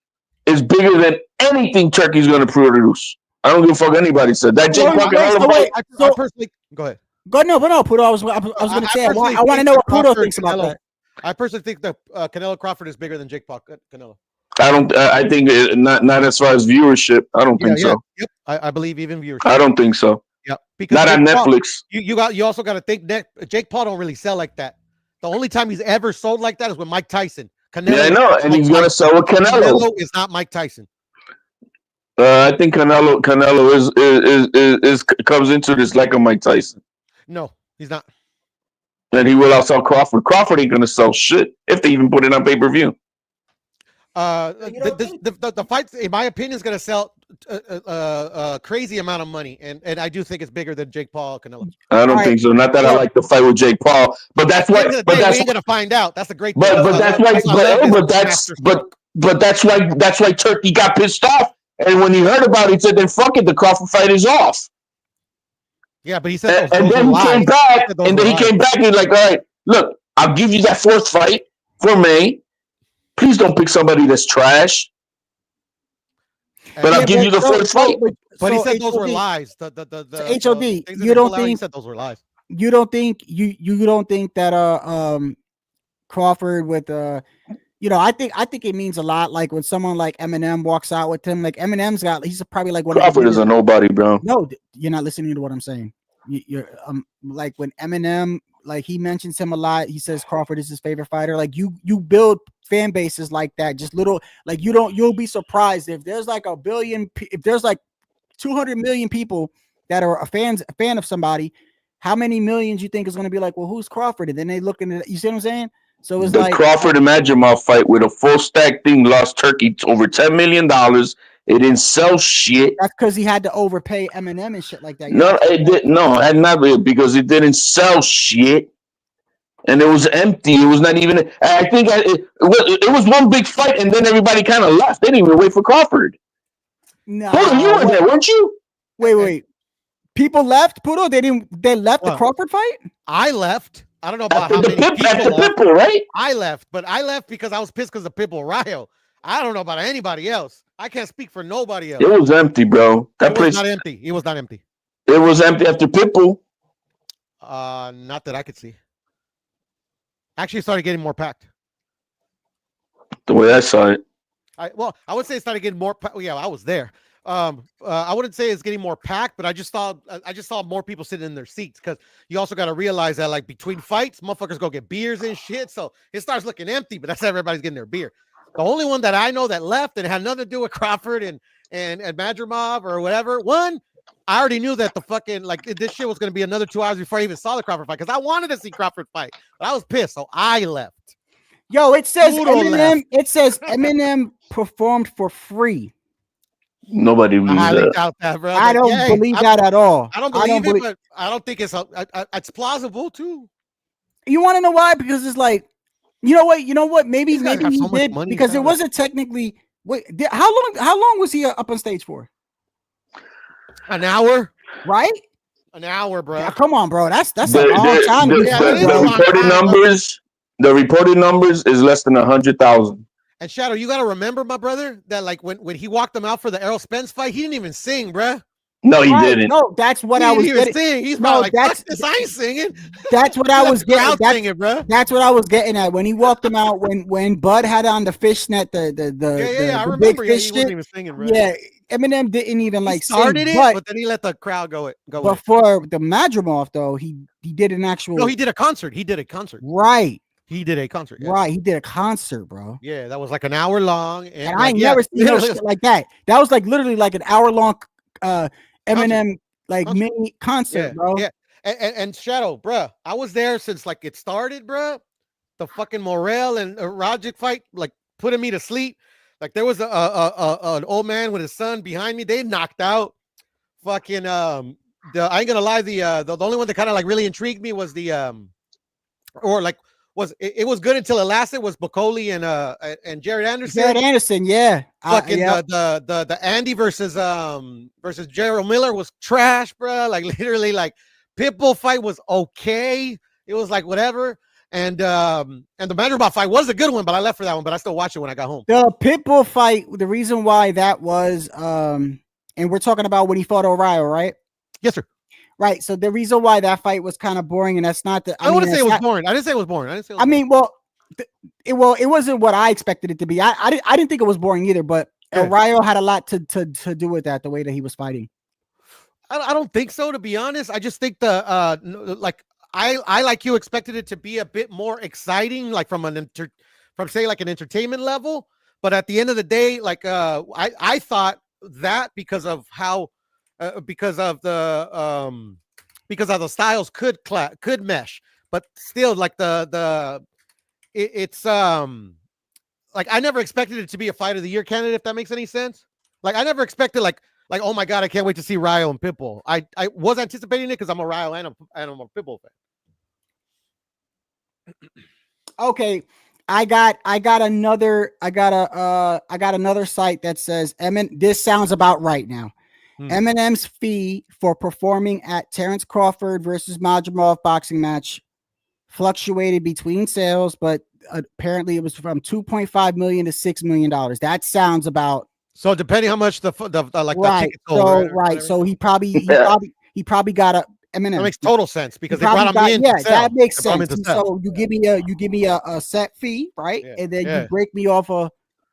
is bigger than anything Turkey's going to produce. I don't give a fuck anybody said that. Jake Paul I personally go ahead. No, Pudo. I was going to say I want to know what Pudo thinks about that. I personally think that Canelo Crawford is bigger than Jake Paul Canelo. I don't. I think not as far as viewership. I don't think so. Yep. I believe even viewership. I don't think so. Yep. Because not on Netflix. You also got to think that Jake Paul don't really sell like that. The only time he's ever sold like that is with Mike Tyson. Canelo, yeah, I know, and he's gonna sell with Canelo. Canelo is not Mike Tyson. I think Canelo is comes into this like a Mike Tyson. No, he's not. And he will outsell Crawford. Crawford ain't gonna sell shit if they even put it on pay-per-view. The fight, in my opinion, is gonna sell a crazy amount of money, and I do think it's bigger than Jake Paul Canelo. I don't think so. Not that I like the fight with Jake Paul, but that's why. But that's gonna find out. That's the great. But that's why Turkey got pissed off, and when he heard about it, he said, "Then fuck it, the Crawford fight is off." Yeah, but he said, and then he came back, and he's like, "All right, look, I'll give you that fourth fight for May. Please don't pick somebody that's trash." But I'll give you the first fight. But he said those were lies. The HOD. You don't think he said those were lies? You don't think that Crawford with I think it means a lot. Like when someone like Eminem walks out with him, like he's probably like one. Crawford is a nobody, bro. No, you're not listening to what I'm saying. You're like when Eminem, like he mentions him a lot. He says Crawford is his favorite fighter. Like you build fan bases like that, just little, like you'll be surprised if there's like if there's like 200 million people that are a fan of somebody, how many millions you think is going to be like, well, who's Crawford? And then they look into, you see what I'm saying? So it's like Crawford and Majimov fight with a full stack thing lost Turkey over $10 million. It didn't sell shit. That's because he had to overpay Eminem and shit like that. No, it did. No, it had not been because it didn't sell shit. and it was empty. It was not even. I think it was one big fight, and then everybody kind of left. They didn't even wait for Crawford. No, You were there, weren't you? Wait. People left, Pudo? They left the Well, Crawford fight? I left. I don't know about After how the many people after left. Pitbull, right? I left, but I left because I was pissed because of Pitbull Rio. I don't know about anybody else. I can't speak for nobody else. It was empty, bro. That It place was not empty. It was not empty. It was empty after Pitbull. Not that I could see. Actually, it started getting more packed. The way I saw it. I would say it started getting more. Yeah, I was there. I wouldn't say it's getting more packed, but I just saw more people sitting in their seats because you also got to realize that like between fights, motherfuckers go get beers and shit. So it starts looking empty, but that's how everybody's getting their beer. The only one that I know that left and it had nothing to do with Crawford and Madrimov or whatever. One, I already knew that the fucking like this shit was going to be another 2 hours before I even saw the Crawford fight because I wanted to see Crawford fight, but I was pissed, so I left. Yo, it says Eminem. Eminem. It says Eminem performed for free. Nobody believes I that. doubt that, bro. I don't believe that at all. I don't believe it, but I don't think it's plausible too. You want to know why? Because it's like, you know what? Maybe These guys have he so much did money, because it man. wasn't technically. Wait, how long was he up on stage for? An hour, right? An hour, bro. Yeah, come on, bro. That's a long time. The reported numbers is less than 100,000. And Shadow, you got to remember, my brother, that like when he walked them out for the Errol Spence fight, he didn't even sing, bro. No, he didn't. No, that's what I was getting. Sing. He's no, like, that's this. I ain't singing. That's what I was getting. Singing, bro. That's what I was getting at when he walked him out. When Bud had on the fishnet, the I the remember. big Yeah, fish he wasn't shit. even singing, bro. Yeah, Eminem didn't even like started sing, it, but then he let the crowd go. But for the Madrimov though, he did an actual. No, he did a concert. Right. He did a concert. Yeah. Right. He did a concert, bro. Yeah, that was like an hour long. And I ain't never seen no shit like that. That was like literally like an hour long Eminem mini concert, bro. Yeah. And Shadow, bro, I was there since like it started, bro. The fucking Morel and Rajic fight, like putting me to sleep. Like there was an old man with his son behind me. They knocked out fucking I ain't gonna lie, the only one that kind of like really intrigued me was it was good until it lasted was Bacoli and Jared Anderson. Jared Anderson, yeah. Fucking the Andy versus Gerald Miller was trash, bro. Like literally, like Pitbull fight was okay. It was like whatever. And the Madrimov fight was a good one, but I left for that one. But I still watched it when I got home. The Pitbull fight, the reason why that was and we're talking about when he fought O'Reilly, right? Yes, sir. Right. So the reason why that fight was kind of boring, and that's not the. I wouldn't say it was boring. I didn't say it was boring. It wasn't what I expected it to be. I didn't think it was boring either, but O'Reilly had a lot to do with that, the way that he was fighting. I don't think so, to be honest. I just think I like you expected it to be a bit more exciting, like from an entertainment level. But at the end of the day, like I thought that because of the styles could mesh, but still like it's like I never expected it to be a fight of the year candidate, if that makes any sense. Like I never expected like oh my god, I can't wait to see Ryo and Pitbull. I was anticipating it because I'm a Ryo and I'm a Pitbull fan. Okay, I got another site that says this sounds about right now. Eminem's fee for performing at Terrence Crawford versus Madrimov boxing match fluctuated between sales, but apparently it was from $2.5 million to $6 million. That sounds about. So depending how much the right. So right. So he probably got a Eminem. That makes total sense because they brought him in. Yeah, that makes sense. So you give me a set fee, right? Yeah. And then you break me off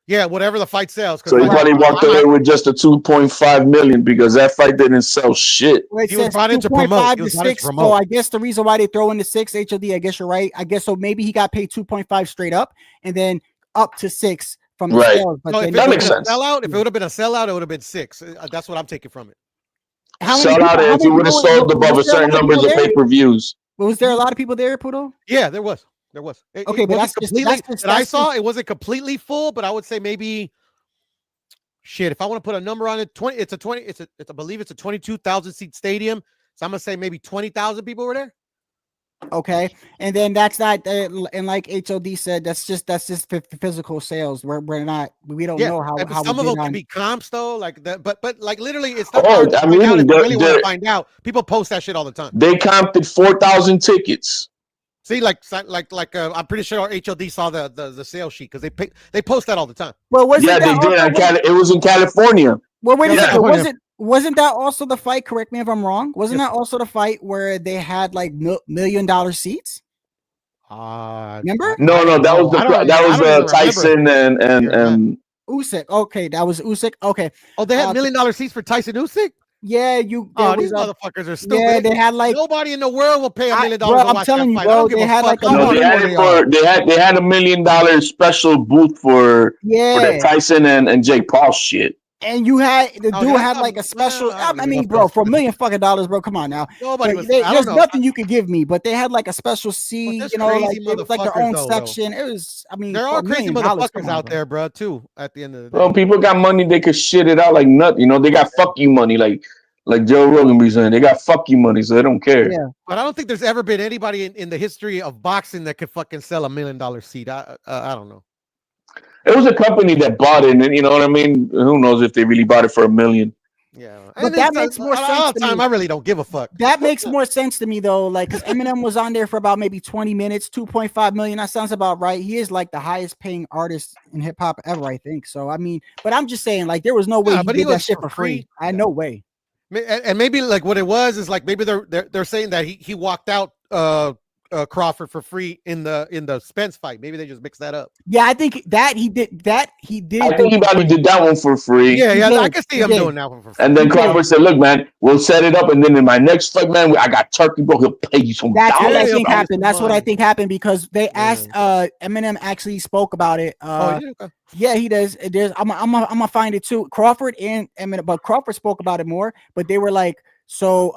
whatever the fight sells. So he probably walked away with just a $2.5 million because that fight didn't sell shit. Well, he was brought in to promote. So I guess the reason why they throw in the 6 HOD, I guess you're right. I guess so. Maybe he got paid 2.5 straight up, and then up to 6 from the sales. But if that makes sense. If it would have been a sellout, it would have been 6. That's what I'm taking from it. Sellout if you would have sold above a certain numbers of pay-per-views. Was there a lot of people there, Pudo? Yeah, there was. Okay, but I saw it wasn't completely full, but I would say maybe shit. If I want to put a number on it, I believe it's a 22,000 seat stadium. So I'm gonna say maybe 20,000 people were there. Okay, and then that's not, and like HOD said, that's just physical sales. We don't know how some we of them did can on. be comps though, like that. But like literally, it's not Oh, hard to I find out mean, if you really want to find out. People post that shit all the time. they comped 4,000 tickets. See, I'm pretty sure our HOD saw the sales sheet because they post that all the time. Well, Yeah, they did. It was in California. Well, wait a Yeah. second. Wasn't that also the fight? Correct me if I'm wrong. Wasn't that also the fight where they had like $1 million seats? Remember? No, that was Tyson and Usyk. Okay, that was Usyk. Okay. Oh, they had $1 million seats for Tyson Usyk. Yeah, these motherfuckers are stupid. Yeah, they had like nobody in the world will pay $1 million. I'm telling you, bro. They had like they had $1 million special booth for the Tyson and Jake Paul shit. And you had the dude had like a special. I mean, bro, for $1 million fucking dollars, bro. Come on now. There's nothing you could give me, but they had like a special seat. You know, like it was like their own section. It was. I mean, there are crazy motherfuckers out there, bro. Too at the end of the day. Bro, people got money. They could shit it out like nothing. You know, they got fuck you money, like Joe Rogan be saying. They got fuck you money, so they don't care. Yeah, but I don't think there's ever been anybody in the history of boxing that could fucking sell $1 million seat. I don't know. It was a company that bought it, and you know what I mean? Who knows if they really bought it for $1 million? Yeah, but that makes more sense. All the time, I really don't give a fuck. That makes more sense to me though, like because Eminem was on there for about maybe 20 minutes, 2.5 million. That sounds about right. He is like the highest paying artist in hip hop ever, I think. So I mean, but I'm just saying, like there was no way he did that shit for free. I had no way. And maybe like what it was is like maybe they're saying that he walked out Crawford for free in the Spence fight. Maybe they just mixed that up. Yeah, I think that he did. I think he probably did that one for free. Yeah, I can see him doing that one for free. And then Crawford said, "Look, man, we'll set it up, and then in my next fight, man, I got Turkey, bro. He'll pay you some." That's what I think happened. That's what I think happened because they asked. Eminem actually spoke about it. Yeah, he does. I'm gonna find it too. Crawford and Eminem, but Crawford spoke about it more. But they were like, "So,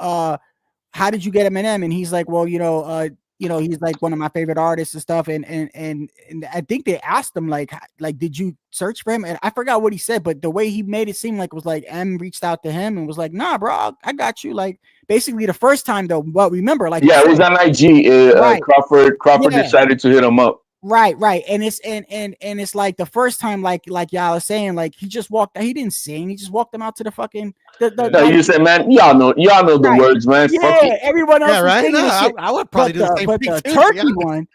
how did you get Eminem?" And he's like, "Well, he's like one of my favorite artists and stuff." And I think they asked him like, did you search for him? And I forgot what he said, but the way he made it seem like it was like M reached out to him and was like, "Nah, bro, I got you." Like basically the first time though, but remember, like it was on IG. Right. Crawford decided to hit him up. Right, and it's and it's like the first time, like y'all are saying, like he just walked. He didn't sing. He just walked them out to the fucking. You said, man, y'all know the words, man. Yeah, everyone else. Right. I would probably do the same thing the too, turkey one,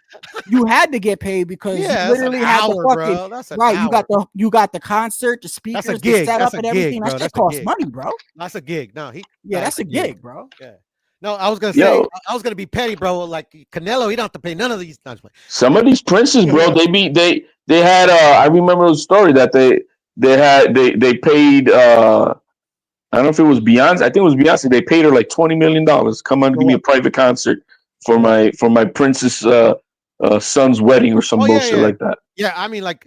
you had to get paid because you literally had the fucking hour. You got the concert, the speakers, the setup, and everything. That shit costs money, bro. That's a gig. That's a gig, bro. Yeah. No, I was gonna say I was gonna be petty, bro. Like Canelo, he don't have to pay none of these. Some of these princes, bro, they had. I remember the story that they paid. I don't know if it was Beyonce. I think it was Beyonce. They paid her like $20 million. Come on, give me a private concert for my prince's son's wedding or some bullshit like that. Yeah, I mean, like,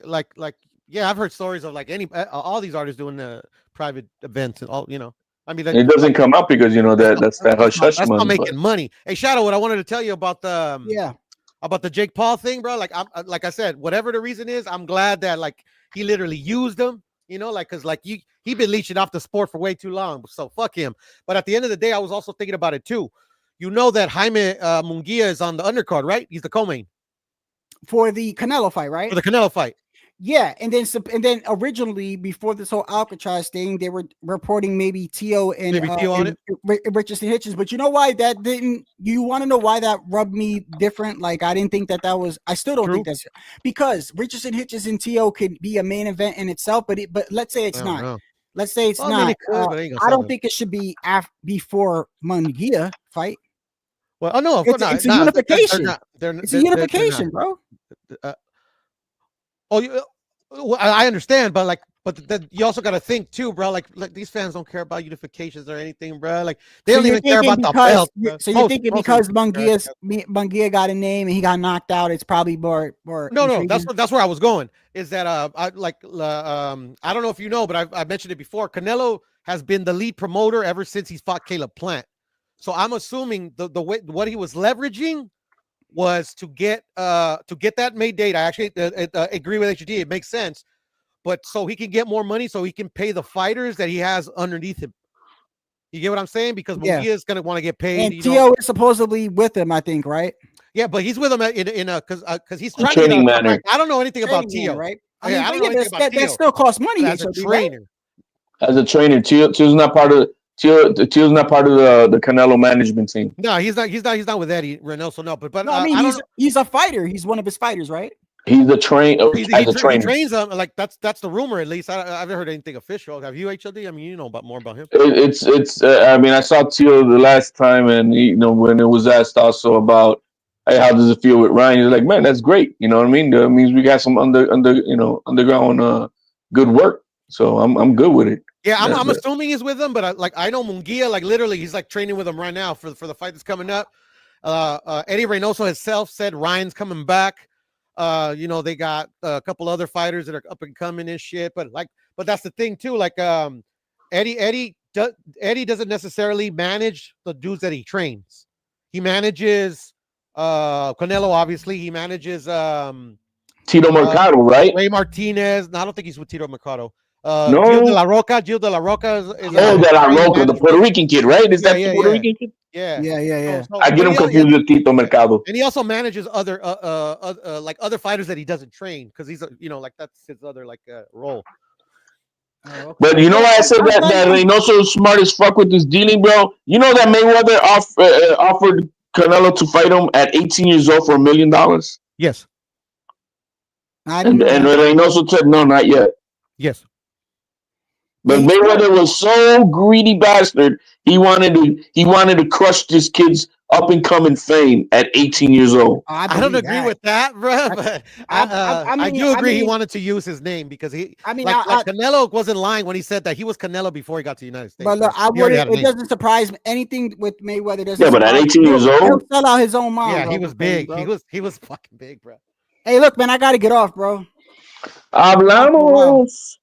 I've heard stories of like all these artists doing the private events and all, I mean, it doesn't come up because that's that hush hush money. That's not making money. Hey, Shadow, what I wanted to tell you about about the Jake Paul thing, bro. Like I said, whatever the reason is, I'm glad that like he literally used them. Because like he been leeching off the sport for way too long. So fuck him. But at the end of the day, I was also thinking about it too. You know that Jaime Munguia is on the undercard, right? He's the co-main for the Canelo fight, right? For the Canelo fight. Yeah, and then originally before this whole Alcatraz thing, they were reporting maybe Tio and Richardson Hitchens. But you know why that didn't? You want to know why that rubbed me different? Like I didn't think that was. I still don't think that's because Richardson Hitchens and Tio could be a main event in itself. But let's say it's not. Know. Let's say it's not. I don't think it should be before Munguia fight. Well, oh no, it's a unification. It's a unification, bro. I understand, but you also got to think too, bro. Like these fans don't care about unifications or anything, bro. Like they don't even care about the belt. So you're thinking because Munguia got a name and he got knocked out, it's probably more. No, that's where I was going. Is that I don't know if you know, but I mentioned it before. Canelo has been the lead promoter ever since he's fought Caleb Plant. So I'm assuming the way what he was leveraging was to get that May date. I actually agree with HD. It makes sense, but so he can get more money, so he can pay the fighters that he has underneath him. You get what I'm saying? Because Munguia is gonna want to get paid. And Tio is supposedly with him, I think, right? Yeah, but he's with him in a because he's trying training to get manner. I don't know anything about Training man, Tio. right? I mean, I don't know anything about Tio. That still costs money As a HOD, right? trainer. As a trainer, Tio's not part of Tio's not part of the Canelo management team. No, he's not with Eddie Reynoso. No, but No, I mean he's a fighter. He's one of his fighters, right? He's a trainer. He trains them. Like that's the rumor at least. I've never heard anything official. Have you, HOD? I mean, you know more about him. It's. I mean, I saw Tio the last time, and when it was asked also about, hey, how does it feel with Ryan? He's like, man, that's great. You know what I mean? That means we got some underground good work. So I'm good with it. Yeah, I'm assuming he's with them, but I know Munguia, like literally, he's like training with him right now for the fight that's coming up. Eddie Reynoso himself said Ryan's coming back. They got a couple other fighters that are up and coming and shit, but that's the thing too. Like Eddie doesn't necessarily manage the dudes that he trains. He manages Canelo, obviously. He manages Tito Mercado, right? Ray Martinez. No, I don't think he's with Tito Mercado. No. Gil de la Roca is De la Roca, the Puerto Rican kid, right? Is that the Puerto Rican kid? Yeah. So, I get him confused with Tito Mercado. And he also manages other other fighters that he doesn't train because he's that's his other role. Oh, okay. But you know why I said that Reynoso is smart as fuck with his dealing, bro? You know that Mayweather offered Canelo to fight him at 18 years old for $1 million? Yes. And Reynoso said no, not yet. Yes. But Mayweather was so greedy bastard. He wanted to crush this kid's up and coming fame at 18 years old. I don't agree with that, bro. But I do agree he wanted to use his name because Canelo wasn't lying when he said that he was Canelo before he got to the United States. But look, it doesn't surprise me. Anything with Mayweather doesn't. Yeah, but at 18 years old, he'll sell out his own mom. Yeah, bro, he was big. bro. He was fucking big, bro. Hey, look, man, I gotta get off, bro. Hablamos.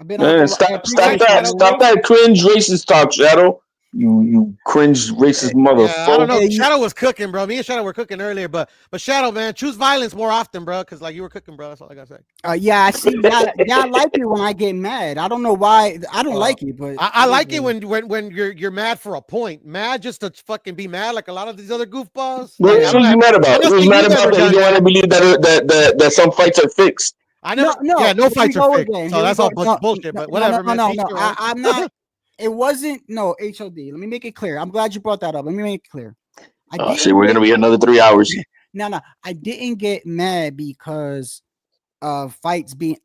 Man, stop that cringe racist talk, Shadow. You cringe racist motherfucker. Yeah, I don't know. Shadow was cooking, bro. Me and Shadow were cooking earlier, but Shadow, man, choose violence more often, bro. Because you were cooking, bro. That's all I gotta say. Yeah, I see. Y'all like it when I get mad. I don't know why. I don't like it, but I like it when you're mad for a point. Mad just to fucking be mad, like a lot of these other goofballs. What are you mad about? What are you mad about that you don't want to believe that some fights are fixed? I never. No fights are fixed. So that's all bullshit. But whatever, man. No. I'm not. It wasn't HOD. Let me make it clear. I'm glad you brought that up. Let me make it clear. Shit, we're gonna be another 3 hours. No. I didn't get mad because of fights being.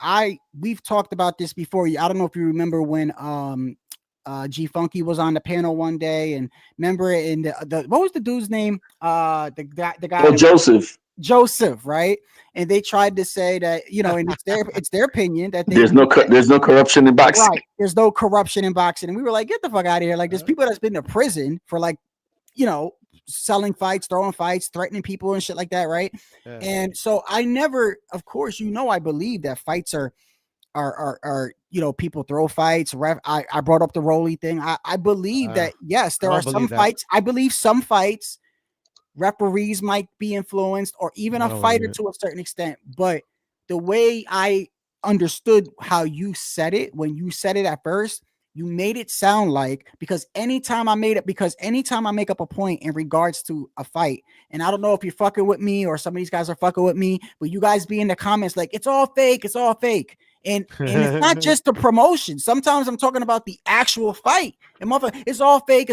We've talked about this before. I don't know if you remember when G Funky was on the panel one day, and remember in the what was the dude's name? The guy. Oh, Joseph, right? And they tried to say that, and it's their opinion that there's no corruption in boxing. Right. There's no corruption in boxing. And we were like, get the fuck out of here. Like, there's people that's been to prison for selling fights, throwing fights, threatening people and shit like that, right? Yeah. And so I never, of course, I believe that fights are people throw fights. I brought up the Rolly thing. I believe that, yes, there are some fights. I believe some fights referees might be influenced, or even a fighter to a certain extent. But the way I understood how you said it, when you said it at first, you made it sound like, because anytime I make up a point in regards to a fight, and I don't know if you're fucking with me or some of these guys are fucking with me, but you guys be in the comments like, it's all fake. And it's not just the promotion. Sometimes I'm talking about the actual fight. And it's all fake.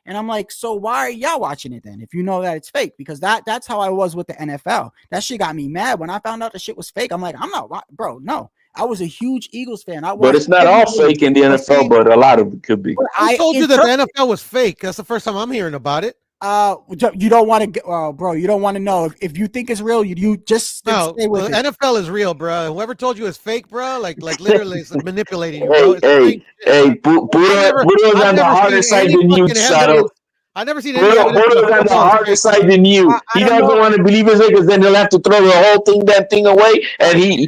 And I'm like, so why are y'all watching it then? If you know that it's fake, because that's how I was with the NFL. That shit got me mad when I found out the shit was fake. I'm like, I'm not, bro. No, I was a huge Eagles fan. But it's not all fake in the NFL, but a lot of it could be. I told you that the NFL was fake. That's the first time I'm hearing about it. You don't want to, bro. You don't want to know. If you think it's real, you just stay with it. NFL is real, bro. Whoever told you it's fake, bro, like literally it's manipulating you. Hey, Buddha's on the harder side than you, Shadow. I've never seen Buddha's on the harder side than you. He doesn't want to believe it because then he'll have to throw the whole thing away. And you're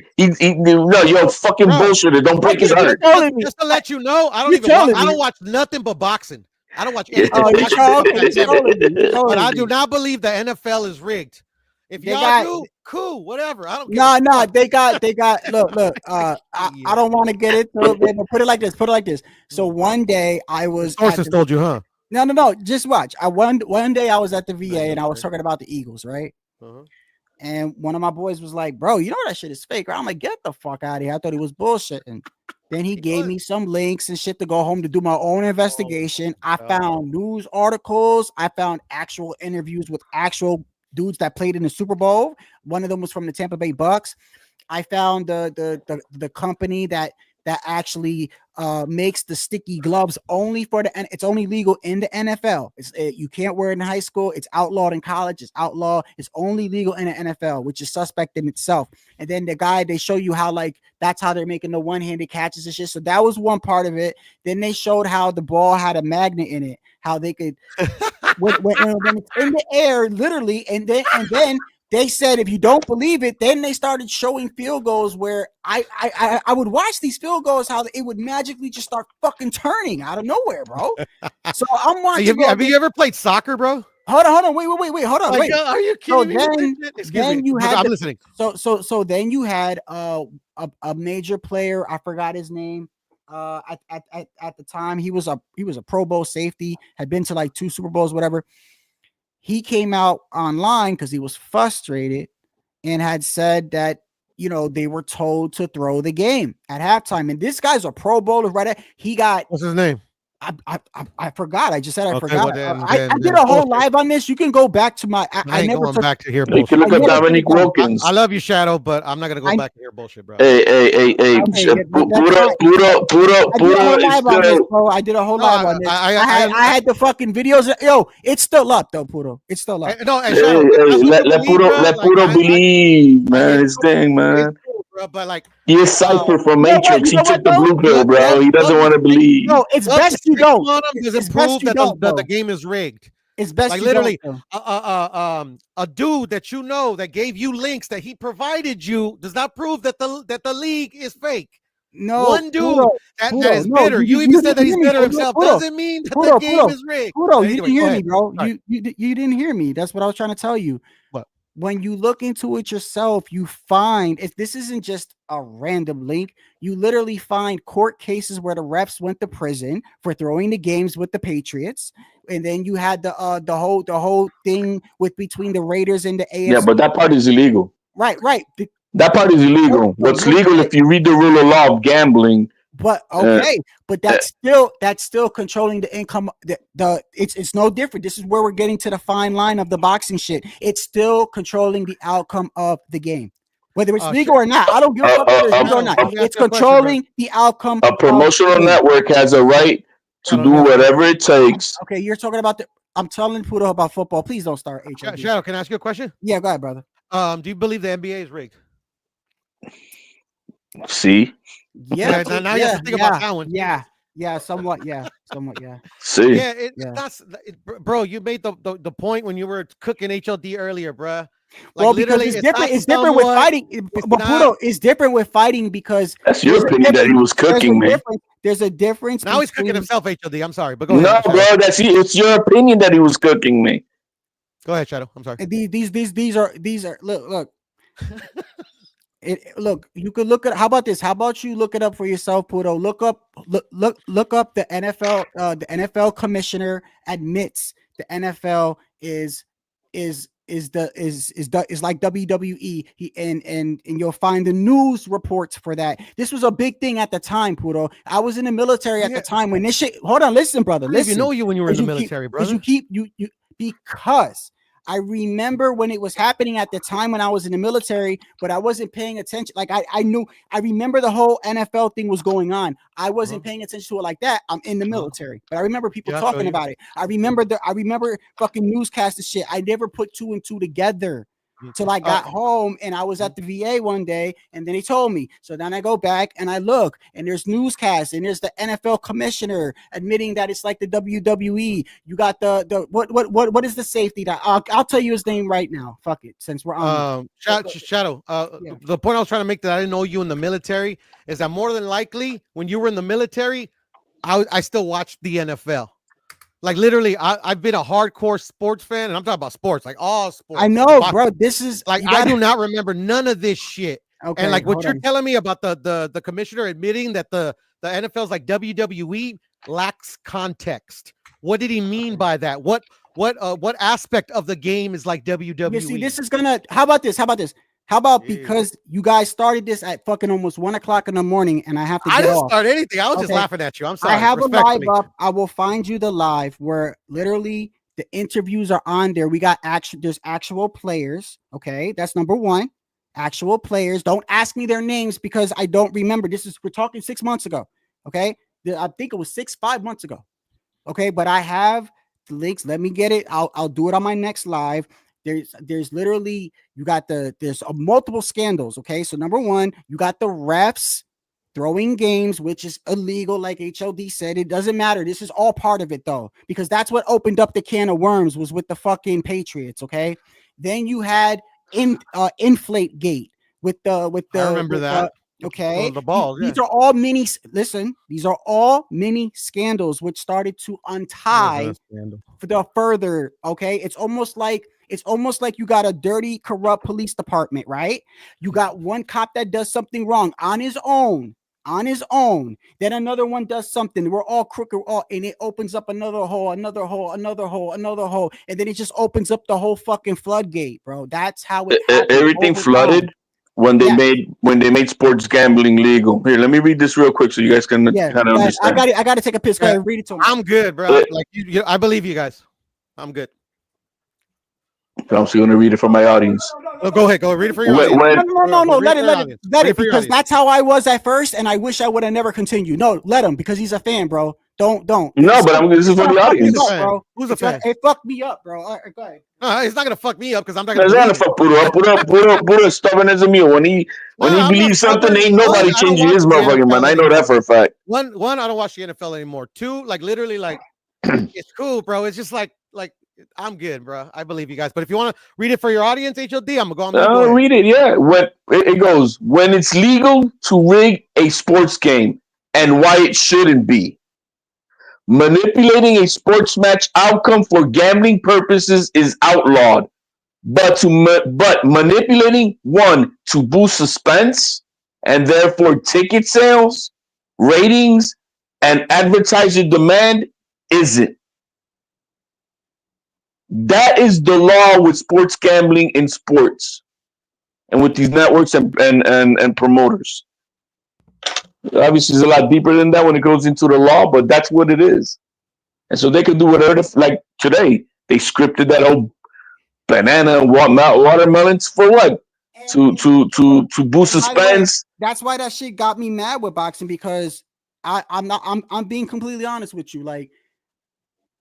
fucking bullshitter. Don't break his heart. Just to let you know, I don't watch nothing but boxing. I don't watch anything. But I do not believe the NFL is rigged. If y'all do, cool, whatever. I don't care. No, they got look, I don't want to get into it, but put it like this. So one day I was sources told you, huh? No. Just watch. One day I was at the VA and I was talking about the Eagles, right? And one of my boys was like, "Bro, you know that shit is fake." Right? I'm like, "Get the fuck out of here!" I thought he was bullshitting. Then he gave me some links and shit to go home to do my own investigation. I found news articles. I found actual interviews with actual dudes that played in the Super Bowl. One of them was from the Tampa Bay Bucks. I found the company that actually makes the sticky gloves only for the, and it's only legal in the NFL. You can't wear it in high school. It's outlawed in college. It's outlawed. It's only legal in the NFL, which is suspect in itself. And then the guy, they show you how like that's how they're making the one-handed catches and shit. So that was one part of it. Then they showed how the ball had a magnet in it, how they could when it's in the air, literally, and then they said, if you don't believe it, then they started showing field goals where I would watch these field goals, how it would magically just start fucking turning out of nowhere, bro. So I'm watching. Have you ever played soccer, bro? Hold on, wait, hold on, wait. Are you kidding me? Then you had I'm listening. So then you had a major player. I forgot his name. At the time, he was a Pro Bowl safety. Had been to like 2 Super Bowls, whatever. He came out online because he was frustrated and had said that, you know, they were told to throw the game at halftime. And this guy's a Pro Bowler, right? He got, what's his name? I forgot. I just said I forgot. Well, I did a whole live on this. You can go back to my. I ain't never going back to hear You bullshit. can look up Dominique Wilkins. I love you, Shadow, but I'm not gonna go back to hear bullshit, bro. Hey. I did a whole live on this. I had the fucking videos. Yo, it's still up though, Puro. It's still up. Let Puro believe, man. His thing, man. Bro, but like he is Cypher from Matrix. He took the blue pill, bro. He doesn't want to believe. No, it's best you don't. Doesn't prove that the game is rigged. It's best like you literally don't, a dude that you know that gave you links that he provided you does not prove that the league is fake. No, one dude that is bitter. You even said that he's bitter himself. Doesn't mean that the game is rigged. You didn't hear me, bro. You didn't hear me. That's what I was trying to tell you. What? When you look into it yourself, you find if this isn't just a random link, you literally find court cases where the refs went to prison for throwing the games with the Patriots, and then you had the whole thing with between the Raiders and the AFC. Yeah, but that part is illegal. Right. That part is illegal. What's legal if you read the rule of law of gambling? But okay, but that's still controlling the income. It's no different. This is where we're getting to the fine line of the boxing shit. It's still controlling the outcome of the game, whether it's legal or not. I don't give a fuck whether it's legal or not. It's controlling the outcome. A promotional network has a right to do whatever it takes. Okay, you're talking about I'm telling Pudo about football. Please don't start HOD. Shadow, can I ask you a question? Yeah, go ahead, brother. Do you believe the NBA is rigged? See. Yeah. Now you have to think about that one. Yeah. Somewhat. See. Bro. You made the point when you were cooking HLD earlier, bro. Like, well, because it's different. It's different with fighting. But Pudo, it's different with fighting because that's your opinion that he was cooking, man. There's a difference. Now he's cooking himself, HLD. I'm sorry, but go ahead. No, bro. It's your opinion that he was cooking me. Go ahead, Shadow. I'm sorry. These are look. Look, you could look at. How about this? How about you look it up for yourself, Pudo? Look up the NFL. The NFL commissioner admits the NFL is like WWE. And you'll find the news reports for that. This was a big thing at the time, Pudo. I was in the military at the time when this shit. Hold on, listen, brother. Listen. You know you when you were in the military, brother. Because I remember when it was happening at the time when I was in the military, but I wasn't paying attention. Like I remember the whole NFL thing was going on. I wasn't paying attention to it like that. I'm in the military, but I remember people talking about it. I remember fucking newscast and shit. I never put 2 and 2 together till I got home, and I was at the VA one day, and then they told me. So then I go back and I look, and there's newscasts, and there's the NFL commissioner admitting that it's like the WWE. You got the what is the safety that I'll tell you his name right now. Fuck it, since we're on Shadow. The point I was trying to make that I didn't know you in the military is that more than likely when you were in the military, I still watched the NFL. Like literally, I've been a hardcore sports fan, and I'm talking about sports, like all sports. I know, bro. This is like I do not remember none of this shit. Okay, and like what you're telling me about the commissioner admitting that the NFL's like WWE lacks context. What did he mean by that? What aspect of the game is like WWE? You see, this is gonna. How about this? How about because you guys started this at fucking almost 1 o'clock in the morning, and I have to. I didn't start anything. I was just laughing at you. I'm sorry. I have a live up. I will find you the live where literally the interviews are on there. We got there's actual players. Okay, that's number one. Actual players. Don't ask me their names because I don't remember. We're talking 6 months ago. Okay, I think it was 5 months ago. Okay, but I have the links. Let me get it. I'll do it on my next live. There's literally there's multiple scandals. Okay, so number one, you got the refs throwing games, which is illegal, like HOD said. It doesn't matter. This is all part of it though, because that's what opened up the can of worms was with the fucking Patriots. Okay, then you had inflate gate with the I remember that. Okay, the balls. These are all mini. Listen, these are all mini scandals which started to untie for the further. Okay, it's almost like you got a dirty, corrupt police department, right? You got one cop that does something wrong on his own. Then another one does something. We're all crooked, and it opens up another hole, and then it just opens up the whole fucking floodgate, bro. That's how it everything flooded when they made sports gambling legal. Here, let me read this real quick so you guys can kind of understand. I got to take a piss. Go ahead, read it to me. I'm good, bro. Like I believe you guys. I'm good. I'm also going to read it for my audience. Oh, go ahead. Go read it for your audience. No. Let it because that's how I was at first, and I wish I would have never continued. No, let him because he's a fan, bro. Don't. No, but this is for the audience. Bro. Who's a fan? It fucked me up, bro. All right, go ahead. It's not gonna fuck me up because I'm not gonna. It's not gonna fuck Puro stubborn as a mule. When he believes something, ain't nobody changing his motherfucking mind. I know that for a fact. One, I don't watch the NFL anymore. Two, like literally, like it's cool, bro. It's just like I'm good, bro. I believe you guys. But if you want to read it for your audience, HOD, I'm gonna go. I'll read it. Yeah, it goes when it's legal to rig a sports game and why it shouldn't be. Manipulating a sports match outcome for gambling purposes is outlawed, but manipulating one to boost suspense and therefore ticket sales, ratings, and advertiser demand isn't. That is the law with sports gambling in sports and with these networks and promoters. Obviously, it's a lot deeper than that when it goes into the law, but that's what it is. And so they could do whatever, like today, they scripted that whole banana and watermelons for what? To boost suspense. That's why that shit got me mad with boxing because I'm being completely honest with you. Like,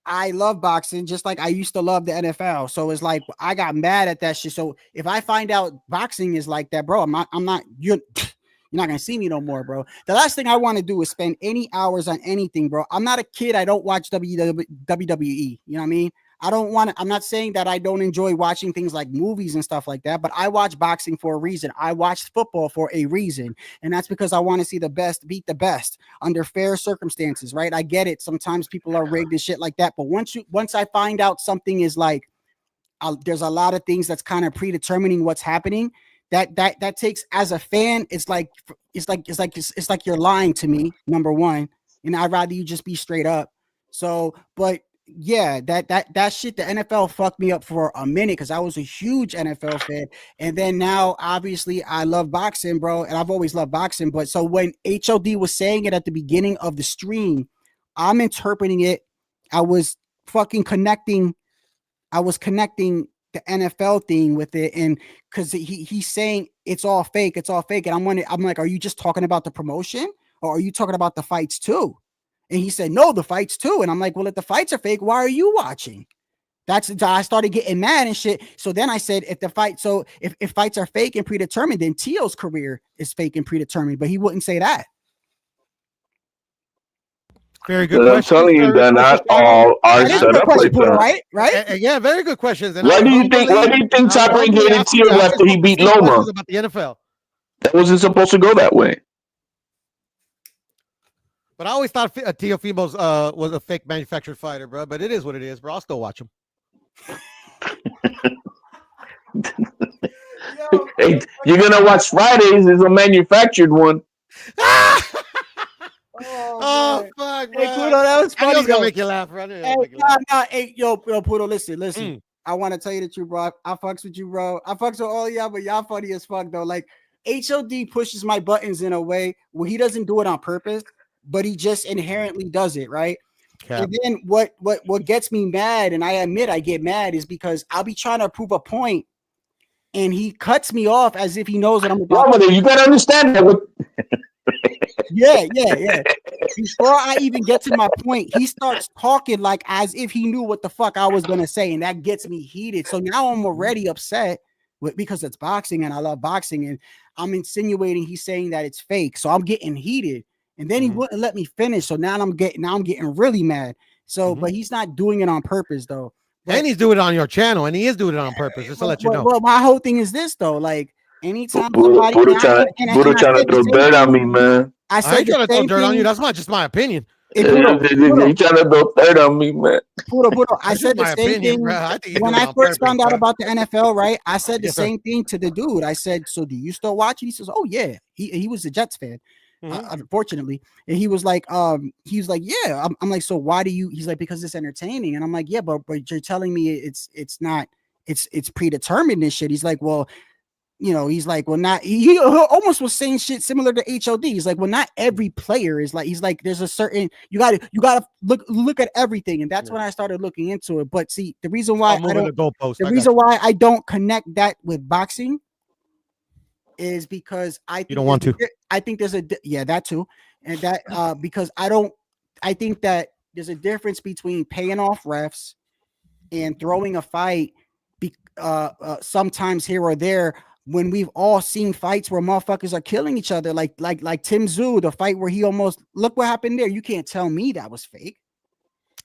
I love boxing just like I used to love the NFL. So it's like I got mad at that shit. So if I find out boxing is like that, bro, you're not gonna see me no more, bro. The last thing I want to do is spend any hours on anything, bro. I'm not a kid. I don't watch WWE. You know what I mean? I'm not saying that I don't enjoy watching things like movies and stuff like that, but I watch boxing for a reason. I watch football for a reason. And that's because I want to see the best beat the best under fair circumstances, right? I get it. Sometimes people are rigged and shit like that. But once I find out something is like, there's a lot of things that's kind of predetermining what's happening. That takes, as a fan, it's like you're lying to me, number one, and I'd rather you just be straight up. So, but yeah, that shit, the NFL fucked me up for a minute because I was a huge NFL fan, and then now obviously I love boxing, bro, and I've always loved boxing. But so when HOD was saying it at the beginning of the stream, I'm interpreting it. I was connecting the NFL thing with it, and because he's saying it's all fake, and I'm like, are you just talking about the promotion, or are you talking about the fights too? And he said, no, the fights too. And I'm like, well, if the fights are fake, why are you watching? I started getting mad and shit. So then I said, if fights are fake and predetermined, then Tio's career is fake and predetermined, but he wouldn't say that. Very good. I'm telling you that not all are set up like that. Right? Yeah, very good questions. And why do you think Top Rank hated Tio after he beat Loma? About the NFL. That wasn't supposed to go that way. But I always thought Teofimo's was a fake manufactured fighter, bro. But it is what it is, bro. I'll still watch him. Hey, you're gonna watch Fridays is a manufactured one. Oh fuck, bro. Hey, Pudo, that was I knew it funny. was gonna Though. make you laugh, bro. Hey, hey, yo, Pudo, listen. I want to tell you the truth, bro. I fucks with you, bro. I fucks with all y'all, but y'all funny as fuck, though. Like, HOD pushes my buttons in a way where he doesn't do it on purpose, but he just inherently does it, right? Cap. And then what gets me mad, and I admit I get mad, is because I'll be trying to prove a point, and he cuts me off as if he knows what I'm about. Yeah, but you gotta understand that. Yeah. Before I even get to my point, he starts talking like as if he knew what the fuck I was gonna say, and that gets me heated. So now I'm already upset because it's boxing and I love boxing, and I'm insinuating he's saying that it's fake. So I'm getting heated, and then he wouldn't let me finish. So now I'm getting really mad. So, but he's not doing it on purpose though. But, and he's doing it on your channel, and he is doing it on purpose. Just to let you know. Well, my whole thing is this though, like anytime Buddha trying to throw dirt on me, man. I ain't trying to throw dirt on you. That's not just my opinion. He trying to throw dirt on me, man. Pudo. I said the same thing when I first found out about the NFL, right? I said the same thing to the dude. I said, so do you still watch it? He says, oh yeah. He was a Jets fan, unfortunately. And he was like, yeah. I'm like, so why do you? He's like, because it's entertaining. And I'm like, yeah, but you're telling me it's not, it's predetermined and shit. He's like, well, you know, he's like, well, not, he almost was saying shit similar to HOD. He's like, well, not every player is like, he's like, there's a certain, you gotta look at everything. And that's when I started looking into it. But see, the reason why I don't connect that with boxing is because I think you don't want to. I think there's that too. And that, because I think that there's a difference between paying off refs and throwing a fight, sometimes here or there, when we've all seen fights where motherfuckers are killing each other, like Tim Tszyu, the fight where he almost, look what happened there. You can't tell me that was fake.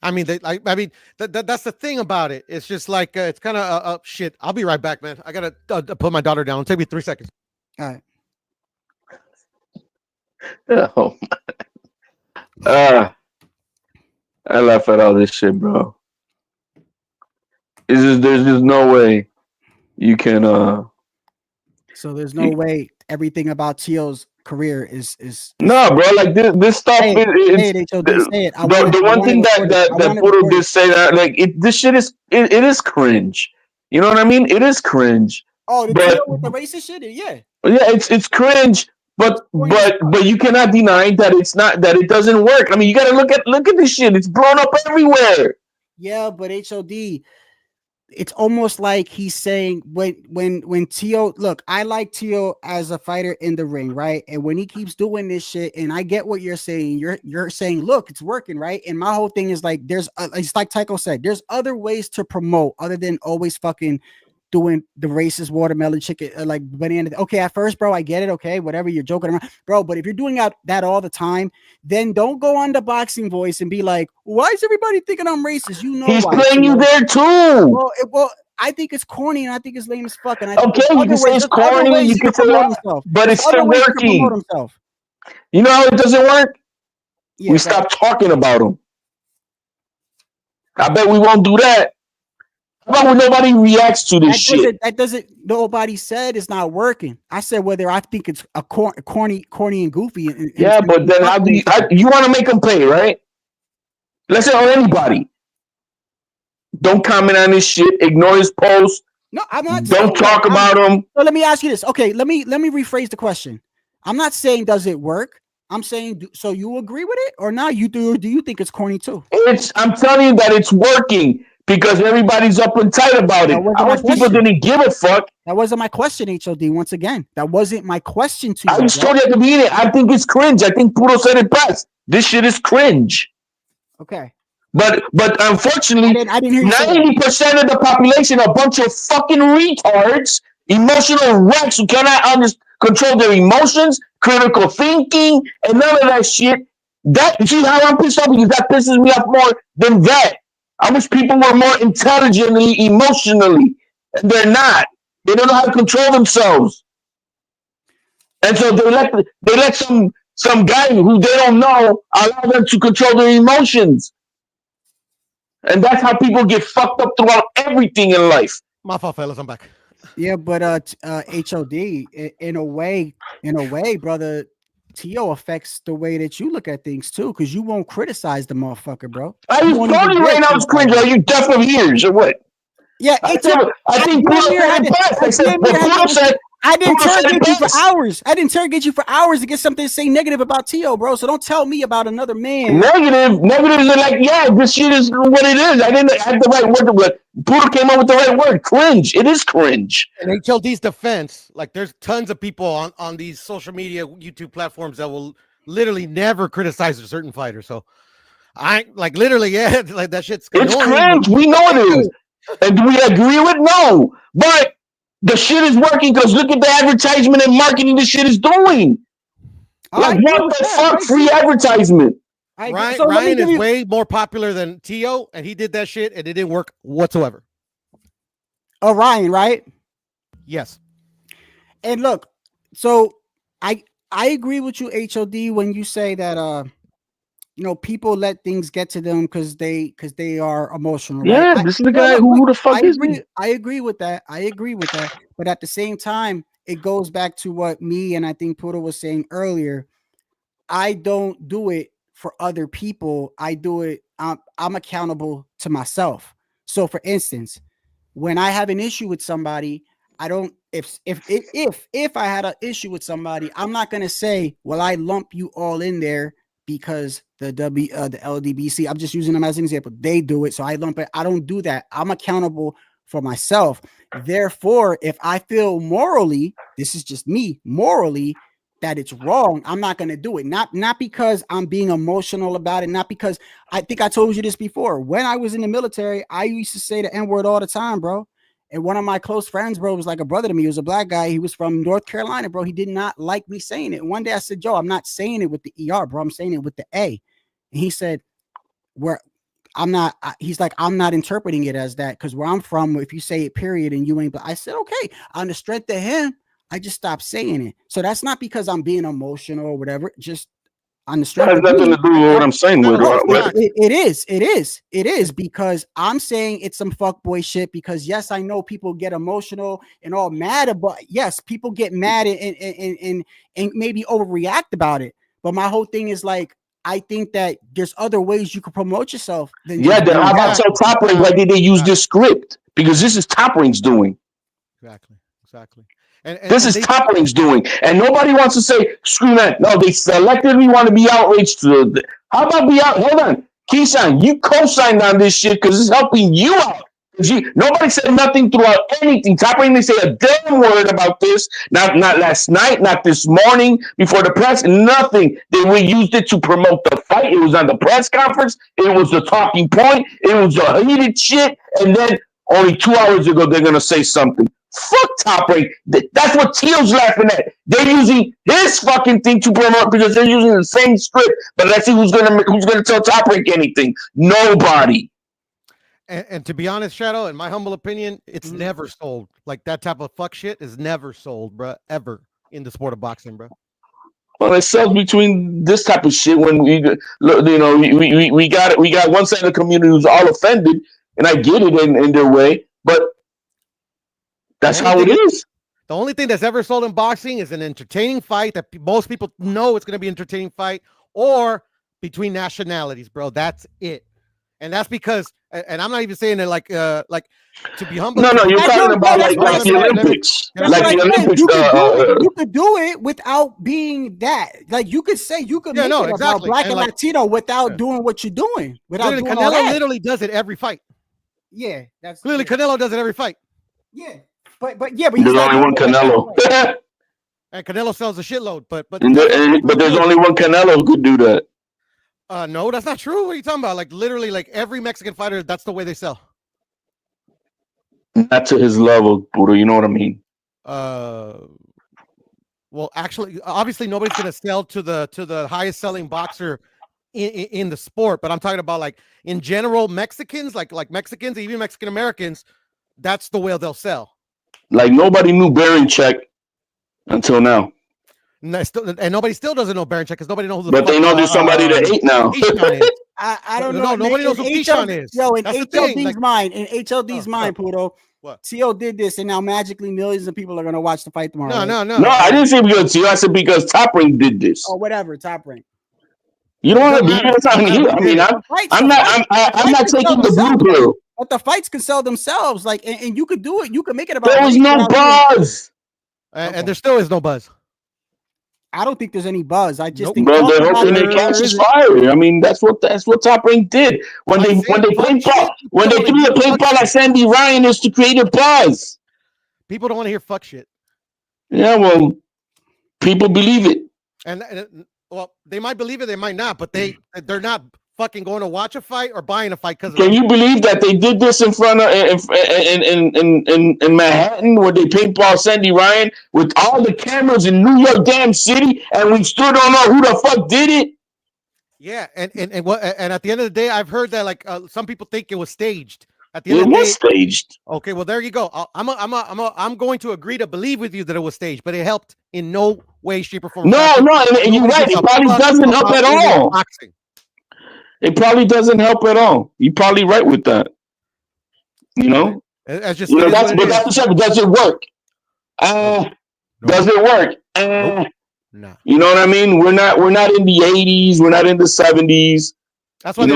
I mean, that's the thing about it. It's just like it's kind of shit. I'll be right back, man. I gotta put my daughter down. It'll take me 3 seconds. All right. Oh, I laugh at all this shit, bro. There's just no way you can. So there's no way everything about Teal's career is no, bro. Like this stuff. The one thing that Pudo did say that like this shit is it is cringe. You know what I mean? It is cringe. Oh, the Teal with the racist shit, yeah. Yeah, it's cringe, but you cannot deny that it's not, that it doesn't work. I mean, you gotta look at this shit. It's blown up everywhere. Yeah, but HOD. It's almost like he's saying when Tio, look, I like Tio as a fighter in the ring, right? And when he keeps doing this shit, and I get what you're saying, you're saying, look, it's working, right? And my whole thing is like, it's like Tycho said, there's other ways to promote other than always fucking doing the racist watermelon chicken, like banana. Okay, at first, bro, I get it. Okay, whatever, you're joking around, bro. But if you're doing that all the time, then don't go on the Boxing Voice and be like, why is everybody thinking I'm racist? You know, he's playing you there too. Well, I think it's corny and I think it's lame as fuck. And okay, you can say it's corny, you can say that, but it's still working. You know how it doesn't work? Yeah, we stop talking about him. I bet we won't do that. How about when nobody reacts to this shit? Nobody said it's not working. I said whether I think it's a corny and goofy. Yeah, but then how do you want to make them pay, right? Let's say on anybody. Don't comment on his shit. Ignore his post. No, I'm not. Don't talk about him. So let me ask you this. Okay, let me rephrase the question. I'm not saying does it work. I'm saying, so you agree with it or not? You do? Do you think it's corny too? I'm telling you that it's working. Because everybody's up and tight about it. How much people didn't give a fuck? That wasn't my question, HOD. Once again, that wasn't my question to you. I just told you at the beginning. I think it's cringe. I think Pudo said it best. This shit is cringe. Okay. But unfortunately, I didn't hear you 90% of the population are a bunch of fucking retards, emotional wrecks who cannot control their emotions, critical thinking, and none of that shit. See how I'm pissed off? Because that pisses me off more than that. I wish people were more intelligently, emotionally, and they're not. They don't know how to control themselves, and so they let some guy who they don't know allow them to control their emotions, and that's how people get fucked up throughout everything in life. My fault, fellas. I'm back. Yeah, but HOD, in a way, brother, T.O. affects the way that you look at things too, because you won't criticize the motherfucker, bro. I You was won't telling even you right dare now it's cringe. Are you deaf of ears or what? Yeah, I think Pluto said it best. I said what Pluto said. I didn't Pluto said it interrogate you for best. hours. I didn't interrogate you for hours to get something to say negative about T.O., bro. So don't tell me about another man. Negative is like, yeah, this shit is what it is. I didn't have the right word, but Pluto came up with the right word. Cringe. It is cringe. In HLD's defense, like there's tons of people on these social media, YouTube platforms that will literally never criticize a certain fighter. So I like literally, yeah, like that shit's It's annoying. cringe. We know it is. And do we agree with? No. But the shit is working because look at the advertisement and marketing this shit is doing. Like, what the fuck? Free advertisement. Ryan is way more popular than T.O., and he did that shit, and it didn't work whatsoever. Oh, Ryan, right? Yes. And look, so I agree with you, HOD, when you say that people let things get to them because they are emotional. Yeah, right? this is the guy who the fuck is he? I agree with that. But at the same time, it goes back to what me and I think Puto was saying earlier. I don't do it for other people. I do it. I'm accountable to myself. So, for instance, when I have an issue with somebody, I don't. If I had an issue with somebody, I'm not gonna say, "Well, I lump you all in there because the LDBC." I'm just using them as an example. They do it, so I lump it. I don't do that. I'm accountable for myself. Therefore, if I feel morally, this is just me morally, that it's wrong, I'm not going to do it. Not because I'm being emotional about it. Not because I think I told you this before. When I was in the military, I used to say the N-word all the time, bro. And one of my close friends, bro, was like a brother to me. He was a black guy. He was from North Carolina, bro. He did not like me saying it. One day I said, Joe, I'm not saying it with the ER, bro. I'm saying it with the A. And he said, he's like, I'm not interpreting it as that because where I'm from, if you say it period and you ain't, but I said, okay, on the strength of him, I just stopped saying it. So that's not because I'm being emotional or whatever. Just on the strength. That has nothing to do with what I'm saying. It is because I'm saying it's some fuckboy shit. Because yes, I know people get emotional and all mad about. Yes, people get mad and maybe overreact about it. But my whole thing is like, I think that there's other ways you can promote yourself. Then how about tell Top Rank why did they use this script? Because this is Top Rank's doing. Exactly. This is Top Rank's doing, and nobody wants to say screw that. No, they selectively want to be outraged. How about be out? Hold on, KeyShawn, you co-signed on this shit because it's helping you out. Nobody said nothing throughout anything. Top Rank didn't say a damn word about this. Not last night, not this morning before the press. Nothing. They used it to promote the fight. It was on the press conference. It was the talking point. It was the heated shit, and then only 2 hours ago they're gonna say something. Fuck Top Rank. That's what Teal's laughing at. They're using his fucking thing to promote because they're using the same script. But let's see who's gonna tell Top Rank anything. Nobody. And to be honest, Shadow, in my humble opinion, it's never sold. Like that type of fuck shit is never sold, bro. Ever in the sport of boxing, bro. Well, it sells between this type of shit when we got one side of the community who's all offended, and I get it in their way, but. That's how it is. The only thing that's ever sold in boxing is an entertaining fight that most people know it's going to be an entertaining fight, or between nationalities, bro. That's it. And that's because, and I'm not even saying it like to be humble. No, you're talking about like the Olympics. You could do it without being that. Like you could say you could make it about black and Latino without doing what you're doing. Without doing all that. Canelo literally does it every fight. Yeah, that's clearly Canelo does it every fight. Yeah. But there's only one Canelo. And Canelo sells a shitload, but there's only one Canelo who could do that. No, that's not true. What are you talking about? Like literally, like every Mexican fighter, that's the way they sell. Not to his level, Buddha. You know what I mean? Well, actually, obviously, nobody's gonna sell to the highest selling boxer in the sport. But I'm talking about like in general, Mexicans, like Mexicans, even Mexican Americans, that's the way they'll sell. Like nobody knew Berinchyk until now. And nobody still doesn't know Berinchyk because nobody knows who the But they know there's somebody to hate now. I don't know. Nobody knows who KeyShawn is. Yo, in HLD's mind, Puto, What? Tio did this, and now magically millions of people are gonna watch the fight tomorrow. No. No, I didn't say because Tio. I said because Top Rank did this. Or whatever, Top Rank. You don't want to believe it on here. I mean, I'm not taking the blue pill. But the fights can sell themselves, like, and you could do it. You could make it about. There was no buzz, and there still is no buzz. I don't think there's any buzz. I just think bro, they're hoping they catch fire. I mean, that's what Top Rank did when they threw the paintball at Sandy Ryan is to create a buzz. People don't want to hear fuck shit. Yeah, well, people believe it, and well, they might believe it, they might not, but they're not fucking going to watch a fight or buying a fight because. Can you believe that they did this in front of in Manhattan where they paintball Sandy Ryan with all the cameras in New York damn city, and we still don't know who the fuck did it? Yeah, and at the end of the day, I've heard that like some people think it was staged. At the end of the day, staged. Okay, well there you go. I'm going to agree to believe with you that it was staged, but it helped in no way, shape, or form. No, and you're right. It probably doesn't help at all. Boxing. It probably doesn't help at all. You're probably right with that. You know, that's just. That's the check. Does it work? Does it work? No. You know what I mean? We're not in the 80s. We're not in the 70s. That's why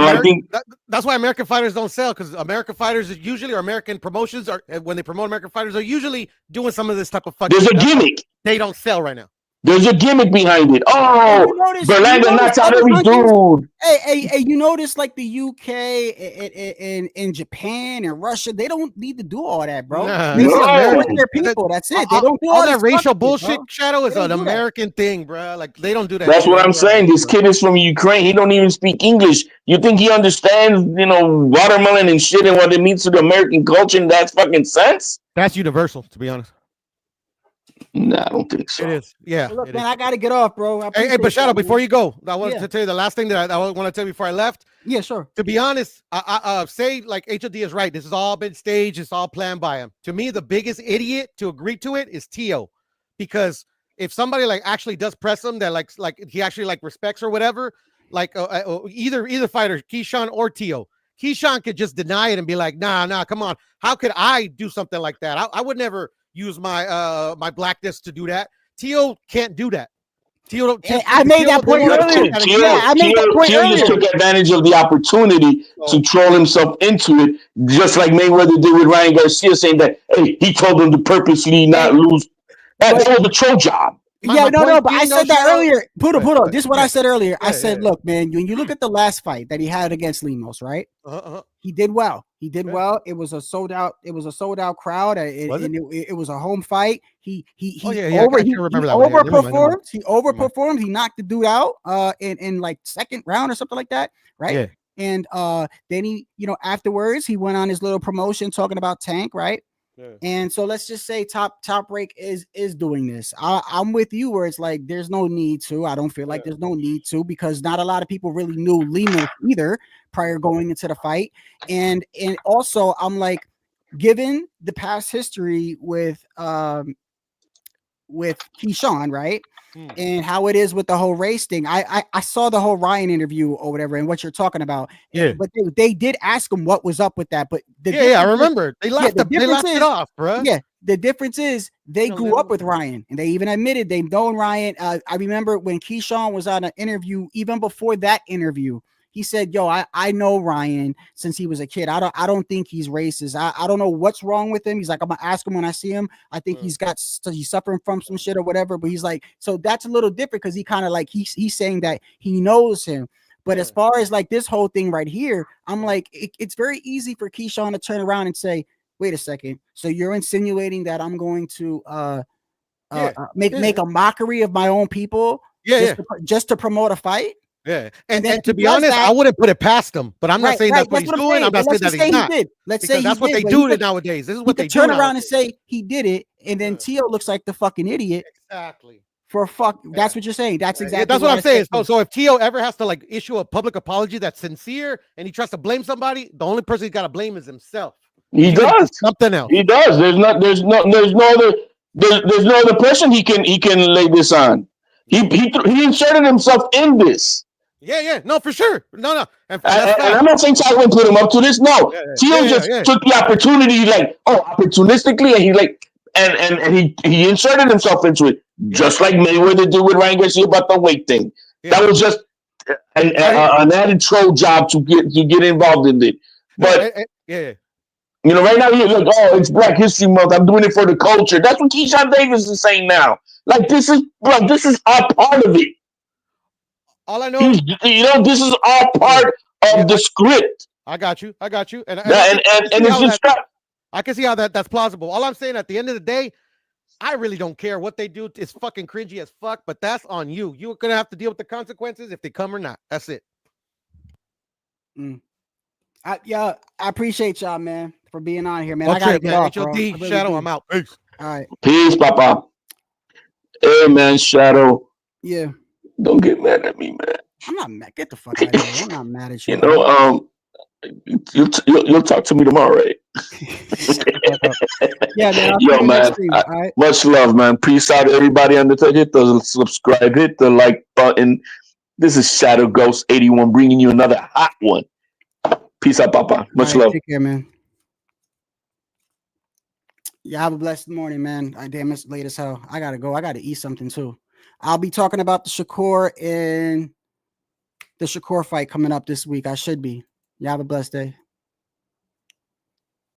that's why American fighters don't sell, because American fighters is usually, or American promotions are, when they promote American fighters, are usually doing some of this type of fucking. There's a gimmick. They don't sell right now. There's a gimmick behind it. Oh, Berlanga knocks out every dude. Hey, you notice like the UK and Japan and Russia, they don't need to do all that, bro. Their people, that's it. They don't do all that racial bullshit. Bro. Shadow is an American thing, bro. Like they don't do that. That's what I'm saying. This kid is from Ukraine. He don't even speak English. You think he understands, watermelon and shit and what it means to the American culture in that fucking sense? That's universal, to be honest. No, I don't think so. It is. Yeah. Look, man, I gotta get off, bro. Hey, but Shadow, before you go, I wanted to tell you the last thing that I want to tell you before I left. Yeah, sure. To be honest, I say like HOD is right. This has all been staged. It's all planned by him. To me, the biggest idiot to agree to it is Tio, because if somebody like actually does press him, that like he actually like respects or whatever, like either fighter, KeyShawn or Tio. KeyShawn could just deny it and be like, nah, come on. How could I do something like that? I would never use my my blackness to do that. Tio can't do that. Tio, I made that point earlier. I made that point earlier. Just took advantage of the opportunity to troll himself into it, just like Mayweather did with Ryan Garcia, saying that he told him to purposely not lose. That was the troll job. But I said that earlier. Puto. This is what I said earlier. I said, look, man, when you look at the last fight that he had against Lemos, right? He did well. Well. It was a sold out. It was a sold out crowd. It was a home fight. He overperformed. He overperformed. He knocked the dude out in like second round or something like that, right? Yeah. And then he, afterwards he went on his little promotion talking about Tank, right? Yeah. And so let's just say Top Rank is doing this. I'm with you where it's like there's no need to. I don't feel like there's no need to, because not a lot of people really knew Lemos either prior going into the fight. And also I'm like, given the past history with KeyShawn, right? And how it is with the whole race thing. I saw the whole Ryan interview or whatever and what you're talking about. Yeah. But they did ask him what was up with that. But I remember. They laughed it off, bro. Yeah. The difference is they grew up with Ryan, and they even admitted they've known Ryan. I remember when KeyShawn was on an interview, even before that interview, he said, yo, I know Ryan since he was a kid. I don't think he's racist. I don't know what's wrong with him. He's like, I'm gonna ask him when I see him. I think he's suffering from some shit or whatever. But he's like, so that's a little different, because he kind of like he's saying that he knows him. But as far as like this whole thing right here, I'm like, it's very easy for KeyShawn to turn around and say, wait a second. So you're insinuating that I'm going to make a mockery of my own people just to promote a fight? Yeah, and to be honest, I wouldn't put it past him. But I'm not saying that's what he's doing. I'm not saying that he's not. Let's say that's what they do nowadays. This is what they turn around and say he did it, and then Tio looks like the fucking idiot. Exactly. For fuck, that's what you're saying. That's exactly that's what I'm saying. So if Tio ever has to like issue a public apology that's sincere, and he tries to blame somebody, the only person he's got to blame is himself. He does something else. He does. There's no other person he can lay this on. He inserted himself in this. Yeah, no, for sure. No. And I'm not saying Chad wouldn't put him up to this. No, Tio just took the opportunity, like, opportunistically, and he and he inserted himself into it, just like Mayweather did with Ryan Garcia about the weight thing. That was just an added troll job to get involved in it. But you know, right now you're like, oh, it's Black History Month. I'm doing it for the culture. That's what KeyShawn Davis is saying now. Like, this is our part of it. All I know, this is all part of the script. I got you, and it's just I can see how that's plausible. All I'm saying, at the end of the day, I really don't care what they do. It's fucking cringy as fuck, but that's on you. You're gonna have to deal with the consequences if they come or not. That's it. I appreciate y'all, man, for being on here, man. Okay, I gotta get off, HOD, bro. Shadow, I'm out. Peace. All right. Peace, Papa. Hey, man, Shadow. Yeah. Don't get mad at me, man. I'm not mad. Get the fuck out of here. I'm not mad at you. You know, you'll talk to me tomorrow, right? Yeah, man. Yo, man. Right? Much love, man. Peace out, everybody. Hit the subscribe, hit the like button. This is Shadow Ghost 81 bringing you another hot one. Peace out, Papa. Much love. Take care, man. Yeah, have a blessed morning, man. Damn, it's late as hell. I gotta go. I gotta eat something too. I'll be talking about the Shakur and the Shakur fight coming up this week. I should be. You have a blessed day.